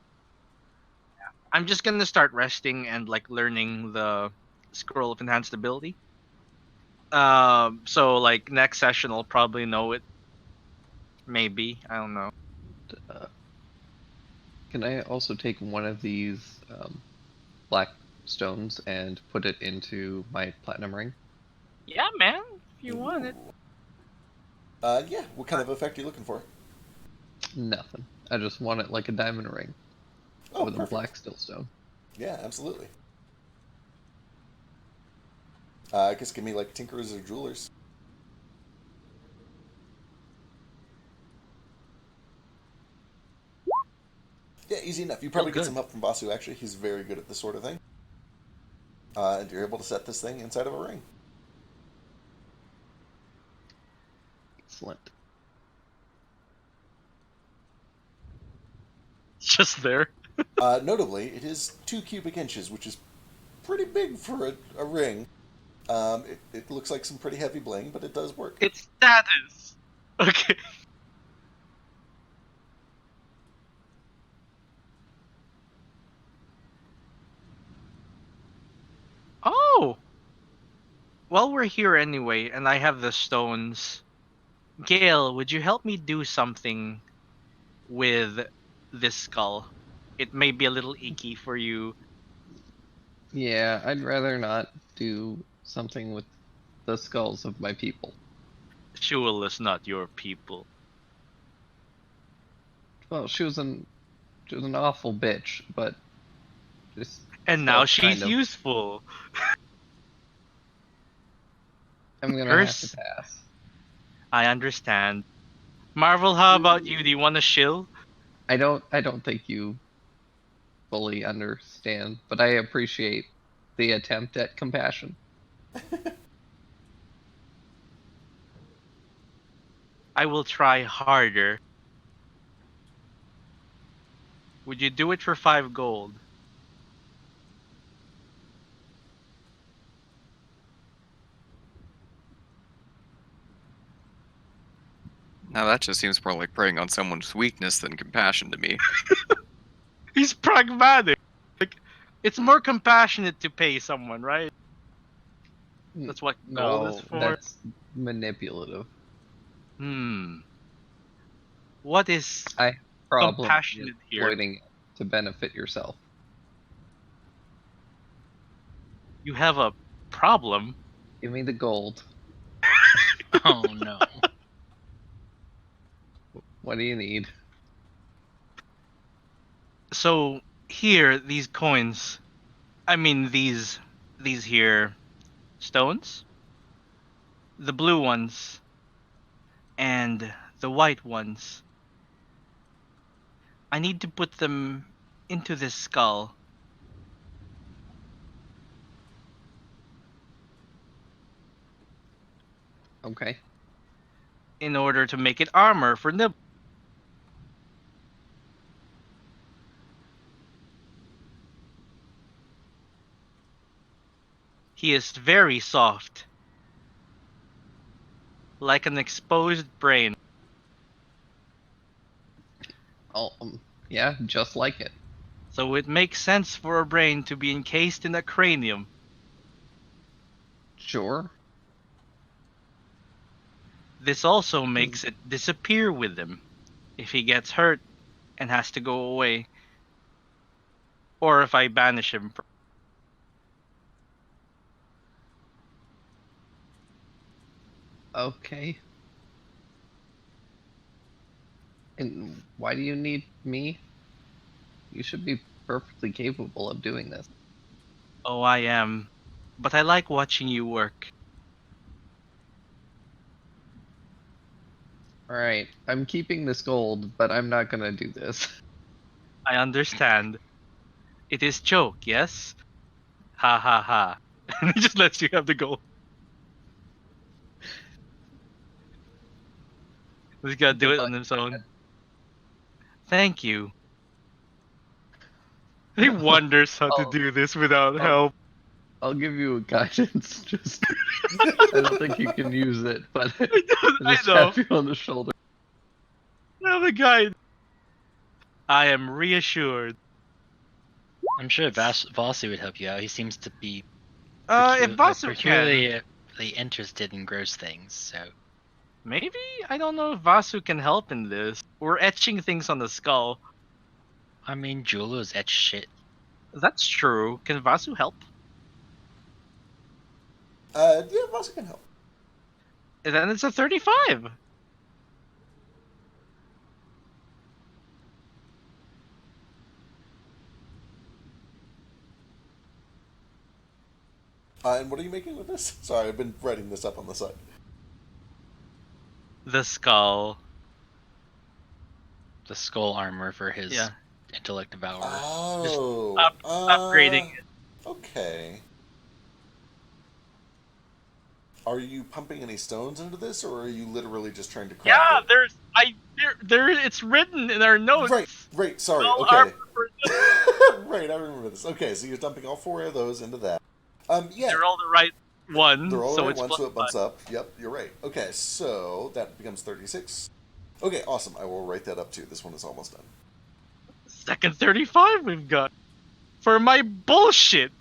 I'm just gonna start resting and like learning the scroll of enhanced ability. So like next session I'll probably know it. Maybe, I don't know. Can I also take one of these black stones and put it into my platinum ring? Yeah, man, if you want it. Yeah, what kind of effect are you looking for? Nothing. I just want it like a diamond ring Oh, with perfect. a black still stone. Yeah, absolutely. I guess give me like tinkerers or jewelers. Yeah, easy enough. You probably get good. some help from Basu, actually. He's very good at this sort of thing. And you're able to set this thing inside of a ring. Excellent. just there. Notably, it is 2 cubic inches, which is pretty big for a ring. It looks like some pretty heavy bling, but it does work. It's status. Okay. Oh! Well, we're here anyway, and I have the stones. Gale, would you help me do something with this skull? It may be a little icky for you. Yeah, I'd rather not do something with the skulls of my people. Shul is not your people. Well, she was an awful bitch, but just And now felt she's kind of- useful. I'm gonna Hers- have to pass. I understand. Marvel, how about you? Do you want to shill? I don't think you fully understand, but I appreciate the attempt at compassion. I will try harder. Would you do it for 5 gold? Now that just seems more like preying on someone's weakness than compassion to me. He's pragmatic. Like, it's more compassionate to pay someone, right? That's what gold is for. That's manipulative. What is I problem compassionate here? exploiting it to benefit yourself. You have a problem? Give me the gold. Oh no. What do you need? So here, these coins. I mean these here stones. The blue ones and the white ones. I need to put them into this skull. Okay. In order to make it armor for Nib. He is very soft. Like an exposed brain. Oh, yeah, just like it. So it makes sense for a brain to be encased in a cranium. Sure. This also makes it disappear with him if he gets hurt and has to go away. Or if I banish him. Okay. And why do you need me? You should be perfectly capable of doing this. Oh, I am. But I like watching you work. Alright, I'm keeping this gold, but I'm not gonna do this. I understand. It is joke, yes? Ha ha ha. And he just lets you have the gold. He's gotta do it on his own. Thank you. He wonders how to Oh. do this without Oh. help. I'll give you a guidance. Just I don't think you can use it, but I just know. tap you on the shoulder. Now the guy. I am reassured. I'm sure Vasu would help you out. He seems to be If Vasu can. peculiarly interested in gross things, so Maybe? I don't know if Vasu can help in this. We're etching things on the skull. I mean Julu's etched shit. That's true. Can Vasu help? Yeah, Vasu can help. Then it's a 35. And what are you making with this? Sorry, I've been writing this up on the side. The skull. The skull armor for his Yeah. intellect devourer. Oh. Upgrading it. Okay. Are you pumping any stones into this, or are you literally just trying to craft Yeah, it? there's It's written in our notes. Right. Sorry. All Okay. our- Right. I remember this. Okay, so you're dumping all 4 of those into that. Yeah. They're all the right one, They're all so right it's one, plus so it bumps 5. up. Yep, you're right. Okay, so that becomes 36. Okay, awesome. I will write that up too. This one is almost done. Second 35 we've got for my bullshit.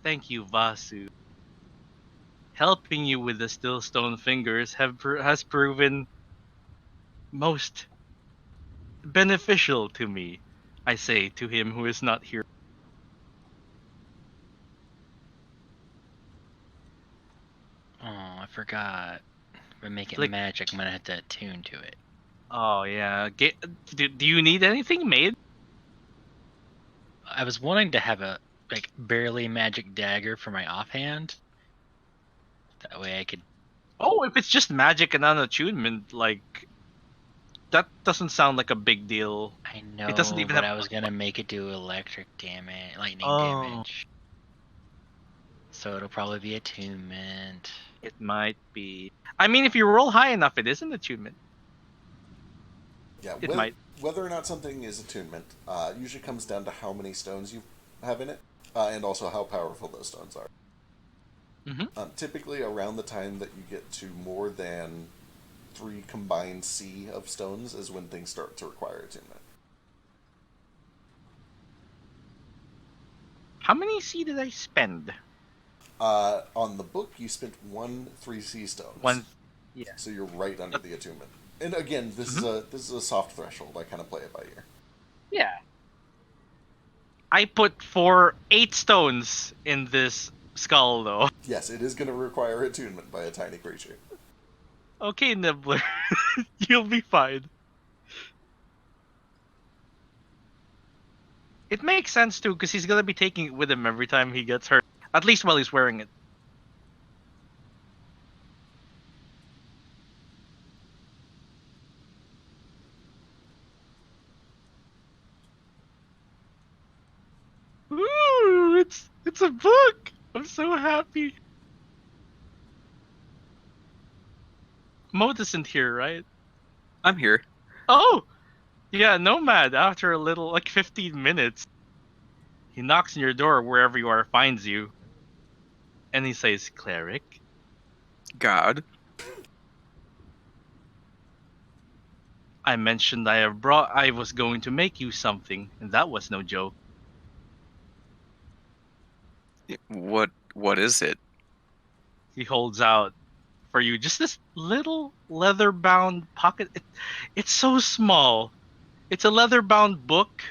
Thank you, Vasu. Helping you with the still stone fingers has proven most beneficial to me. I say to him who is not here. Oh, I forgot. If I make it Click. magic, I'm gonna have to attune to it. Oh yeah. Do you need anything made? I was wanting to have a like barely magic dagger for my offhand. That way I could. Oh, if it's just magic and unattunement, like that doesn't sound like a big deal. I It doesn't know, even but have. I was gonna make it do electric damage, lightning Oh. damage. So it'll probably be attunement. It might be. I mean, if you roll high enough, it is an attunement. Yeah, It might. whether or not something is attunement usually comes down to how many stones you have in it, and also how powerful those stones are. Mhm. Typically, around the time that you get to more than 3 combined C of stones is when things start to require attunement. How many C did I spend? On the book, you spent 1 3C stones. One. Yeah. So you're right under the attunement. And again, this is a soft threshold. I kind of play it by ear. Yeah. I put 8 stones in this skull, though. Yes, it is going to require attunement by a tiny creature. Okay, Nibbler. You'll be fine. It makes sense, too, because he's gonna be taking it with him every time he gets hurt. At least while he's wearing it. Ooh, it's a book! I'm so happy. Moat isn't here, right? I'm here. Oh! Yeah, Nomad, after a little, like 15 minutes, he knocks on your door wherever you are, finds you. And he says, Cleric? God. I mentioned I was going to make you something, and that was no joke. What is it? He holds out for you just this little leather-bound pocket. It's so small. It's a leather-bound book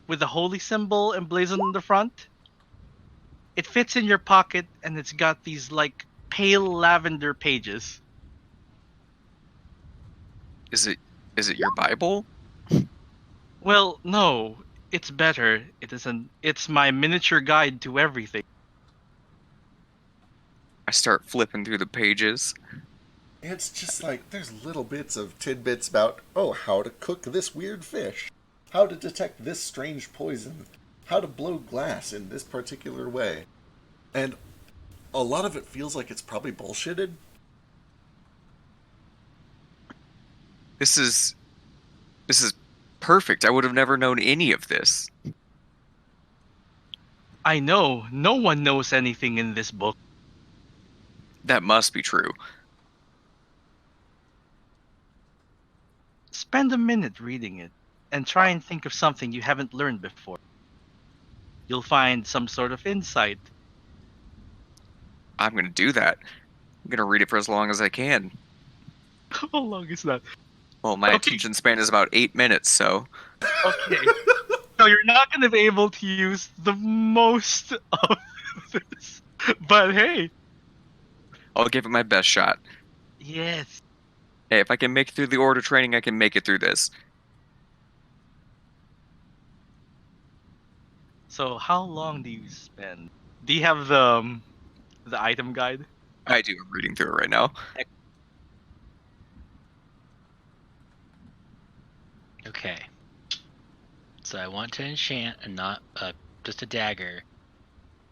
with the holy symbol emblazoned on the front. It fits in your pocket, and it's got these like pale lavender pages. Is it your Bible? Well, no, it's better. It's my miniature guide to everything. I start flipping through the pages. It's just like there's little bits of tidbits about, oh, how to cook this weird fish, how to detect this strange poison, how to blow glass in this particular way. And a lot of it feels like it's probably bullshitted. This is perfect. I would have never known any of this. I know, no one knows anything in this book. That must be true. Spend a minute reading it, and try and think of something you haven't learned before. You'll find some sort of insight. I'm going to do that. I'm going to read it for as long as I can. How long is that? Well, my attention span is about 8 minutes, so... Okay. So you're not going to be able to use the most of this. But hey. I'll give it my best shot. Yes. Hey, if I can make it through the order training, I can make it through this. So how long do you spend? Do you have the item guide? I do. I'm reading through it right now. Okay. So I want to enchant and not just a dagger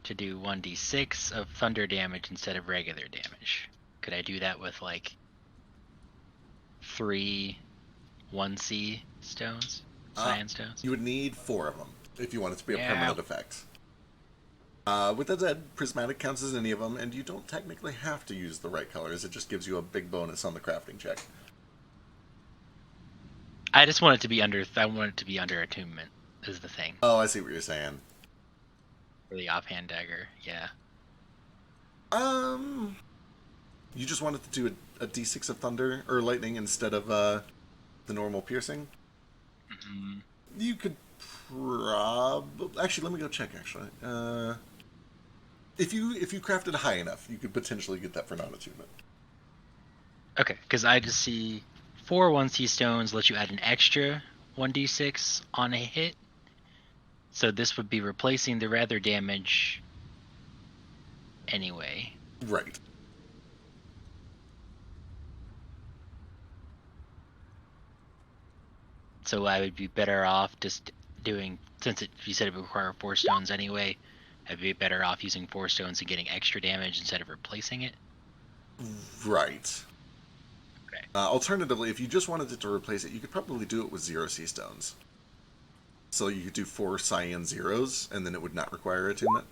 to do 1d6 of thunder damage instead of regular damage. Could I do that with like 3 1C stones? Cyan stones? You would need 4 of them if you want it to be a Yeah. permanent effect. With that said, prismatic counts as any of them, and you don't technically have to use the right colors. It just gives you a big bonus on the crafting check. I just want it to be under. I want it to be under attunement. Is the thing Oh, I see what you're saying. for the offhand dagger? Yeah. You just wanted to do a d6 of thunder or lightning instead of the normal piercing. Mm-hmm. You could probably actually let me go check. Actually, if you crafted high enough, you could potentially get that for non-attunement. Okay, because I just see 4 1C stones let you add an extra 1d6 on a hit. So this would be replacing the rather damage anyway. Right. So I would be better off just doing, since you said it would require 4 stones anyway, I'd be better off using 4 stones and getting extra damage instead of replacing it. Right. Okay. Alternatively, if you just wanted it to replace it, you could probably do it with 0 C stones. So you could do 4 cyan zeros, and then it would not require attunement.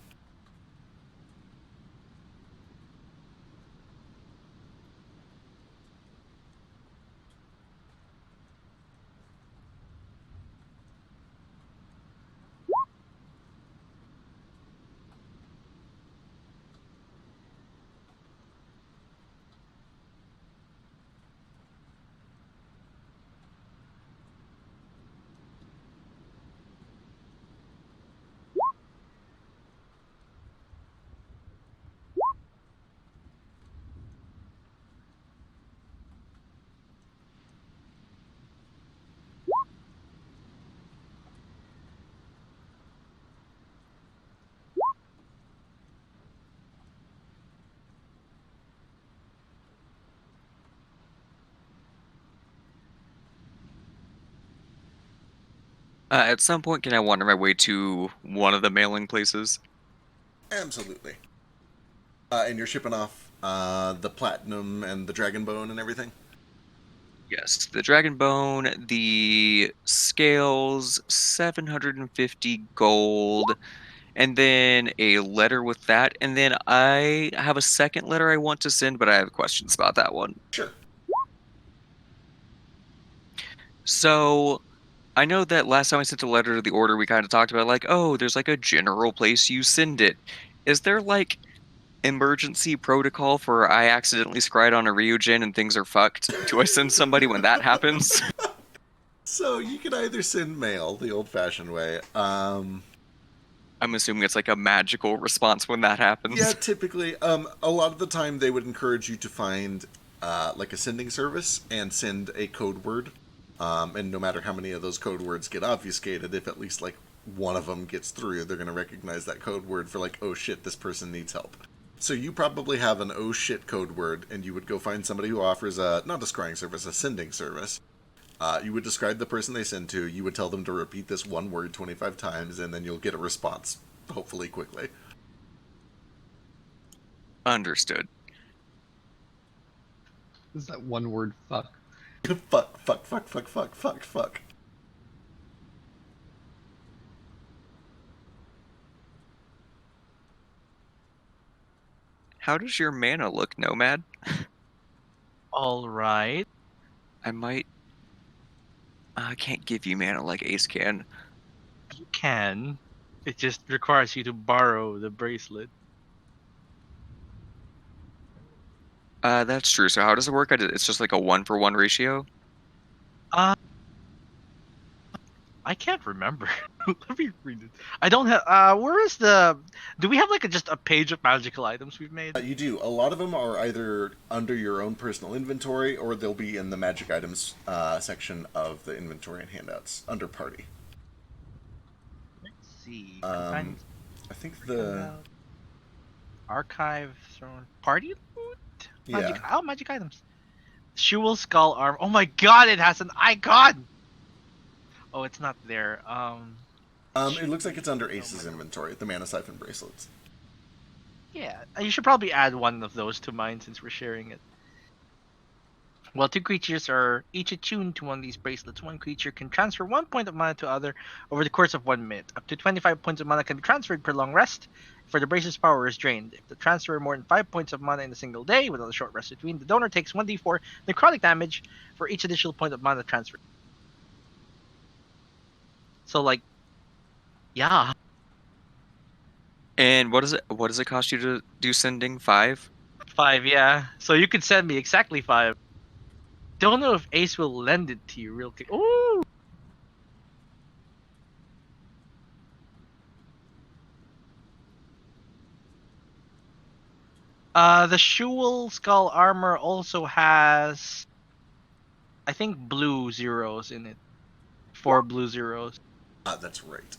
At some point, can I wander my way to one of the mailing places? Absolutely. And you're shipping off the platinum and the dragon bone and everything? Yes, the dragon bone, the scales, 750 gold, and then a letter with that. And then I have a second letter I want to send, but I have questions about that one. Sure. So I know that last time I sent a letter to the order, we kind of talked about like, oh, there's like a general place you send it. Is there like emergency protocol for I accidentally scried on a Ryujin and things are fucked? Do I send somebody when that happens? So you can either send mail the old-fashioned way. I'm assuming it's like a magical response when that happens. Yeah, typically. A lot of the time they would encourage you to find like a sending service and send a code word. And no matter how many of those code words get obfuscated, if at least like one of them gets through, they're going to recognize that code word for like, oh shit, this person needs help. So you probably have an oh shit code word, and you would go find somebody who offers not a scrying service, a sending service. You would describe the person they send to, you would tell them to repeat this one word 25 times, and then you'll get a response, hopefully quickly. Understood. Is that one word fuck? Fuck, fuck, fuck, fuck, fuck, fuck, fuck. How does your mana look, Nomad? All right. I can't give you mana like Ace can. You can. It just requires you to borrow the bracelet. That's true. So how does it work? It's just like a 1-for-1 ratio? I can't remember. Let me read it. I don't have. Where is the? Do we have like just a page of magical items we've made? You do. A lot of them are either under your own personal inventory, or they'll be in the magic items section of the inventory and handouts under party. Let's see. I think the archive thrown party loot. Magic, yeah. Oh, magic items. Shewel skull arm. Oh my god! It has an icon. Oh, it's not there. It looks like it's under Ace's inventory, the mana siphon bracelets. Yeah, you should probably add one of those to mine since we're sharing it. While two creatures are each attuned to one of these bracelets, one creature can transfer 1 point of mana to other over the course of 1 minute. Up to 25 points of mana can be transferred per long rest for the bracelet's power is drained. If the transfer more than 5 points of mana in a single day without a short rest between, the donor takes 1d4 necrotic damage for each additional point of mana transferred. So like, yeah. And what does it cost you to do sending 5? 5, yeah. So you could send me exactly 5. Don't know if Ace will lend it to you real quick. Ooh! The Shul Skull armor also has, I think, blue zeros in it. 4 blue zeros. That's right.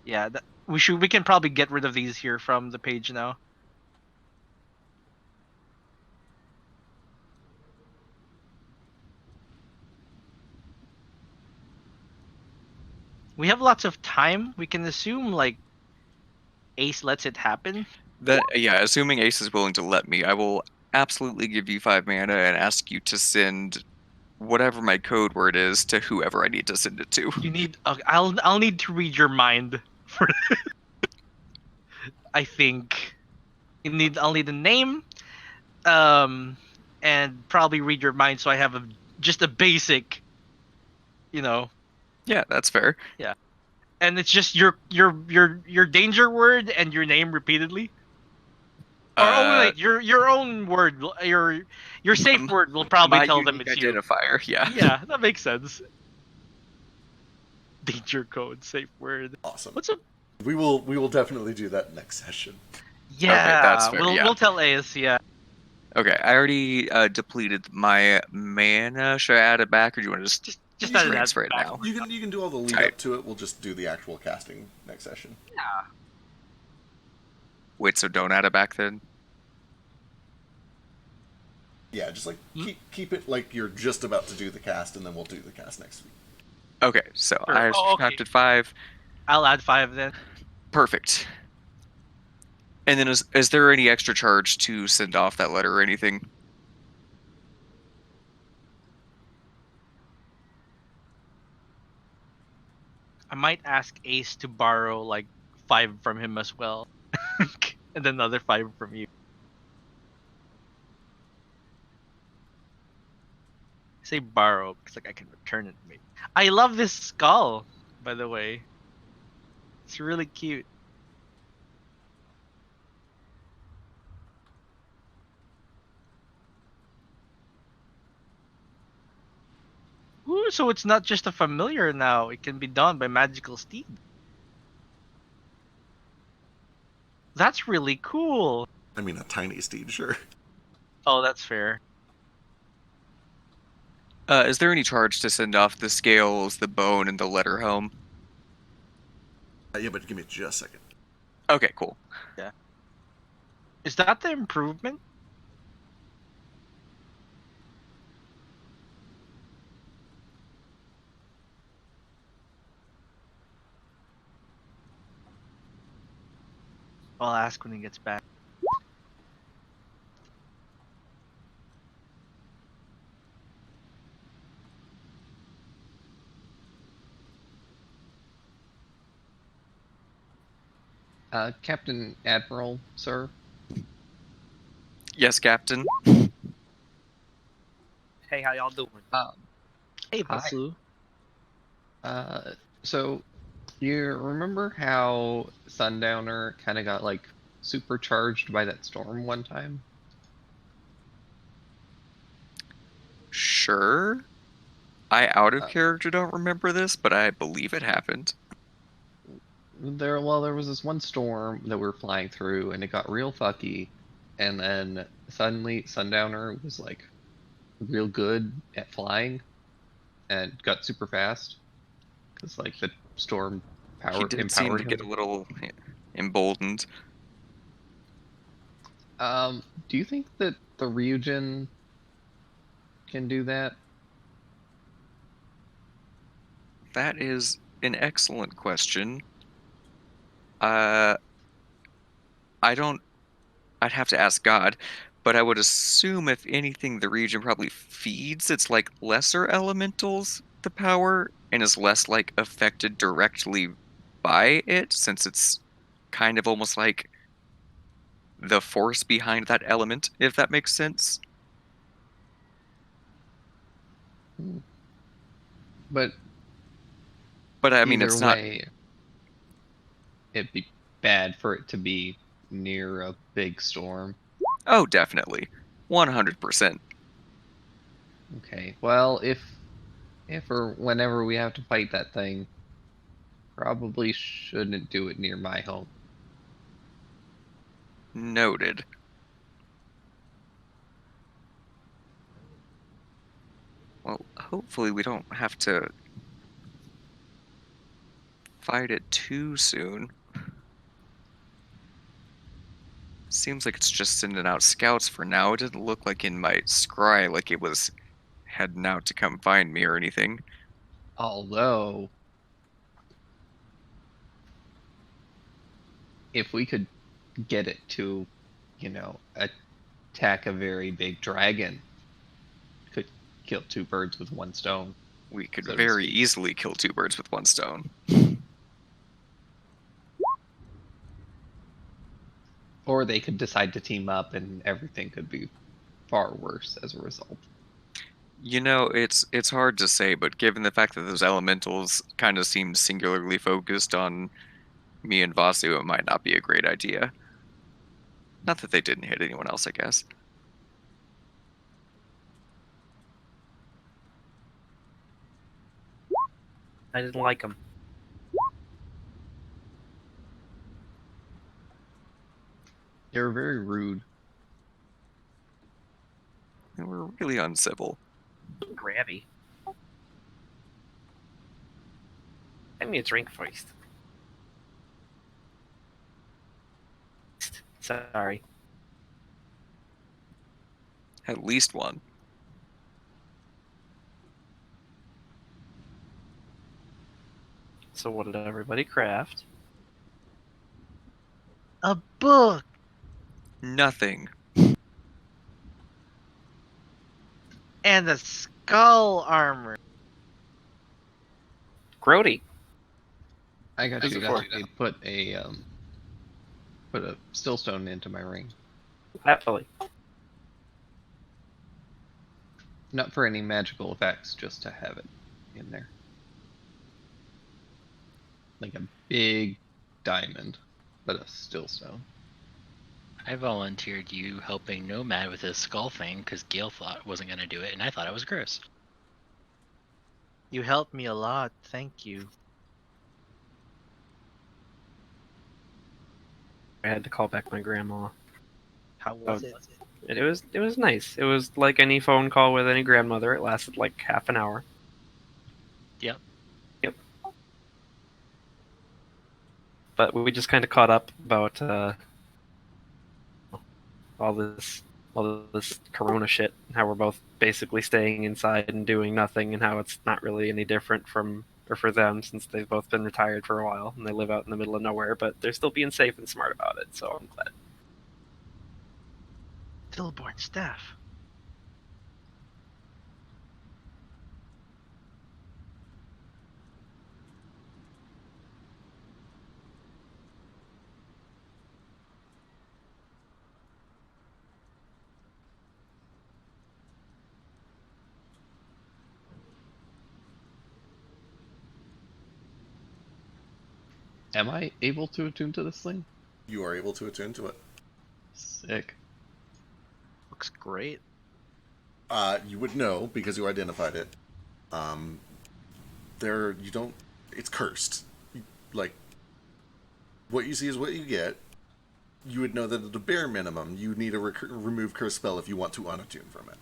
Yeah, we can probably get rid of these here from the page now. We have lots of time. We can assume like Ace lets it happen. Assuming Ace is willing to let me, I will absolutely give you 5 mana and ask you to send whatever my code word is to whoever I need to send it to. You need. I'll need to read your mind for. I think. I'll need the name, and probably read your mind so I have just a basic. Yeah, that's fair. Yeah, and it's just your danger word and your name repeatedly. Or wait, your own word, your safe word will probably my tell them unique it's you. identifier. Yeah. Yeah, that makes sense. Danger code, safe word. Awesome. What's up? We will definitely do that next session. Yeah, that's fair, yeah. we'll tell Ace. Yeah. Okay, I already depleted my mana. Should I add it back, or do you want to just Just add it transfer it back. now? You can do all the lead Right. up to it. We'll just do the actual casting next session. Yeah. Wait, so don't add it back then? Yeah, just like keep it like you're just about to do the cast, and then we'll do the cast next week. Okay, so Sure. I subtracted 5. I'll add 5 then. Perfect. And then is there any extra charge to send off that letter or anything? I might ask Ace to borrow like 5 from him as well, and then another 5 from you. I say borrow because like I can return it. Maybe. I love this skull, by the way. It's really cute. Ooh, so it's not just a familiar now. It can be done by magical steed. That's really cool. I mean, a tiny steed, sure. Oh, that's fair. Is there any charge to send off the scales, the bone, and the letter home? Yeah, but give me just a second. Okay, cool. Yeah. Is that the improvement? I'll ask when he gets back. Captain Admiral, sir. Yes, Captain. Hey, how y'all doing? Hey, Hi. Basu. So you remember how Sundowner kind of got like supercharged by that storm one time? Sure. I out of character don't remember this, but I believe it happened. There was this one storm that we were flying through, and it got real fucky, and then suddenly Sundowner was like real good at flying, and got super fast, because like the storm He did seem empowered to him. get a little emboldened. Do you think that the Ryujin can do that? That is an excellent question. I don't I'd have to ask God, but I would assume if anything, the region probably feeds its like lesser elementals the power and is less like affected directly by it, since it's kind of almost like the force behind that element, if that makes sense. But But I mean, either it's not. way, it'd be bad for it to be near a big storm. Oh, definitely, 100%. Okay. Well, if or whenever we have to fight that thing, probably shouldn't do it near my home. Noted. Well, hopefully we don't have to fight it too soon. Seems like it's just sending out scouts for now. It didn't look like in my scry like it was heading out to come find me or anything. Although, if we could get it to, attack a very big dragon, could kill two birds with one stone. We could So to very speak. easily kill two birds with one stone. Or they could decide to team up and everything could be far worse as a result. You know, it's hard to say, but given the fact that those elementals kind of seem singularly focused on me and Vasu, it might not be a great idea. Not that they didn't hit anyone else, I guess. I didn't like them. They were very rude. They were really uncivil. Grabby. Give me a drink first. Sorry. At least one. So what did everybody craft? A book. Nothing. And a skull armor. Grody. I got Who's you. it for? They put a stillstone into my ring. Happily. Not for any magical effects, just to have it in there. Like a big diamond, but a stillstone. I volunteered you helping Nomad with his skull thing because Gale thought wasn't going to do it, and I thought it was gross. You helped me a lot. Thank you. I had to call back my grandma. How was Oh. it? It was nice. It was like any phone call with any grandmother. It lasted like half an hour. Yep. Yep. But we just kind of caught up about all this Corona shit. How we're both basically staying inside and doing nothing, and how it's not really any different from or for them since they've both been retired for a while and they live out in the middle of nowhere. But they're still being safe and smart about it. So I'm glad. Stillborn staff. Am I able to attune to this thing? You are able to attune to it. Sick. Looks great. You would know because you identified it. It's cursed. Like, what you see is what you get. You would know that at the bare minimum, you need a remove curse spell if you want to unattune from it.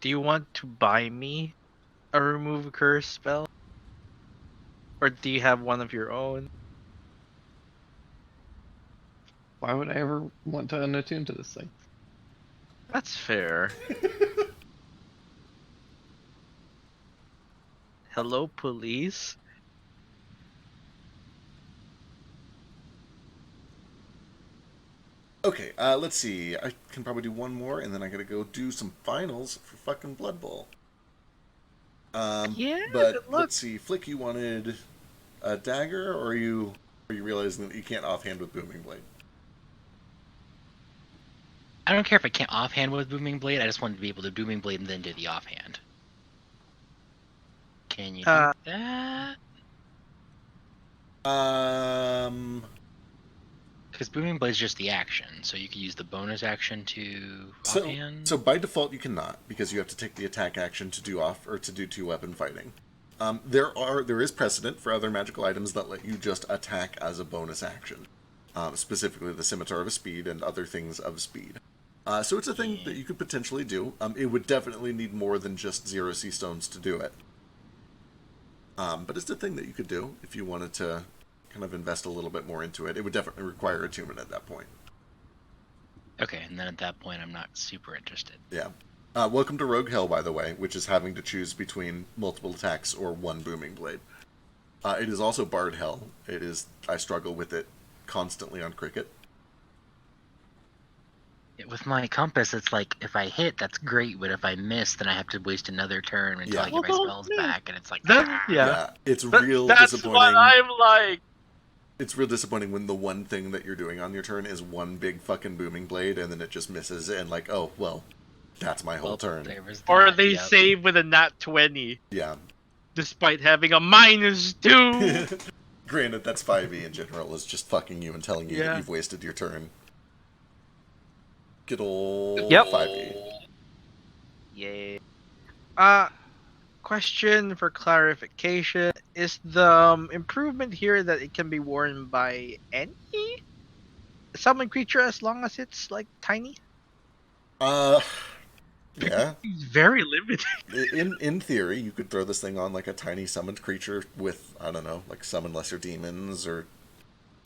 Do you want to buy me a remove curse spell? Or do you have one of your own? Why would I ever want to unattune to this thing? That's fair. Hello, police. Okay, let's see. I can probably do one more, and then I gotta go do some finals for fucking Blood Bowl. Yeah, But good luck. let's see. Flick, you wanted a dagger, or are you realizing that you can't offhand with Booming Blade? I don't care if I can't offhand with Booming Blade. I just wanted to be able to Booming Blade and then do the offhand. Can you do that? Because Booming Blade is just the action, so you could use the bonus action to offhand. So by default you cannot, because you have to take the attack action to do off or to do 2-weapon fighting. There is precedent for other magical items that let you just attack as a bonus action, specifically the Scimitar of Speed and other things of speed. So it's a thing that you could potentially do. It would definitely need more than just 0 sea stones to do it. But it's a thing that you could do if you wanted to kind of invest a little bit more into it. It would definitely require attunement at that point. Okay, and then at that point, I'm not super interested. Yeah. Welcome to Rogue Hell, by the way, which is having to choose between multiple attacks or one Booming Blade. It is also Bard Hell. I struggle with it constantly on Cricket. With my compass, it's like, if I hit, that's great, but if I miss, then I have to waste another turn until I get my spells back, and it's like, It's real That's disappointing. what I'm like. It's real disappointing when the one thing that you're doing on your turn is one big fucking Booming Blade, and then it just misses, and like, oh, well, that's my whole turn. Or they save with a nat 20. Yeah. Despite having a -2. Granted, that's 5e in general, is just fucking you and telling you that you've wasted your turn. Good old 5e. Yeah. Question for clarification. Is the improvement here that it can be worn by any summon creature as long as it's, like, tiny? Yeah. It's very limited. In theory, you could throw this thing on like a tiny summoned creature with, I don't know, like summon lesser demons or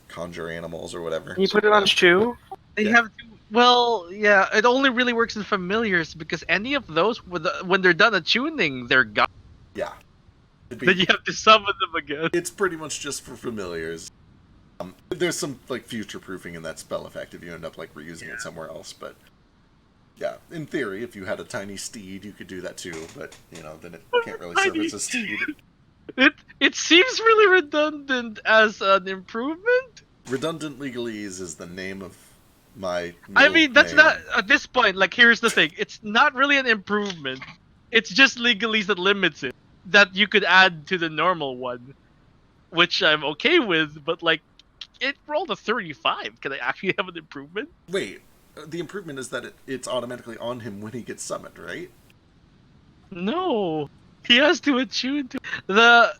conjure animals or whatever. Can you put it on Shu? They have to. Well, yeah, it only really works in familiars because any of those, when they're done attuning, they're gone. Yeah. Then you have to summon them again. It's pretty much just for familiars. There's some like future proofing in that spell effect if you end up like reusing it somewhere else, but yeah, in theory, if you had a tiny steed, you could do that too, but you know, then it can't really serve as a steed. It seems really redundant as an improvement. Redundant legalese is the name of my I mean, that's name. not at this point. Like, here's the thing: it's not really an improvement. It's just legalese that limits it. That you could add to the normal one, which I'm okay with. But like, it rolled a 35. Can I actually have an improvement? Wait, the improvement is that it's automatically on him when he gets summoned, right? No, he has to attune to the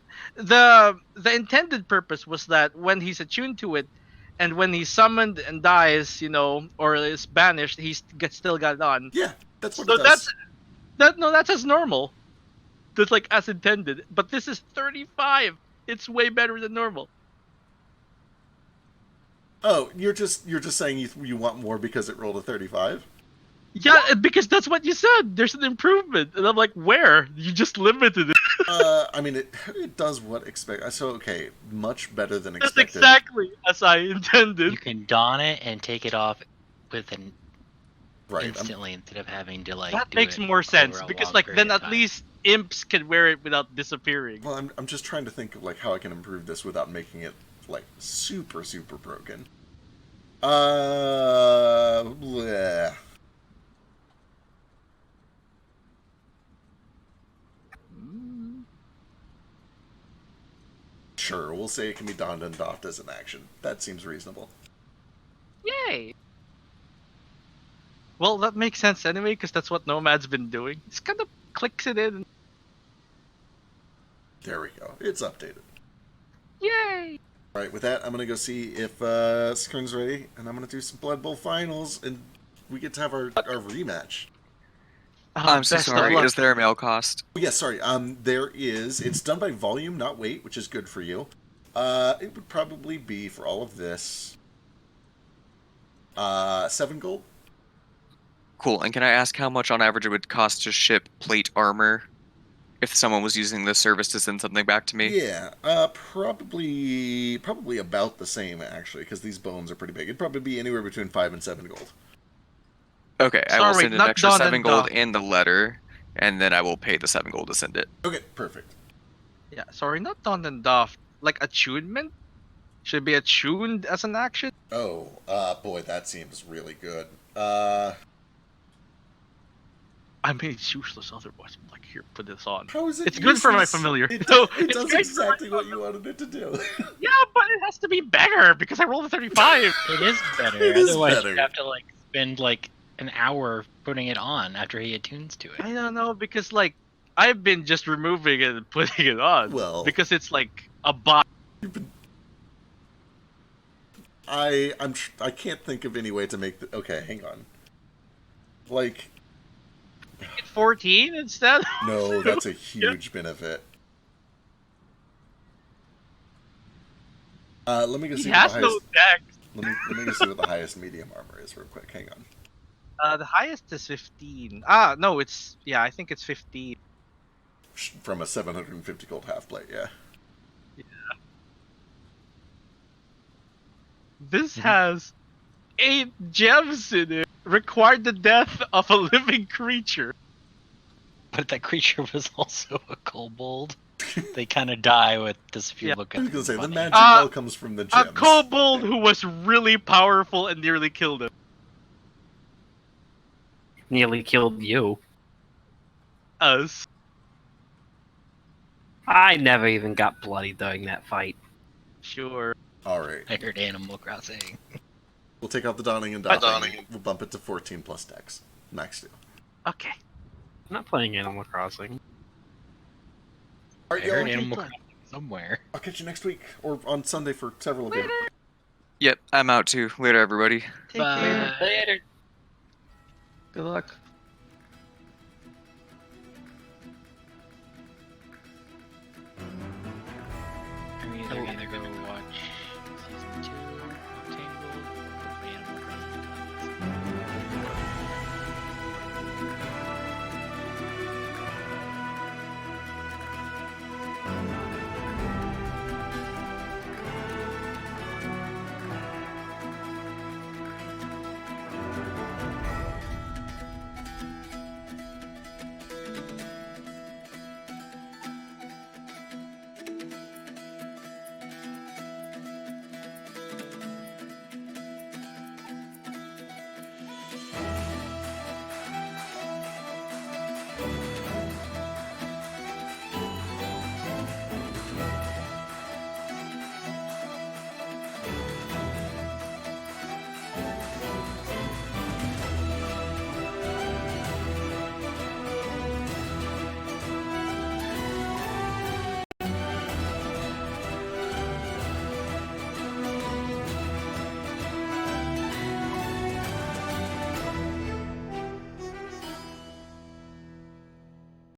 intended purpose was that when he's attuned to it, and when he's summoned and dies, you know, or is banished, still got it on. Yeah, that's what So it does. that's as normal. That's like as intended. But this is 35. It's way better than normal. Oh, you're just saying you want more because it rolled a 35? Yeah, because that's what you said. There's an improvement, and I'm like, where? You just limited it. I mean, it does what expect. So okay, much better than That's expected. exactly as I intended. You can don it and take it off within Right. instantly instead of having to like. That do makes it more sense over a because long like period then of at time. least imps can wear it without disappearing. Well, I'm just trying to think of like how I can improve this without making it like super broken. Bleh. Sure, we'll say it can be donned and doffed as an action. That seems reasonable. Yay! Well, that makes sense anyway because that's what Nomad's been doing. Just kind of clicks it in. There we go. It's updated. Yay! Alright, with that, I'm going to go see if Skirn's ready, and I'm going to do some Blood Bowl finals, and we get to have our rematch. I'm so best of sorry. luck. Is there a mail cost? Oh, yeah, sorry. There is. It's done by volume, not weight, which is good for you. It would probably be, for all of this, 7 gold. Cool. And can I ask how much on average it would cost to ship plate armor? if someone was using this service to send something back to me? Yeah, probably about the same actually, because these bones are pretty big. It'd probably be anywhere between 5 and 7 gold. Okay, I will Sorry, send an not extra Don 7 and gold Doc. in the letter, and then I will pay the 7 gold to send it. Okay, perfect. Yeah, sorry, not Don and Duff. Like attunement? Should be attuned as an action? Oh, boy, that seems really good. I mean, it's useless otherwise. I'm like, here, put this on. How is it? It's good for my useless? familiar. It, No, it it's does great for my exactly what you wanted it to do. Yeah, but it has to be better because I rolled a 35. It is better. It is Otherwise, better. you'd have to like spend like an hour putting it on after he attunes to it. I don't know because like I've been just removing it and putting it on. Well- because it's like a bot. I can't think of any way to make the. Okay, hang on. Like, 14 instead. no, that's a huge benefit. Let me go He see what has the no highest. dex. Let me go see what the highest medium armor is real quick. Hang on. The highest is 15. Ah, no, it's I think it's 15. From a 750 gold half plate, yeah. This has 8 gems in it. Required the death of a living creature. But that creature was also a kobold. They kind of die with this if you Yeah. look I at was gonna say the money. magic all comes from the A gems. kobold who was really powerful and nearly killed him. Nearly killed you. Us. I never even got bloody during that fight. Sure. All right, I heard Animal Crossing. we'll take out the donning and doffing. We'll bump it to 14 plus dex. Max 2. Okay. I'm not playing Animal Crossing. All I right, heard y'all. Animal Crossing somewhere. I'll catch you next week or on Sunday for several of you. Yep, I'm out too. Later, everybody. Take care. Later. Good luck. We either go